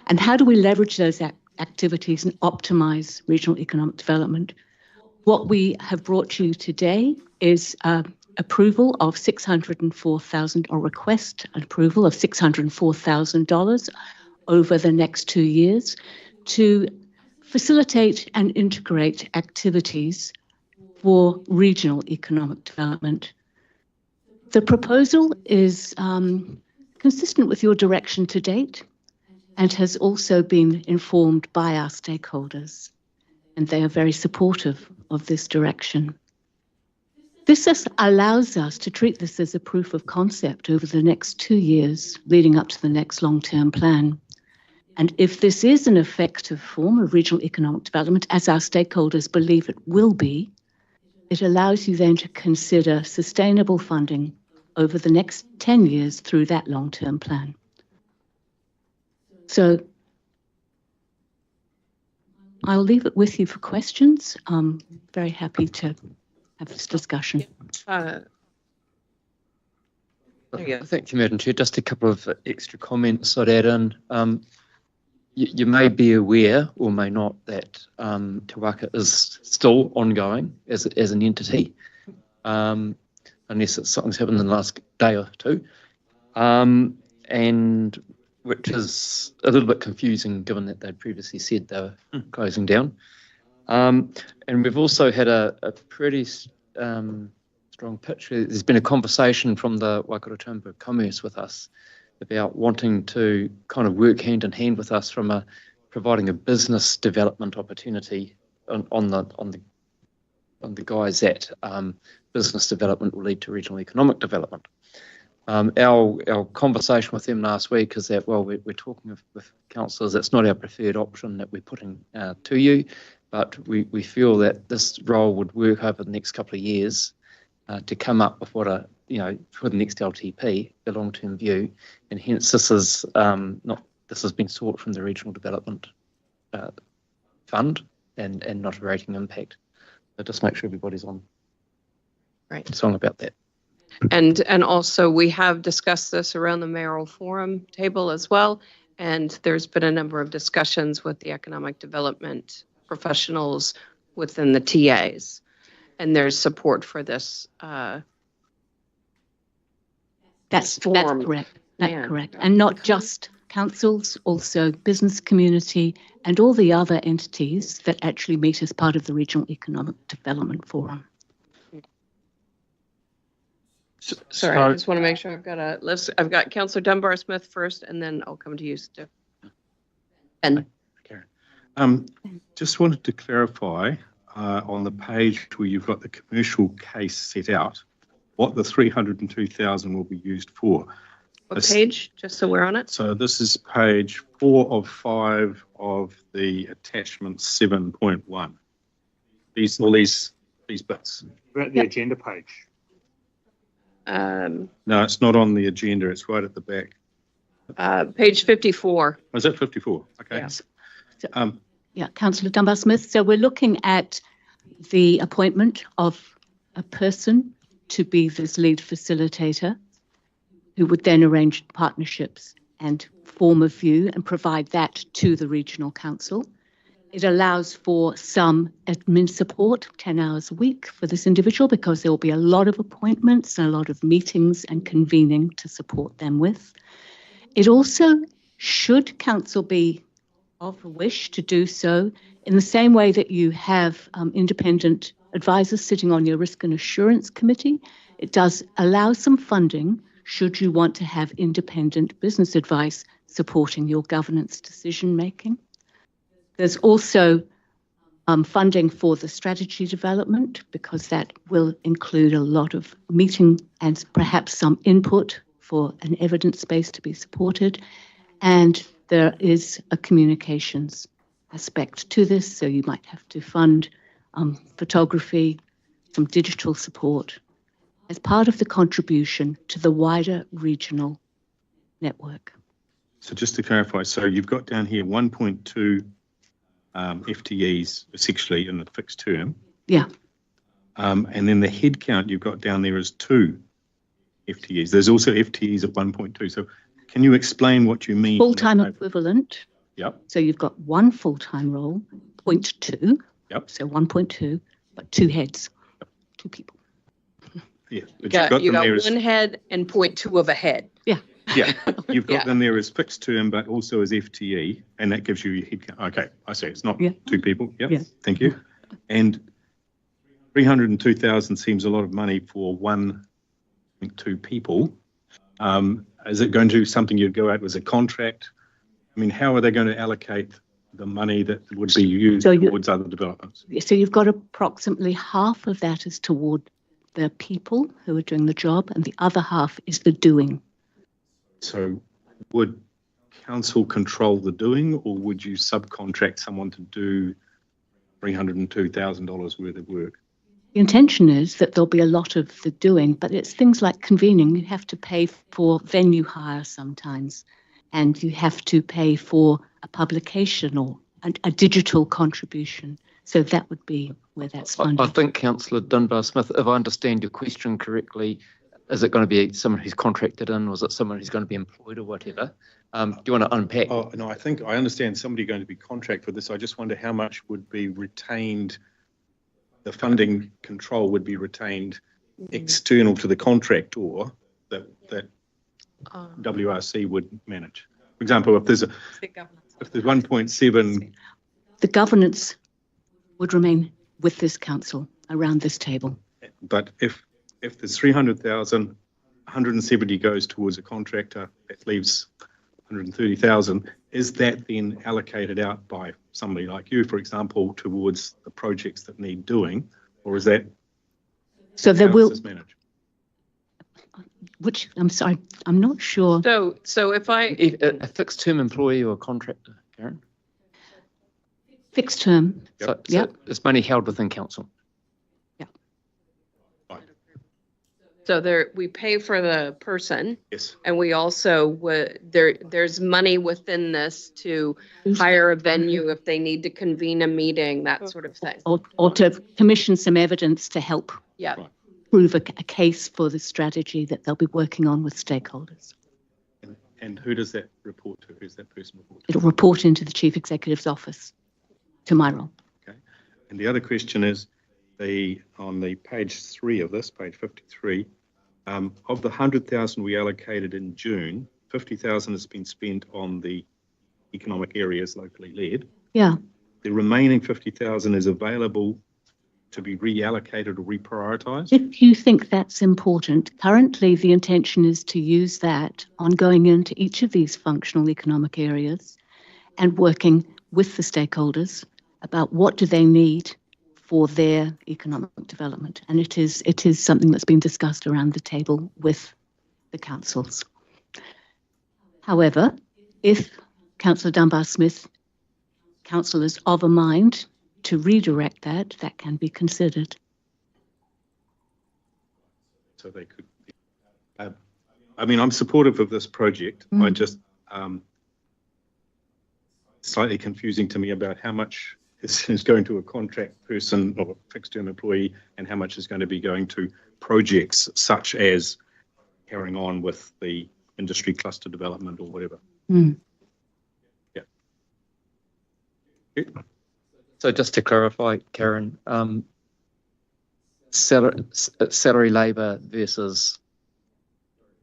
and how do we leverage those activities and optimise regional economic development. What we have brought you today is approval of $604,000, or request approval of $604,000 over the next 2 years to facilitate and integrate activities for regional economic development. The proposal is consistent with your direction to date and has also been informed by our stakeholders, and they are very supportive of this direction. This allows us to treat this as a proof of concept over the next 2 years leading up to the next long-term plan. And if this is an effective form of regional economic development, as our stakeholders believe it will be, it allows you then to consider sustainable funding over the next 10 years through that long-term plan. So I'll leave it with you for questions. I'm very happy to have this discussion. Thank you, Madam Chair. Just a couple of extra comments I'd add in. You may be aware, or may not, that Te Waka is still ongoing as an entity, unless something's happened in the last day or 2, and which is a little bit confusing given that they'd previously said they were closing down. And we've also had a pretty strong pitch. There's been a conversation from the Waikato Chamber of Commerce with us about wanting to kind of work hand in hand with us from providing a business development opportunity on the guise that business development will lead to regional economic development. Our conversation with them last week is that, well, we're talking with councillors, it's not our preferred option that we're putting to you, but we feel that this role would work over the next couple of years to come up with what for the next LTP, the long-term view, and hence this has been sought from the Regional Development Fund and not a rating impact. So just make sure everybody's on song about that. And also we have discussed this around the mayoral forum table as well, and there's been a number of discussions with the economic development professionals within the TAs, and there's support for this. That's correct. That's correct. And not just councils, also business community and all the other entities that actually meet as part of the Regional Economic Development Forum. Sorry, I just want to make sure I've got a list. I've got Councillor Dunbar-Smith first, and then I'll come to you, Steph. And just wanted to clarify on the page where you've got the commercial case set out, what the 302,000 will be used for. What page, just so we're on it? So this is page 4 of 5 of the attachment 7.1. All these bits. We're at the agenda page. No, it's not on the agenda. It's right at the back. Page 54. Oh, is that 54? Okay. Yes. Councillor Dunbar-Smith. So we're looking at the appointment of a person to be this lead facilitator, who would then arrange partnerships and form a view and provide that to the regional council. It allows for some admin support, 10 hours a week for this individual, because there will be a lot of appointments and a lot of meetings and convening to support them with. It also Should council be of a wish to do so, in the same way that you have independent advisors sitting on your risk and assurance committee, it does allow some funding should you want to have independent business advice supporting your governance decision making. There's also funding for the strategy development, because that will include a lot of meeting and perhaps some input for an evidence base to be supported. And there is a communications aspect to this, so you might have to fund photography, some digital support as part of the contribution to the wider regional network. So just to clarify, so you've got down here 1.2 FTEs essentially in the fixed term. Yeah. And then the head count you've got down there is 2 FTEs. There's also FTEs at 1.2. So can you explain what you mean? Full-time equivalent. Yep. So you've got one full-time role, 0.2. Yep. So 1.2, but 2 heads, 2 people. Yeah. But You got one head and 0.2 of a head. Yeah. Yeah. You've got them there as fixed term, but also as FTE, and that gives you your head count. Okay. I see. It's not 2 people. Yep. Yeah. Thank you. And 302,000 seems a lot of money for 1.2 people. Is it going to be something you'd go out as a contract? I mean, how are they going to allocate the money that would be used towards other developments? So you've got approximately half of that is toward the people who are doing the job, and the other half is the doing. So would council control the doing, or would you subcontract someone to do $302,000 worth of work? The intention is that there'll be a lot of the doing, but it's things like convening. You have to pay for venue hire sometimes, and you have to pay for a publication or a digital contribution. So that would be where that's funded. I think, Councillor Dunbar-Smith, if I understand your question correctly, is it going to be someone who's contracted in, or is it someone who's going to be employed or whatever? Do you want to unpack? Oh, no, I think I understand somebody going to be contract for this. I just wonder how much would be retained, the funding control would be retained external to the contractor that WRC would manage. For example, if there's 1.7... The governance would remain with this council around this table. But if there's 300,000, 170 goes towards a contractor, that leaves 130,000. Is that then allocated out by somebody like you, for example, towards the projects that need doing, or is that? So there will. Managed? Which I'm sorry, I'm not sure. So if a fixed term employee or a contractor, Karen? Fixed term. So it's money held within council. So we pay for the person. Yes. And we also there's money within this to hire a venue if they need to convene a meeting, that sort of thing. Or to commission some evidence to help prove a case for the strategy that they'll be working on with stakeholders. And who does that report to? Who's that person report to? It'll report into the Chief Executive's office, to my role. Okay. And the other question is, on the page 3 of this, page 53, of the 100,000 we allocated in June, 50,000 has been spent on the economic areas locally led. Yeah. The remaining 50,000 is available to be reallocated or reprioritised. If you think that's important, currently the intention is to use that on going into each of these functional economic areas and working with the stakeholders about what do they need for their economic development. And it is something that's been discussed around the table with the councils. However, if Councillor Dunbar-Smith, council is of a mind to redirect that can be considered. So they could, I mean, I'm supportive of this project. I just, slightly confusing to me about how much is going to a contract person or a fixed term employee and how much is going to be going to projects such as carrying on with the industry cluster development or whatever. Yeah. So just to clarify, Karen, salary labour versus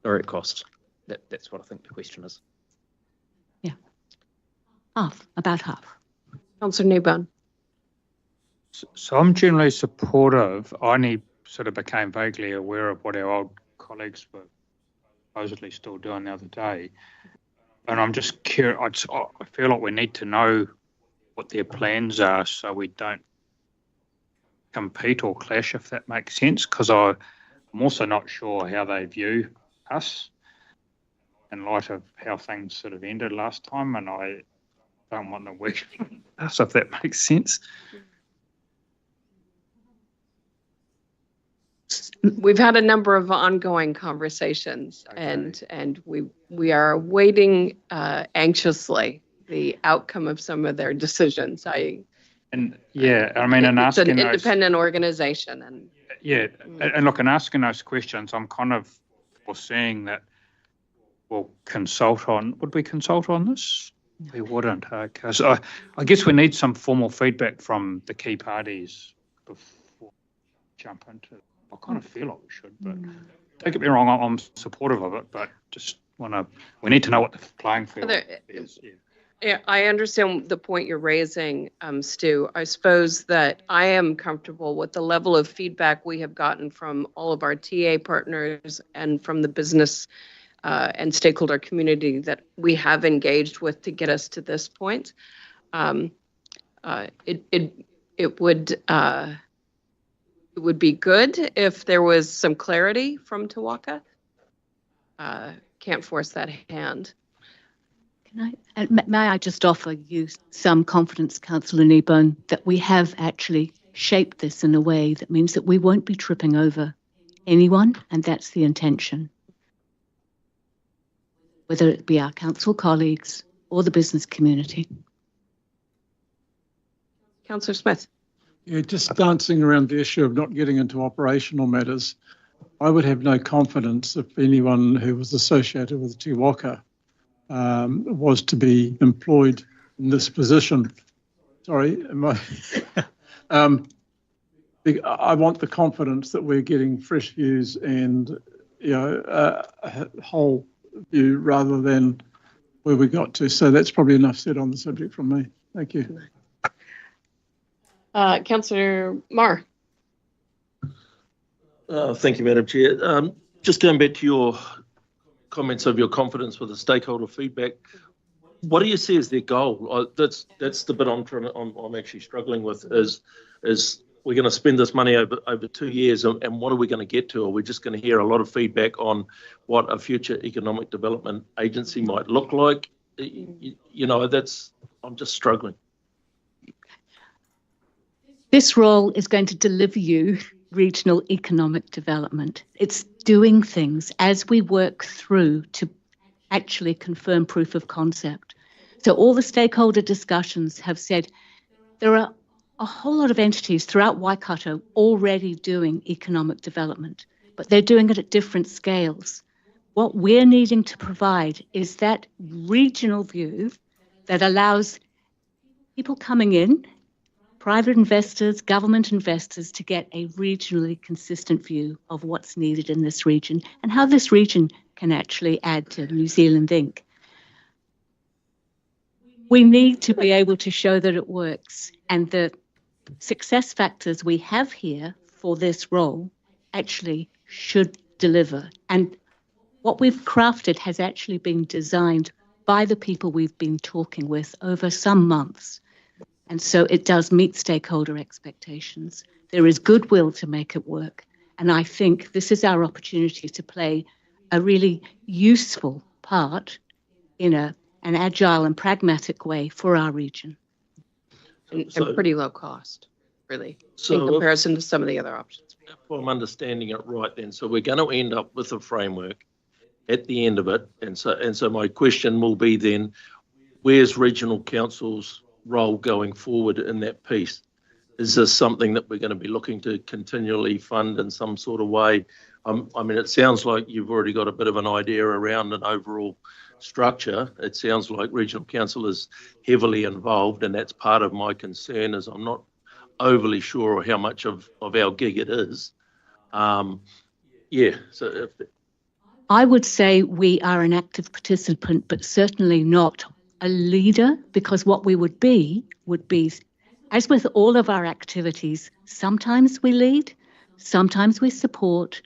direct cost. That's what I think the question is. Yeah. Half, about half. Councillor Newburn. So I'm generally supportive. I only sort of became vaguely aware of what our old colleagues were supposedly still doing the other day. And I'm just curious, I feel like we need to know what their plans are so we don't compete or clash, if that makes sense, because I'm also not sure how they view us in light of how things sort of ended last time, and I don't want to weaken us, if that makes sense. We've had a number of ongoing conversations, and we are awaiting anxiously the outcome of some of their decisions. And yeah, I mean, and it's asking an those, independent organization, and yeah, and look, in asking those questions, I'm kind of foreseeing that we'll consult on. Would we consult on this? We wouldn't, because I guess we need some formal feedback from the key parties before we jump into it. I kind of feel like we should, but don't get me wrong, I'm supportive of it, but just we need to know what the playing field is. Yeah. Yeah, I understand the point you're raising, Stu. I suppose that I am comfortable with the level of feedback we have gotten from all of our TA partners and from the business and stakeholder community that we have engaged with to get us to this point. It would be good if there was some clarity from Tawaka. Can't force that hand. May I just offer you some confidence, Councillor Kneebone, that we have actually shaped this in a way that means that we won't be tripping over anyone, and that's the intention. Whether it be our council colleagues or the business community. Councillor Smith. Yeah, just dancing around the issue of not getting into operational matters. I would have no confidence if anyone who was associated with Te Waka was to be employed in this position. Sorry, I want the confidence that we're getting fresh views and a whole view rather than where we got to. So that's probably enough said on the subject from me. Thank you. Councillor Marr. Thank you, Madam Chair. Just going back to your comments of your confidence with the stakeholder feedback, what do you see as their goal? That's the bit I'm actually struggling with. Is we're going to spend this money over 2 years, and what are we going to get to? Are we just going to hear a lot of feedback on what a future economic development agency might look like? I'm just struggling. This role is going to deliver you regional economic development. It's doing things as we work through to actually confirm proof of concept. So all the stakeholder discussions have said there are a whole lot of entities throughout Waikato already doing economic development, but they're doing it at different scales. What we're needing to provide is that regional view that allows people coming in, private investors, government investors, to get a regionally consistent view of what's needed in this region and how this region can actually add to New Zealand Inc. We need to be able to show that it works, and the success factors we have here for this role actually should deliver. And what we've crafted has actually been designed by the people we've been talking with over some months. And so it does meet stakeholder expectations. There is goodwill to make it work. And I think this is our opportunity to play a really useful part in an agile and pragmatic way for our region. And pretty low cost, really, in comparison to some of the other options. If I'm understanding it right then, so we're going to end up with a framework at the end of it. And so my question will be then, where's regional councils' role going forward in that piece? Is this something that we're going to be looking to continually fund in some sort of way? I mean, it sounds like you've already got a bit of an idea around an overall structure. It sounds like regional council is heavily involved, and that's part of my concern, is I'm not overly sure how much of our gig it is. I would say we are an active participant, but certainly not a leader, because what we would be, as with all of our activities, sometimes we lead, sometimes we support,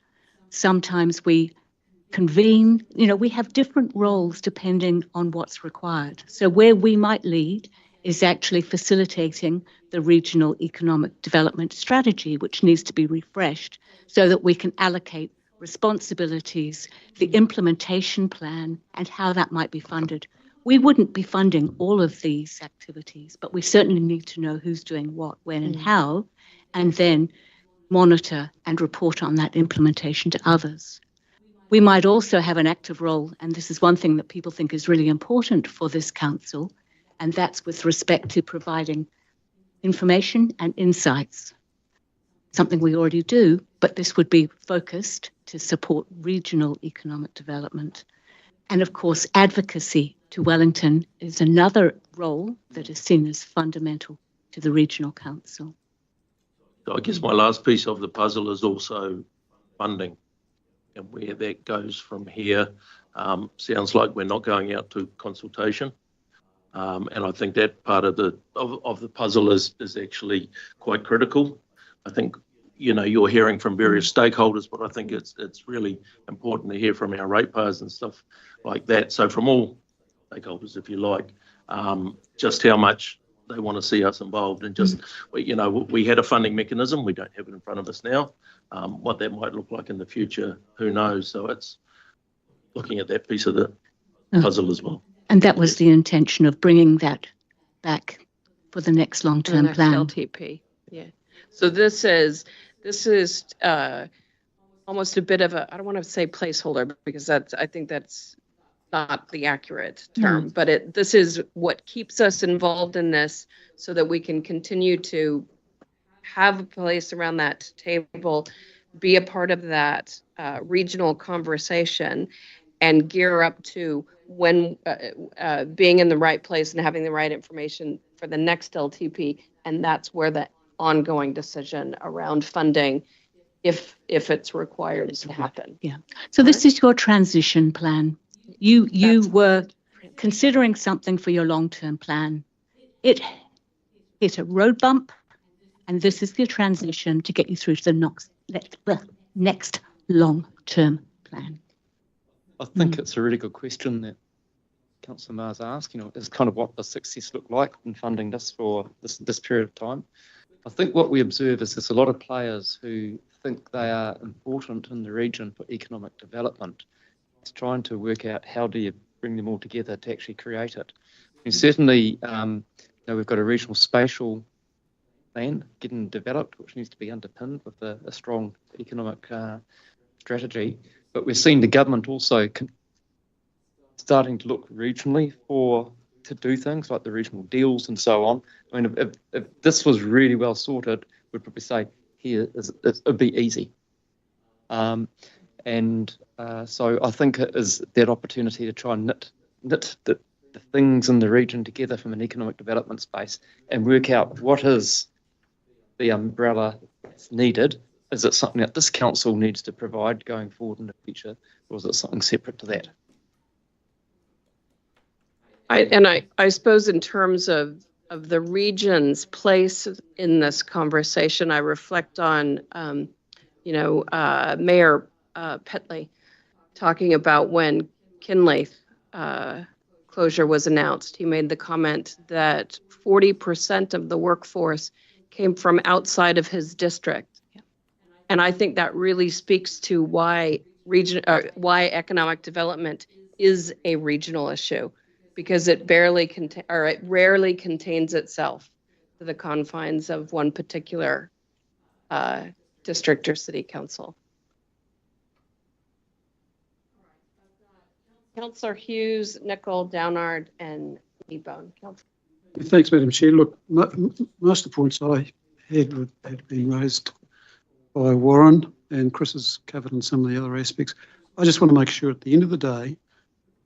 sometimes we convene. You know, we have different roles depending on what's required. So where we might lead is actually facilitating the regional economic development strategy, which needs to be refreshed so that we can allocate responsibilities, the implementation plan, and how that might be funded. We wouldn't be funding all of these activities, but we certainly need to know who's doing what, when, and how, and then monitor and report on that implementation to others. We might also have an active role, and this is one thing that people think is really important for this council, and that's with respect to providing information and insights. Something we already do, but this would be focused to support regional economic development. And of course, advocacy to Wellington is another role that is seen as fundamental to the regional council. So I guess my last piece of the puzzle is also funding, and where that goes from here. Sounds like we're not going out to consultation, and I think that part of the puzzle is actually quite critical. I think, you know, you're hearing from various stakeholders, but I think it's really important to hear from our ratepayers and stuff like that. So from all stakeholders, if you like, just how much they want to see us involved, and just, you know, we had a funding mechanism, we don't have it in front of us now. What that might look like in the future, who knows? So it's looking at that piece of the puzzle as well. And that was the intention of bringing that back for the next long-term plan. LTP, yeah. So this is almost a bit of a, I don't want to say placeholder, because I think that's not the accurate term, but this is what keeps us involved in this so that we can continue to have a place around that table, be a part of that regional conversation, and gear up to when being in the right place and having the right information for the next LTP. And that's where the ongoing decision around funding, if it's required, is to happen. Yeah. So this is your transition plan. You were considering something for your long-term plan. It hit a road bump, and this is the transition to get you through to the next long-term plan. I think it's a really good question that Councillor Ma's asked. You know, is kind of what the success look like in funding this for this period of time. I think what we observe is there's a lot of players who think they are important in the region for economic development. It's trying to work out how do you bring them all together to actually create it. And certainly, you know, we've got a regional spatial plan getting developed, which needs to be underpinned with a strong economic strategy. But we're seeing the government also starting to look regionally to do things like the regional deals and so on. I mean, if this was really well sorted, we'd probably say here it'd be easy. So I think it is that opportunity to try and knit the things in the region together from an economic development space and work out what is the umbrella that's needed. Is it something that this council needs to provide going forward in the future, or is it something separate to that? I suppose in terms of the region's place in this conversation, I reflect on, Mayor Petley talking about when Kinleith closure was announced. He made the comment that 40% of the workforce came from outside of his district. And I think that really speaks to why economic development is a regional issue, because it rarely contains itself to the confines of one particular district or city council. Councillor Hughes, Nicol, Downard, and Kneebone. Thanks, Madam Chair. Look, most of the points I had been raised by Warren, and Chris has covered in some of the other aspects. I just want to make sure at the end of the day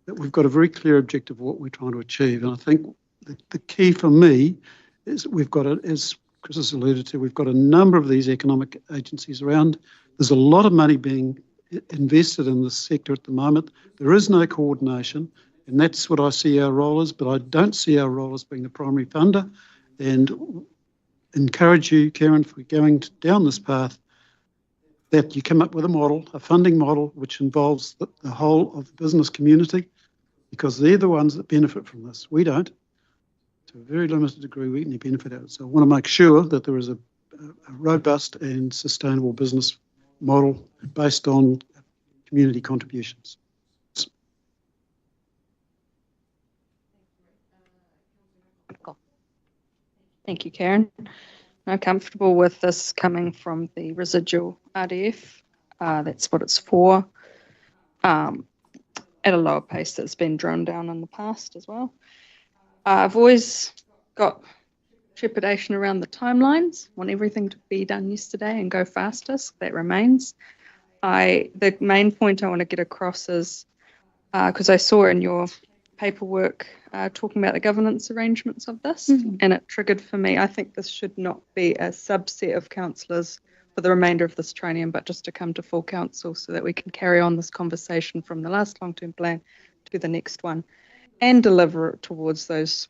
that we've got a very clear objective of what we're trying to achieve. And I think the key for me is we've got, as Chris has alluded to, we've got a number of these economic agencies around. There's a lot of money being invested in this sector at the moment. There is no coordination. And that's what I see our role as, but I don't see our role as being the primary funder, and encourage you, Karen, if we're going down this path, that you come up with a model, a funding model, which involves the whole of the business community, because they're the ones that benefit from this. We don't. To a very limited degree, we only benefit out. So I want to make sure that there is a robust and sustainable business model based on community contributions. Thank you, Karen. I'm comfortable with this coming from the residual RDF. That's what it's for, at a lower pace that's been drawn down in the past as well. I've always got trepidation around the timelines. Want everything to be done yesterday and go faster, so that remains. The main point I want to get across is, because I saw in your paperwork talking about the governance arrangements of this, and it triggered for me, I think this should not be a subset of councillors for the remainder of this training, but just to come to full council so that we can carry on this conversation from the last long-term plan to the next one and deliver it towards that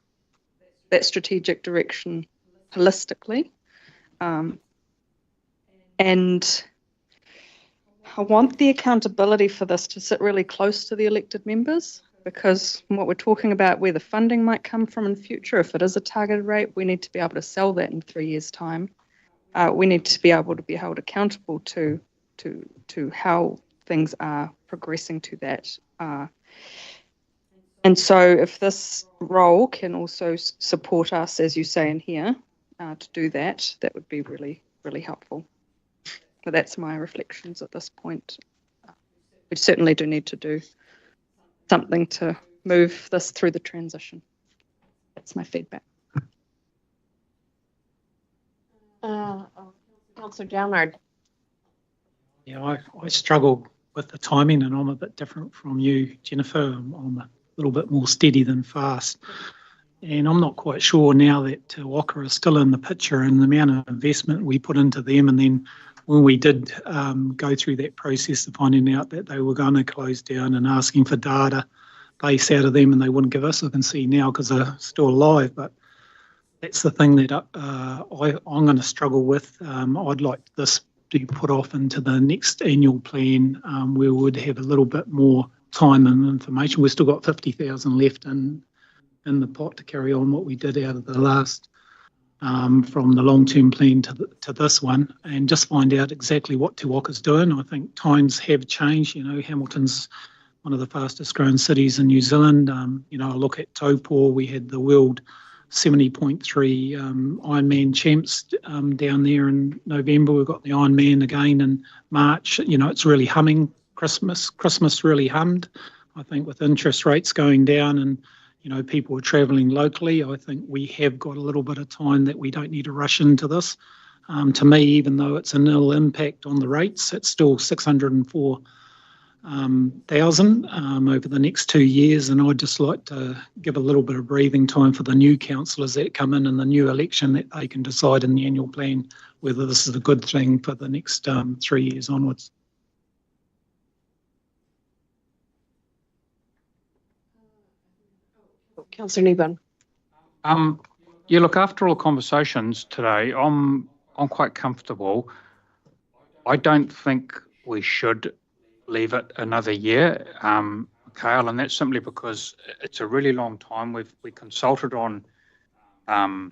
strategic direction holistically. And I want the accountability for this to sit really close to the elected members, because what we're talking about, where the funding might come from in future, if it is a targeted rate, we need to be able to sell that in 3 years' time. We need to be able to be held accountable to how things are progressing to that. And so if this role can also support us, as you say in here, to do that, that would be really, really helpful. But that's my reflections at this point. We certainly do need to do something to move this through the transition. That's my feedback. Councillor Downard. Yeah, I struggle with the timing, and I'm a bit different from you, Jennifer. I'm a little bit more steady than fast. And I'm not quite sure now that Te Waka is still in the picture and the amount of investment we put into them. And then when we did go through that process of finding out that they were going to close down and asking for data base out of them, and they wouldn't give us, I can see now because they're still alive. But that's the thing that I'm going to struggle with. I'd like this to be put off into the next annual plan, where we would have a little bit more time and information. We've still got 50,000 left in the pot to carry on what we did out of the last, from the long-term plan to this one, and just find out exactly what Te Waka's doing. I think times have changed. You know, Hamilton's one of the fastest growing cities in New Zealand. You know, I look at Taupō, we had the world 70.3 Ironman champs down there in November. We've got the Ironman again in March. You know, it's really humming. Christmas really hummed. I think with interest rates going down and, you know, people are travelling locally, I think we have got a little bit of time that we don't need to rush into this. To me, even though it's a nil impact on the rates, it's still 604,000 over the next 2 years, and I'd just like to give a little bit of breathing time for the new councillors that come in the new election, that they can decide in the annual plan whether this is a good thing for the next 3 years onwards. Councillor Niban. Yeah, look, after all the conversations today, I'm quite comfortable. I don't think we should leave it another year, Kale, and that's simply because it's a really long time. We consulted on the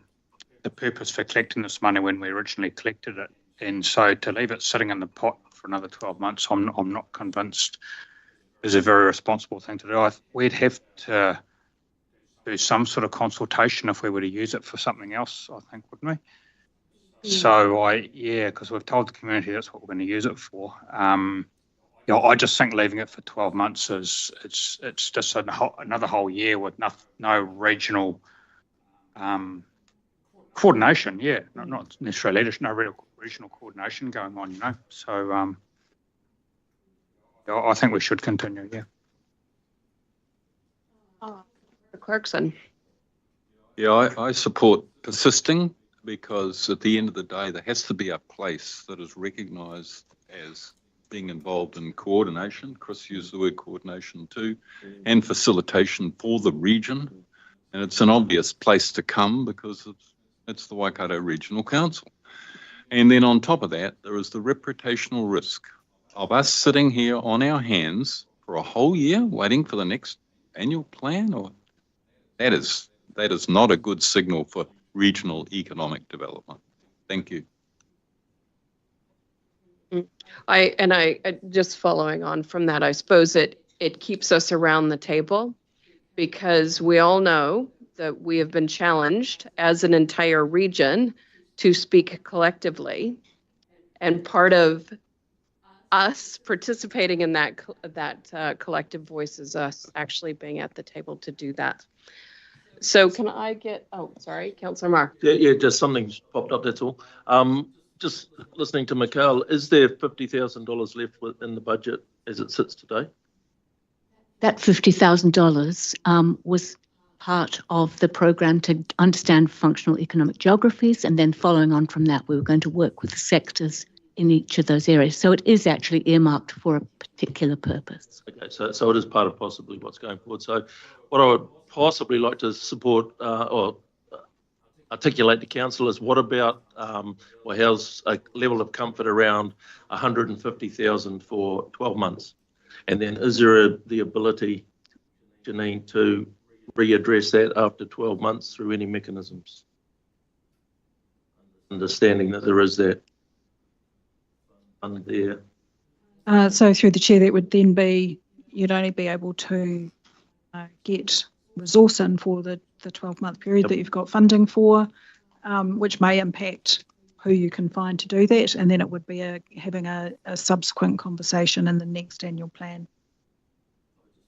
purpose for collecting this money when we originally collected it, and so to leave it sitting in the pot for another 12 months, I'm not convinced is a very responsible thing to do. We'd have to do some sort of consultation if we were to use it for something else, I think, wouldn't we? So because we've told the community that's what we're going to use it for. You know, I just think leaving it for 12 months it's just another whole year with no regional coordination. Yeah, not necessarily leadership, no real regional coordination going on. You know, so I think we should continue. Yeah. Clarkson. Yeah, I support persisting, because at the end of the day, there has to be a place that is recognised as being involved in coordination. Chris used the word coordination too, and facilitation for the region. And it's an obvious place to come because it's the Waikato Regional Council. And then on top of that, there is the reputational risk of us sitting here on our hands for a whole year waiting for the next annual plan. Or that is not a good signal for regional economic development. Thank you. I just following on from that, I suppose it keeps us around the table because we all know that we have been challenged as an entire region to speak collectively. And part of us participating in that collective voice is us actually being at the table to do that. So can I get, oh, sorry, Councillor Marr. Yeah, just something's popped up, that's all. Just listening to Mikhail, is there $50,000 left in the budget as it sits today? That $50,000 was part of the program to understand functional economic geographies, and then following on from that, we were going to work with the sectors in each of those areas. So it is actually earmarked for a particular purpose. Okay, so it is part of possibly what's going forward. So what I would possibly like to support or articulate to council is what about or how's a level of comfort around 150,000 for 12 months? And then is there the ability, Janine, to readdress that after 12 months through any mechanisms? Understanding that there is that fund there. So through the chair, that would then be, you'd only be able to get resource in for the 12-month period that you've got funding for, which may impact who you can find to do that. And then it would be having a subsequent conversation in the next annual plan.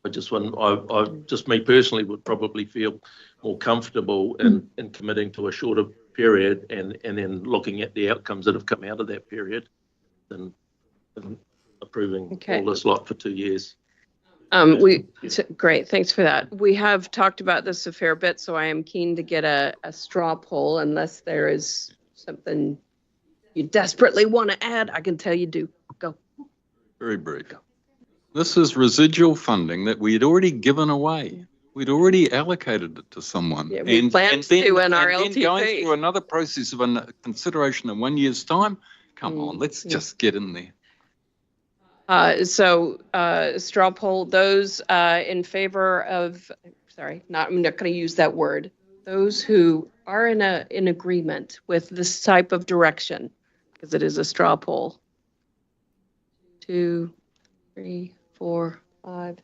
I just me personally would probably feel more comfortable in committing to a shorter period and then looking at the outcomes that have come out of that period than approving all this lot for 2 years. Great, thanks for that. We have talked about this a fair bit, so I am keen to get a straw poll unless there is something you desperately want to add. I can tell you do. Go. Very brief. This is residual funding that we had already given away. We'd already allocated it to someone. Yeah, we planned to in our LTP. Then going through another process of consideration in 1 year's time. Come on, let's just get in there. Straw poll, those in favor of, I'm not going to use that word. Those who are in agreement with this type of direction, because it is a straw poll. 2, 3, 4, 5,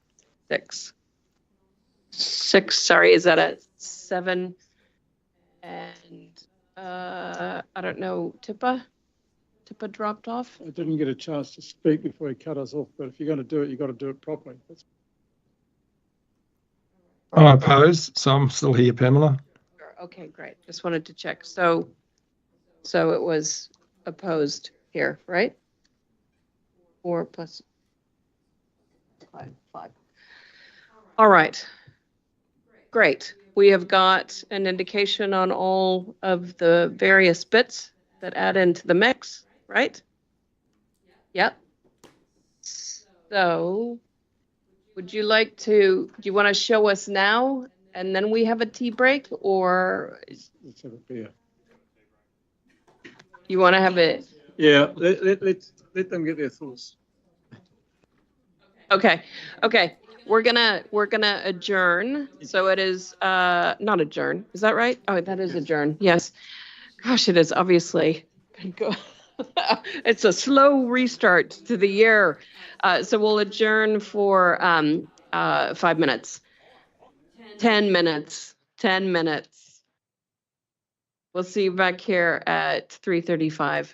6. 6, sorry, is that a 7? And I don't know, Tippa dropped off. I didn't get a chance to speak before he cut us off, but if you're going to do it, you've got to do it properly. I oppose, so I'm still here, Pamela. Okay, great. Just wanted to check. So it was opposed here, right? 4 plus 5. All right. Great. We have got an indication on all of the various bits that add into the mix, right? Yep. So would you like to, do you want to show us now and then we have a tea break, or? Let's have a beer. You want to have it? Yeah, let them get their thoughts. Okay. We're gonna adjourn. So it is not adjourn. Is that right? Oh, that is adjourn. Yes. Gosh, it is obviously. It's a slow restart to the year. So we'll adjourn for 5 minutes. 10 minutes. 10 minutes. We'll see you back here at 3:35.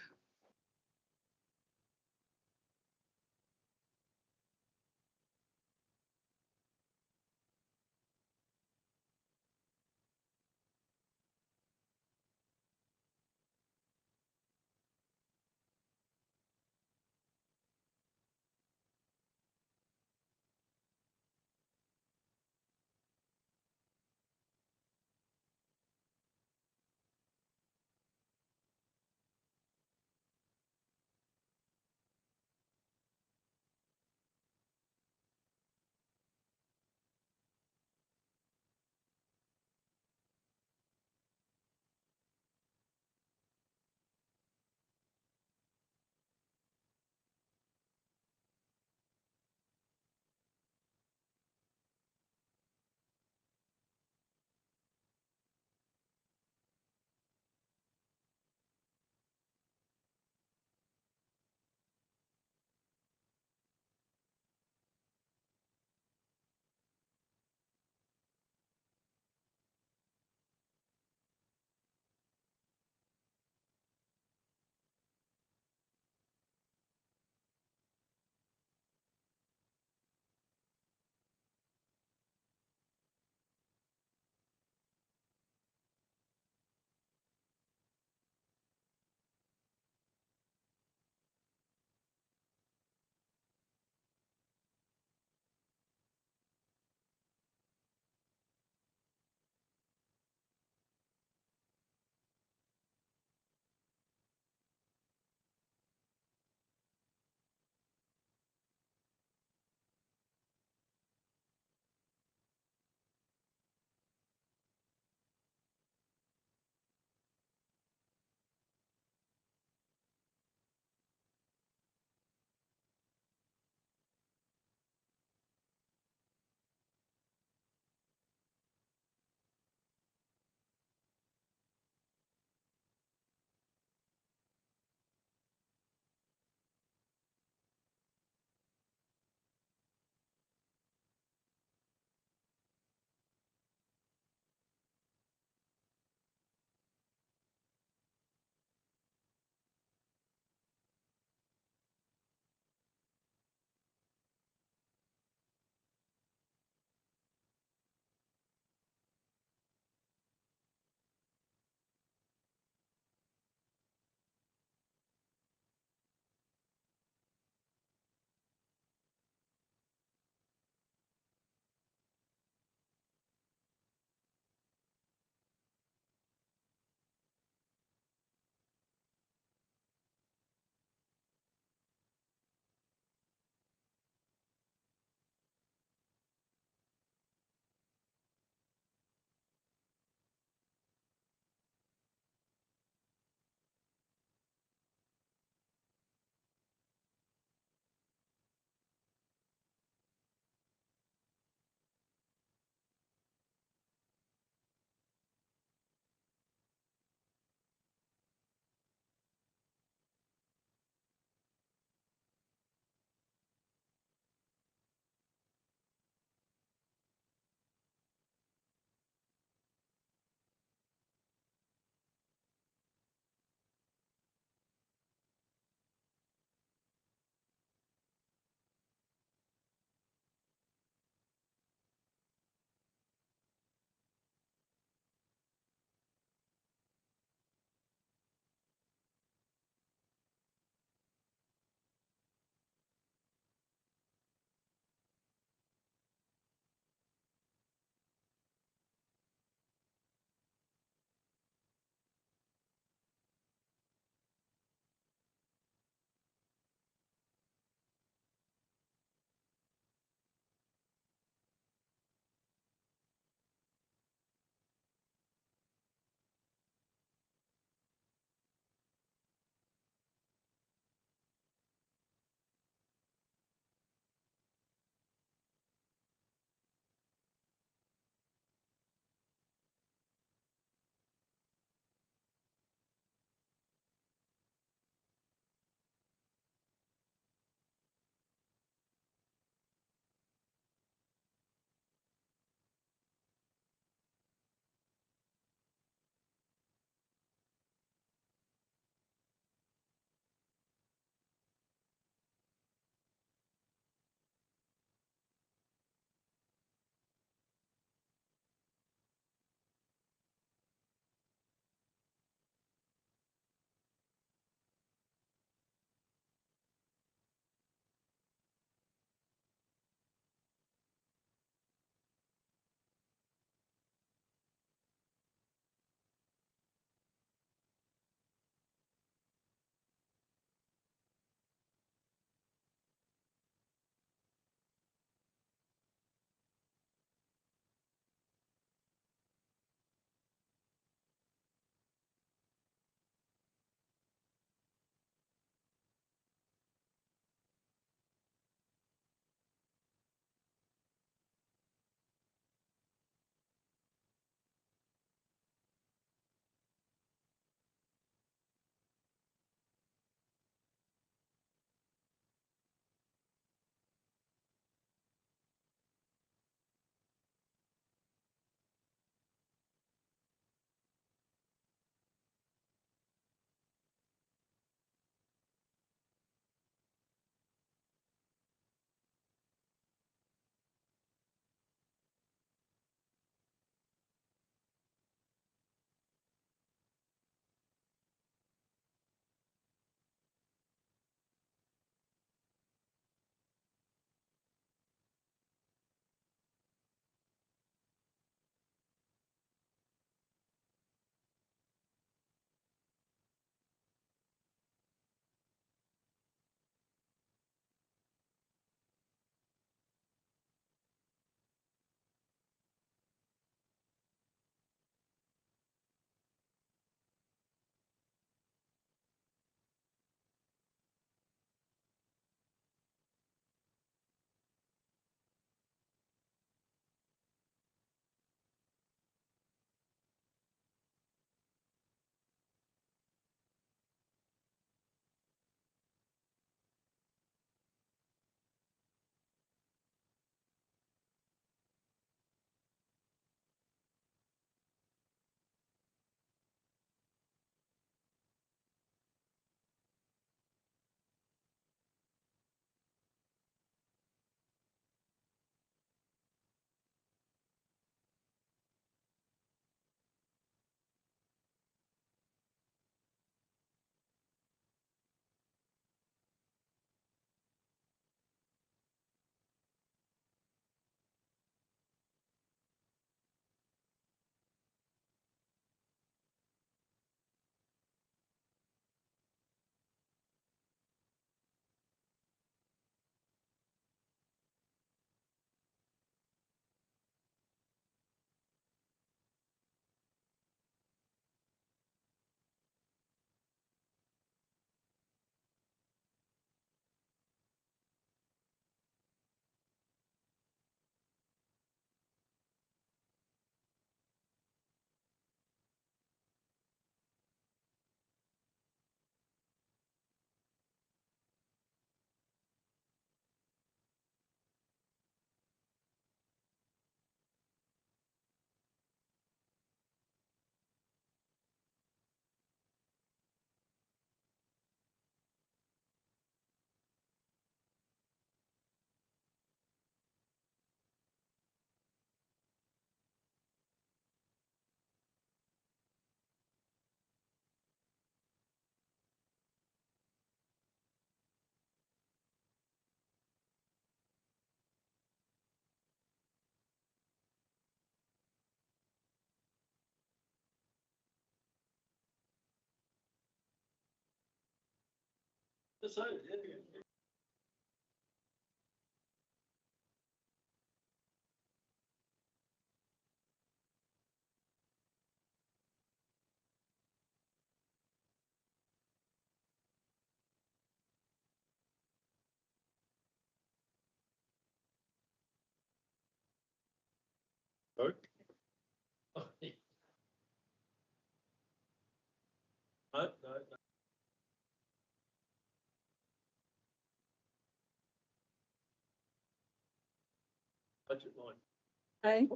Okay.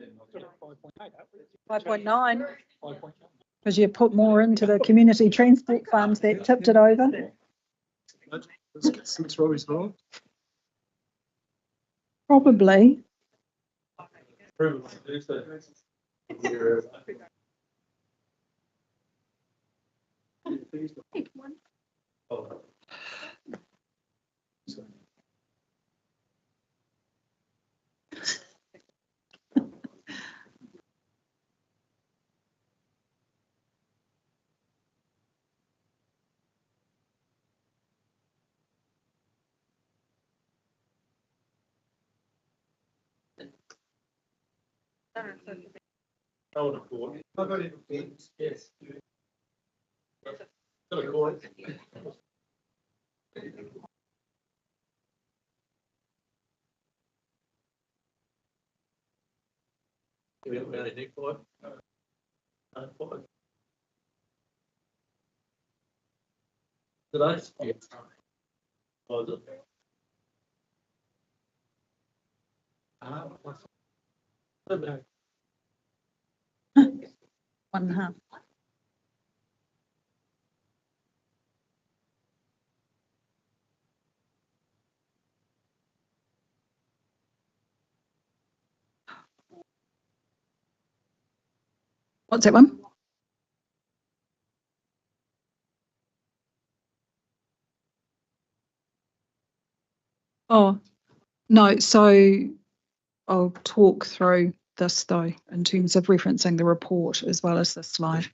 5.9. Because you put more into the community transport funds that tipped it over. Since Robbie's gone. Probably. Yes. Did I? Was it? 1.5. What's that one? Oh, no. So I'll talk through this though, in terms of referencing the report as well as this slide.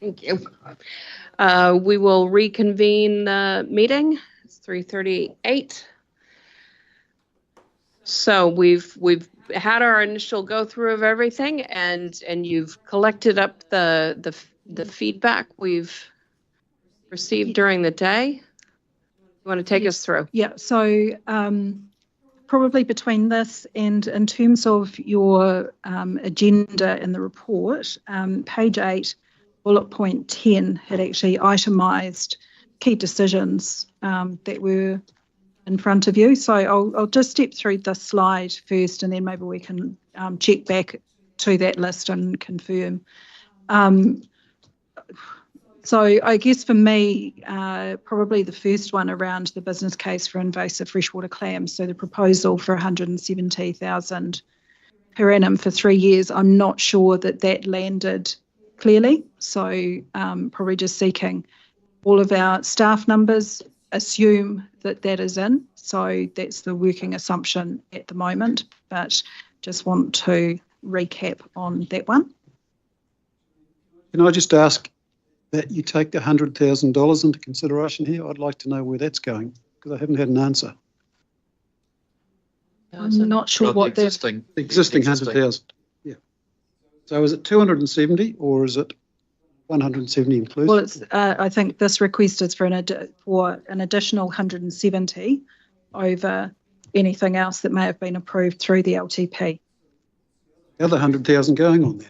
Thank you. We will reconvene the meeting. It's 3:38. So we've had our initial go through of everything, and you've collected up the feedback we've received during the day. You want to take us through? Yeah. So probably between this and in terms of your agenda in the report, page 8, bullet point 10 had actually itemised key decisions that were in front of you. So I'll just step through this slide first, and then maybe we can check back to that list and confirm. So I guess for me, probably the first one around the business case for invasive freshwater clams. So the proposal for 170,000 per annum for 3 years, I'm not sure that landed clearly. So probably just seeking all of our staff numbers, assume that is in. So that's the working assumption at the moment, but just want to recap on that one. Can I just ask that you take the $100,000 into consideration here? I'd like to know where that's going, because I haven't had an answer. I'm not sure what the existing 100,000. Yeah. So is it 270 or is it 170 inclusive? Well, it's, I think this request is for an additional 170 over anything else that may have been approved through the LTP. The other 100,000 going on there.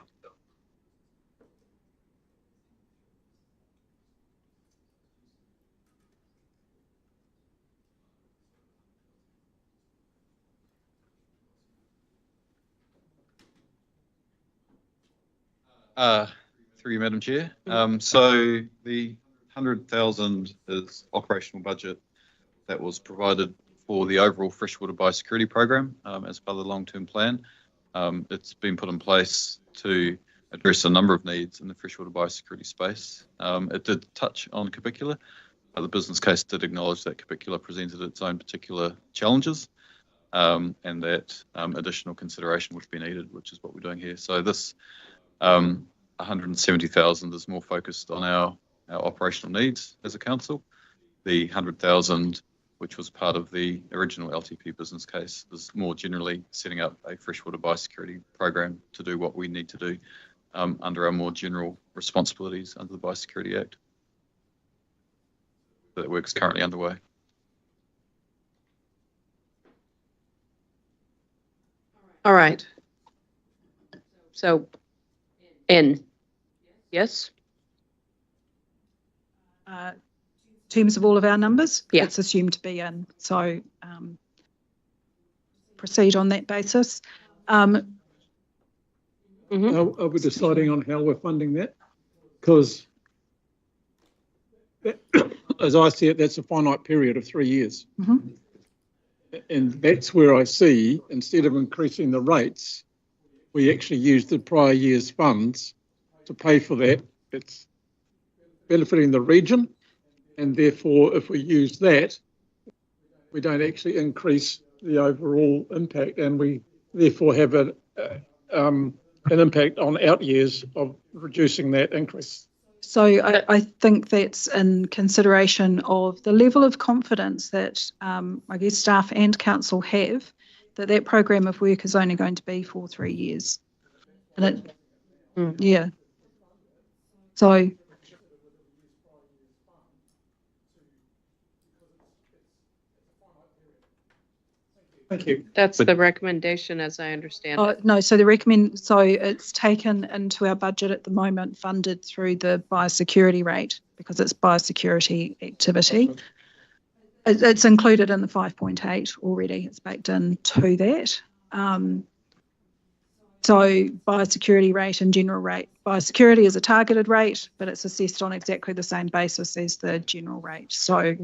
Through you, Madam Chair. So the 100,000 is operational budget that was provided for the overall freshwater biosecurity program as part of the long-term plan. It's been put in place to address a number of needs in the freshwater biosecurity space. It did touch on Capicula. The business case did acknowledge that Capicula presented its own particular challenges and that additional consideration would be needed, which is what we're doing here. So this 170,000 is more focused on our operational needs as a council. The 100,000, which was part of the original LTP business case, is more generally setting up a freshwater biosecurity program to do what we need to do under our more general responsibilities under the Biosecurity Act. That work is currently underway. All right. So, N, yes? In terms of all of our numbers, yeah. It's assumed to be in. So proceed on that basis. Are we deciding on how we're funding that? Because as I see it, that's a finite period of 3 years. And that's where I see, instead of increasing the rates, we actually use the prior year's funds to pay for that. It's benefiting the region, and therefore, if we use that, we don't actually increase the overall impact, and we therefore have an impact on out years of reducing that increase. So I think that's in consideration of the level of confidence that I guess staff and council have that that program of work is only going to be for 3 years. And it, yeah. So thank you. That's the recommendation, as I understand it. no, so so it's taken into our budget at the moment, funded through the biosecurity rate because it's biosecurity activity. It's included in the 5.8 already. It's baked into that. So biosecurity rate and general rate. Biosecurity is a targeted rate, but it's assessed on exactly the same basis as the general rate. So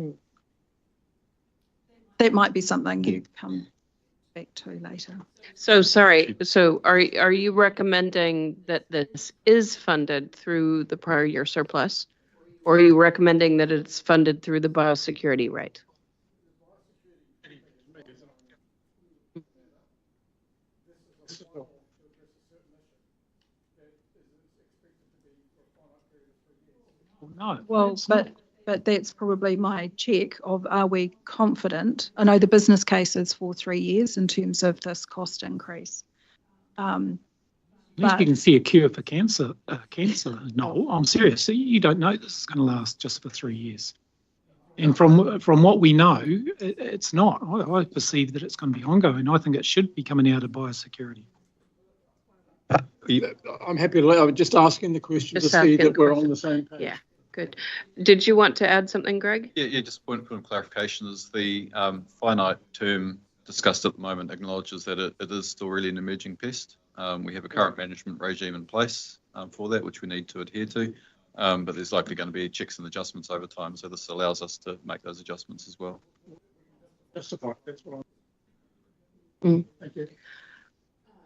that might be something you come back to later. So sorry. So are you recommending that this is funded through the prior year surplus, or are you recommending that it's funded through the biosecurity rate? No. Well, but that's probably my check of, are we confident? I know the business case is for 3 years in terms of this cost increase. At least you can see a cure for cancer. No, I'm serious. You don't know this is going to last just for 3 years. And from what we know, it's not. I perceive that it's going to be ongoing. I think it should be coming out of biosecurity. I'm happy to. I was just asking the question to see that we're on the same page. Yeah, good. Did you want to add something, Greg? Yeah, just point of clarification is the finite term discussed at the moment acknowledges that it is still really an emerging pest. We have a current management regime in place for that, which we need to adhere to, but there's likely going to be checks and adjustments over time, so this allows us to make those adjustments as well. That's what Thank you.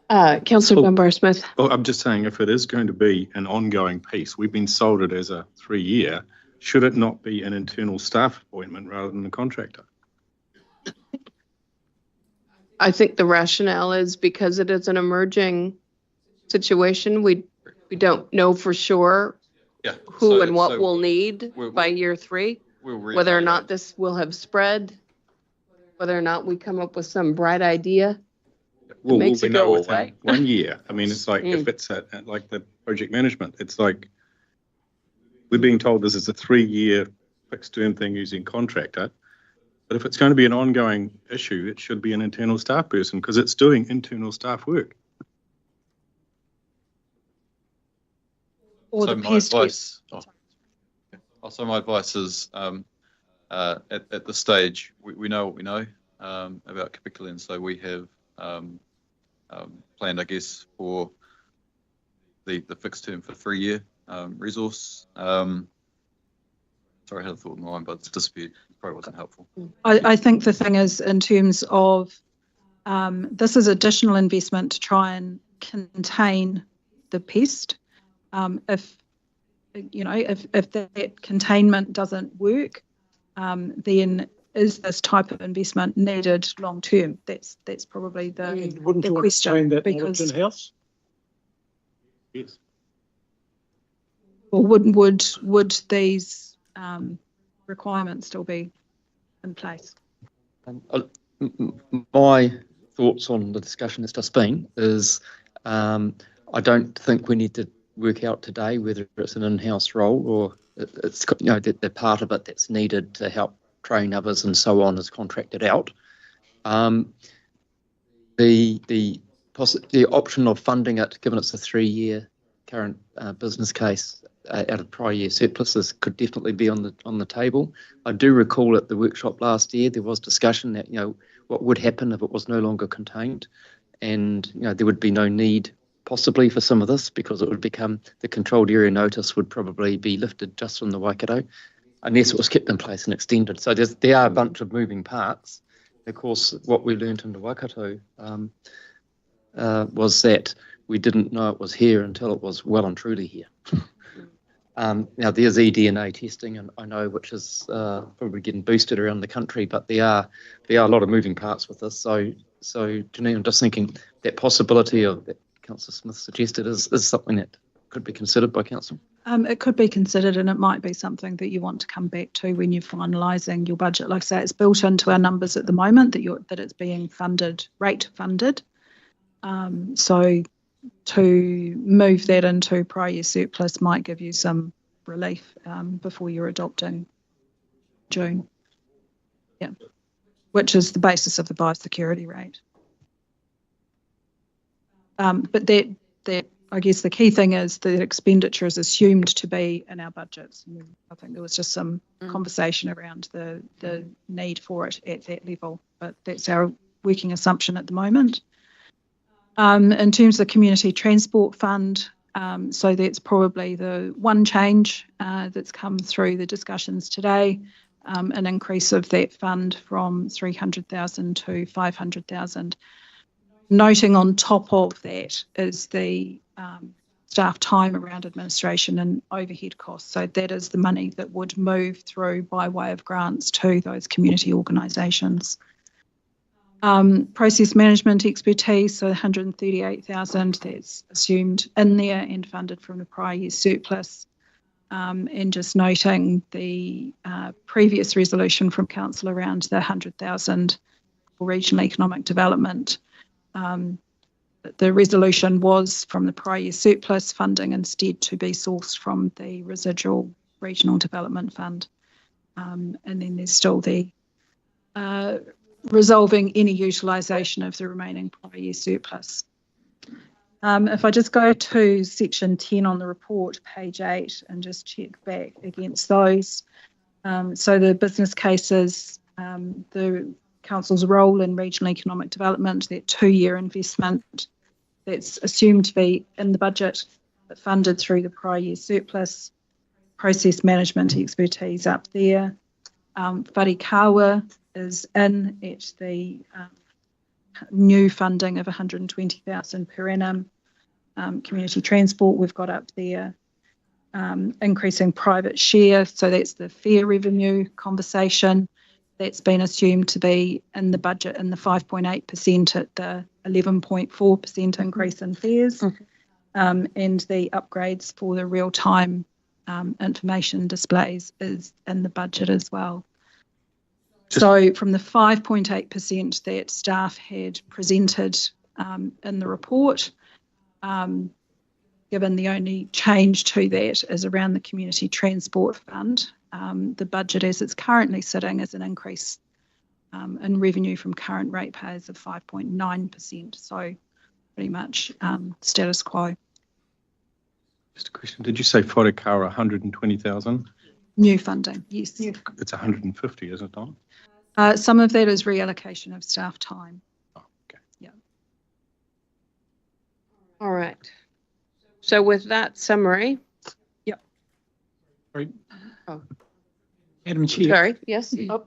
Councillor Dunbar-Smith. Well, I'm just saying, if it is going to be an ongoing piece, we've been sold it as a 3-year, should it not be an internal staff appointment rather than a contractor? I think the rationale is because it is an emerging situation. We don't know for sure who and what we'll need by year 3, whether or not this will have spread, whether or not we come up with some bright idea Well, makes we it know go within away. 1 year. I mean, it's like if it's like the project management, it's like we're being told this is a 3-year fixed term thing using contractor. But if it's going to be an ongoing issue, it should be an internal staff person because it's doing internal staff work. Or So the my pest advice, also my advice is at this stage, we know what we know about Capitoline, so we have planned, I guess, for the fixed term for 3-year resource. Sorry, I had a thought in mind, but it's disappeared. It probably wasn't helpful. I think the thing is, in terms of this is additional investment to try and contain the pest. If that containment doesn't work, then is this type of investment needed long term? That's probably the question. That because in-house? Yes. or would these requirements still be in place? My thoughts on the discussion that's just been is I don't think we need to work out today whether it's an in-house role or it's the part of it that's needed to help train others and so on is contracted out. The option of funding it, given it's a 3-year current business case out of prior year surpluses, could definitely be on the table. I do recall at the workshop last year there was discussion that what would happen if it was no longer contained, and there would be no need possibly for some of this because it would become the controlled area notice would probably be lifted just from the Waikato unless it was kept in place and extended. So there are a bunch of moving parts. Of course, what we learned in the Waikato was that we didn't know it was here until it was well and truly here. Now there's eDNA testing, and I know which is probably getting boosted around the country, but there are a lot of moving parts with this. So Janine, I'm just thinking that possibility of that Councillor Smith suggested is something that could be considered by council. It could be considered, and it might be something that you want to come back to when you're finalising your budget. Like I say, it's built into our numbers at the moment that it's being funded, rate funded. So to move that into prior year surplus might give you some relief before you're adopting June. Yeah, which is the basis of the biosecurity rate. But that I guess the key thing is that expenditure is assumed to be in our budgets. I think there was just some conversation around the need for it at that level, but that's our working assumption at the moment. In terms of the Community Transport Fund, so that's probably the one change that's come through the discussions today, an increase of that fund from 300,000 to 500,000. Noting on top of that is the staff time around administration and overhead costs. So that is the money that would move through by way of grants to those community organisations. Process management expertise, so 138,000, that's assumed in there and funded from the prior year surplus. And just noting the previous resolution from council around the 100,000 for regional economic development. The resolution was from the prior year surplus funding instead to be sourced from the residual regional development fund. And then there's still the resolving any utilisation of the remaining prior year surplus. If I just go to section 10 on the report, page 8, and just check back against those. So the business cases, the council's role in regional economic development, that 2-year investment that's assumed to be in the budget but funded through the prior year surplus, process management expertise up there. Wharikawa is in at the new funding of 120,000 per annum. Community transport we've got up there. Increasing private share, so that's the fare revenue conversation. That's been assumed to be in the budget in the 5.8% at the 11.4% increase in fares, and the upgrades for the real-time information displays is in the budget as well. So from the 5.8% that staff had presented in the report. Given the only change to that is around the Community Transport Fund, the budget as it's currently sitting is an increase in revenue from current ratepayers of 5.9%. So pretty much status quo. Just a question. Did you say Wharekara 120,000? New funding, yes. It's 150, is it not? Some of that is reallocation of staff time. Oh, okay. Yeah. All right. So with that summary. Yep. Sorry. Oh. Madam Chair. Sorry, yes. Oh,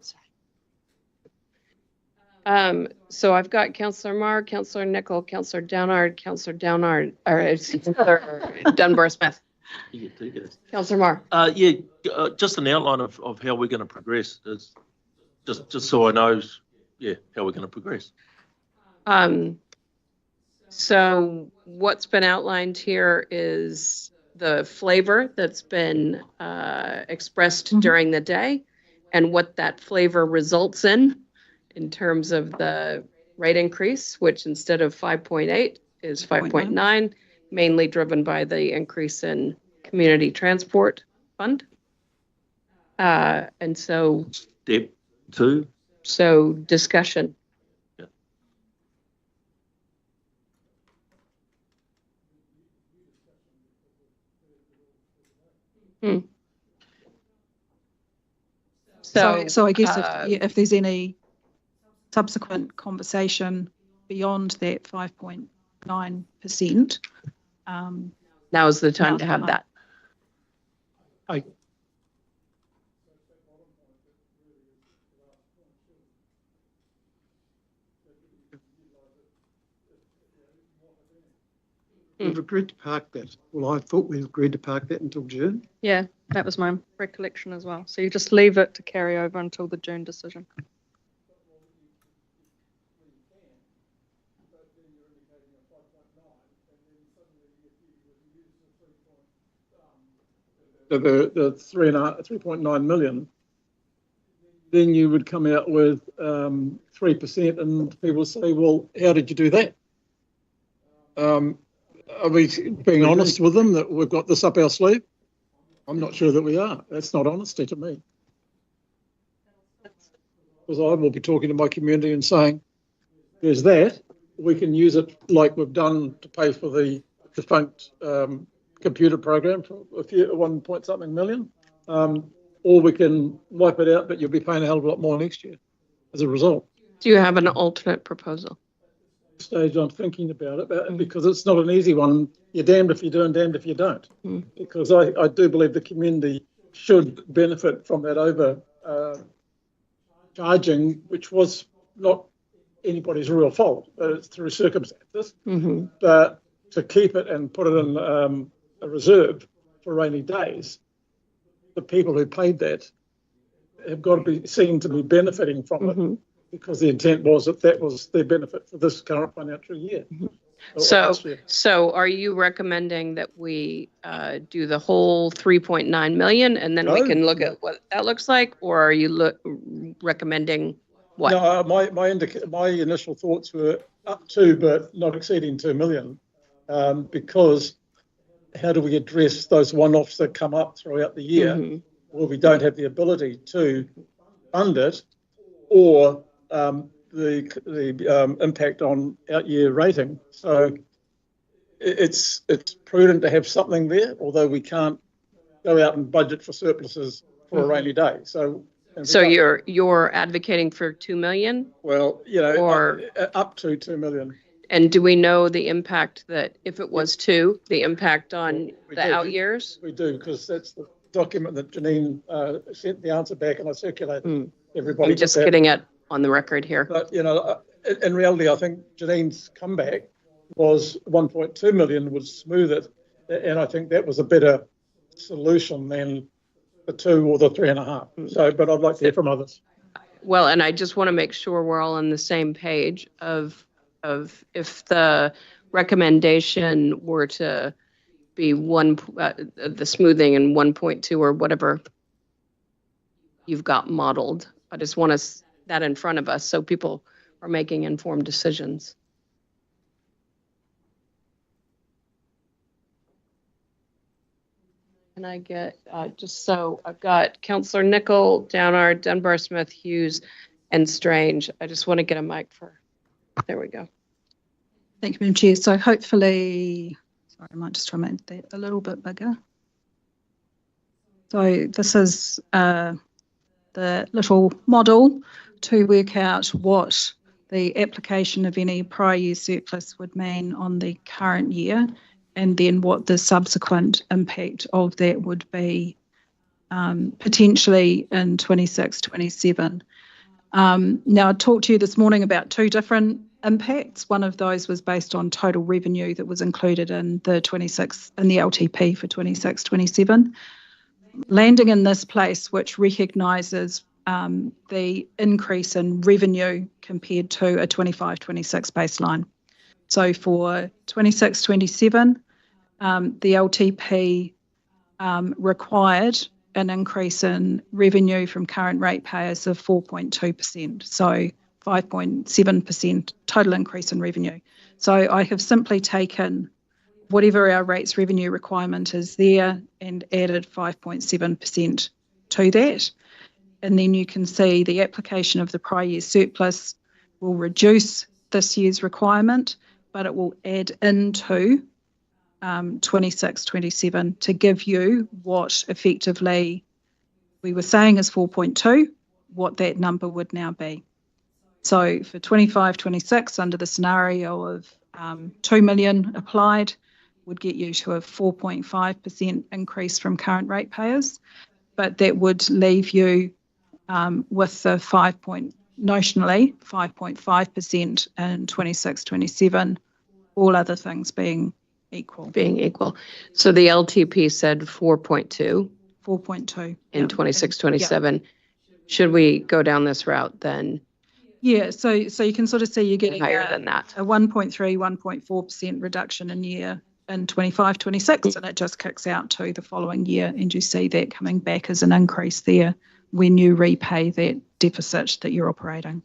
sorry. So I've got Councillor Marr, Councillor Nicol, Councillor Downard, Councillor Downard, or Councillor Dunbar-Smith. Councillor Marr. Yeah, just an outline of how we're going to progress. It's just so I know, yeah, how we're going to progress. So what's been outlined here is the flavor that's been expressed during the day and what that flavor results in terms of the rate increase, which instead of 5.8 is 5.9, mainly driven by the increase in Community Transport Fund. And so... Step 2. So discussion. So I guess if there's any subsequent conversation beyond that 5.9%, now is the time to have that. We've agreed to park that. Well, I thought we agreed to park that until June. Yeah, that was my recollection as well. So you just leave it to carry over until the June decision. The 3.9 million, then you would come out with 3%, and people say, well, how did you do that? Are we being honest with them that we've got this up our sleeve? I'm not sure that we are. That's not honesty to me. Because I will be talking to my community and saying, there's that. We can use it like we've done to pay for the defunct computer program for a few, 1 point something million. Or we can wipe it out, but you'll be paying a hell of a lot more next year as a result. Do you have an alternate proposal? Stage I'm thinking about it because it's not an easy one. You're damned if you do and damned if you don't. Because I do believe the community should benefit from that over charging, which was not anybody's real fault, but it's through circumstances. But to keep it and put it in a reserve for rainy days, the people who paid that have got to be seen to be benefiting from it. Because the intent was that was their benefit for this current financial year. So are you recommending that we do the whole 3.9 million and then we can look at what that looks like, or are you recommending what? No, my initial thoughts were up to, but not exceeding 2 million, because how do we address those one-offs that come up throughout the year where we don't have the ability to fund it, or the impact on out-year rating. So it's prudent to have something there, although we can't go out and budget for surpluses for a rainy day. So you're advocating for 2 million? Well, or up to 2 million. And do we know the impact that if it was 2, the impact on the out years? We do, because that's the document that Janine sent the answer back, and I circulated. Everybody. I'm just getting it on the record here. But, in reality, I think Janine's comeback was 1.2 million would smooth it. And I think that was a better solution than the 2 or the 3.5. So, but I'd like to hear from others. Well, and I just want to make sure we're all on the same page of if the recommendation were to be the smoothing and 1.2 or whatever you've got modeled. I just want that in front of us so people are making informed decisions. can I get, just so I've got Councillor Nicol, Downard, Dunbar, Smith, Hughes, and Strange. I just want to get a mic for, there we go. Thank you, Madam Chair. So hopefully, sorry, I might just try and make that a little bit bigger. So this is the little model to work out what the application of any prior year surplus would mean on the current year, and then what the subsequent impact of that would be potentially in 26-27. Now, I talked to you this morning about two different impacts. One of those was based on total revenue that was included in the LTP for 26-27. Landing in this place, which recognises the increase in revenue compared to a 25-26 baseline. So for 26-27, the LTP required an increase in revenue from current ratepayers of 4.2%, so 5.7% total increase in revenue. So I have simply taken whatever our rates revenue requirement is there and added 5.7% to that. And then you can see the application of the prior year surplus will reduce this year's requirement, but it will add into 26-27 to give you what effectively we were saying is 4.2, what that number would now be. So for 25-26, under the scenario of 2 million applied, would get you to a 4.5% increase from current ratepayers, but that would leave you with the notionally 5.5% in 26-27, all other things being equal. So the LTP said 4.2. 4.2. In 26-27. Yep. Should we go down this route then? Yeah, so you can sort of see you're getting higher than that. A 1.3, 1.4% reduction in year in 25-26, and it just kicks out to the following year, and you see that coming back as an increase there when you repay that deficit that you're operating.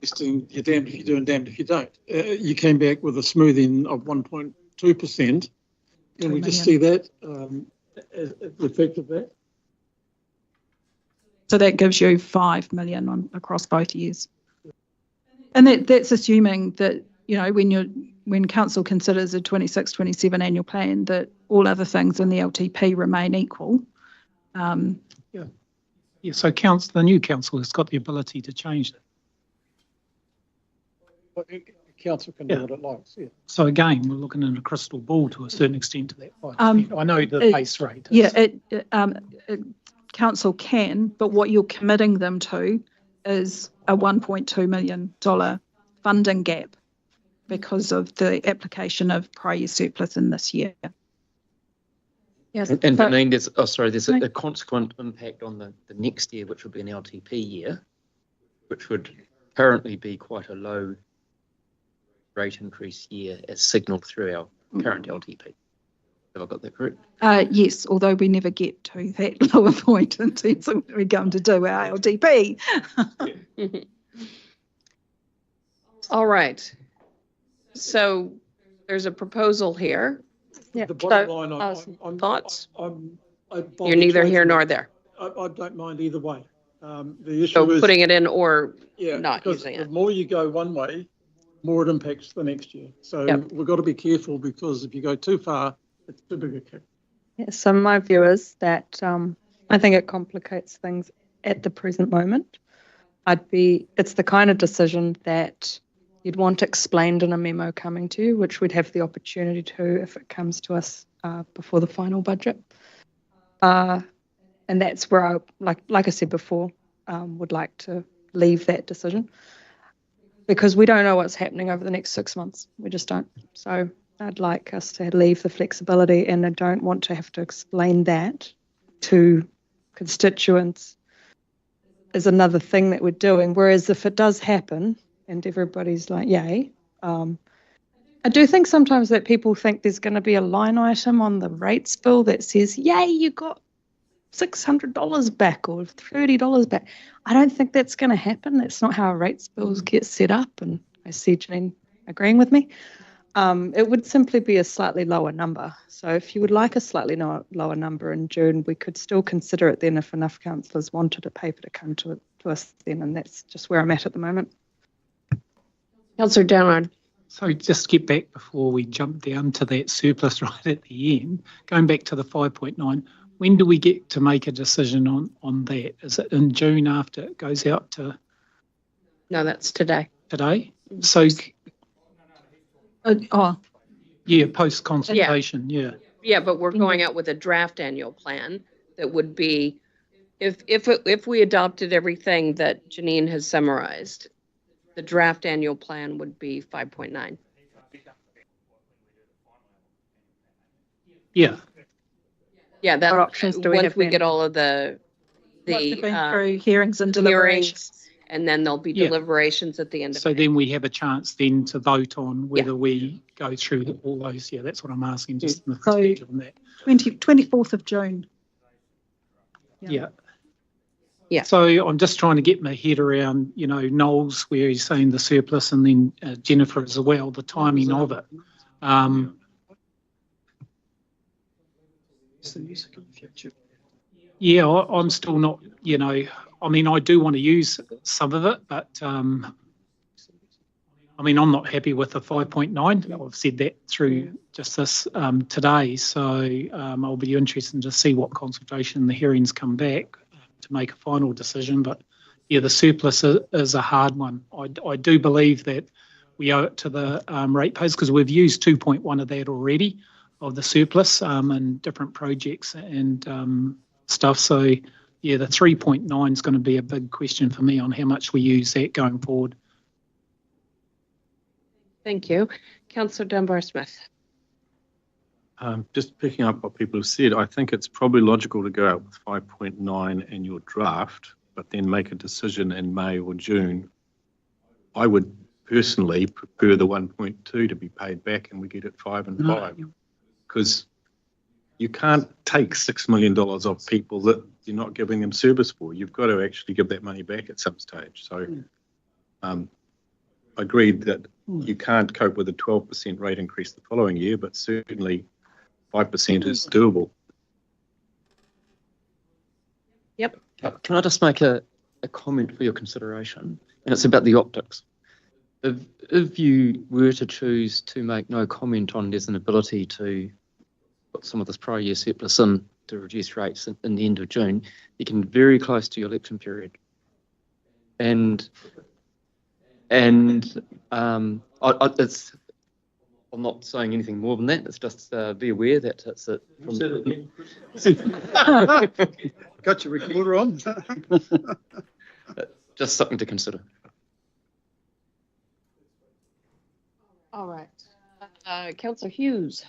You're damned if you do and damned if you don't. You came back with a smoothing of 1.2%. Can we just see that as the effect of that? So that gives you 5 million across both years. And that's assuming that, you know, when council considers a 26-27 annual plan, that all other things in the LTP remain equal. Yeah, so the new council has got the ability to change it. Well, council can do what it likes, yeah. So again, we're looking in a crystal ball to a certain extent to that 5%. I know the base rate is. Yeah, council can, but what you're committing them to is a $1.2 million funding gap because of the application of prior year surplus in this year. Yes, and Janine, there's a consequent impact on the next year, which would be an LTP year, which would currently be quite a low rate increase year as signalled through our current LTP. Have I got that correct? Yes, although we never get to that lower point in terms of when we're going to do our LTP. All right. So there's a proposal here. Yeah. The bottom line, thoughts? You're neither here nor there. I don't mind either way. The issue is putting it in or not because using the it. more you go one way, more it impacts the next year. So we've got to be careful, because if you go too far, it's too big a kick. Yeah, so my view is that I think it complicates things at the present moment. It's the kind of decision that you'd want explained in a memo coming to you, which we'd have the opportunity to if it comes to us before the final budget. And that's where I, like I said before, would like to leave that decision, because we don't know what's happening over the next 6 months. We just don't. So I'd like us to leave the flexibility, and I don't want to have to explain that to constituents is another thing that we're doing. Whereas if it does happen and everybody's like, yay, I do think sometimes that people think there's going to be a line item on the rates bill that says, yay, you got $600 back or $30 back. I don't think that's going to happen. That's not how rates bills get set up. And I see Janine agreeing with me. It would simply be a slightly lower number. So if you would like a slightly lower number in June, we could still consider it then if enough councillors wanted a paper to come to us then, and that's just where I'm at the moment. Councillor Downard. So just to get back before we jump down to that surplus right at the end, going back to the 5.9, when do we get to make a decision on that? Is it in June after it goes out to? No, that's today. Today? So, yeah, post consultation, yeah. Yeah, but we're going out with a draft annual plan that would be, if we adopted everything that Janine has summarized, the draft annual plan would be 5.9. Yeah. Yeah, that what options do we once have we then? get all of the through hearings and deliberations. and then there'll be deliberations at the end of So it. then we have a chance then to vote on whether we go through all those. Yeah, that's what I'm asking, just in the perspective on that. 24th of June. Yeah. Yeah. So I'm just trying to get my head around, Noel's where he's saying the surplus, and then Jennifer as well, the timing of it. Yeah, I'm still not, I mean, I do want to use some of it, but I mean, I'm not happy with the 5.9. I've said that through just this today. So I'll be interested to see what consultation the hearings come back to make a final decision. But yeah, the surplus is a hard one. I do believe that we owe it to the ratepayers because we've used 2.1 of that already, of the surplus in different projects and stuff. So yeah, the 3.9 is going to be a big question for me on how much we use that going forward. Thank you. Councillor Dunbar-Smith. Just picking up what people have said, I think it's probably logical to go out with 5.9 in your draft, but then make a decision in May or June. I would personally prefer the 1.2 to be paid back and we get it 5 and 5, because you can't take $6 million off people that you're not giving them service for. You've got to actually give that money back at some stage. So I agreed that you can't cope with a 12% rate increase the following year, but certainly 5% is doable. Yep. Can I just make a comment for your consideration? And it's about the optics. If you were to choose to make no comment on there's an ability to put some of this prior year surplus in to reduce rates in the end of June, you can very close to your election period. And it's, I'm not saying anything more than that. It's just be aware that it's a. Got your recorder on. Just something to consider. All right. Councillor Hughes.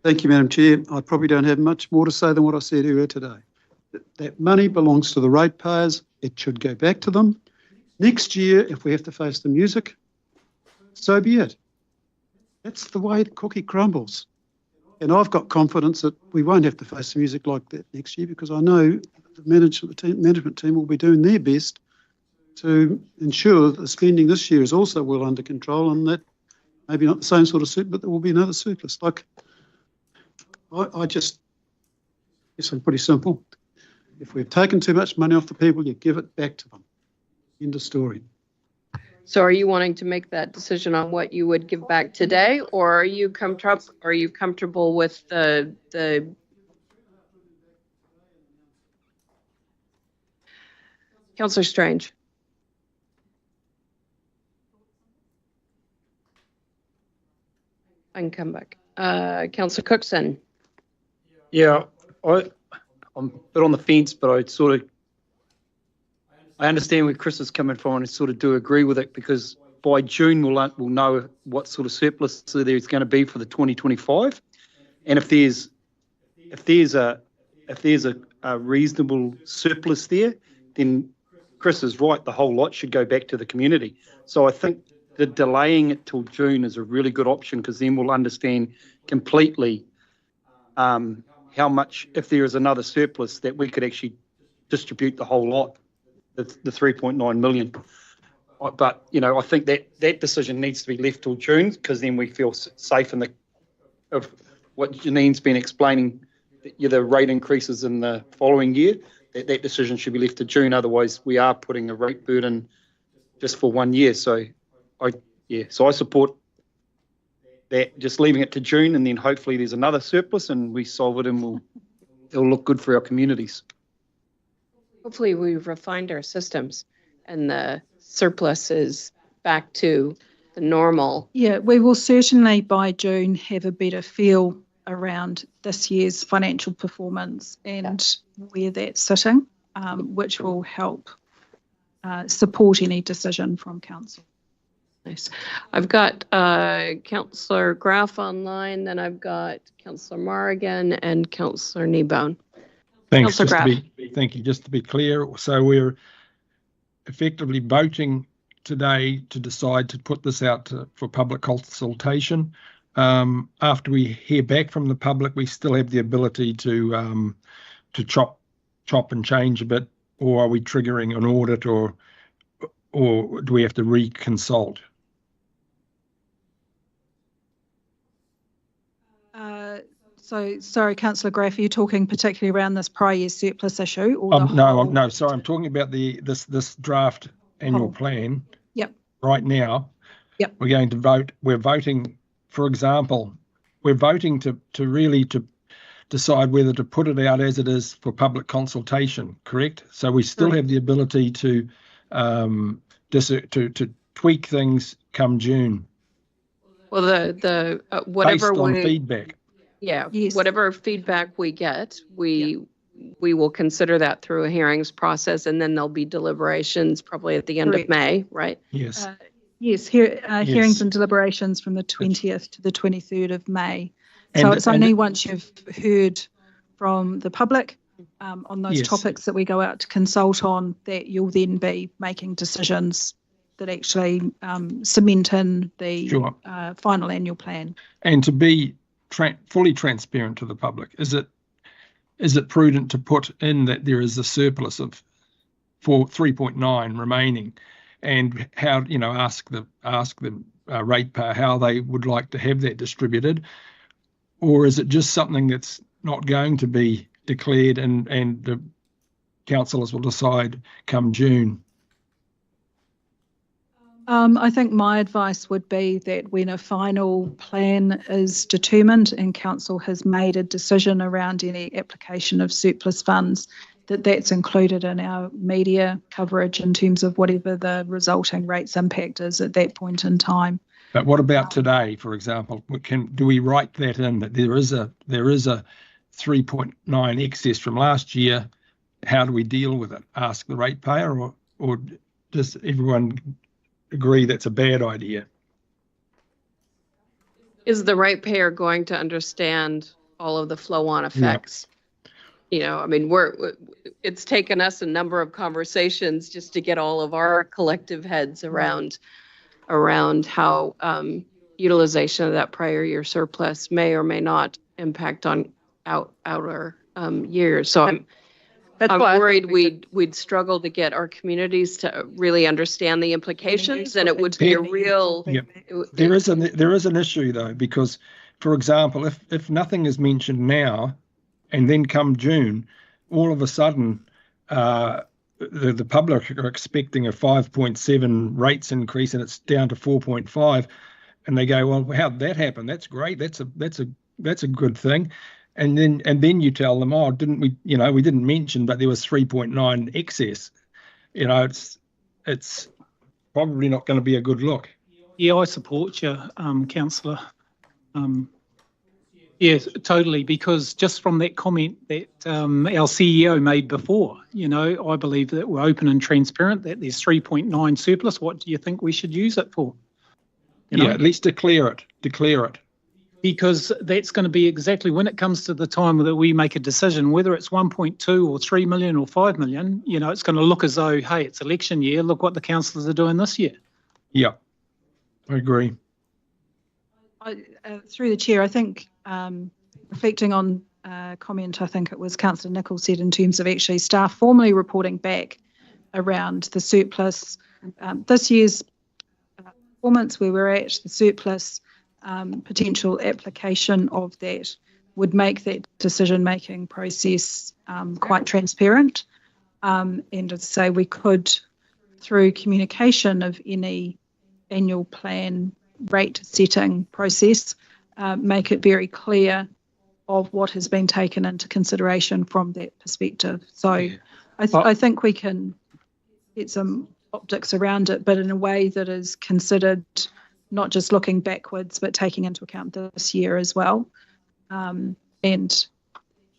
Thank you, Madam Chair. I probably don't have much more to say than what I said earlier today. That money belongs to the ratepayers. It should go back to them. Next year, if we have to face the music, so be it. That's the way the cookie crumbles. And I've got confidence that we won't have to face the music like that next year, because I know the management team will be doing their best to ensure that the spending this year is also well under control, and that maybe not the same sort of surplus, but there will be another surplus. Like, I just guess I'm pretty simple. If we've taken too much money off the people, you give it back to them. End of story. So are you wanting to make that decision on what you would give back today, or are you comfortable with the Councillor Strange? I can come back. Councillor Cookson. Yeah, I'm a bit on the fence, but I understand where Chris is coming from, and I sort of do agree with it, because by June we'll know what sort of surplus there's going to be for the 2025, and if there's a reasonable surplus there, then Chris is right. The whole lot should go back to the community. So I think the delaying it till June is a really good option, because then we'll understand completely how much, if there is another surplus, that we could actually distribute the whole lot, the 3.9 million. But, you know, I think that decision needs to be left till June, because then we feel safe in of what Janine's been explaining, the rate increases in the following year. That decision should be left to June. Otherwise, we are putting a rate burden just for 1 year. So I support that, just leaving it to June, and then hopefully there's another surplus and we solve it, and it'll look good for our communities. Hopefully we've refined our systems and the surplus is back to the normal. Yeah, we will certainly by June have a better feel around this year's financial performance and where that's sitting, which will help support any decision from council. Nice. I've got Councillor Graf online, then I've got Councillor Morrigan and Councillor Kneebone. Thanks. Councillor Thank you. Just to be clear, so we're effectively voting today to decide to put this out for public consultation. After we hear back from the public, we still have the ability to chop and change a bit, or are we triggering an audit, or do we have to reconsult? So, sorry, Councillor Graf, are you talking particularly around this prior year surplus issue? Or No, sorry, I'm talking about this draft annual plan. Yep. Right now. Yep. We're going to vote. We're voting, for example, we're voting to really decide whether to put it out as it is for public consultation, correct? So we still have the ability to tweak things come June. Well, the whatever based on feedback. Yeah, whatever feedback we get, we will consider that through a hearings process, and then there'll be deliberations probably at the end of May, right? Yes. Hearings and deliberations from the 20th to the 23rd of May. So it's only once you've heard from the public on those topics that we go out to consult on that you'll then be making decisions that actually cement in the final annual plan. And to be fully transparent to the public, is it prudent to put in that there is a surplus of 3.9 remaining, and how, you know, ask the ratepayer how they would like to have that distributed, or is it just something that's not going to be declared and the councillors will decide come June? I think my advice would be that when a final plan is determined and council has made a decision around any application of surplus funds, that's included in our media coverage in terms of whatever the resulting rates impact is at that point in time. But what about today, for example? Do we write that in, that there is a 3.9 excess from last year? How do we deal with it? Ask the ratepayer, or does everyone agree that's a bad idea? Is the ratepayer going to understand all of the flow-on effects? You know, I mean, it's taken us a number of conversations just to get all of our collective heads around how utilization of that prior year surplus may or may not impact on outer years. So I'm worried we'd struggle to get our communities to really understand the implications, and it would be a real. There is an issue though, because, for example, if nothing is mentioned now, and then come June, all of a sudden, the public are expecting a 5.7 rates increase, and it's down to 4.5, and they go, well, how did that happen? That's great. That's a good thing. And then you tell them, oh, didn't we? You know, we didn't mention, but there was 3.9 excess. You know, it's probably not going to be a good look. Yeah, I support you, councillor. Yes, totally, because just from that comment that our CEO made before, you know, I believe that we're open and transparent, that there's 3.9 surplus. What do you think we should use it for? You know? At least declare it. Because that's going to be exactly when it comes to the time that we make a decision, whether it's 1.2 or 3 million or 5 million, you know, it's going to look as though, hey, it's election year. Look what the councillors are doing this year. Yeah, I agree. Through the chair, I think reflecting on a comment, I think it was Councillor Nichols said in terms of actually staff formally reporting back around the surplus this year's performance, where we're at, the surplus, potential application of that would make that decision-making process quite transparent. And as I say, we could, through communication of any annual plan rate setting process, make it very clear of what has been taken into consideration from that perspective. So I think we can get some optics around it, but in a way that is considered not just looking backwards, but taking into account this year as well. And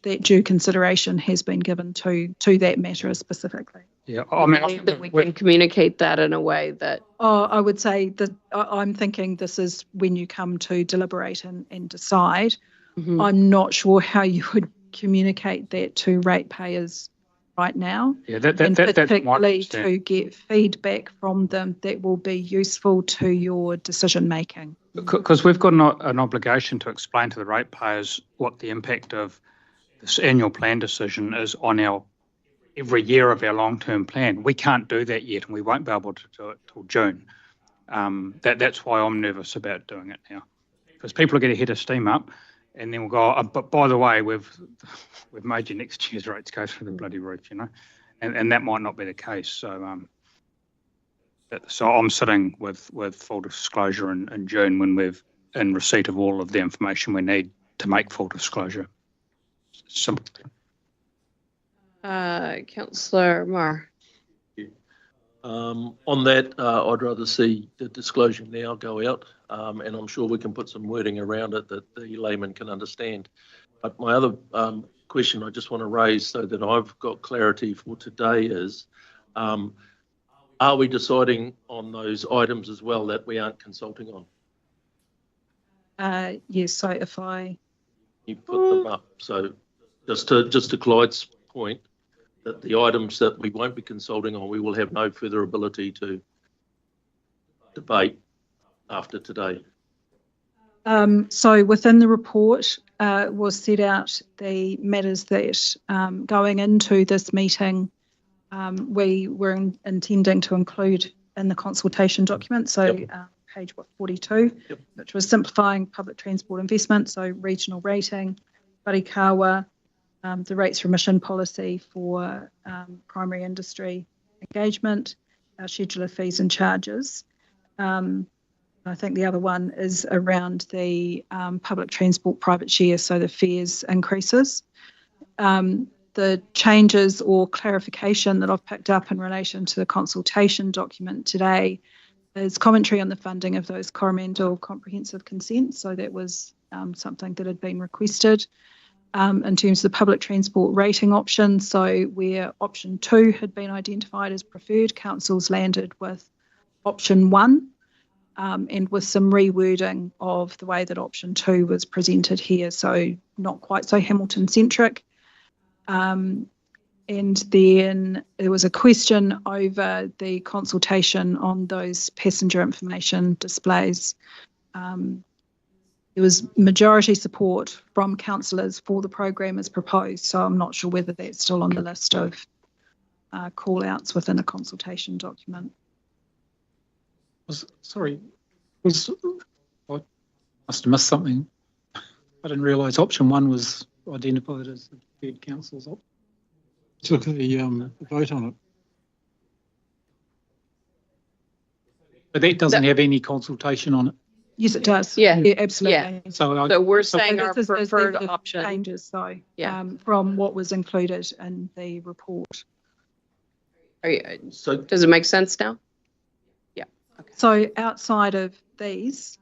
that due consideration has been given to that matter specifically. Yeah, I mean, I believe that we can communicate that in a way that. I would say that I'm thinking this is when you come to deliberate and decide. Mm-hmm. I'm not sure how you would communicate that to ratepayers right now. Yeah, and particularly that's to get feedback from them that will be useful to your decision making. Because we've got an obligation to explain to the ratepayers what the impact of this annual plan decision is on every year of our long-term plan. We can't do that yet, and we won't be able to do it till June. That's why I'm nervous about doing it now, because people are going to hit a steam up, and then we'll go, oh, but by the way, we've made your next year's rates go through the bloody roof, you know, and that might not be the case. So so I'm sitting with full disclosure in June when we've in receipt of all of the information we need to make full disclosure. Simple. Councillor Marr. On that, I'd rather see the disclosure now go out, and I'm sure we can put some wording around it that the layman can understand. But my other question I just want to raise so that I've got clarity for today is, are we deciding on those items as well that we aren't consulting on? Yes, so if you put them up. So just to Clyde's point, that the items that we won't be consulting on, we will have no further ability to debate after today. So within the report was set out the matters that going into this meeting we were intending to include in the consultation document. So page 42, which was simplifying public transport investment, so regional rating, Warikawa, the rates for emission policy for primary industry engagement, our schedule of fees and charges. I think the other one is around the public transport private share, so the fares increases. The changes or clarification that I've picked up in relation to the consultation document today is commentary on the funding of those Coromandel comprehensive consents. So that was something that had been requested. In terms of the public transport rating option, so where option 2 had been identified as preferred, councils landed with option 1 and with some rewording of the way that option 2 was presented here, so not quite so Hamilton-centric. And then there was a question over the consultation on those passenger information displays. There was majority support from councillors for the program as proposed, so I'm not sure whether that's still on the list of call-outs within a consultation document. I must have missed something. I didn't realise option 1 was identified as the preferred council's option. Took a vote on it. But that doesn't have any consultation on it. Yes, it does. Yeah, absolutely. Yeah. So we're saying our this is preferred the option. Changes, so from what was included in the report. So does it make sense now? Yeah. Okay. So outside of these,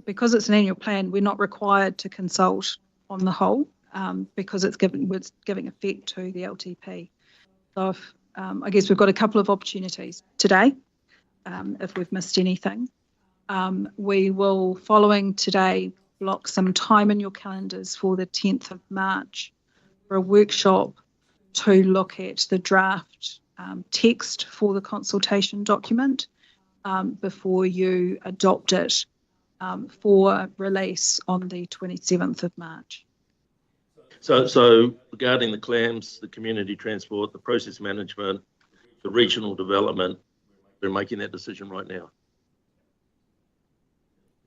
because it's an annual plan, we're not required to consult on the whole because it's giving effect to the LTP. So if, I guess we've got a couple of opportunities today if we've missed anything. We will, following today, block some time in your calendars for the 10th of March for a workshop to look at the draft text for the consultation document before you adopt it for release on the 27th of March. So regarding the clams, the community transport, the process management, the regional development, We're making that decision right now.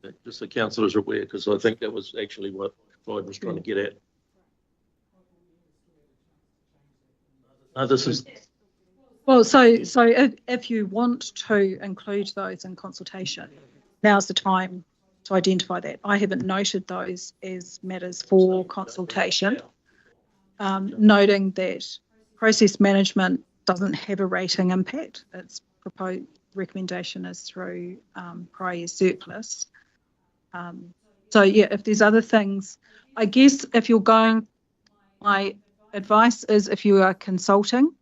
Okay, just so councillors are aware, because I think that was actually what Clyde was trying to get at. No, this is. Well, so if you want to include those in consultation, now's the time to identify that. I haven't noted those as matters for consultation, noting that process management doesn't have a rating impact. Its proposed recommendation is through prior year surplus. So yeah, if there's other things, I guess if you're going, my advice is if you are consulting,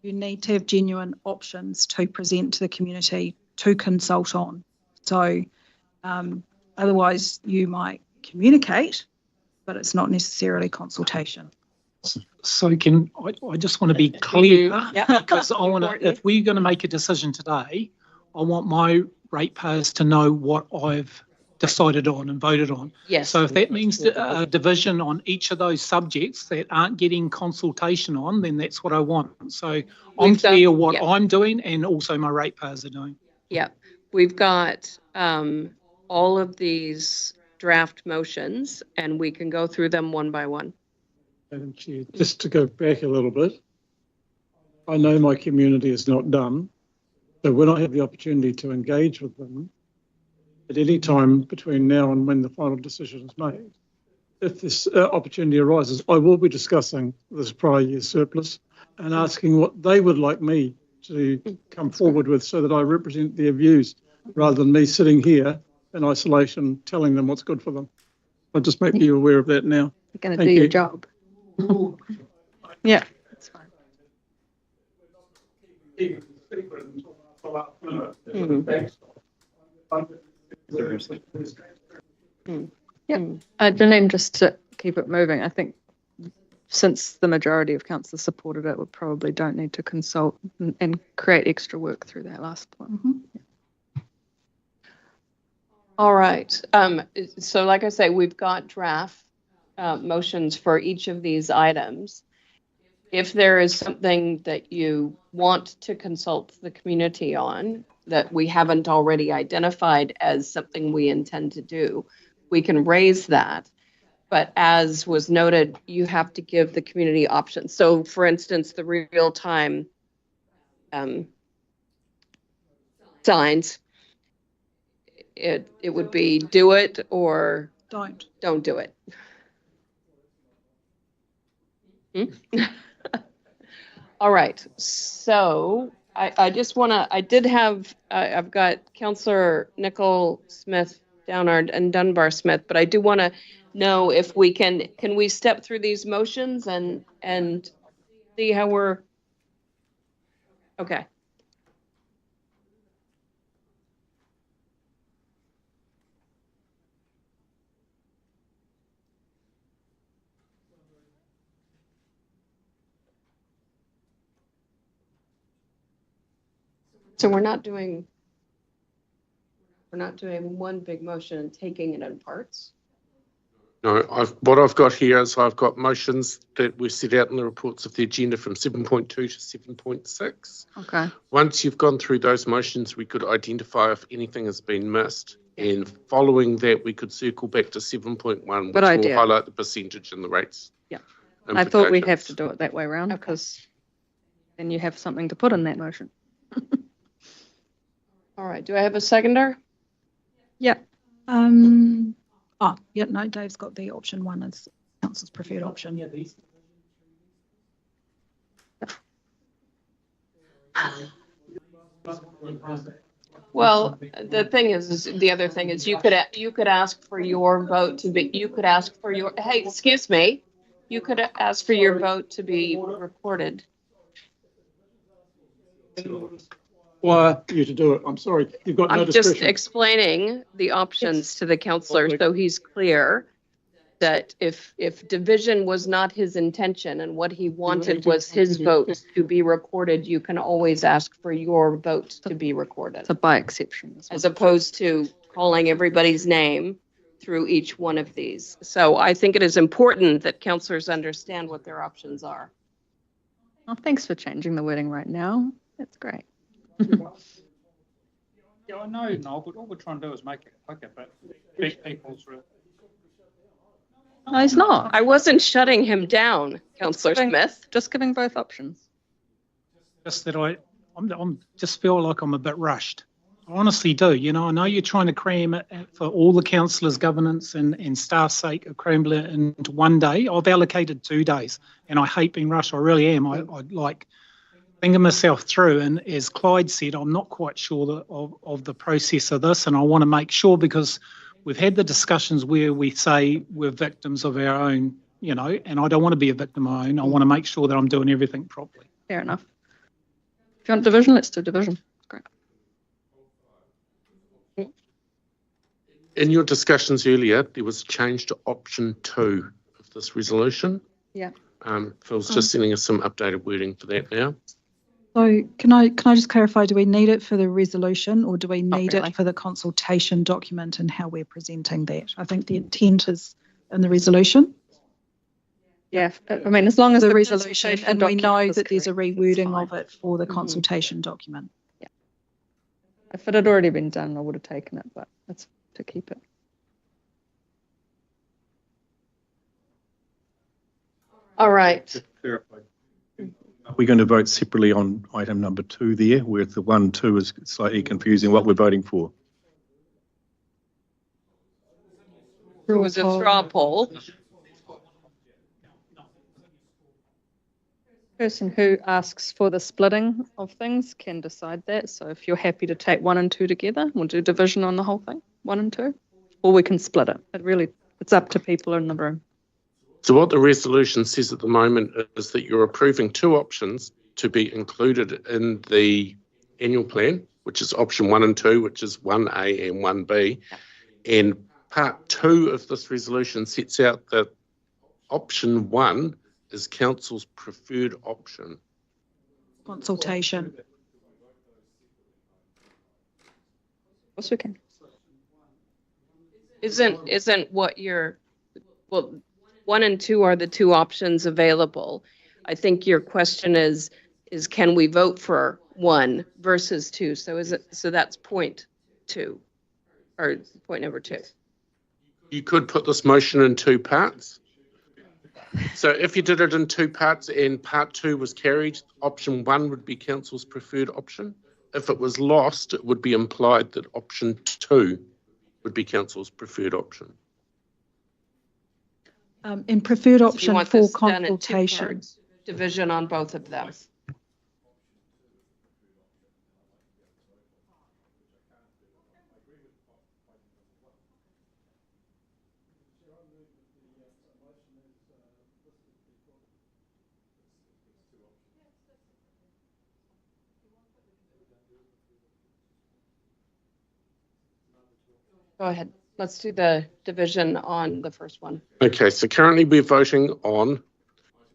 you need to have genuine options to present to the community to consult on. So otherwise you might communicate, but it's not necessarily consultation. So I just want to be clear, because I want to, if we're going to make a decision today, I want my ratepayers to know what I've decided on and voted on. Yes. So if that means a division on each of those subjects that aren't getting consultation on, then that's what I want. So I'm clear what I'm doing and also my ratepayers are doing. Yeah, we've got all of these draft motions and we can go through them one by one. Madam Chair, just to go back a little bit, I know my community is not done, so when I have the opportunity to engage with them at any time between now and when the final decision is made, if this opportunity arises, I will be discussing this prior year surplus and asking what they would like me to come forward with so that I represent their views rather than me sitting here in isolation telling them what's good for them. I'll just make you aware of that now. You're going to do your job. Yeah, that's fine. Yeah, Janine, just to keep it moving, I think since the majority of councillors supported it, we probably don't need to consult and create extra work through that last point. Yeah. All right. So like I say, we've got draft motions for each of these items. If there is something that you want to consult the community on that we haven't already identified as something we intend to do, we can raise that. But as was noted, you have to give the community options. So for instance, the real-time signs, it would be do it or don't do it. All right, so I just want to, I've got Councillor Nicol Smith, Downard, and Dunbar Smith, but I do want to know if we can we step through these motions and see how we're, okay. So we're not doing one big motion and taking it in parts. No, what I've got here is I've got motions that were set out in the reports of the agenda from 7.2 to 7.6. Okay. Once you've gone through those motions, we could identify if anything has been missed. And following that, we could circle back to 7.1, which will highlight the percentage and the rates. Yeah. I thought we'd have to do it that way around because then you have something to put in that motion. All right, do I have a seconder? Yeah. No, Dave's got the option one as council's preferred option. Yeah, these. Well, the thing is the other thing is you could ask for your vote to be, hey, excuse me, you could ask for your vote to be recorded. Why you to do it? I'm sorry, you've got no discretion. I'm just explaining the options to the councillor so he's clear that if division was not his intention and what he wanted was his vote to be recorded, you can always ask for your vote to be recorded. So by exception. As opposed to calling everybody's name through each one of these. So I think it is important that councillors understand what their options are. Well, thanks for changing the wording right now. That's great. Yeah, I know, Noel, but all we're trying to do is make it quicker, but beat people's. No, he's not. I wasn't shutting him down, Councillor Smith. Just giving both options. Just that I'm just feel like I'm a bit rushed. I honestly do. You know, I know you're trying to cram it for all the councillors' governance and staff's sake of cram it into one day. I've allocated 2 days, and I hate being rushed. I really am. I like thinking myself through, and as Clyde said, I'm not quite sure of the process of this, and I want to make sure, because we've had the discussions where we say we're victims of our own, you know, and I don't want to be a victim of my own. I want to make sure that I'm doing everything properly. Fair enough. If you want division, let's do division. Great. In your discussions earlier, there was a change to option 2 of this resolution. Yeah. Phil's just sending us some updated wording for that now. So can I just clarify, do we need it for the resolution, or do we need really. it for the consultation document and how we're presenting that? I think the intent is in the resolution. Yeah, I mean, as long as the resolution, and we know that there's a correct, rewording of it for the consultation document. Yeah. If it had already been done, I would have taken it, but it's to keep it. All right. Are we going to vote separately on item number 2 there, where the 1, 2 is slightly confusing what we're voting for? It was a straw poll. Person who asks for the splitting of things can decide that. So if you're happy to take 1 and 2 together, we'll do division on the whole thing, 1 and 2, or we can split it. It's up to people in the room. So what the resolution says at the moment is that you're approving 2 options to be included in the annual plan, which is option 1 and 2, which is 1A and 1B. And part 2 of this resolution sets out that option 1 is council's preferred option. Consultation. Of course we can. Isn't what you're, well, 1 and 2 are the 2 options available. I think your question is can we vote for 1 versus 2? So that's point 2, or point number 2. You could put this motion in 2 parts. So if you did it in 2 parts and part 2 was carried, option 1 would be council's preferred option. If it was lost, it would be implied that option 2 would be council's preferred option. And preferred So you option want for this done in 2 consultation. parts, division on both of them. Go ahead. Let's do the division on the first one. Okay, so currently we're voting on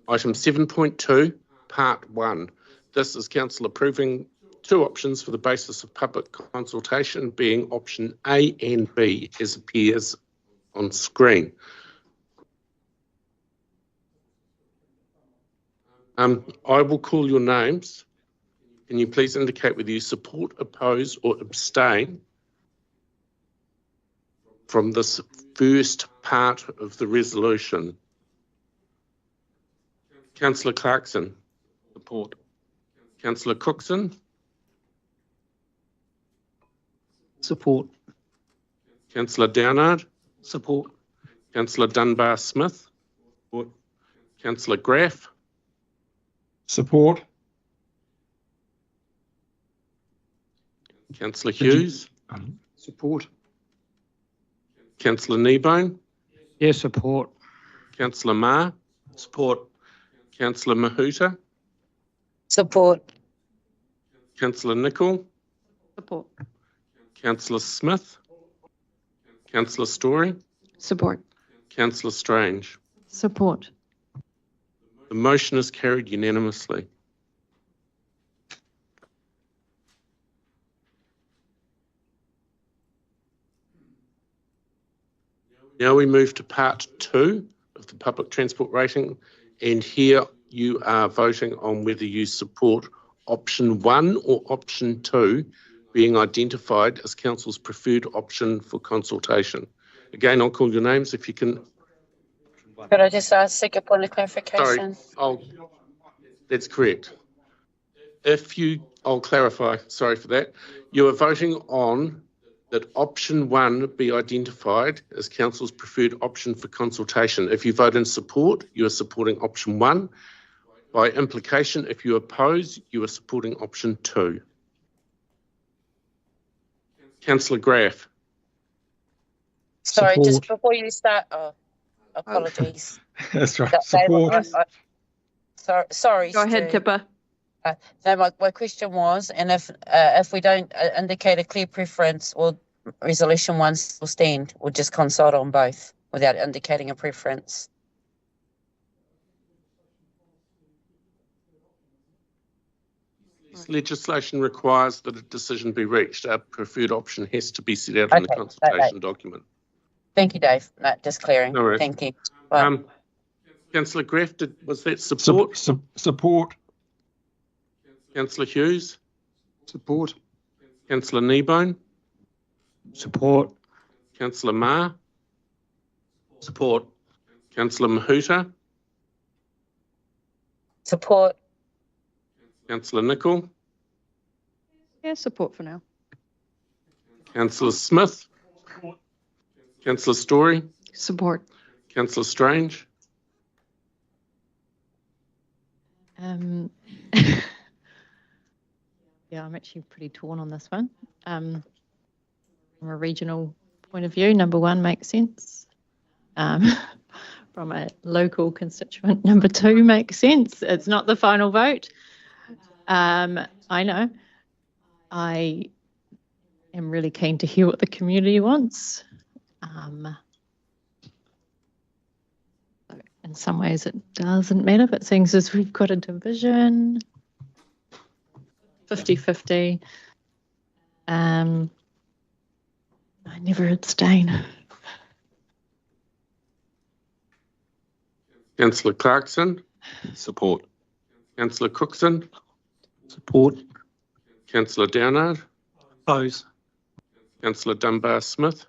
item 7.2, part 1. This is council approving 2 options for the basis of public consultation, being option A and B, as appears on screen. I will call your names. Can you please indicate whether you support, oppose, or abstain from this first part of the resolution? Councillor Clarkson. Support. Councillor Cookson. Support. Councillor Downard. Support. Councillor Dunbar-Smith. Support. Councillor Graff. Support. Councillor Hughes. Support. Councillor Kneebone. Yes, support. Councillor Marr. Support. Councillor Mahuta. Support. Councillor Nicol. Support. Councillor Smith. Councillor Story. Support. Councillor Strange. Support. The motion is carried unanimously. Now we move to part 2 of the public transport rating, and here you are voting on whether you support option 1 or option 2 being identified as Council's preferred option for consultation. Again, I'll call your names if you can. Could I just seek a point of clarification? Sorry, that's correct. I'll clarify, sorry for that. You are voting on that option 1 be identified as Council's preferred option for consultation. If you vote in support, you are supporting option 1. By implication, if you oppose, you are supporting option 2. Councillor Graff. Sorry, Support. just before you start, apologies. That's right. Dave, Support. Sorry. Go ahead, Stu. Tipper. No, my question was, and if we don't indicate a clear preference, will resolution 1 still stand? We'll just consult on both without indicating a preference. This legislation requires that a decision be reached. Our preferred option has to be set out in the consultation document. Thank you, Dave. No, just clearing. No worries. Thank you. Right. Councillor Graff, was that support? Support. Councillor Hughes? Support. Councillor Kneebone? Support. Councillor Ma? Support. Councillor Mahuta? Support. Councillor Nicol? Yeah, support for now. Councillor Smith? Councillor Story? Support. Councillor Strange? Yeah, I'm actually pretty torn on this one. From a regional point of view, number 1 makes sense. From a local constituent, number 2 makes sense. It's not the final vote. I know. I am really keen to hear what the community wants. In some ways it doesn't matter, but things as we've got a division, 50-50. I never abstain. Councillor Clarkson? Support. Councillor Cookson? Support. Councillor Downard? Oppose. Councillor Dunbar-Smith?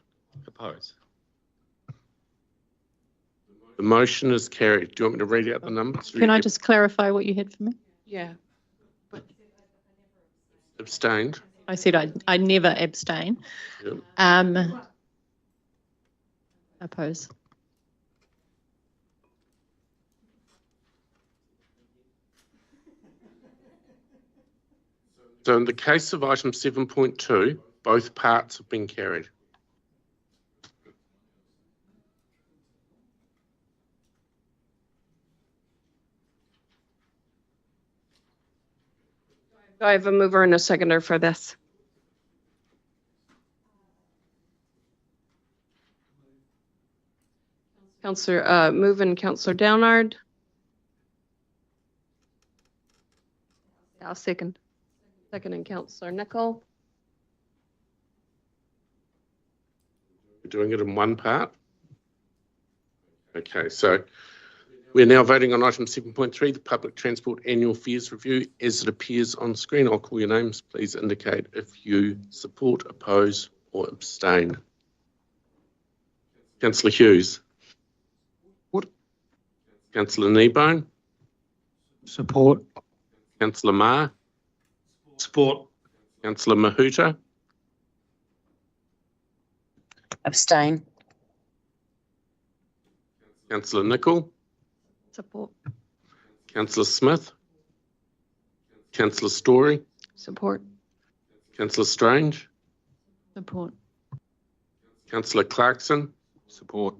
Oppose. The motion is carried. Do you want me to read out the numbers? Can I just clarify what you had for me? Yeah. Abstained? I said I never abstain. Yep. Oppose. So in the case of item 7.2, both parts have been carried. Do I have a mover and a seconder for this? Moving Councillor Downard. I'll second. Seconding Councillor Nicol. We're doing it in one part. Okay, so we're now voting on item 7.3, the Public Transport Annual Fares Review. As it appears on screen, I'll call your names. Please indicate if you support, oppose or abstain. Councillor Hughes. What? Councillor Kneebone. Support. Councillor Ma. Support. Councillor Mahuta. Abstain. Councillor Nicol. Support. Councillor Smith. Councillor Story. Support. Councillor Strange. Support. Councillor Clarkson. Support.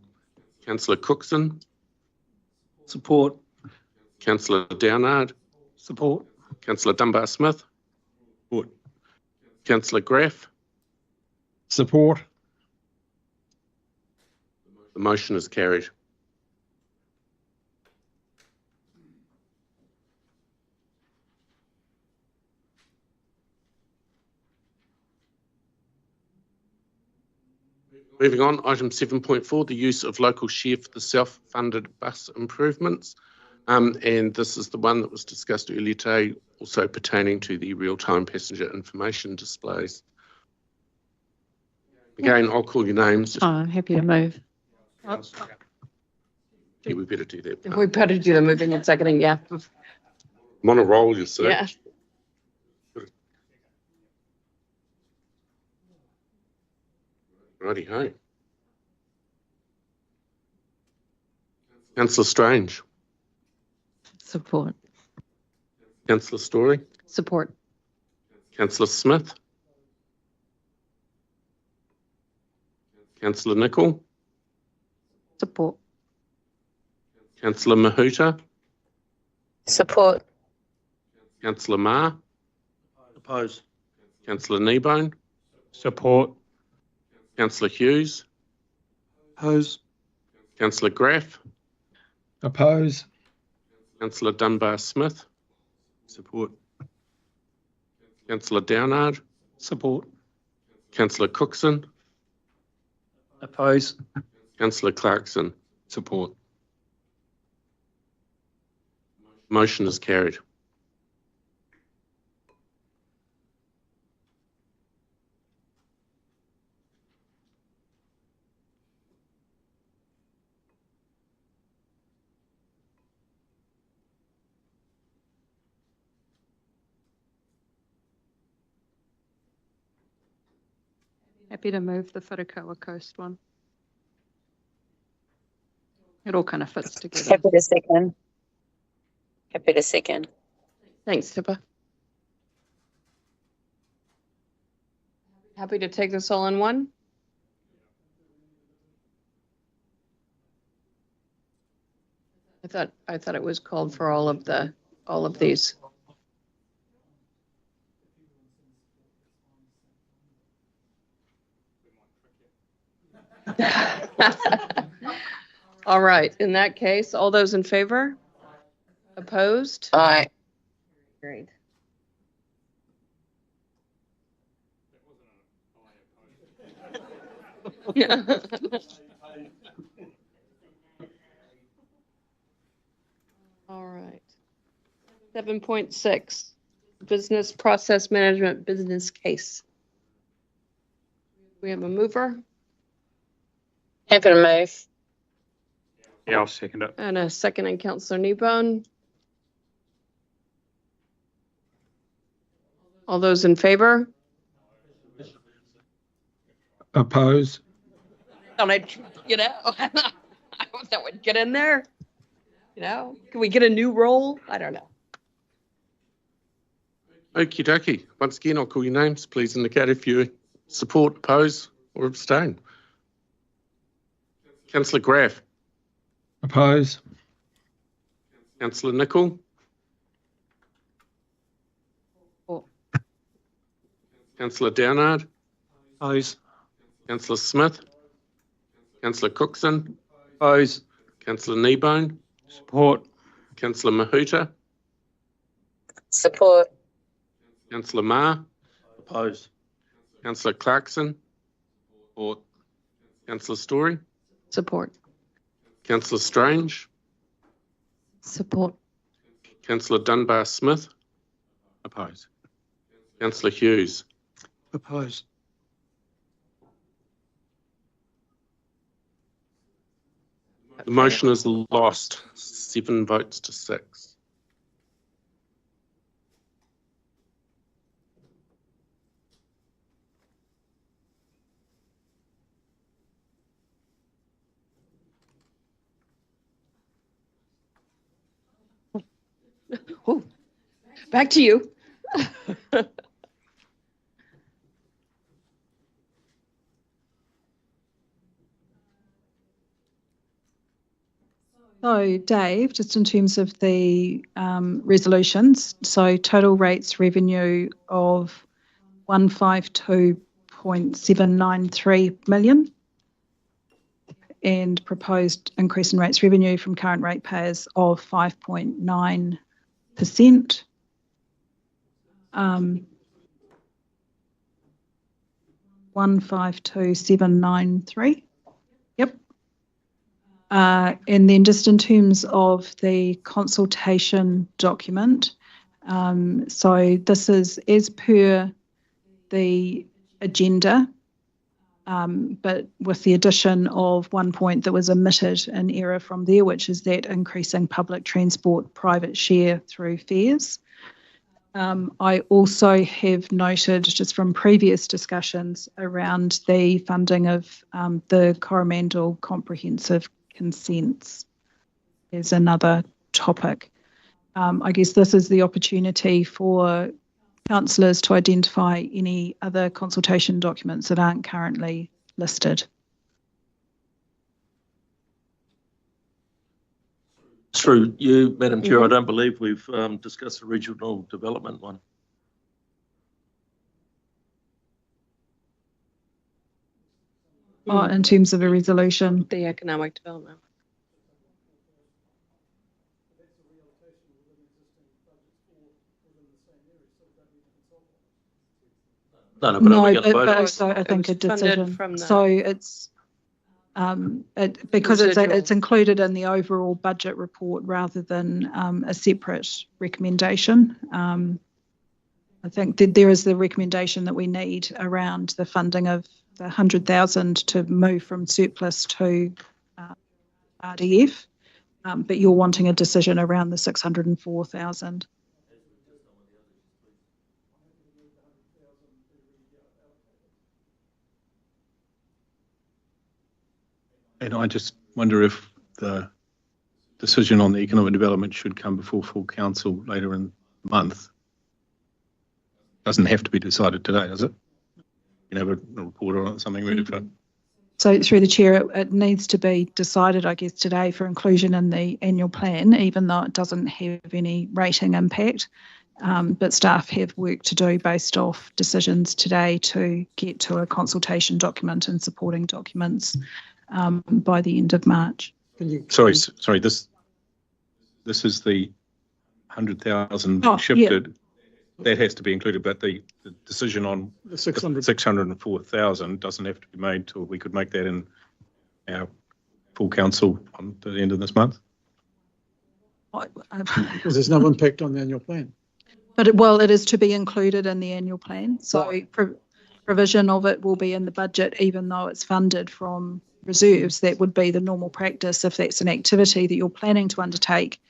Councillor Cookson. Support. Councillor Downard. Support. Councillor Dunbar-Smith. Support. Councillor Graff. Support. The motion is carried. Moving on, item 7.4, the use of local share for the self-funded bus improvements. And this is the one that was discussed earlier today, also pertaining to the real-time passenger information displays. Again, I'll call your names. Oh, I'm happy to move. Yeah, we better do that. We better do the moving and seconding, yeah. I'm on a roll, you see. Yeah. Righty ho. Councillor Strange. Support. Councillor Story. Support. Councillor Smith. Councillor Nicol. Support. Councillor Mahuta. Support. Councillor Ma. Oppose. Councillor Kneebone. Support. Councillor Hughes. Oppose. Councillor Graff. Oppose. Councillor Dunbar Smith. Support. Councillor Downard. Support. Councillor Cookson. Oppose. Councillor Clarkson. Support. Motion is carried. Happy to move the Wharakawa Coast one. It all kind of fits together. Happy to second. Happy to second. Thanks, Tippa. Happy to take this all in one? I thought it was called for all of these. All right, in that case, all those in favor? Opposed? Aye. Agreed. All right. 7.6, business process management business case. We have a mover Happy to move. Yeah, I'll second it. and a second, and Councillor Kneebone. All those in favor? Oppose. I hope that would get in there. Can we get a new roll? I don't know. Okie dokie. Once again, I'll call your names. Please indicate if you support, oppose, or abstain. Councillor Graff. Oppose. Councillor Nicol. Support. Councillor Downard. Oppose. Councillor Smith. Councillor Cookson. Oppose. Councillor Kneebone. Support. Councillor Mahuta. Support. Councillor Ma. Oppose. Councillor Clarkson. Support. Councillor Story. Support. Councillor Strange. Support. Councillor Dunbar Smith. Oppose. Councillor Hughes. Oppose. The motion is lost, 7 votes to 6. Oh, back to you. So Dave, just in terms of the resolutions, so total rates revenue of 152.793 million and proposed increase in rates revenue from current ratepayers of 5.9%. 152,793. Yep. And then just in terms of the consultation document, so this is as per the agenda but with the addition of one point that was omitted in error from there, which is that increasing public transport private share through fares. I also have noted, just from previous discussions around the funding of the Coromandel comprehensive consents as another topic. I guess this is the opportunity for councillors to identify any other consultation documents that aren't currently listed. Through you, Madam Chair, I don't believe we've discussed the regional development one. In terms of a resolution. The economic development. No, but but also I think a decision. So it's because it's included in the overall budget report rather than a separate recommendation. I think that there is the recommendation that we need around the funding of the 100,000 to move from surplus to RDF, but you're wanting a decision around the 604,000. And I just wonder if the decision on the economic development should come before full council later in the month. Doesn't have to be decided today, does it? You have a report on it, something ready for. So through the chair, it needs to be decided, I guess, today for inclusion in the annual plan, even though it doesn't have any rating impact. But staff have work to do based off decisions today to get to a consultation document and supporting documents by the end of March. Sorry. This is the 100,000 shifted. Yeah. That has to be included, but the decision on the 604,000 doesn't have to be made till we could make that in our full council on the end of this month. Because there's no impact on the annual plan. But it is to be included in the annual plan. So provision of it will be in the budget, even though it's funded from reserves. That would be the normal practice if that's an activity that you're planning to undertake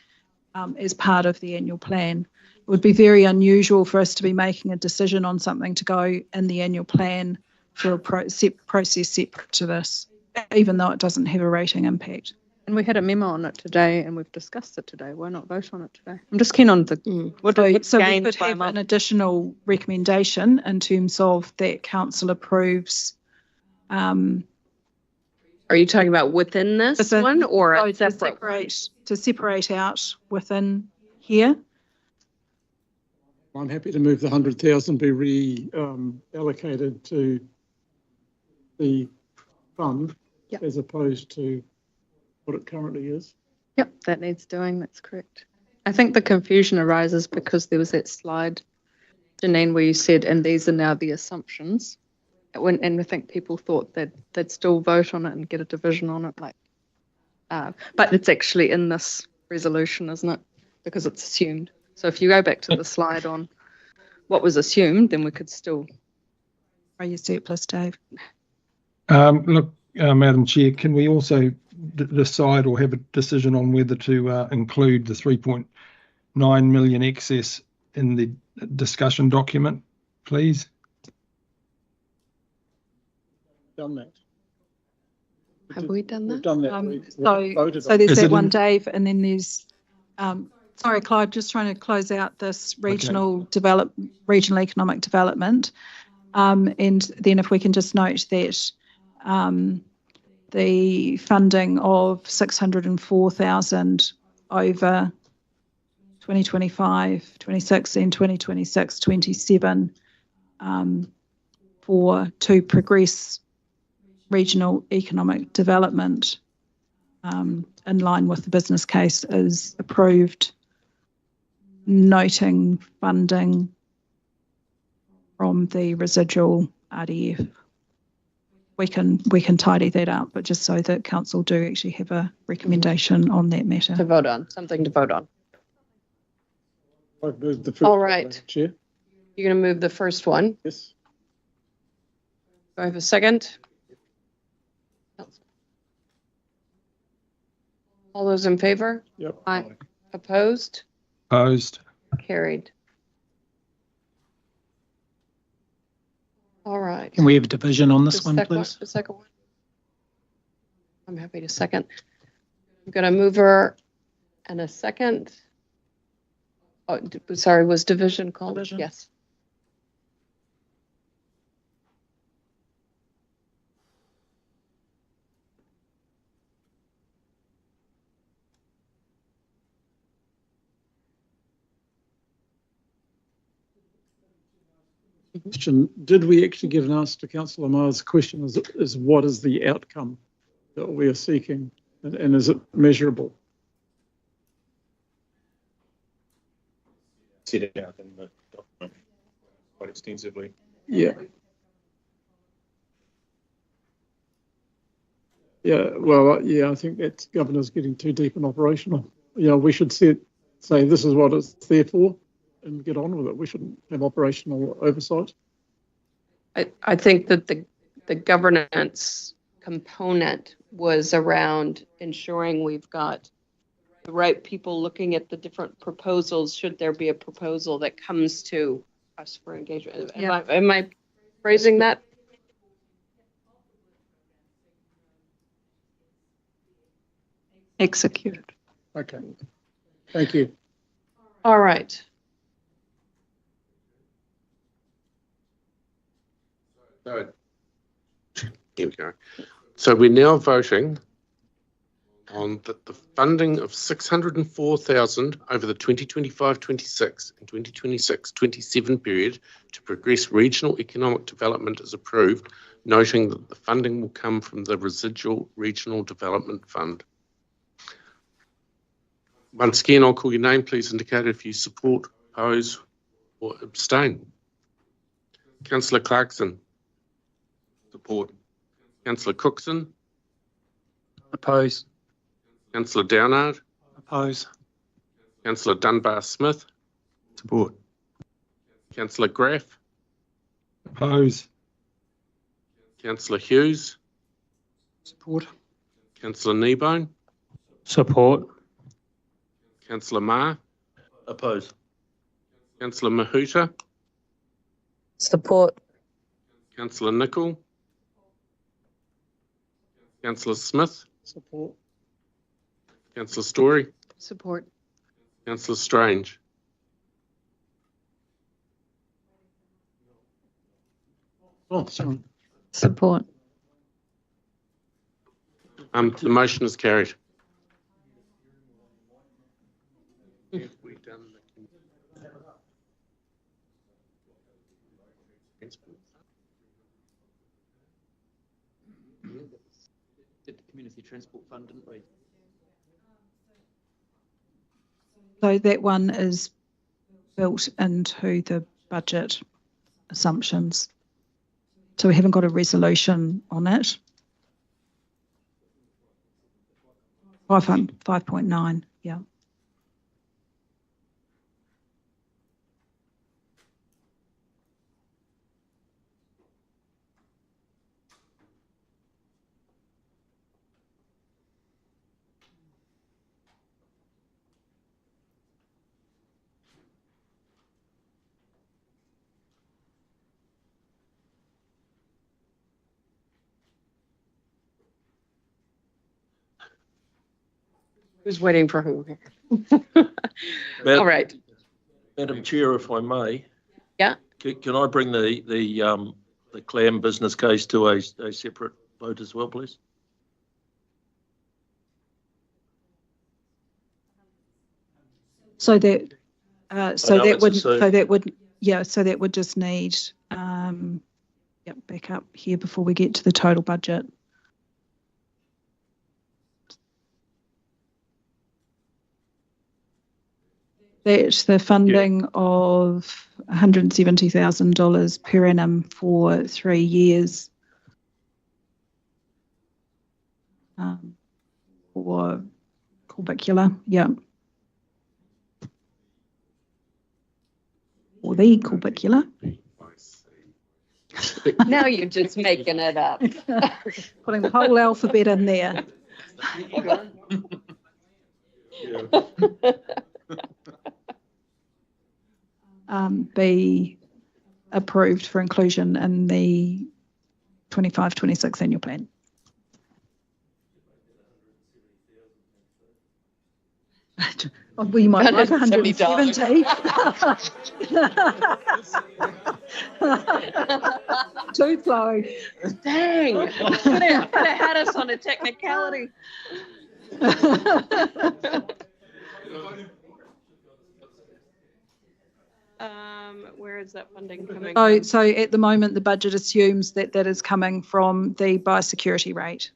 as part of the annual plan. It would be very unusual for us to be making a decision on something to go in the annual plan for a process separate to this, even though it doesn't have a rating impact. And we had a memo on it today and we've discussed it today. Why not vote on it today? I'm just keen on the so we could have an additional recommendation in terms of that council approves. Are you talking about within this one or separate? To separate out within here. I'm happy to move the 100,000 be reallocated to the fund as opposed to what it currently is. Yep, that needs doing. That's correct. I think the confusion arises because there was that slide, Janine, where you said, and these are now the assumptions. And I think people thought that they'd still vote on it and get a division on it, but it's actually in this resolution, isn't it? Because it's assumed. So if you go back to the slide on what was assumed, then we could still. Are you surplus, Dave? Look, Madam Chair, can we also decide or have a decision on whether to include the 3.9 million excess in the discussion document, please? Done that. Have we done that? We've done that. So there's that one, Dave, and then there's. Sorry, Clive, just trying to close out this regional economic development. And then if we can just note that the funding of 604,000 over 2025, 26 and 2026, 27 to progress regional economic development in line with the business case is approved, noting funding from the residual RDF. We can tidy that up, but just so that council do actually have a recommendation on that matter. To vote on, something to vote on. I've moved the first All right. Chair. You're going to move the first one? Yes. Do I have a second? All those in favor? Yep. Aye. Opposed? Opposed. Carried. All right. Can we have a division on this The one, second please? The second one. I'm happy to second. I'm going to move her and a second. Oh, sorry, was division called? Division. Yes. Question, did we actually give an answer to Councillor Maher's question is what is the outcome that we are seeking and is it measurable? Set it out in the document quite extensively. Yeah. Yeah, well, yeah, I think that Governor's getting too deep and operational. Yeah, we should say this is what it's there for and get on with it. We shouldn't have operational oversight. I think that the governance component was around ensuring we've got the right people looking at the different proposals, should there be a proposal that comes to us for engagement. Am I phrasing that? Executed. Okay. Thank you. All right. So, here we go. So we're now voting on the funding of 604,000 over the 2025-26 and 2026-27 period to progress regional economic development as approved, noting that the funding will come from the residual regional development fund. Once again, I'll call your name. Please indicate if you support, oppose or abstain. Councillor Clarkson. Support. Councillor Cookson. Oppose. Councillor Downard. Oppose. Councillor Dunbar-Smith. Support. Councillor Graff. Oppose. Councillor Hughes. Support. Councillor Kneebone. Support. Councillor Maher. Oppose. Councillor Mahuta. Support. Councillor Nicol. Councillor Smith. Support. Councillor Story. Support. Councillor Strange. Oh, sorry. Support. The motion is carried. Did the community transport fund, didn't we? So that one is built into the budget assumptions. So we haven't got a resolution on it. 5.9, yeah. Who's waiting for who? All right. Madam Chair, if I may. Yeah. Can I bring the CLAM business case to a separate vote as well, please? So that would just need back up here before we get to the total budget. That's the funding of $170,000 per annum for 3 years for corbicular, or the corbicular. Now you're just making it up. Putting the whole alphabet in there. be approved for inclusion in the 25-26 annual plan. We might like 170. Too slow. Dang. Could have had us on a technicality. Where is that funding coming from? So at the moment, the budget assumes that that is coming from the biosecurity rate.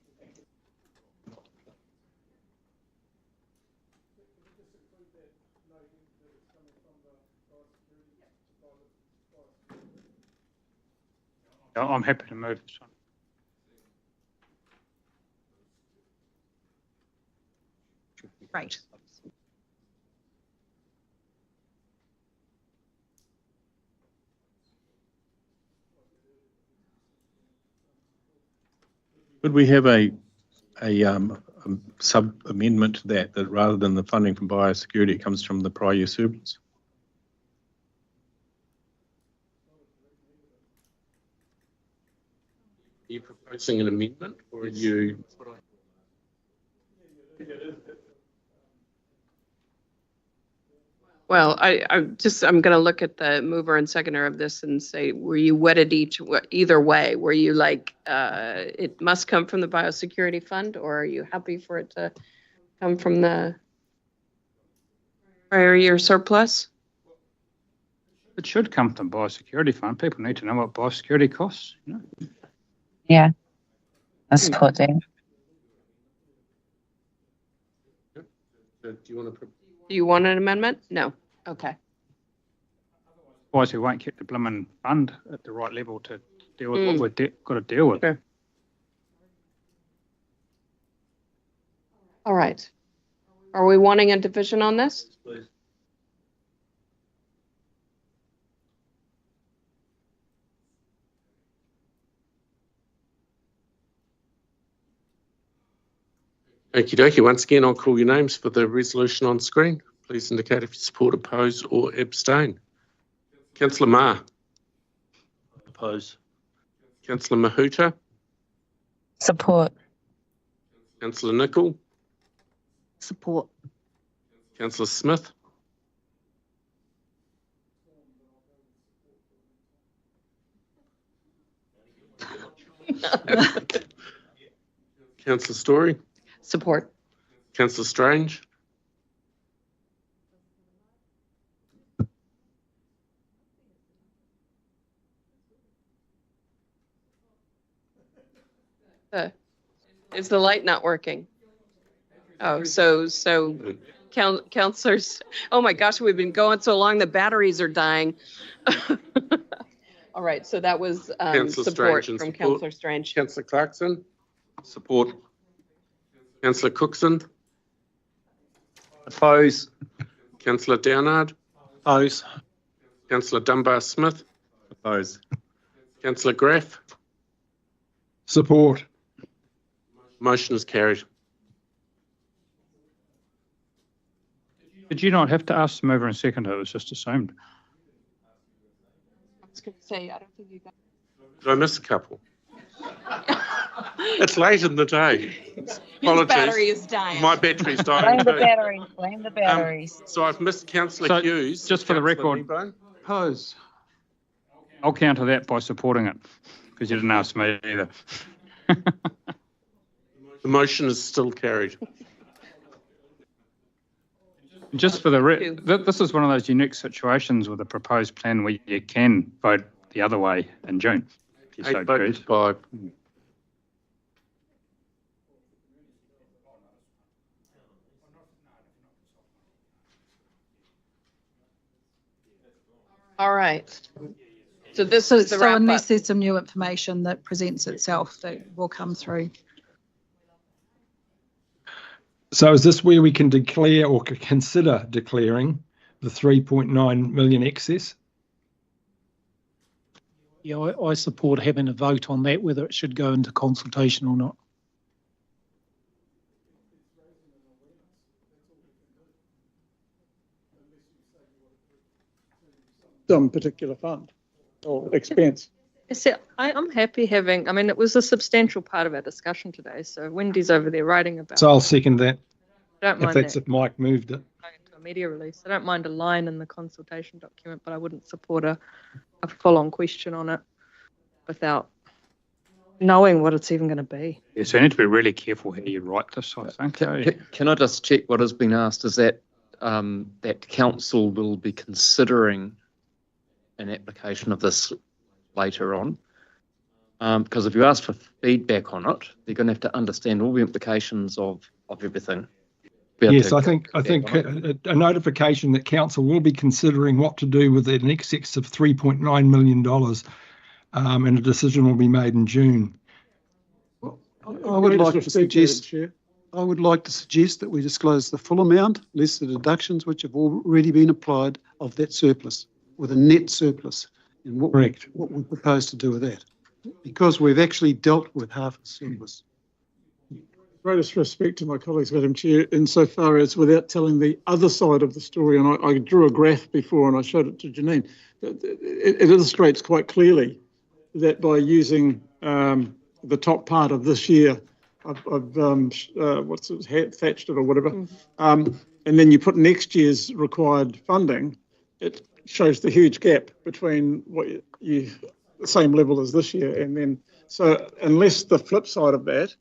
I'm happy to move this one. Great. Would we have a sub amendment to that rather than the funding from biosecurity, it comes from the prior year surplus? Are you proposing an amendment, or are you? Well, I'm going to look at the mover and seconder of this and say, were you wedded either way? Were you like, it must come from the biosecurity fund, or are you happy for it to come from the prior year surplus? It should come from the biosecurity fund. People need to know what biosecurity costs, you know. Yeah, I support that. Do you want to? Do you want an amendment? No. Okay. Otherwise, we won't keep the blooming fund at the right level to deal with what we've got to deal with. Okay. All right. Are we wanting a division on this? Please. Okie dokie. Once again, I'll call your names for the resolution on screen. Please indicate if you support, oppose, or abstain. Councillor Ma. Oppose. Councillor Mahuta. Support. Councillor Nicol. Support. Councillor Smith. Councillor Story. Support. Councillor Strange. Is the light not working? Oh, so councillors, oh my gosh, we've been going so long, the batteries are dying. All right, so that was support from Councillor Strange. Councillor Clarkson. Support. Councillor Cookson. Oppose. Councillor Downard. Oppose. Councillor Dunbar Smith. Oppose. Councillor Graff. Support. Motion is carried. Did you not have to ask the mover and seconder? It was just assumed. I was going to say, I don't think you got. Did I miss a couple? It's late in the day. Apologies. His battery is dying. My battery's dying. Blame the batteries. Blame the batteries. So I've missed Councillor Hughes. Just for the record, Oppose. I'll counter that by supporting it because you didn't ask me either. The motion is still carried. Just for the this is one of those unique situations with a proposed plan where you can vote the other way in June. If you so choose. All right. So this is the wrap unless up. there's some new information that presents itself, that will come through. So is this where we can declare or consider declaring the 3.9 million excess? Yeah, I support having a vote on that, whether it should go into consultation or not. some particular fund or expense. I'm happy having, I mean, it was a substantial part of our discussion today. So Wendy's over there writing about So I'll second that. Don't If mind that's that. if Mike moved it. To a media release. I don't mind a line in the consultation document, but I wouldn't support a full-on question on it without knowing what it's even going to be. Yeah, so you need to be really careful how you write this, I think. Can I just check what has been asked? Is that that council will be considering an application of this later on? Because if you ask for feedback on it, they're going to have to understand all the implications of everything. Yes, I think a notification that council will be considering what to do with an excess of $3.9 million, and a decision will be made in June. I would like to suggest that we disclose the full amount, less the deductions which have already been applied of that surplus, with a net surplus, and what we propose to do with that, because we've actually dealt with half a surplus. Greatest respect to my colleagues, Madam Chair, insofar as without telling the other side of the story, and I drew a graph before and I showed it to Janine, it illustrates quite clearly that by using the top part of this year, I've thatched it or whatever, and then you put next year's required funding, it shows the huge gap between what the same level as this year, and then, so unless the flip side of that,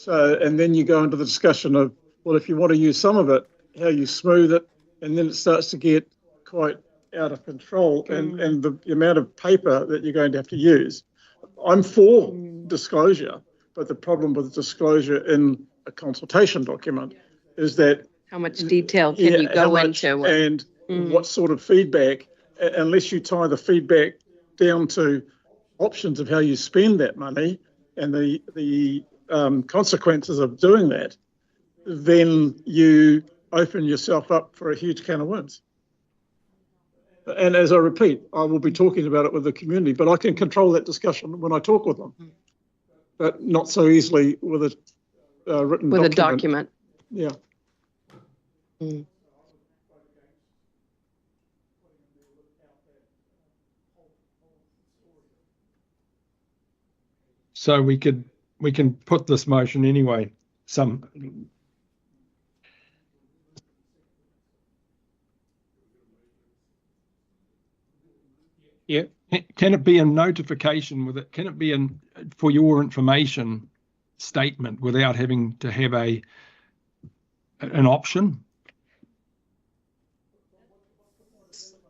and then you go into the discussion of, well, if you want to use some of it, how you smooth it, and then it starts to get quite out of control, and the amount of paper that you're going to have to use. I'm for disclosure, but the problem with disclosure in a consultation document is that how much detail can you go into and what sort of feedback, unless you tie the feedback down to options of how you spend that money and the consequences of doing that, then you open yourself up for a huge can of worms. And as I repeat, I will be talking about it with the community, but I can control that discussion when I talk with them, but not so easily with a written with document. A document. Yeah. So we can put this motion anyway. Yeah. Can it be a notification with it? Can it be for your information statement without having to have an option?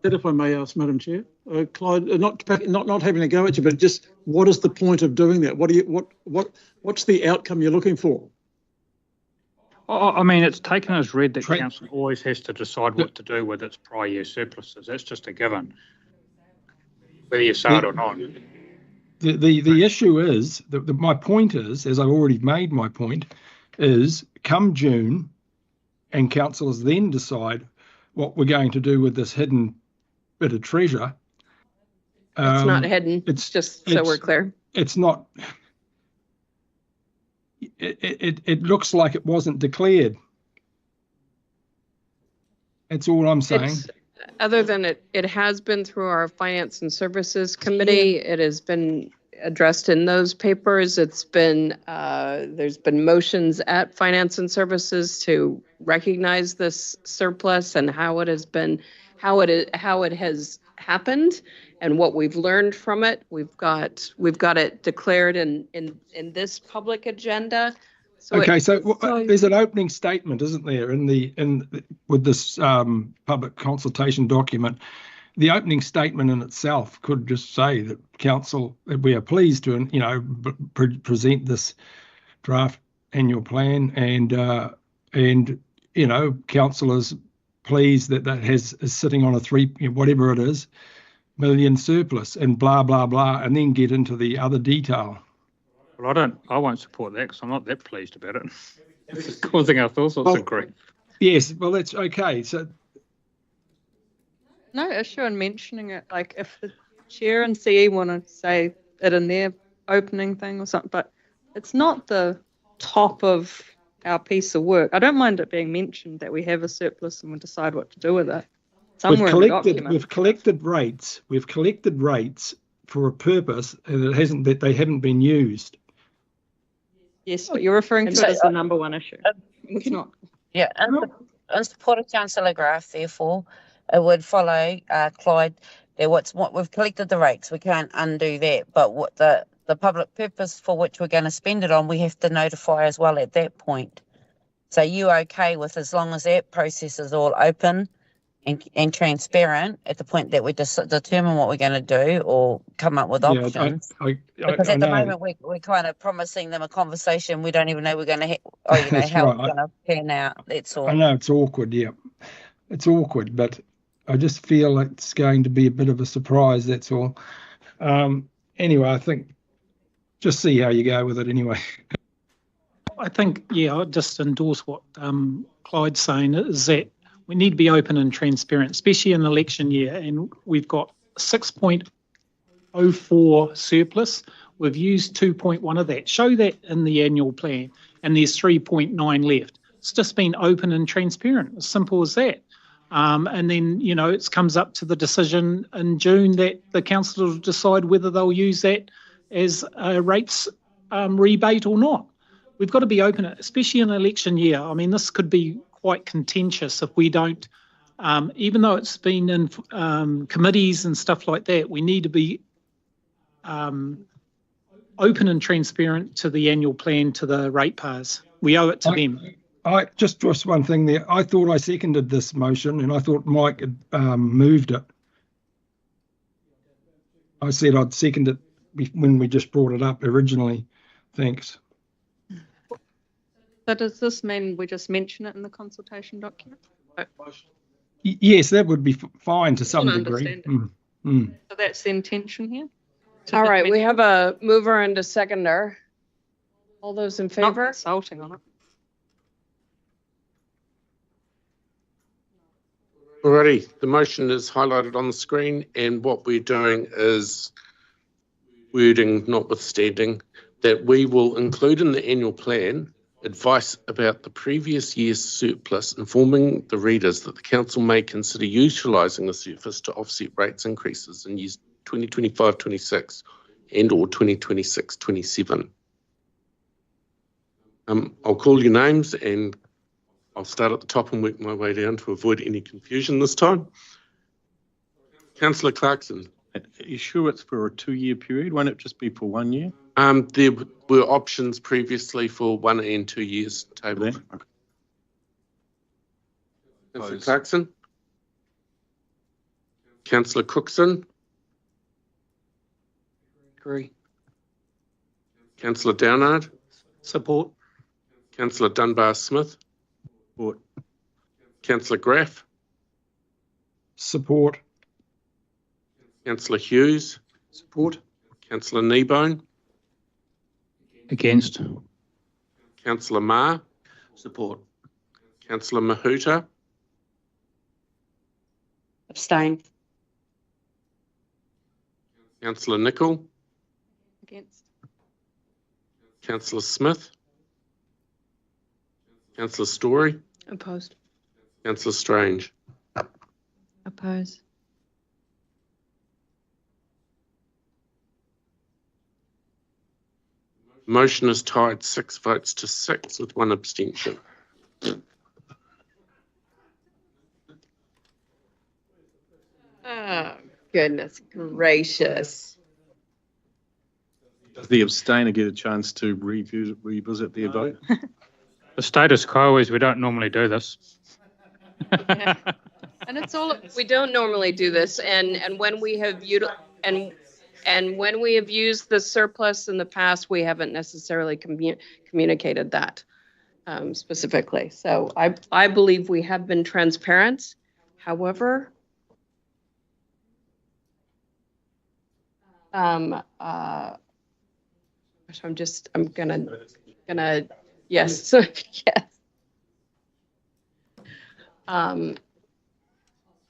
That, if I may ask, Madam Chair, Clyde, not having a go at you, but just what is the point of doing that? What's the outcome you're looking for? I mean, it's taken as read that council always has to decide what to do with its prior year surpluses. That's just a given, whether you say it or not. The issue is, my point is, as I've already made my point, is come June and councillors then decide what we're going to do with this hidden bit of treasure. It's not hidden. It's just so we're clear. It's not. It looks like it wasn't declared. That's all I'm saying. Other than it has been through our Finance and Services Committee. It has been addressed in those papers. It's been there's been motions at Finance and Services to recognize this surplus and how it has been, how it has happened, and what we've learned from it. We've got it declared in this public agenda. So there's an opening statement, isn't there, with this public consultation document. The opening statement in itself could just say that council, that we are pleased to, present this draft annual plan, and council is pleased that is sitting on a whatever it is, million surplus, and blah blah blah, and then get into the other detail. Well, I won't support that because I'm not that pleased about it. It's causing us all sorts of grief. Yes, well, that's okay. So, no issue in mentioning it. Like if the chair and CE want to say it in their opening thing or something, but it's not the top of our piece of work. I don't mind it being mentioned that we have a surplus and we'll decide what to do with it. Somewhere in the document. We've collected rates. We've collected rates for a purpose, and they haven't been used. Yes, but you're referring to it as the number one issue. It's not. Yeah, in support of Councillor Graff, therefore, it would follow, Clyde, that what we've collected the rates, we can't undo that, but what the public purpose for which we're going to spend it on, we have to notify as well at that point. So you okay with, as long as that process is all open and transparent at the point that we determine what we're going to do or come up with options? Because at the moment we're kind of promising them a conversation we don't even know we're going to how it's going to pan out. That's all. I know it's awkward, yeah. It's awkward, but I just feel like it's going to be a bit of a surprise, that's all. Anyway, I think just see how you go with it anyway. I think, I'll just endorse what Clyde's saying, is that we need to be open and transparent, especially in an election year. And we've got 6.04 surplus. We've used 2.1 of that. Show that in the annual plan. And there's 3.9 left. It's just been open and transparent, as simple as that. And then, it comes up to the decision in June that the council will decide whether they'll use that as a rates rebate or not. We've got to be open, especially in an election year. I mean, this could be quite contentious if we don't, even though it's been in committees and stuff like that, we need to be open and transparent to the annual plan, to the ratepayers. We owe it to them. I just one thing there. I thought I seconded this motion, and I thought Mike had moved it. I said I'd second it when we just brought it up originally. Thanks. So does this mean we just mention it in the consultation document? Yes, that would be fine to some degree. So that's the intention here? All right, we have a mover and a seconder. All those in favour? Not consulting on it. Alrighty, the motion is highlighted on the screen, and what we're doing is wording notwithstanding that we will include in the annual plan advice about the previous year's surplus, informing the readers that the council may consider utilising the surplus to offset rates increases in years 2025-26 and or 2026-27. I'll call your names and I'll start at the top and work my way down to avoid any confusion this time. Councillor Clarkson. Are you sure it's for a 2-year period? Won't it just be for 1 year? There were options previously for 1 and 2 years table. Okay. Councillor Clarkson. Councillor Cookson. Agree. Councillor Downard. Support. Councillor Dunbar-Smith. Support. Councillor Graff. Support. Councillor Hughes. Support. Councillor Kneebone. Against. Councillor Ma. Support. Councillor Mahuta. Abstain. Councillor Nicol. Against. Councillor Smith. Councillor Story. Opposed. Councillor Strange. Oppose. Motion is tied 6 votes to 6 with 1 abstention. Oh, goodness gracious. Does the abstainer get a chance to revisit their vote? The status quo is we don't normally do this. Yeah. And it's all, we don't normally do this, and when we have and when we have used the surplus in the past, we haven't necessarily communicated that specifically. So I believe we have been transparent. However, I'm gonna yes. Yes.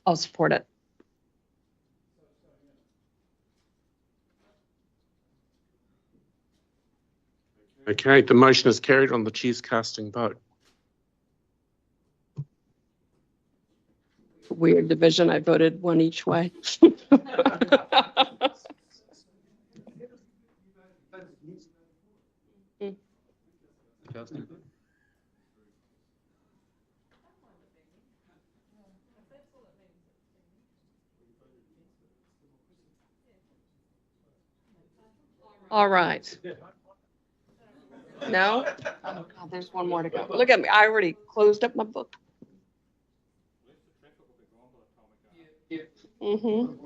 I'll support it. Okay, the motion is carried on the chair's casting vote. Weird division. I voted one each way. All right. No? Oh, God, there's one more to go. Look at me. I already closed up my book. Mm-hmm.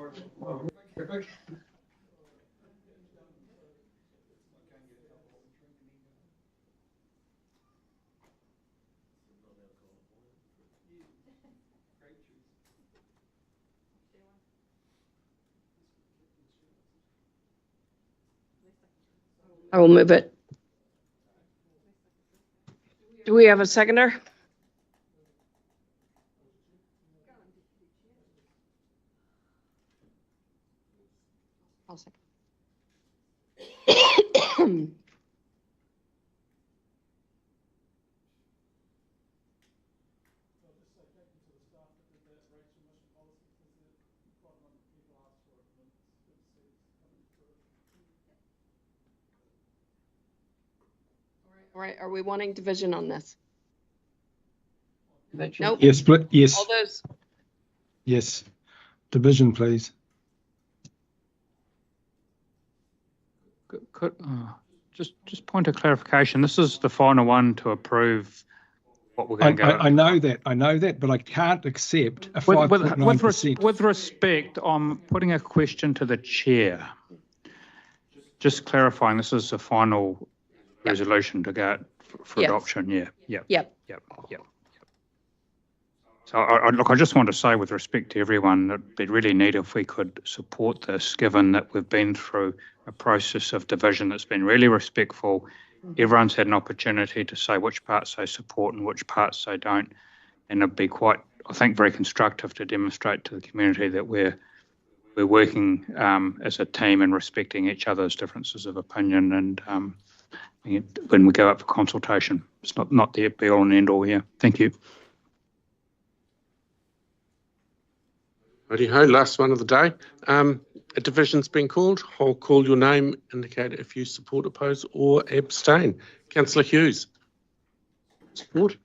I will move it. Do we have a seconder? I'll second. All right, are we wanting division on this? Nope. Yes, yes. All those. Yes. Division, please. Just point of clarification. This is the final one to approve what we're going to go. I know that, but I can't accept a 5.9%. With respect, I'm putting a question to the chair. Just clarifying, this is the final resolution to go for Yes. adoption. Yeah. Yep. So look, I just want to say with respect to everyone that it'd be really neat if we could support this, given that we've been through a process of division that's been really respectful. Everyone's had an opportunity to say which parts they support and which parts they don't. And it'd be quite, I think, very constructive to demonstrate to the community that we're working as a team and respecting each other's differences of opinion. And when we go up for consultation, it's not the be all and end all here. Thank you. Righty-ho, last one of the day. A division's been called. I'll call your name, indicate if you support, oppose or abstain. Councillor Hughes. Support.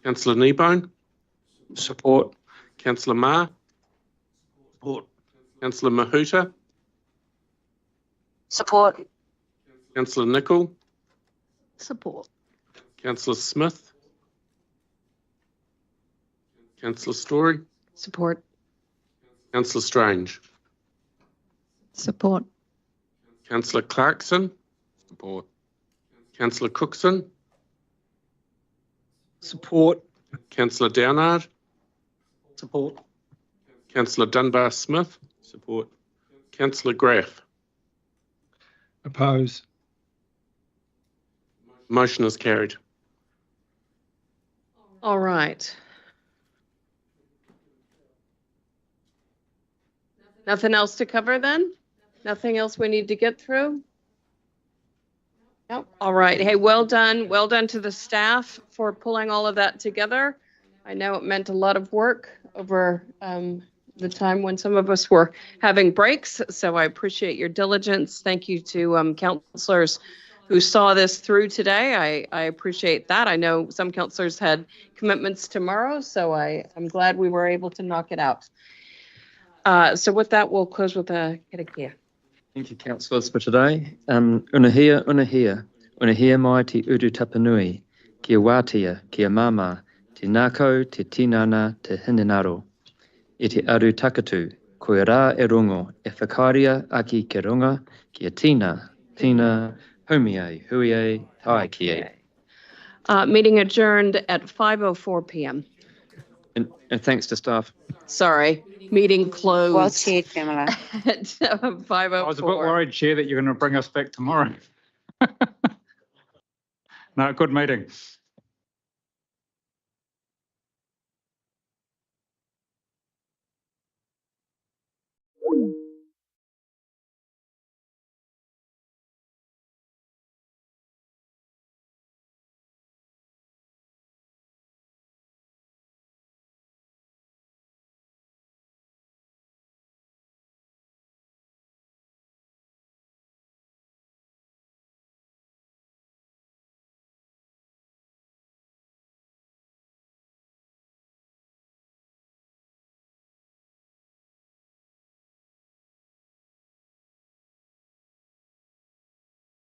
Councillor Kneebone. Support. Councillor Ma. Support. Councillor Mahuta. Support. Councillor Nicol. Support. Councillor Smith. Councillor Story. Support. Councillor Strange. Support. Councillor Clarkson. Support. Councillor Cookson. Support. Councillor Downard. Support. Councillor Dunbar Smith. Support. Councillor Graff. Oppose. Motion is carried. All right. Nothing else to cover then? Nothing else we need to get through? Nope. All right. Hey, well done. Well done to the staff for pulling all of that together. I know it meant a lot of work over the time when some of us were having breaks, so I appreciate your diligence. Thank you to councillors who saw this through today. I appreciate that. I know some councillors had commitments tomorrow, so I'm glad we were able to knock it out. So with that, we'll close with a karakia. Thank you, councillors, for today. Unahia mai te uru tapanui, kia wātia, kia mama, te nākau, te tinana, te hinenaro. I te aru takatu, koe rā e rongo, e whakaria aki ke runga, kia tina, homiai, huiai, tai kie. Meeting adjourned at 5:04 p.m. And thanks to staff. Sorry, meeting closed. Well chaired, Pamela. At 5:04. I was a bit worried, Chair, that you're going to bring us back tomorrow. No, good meeting.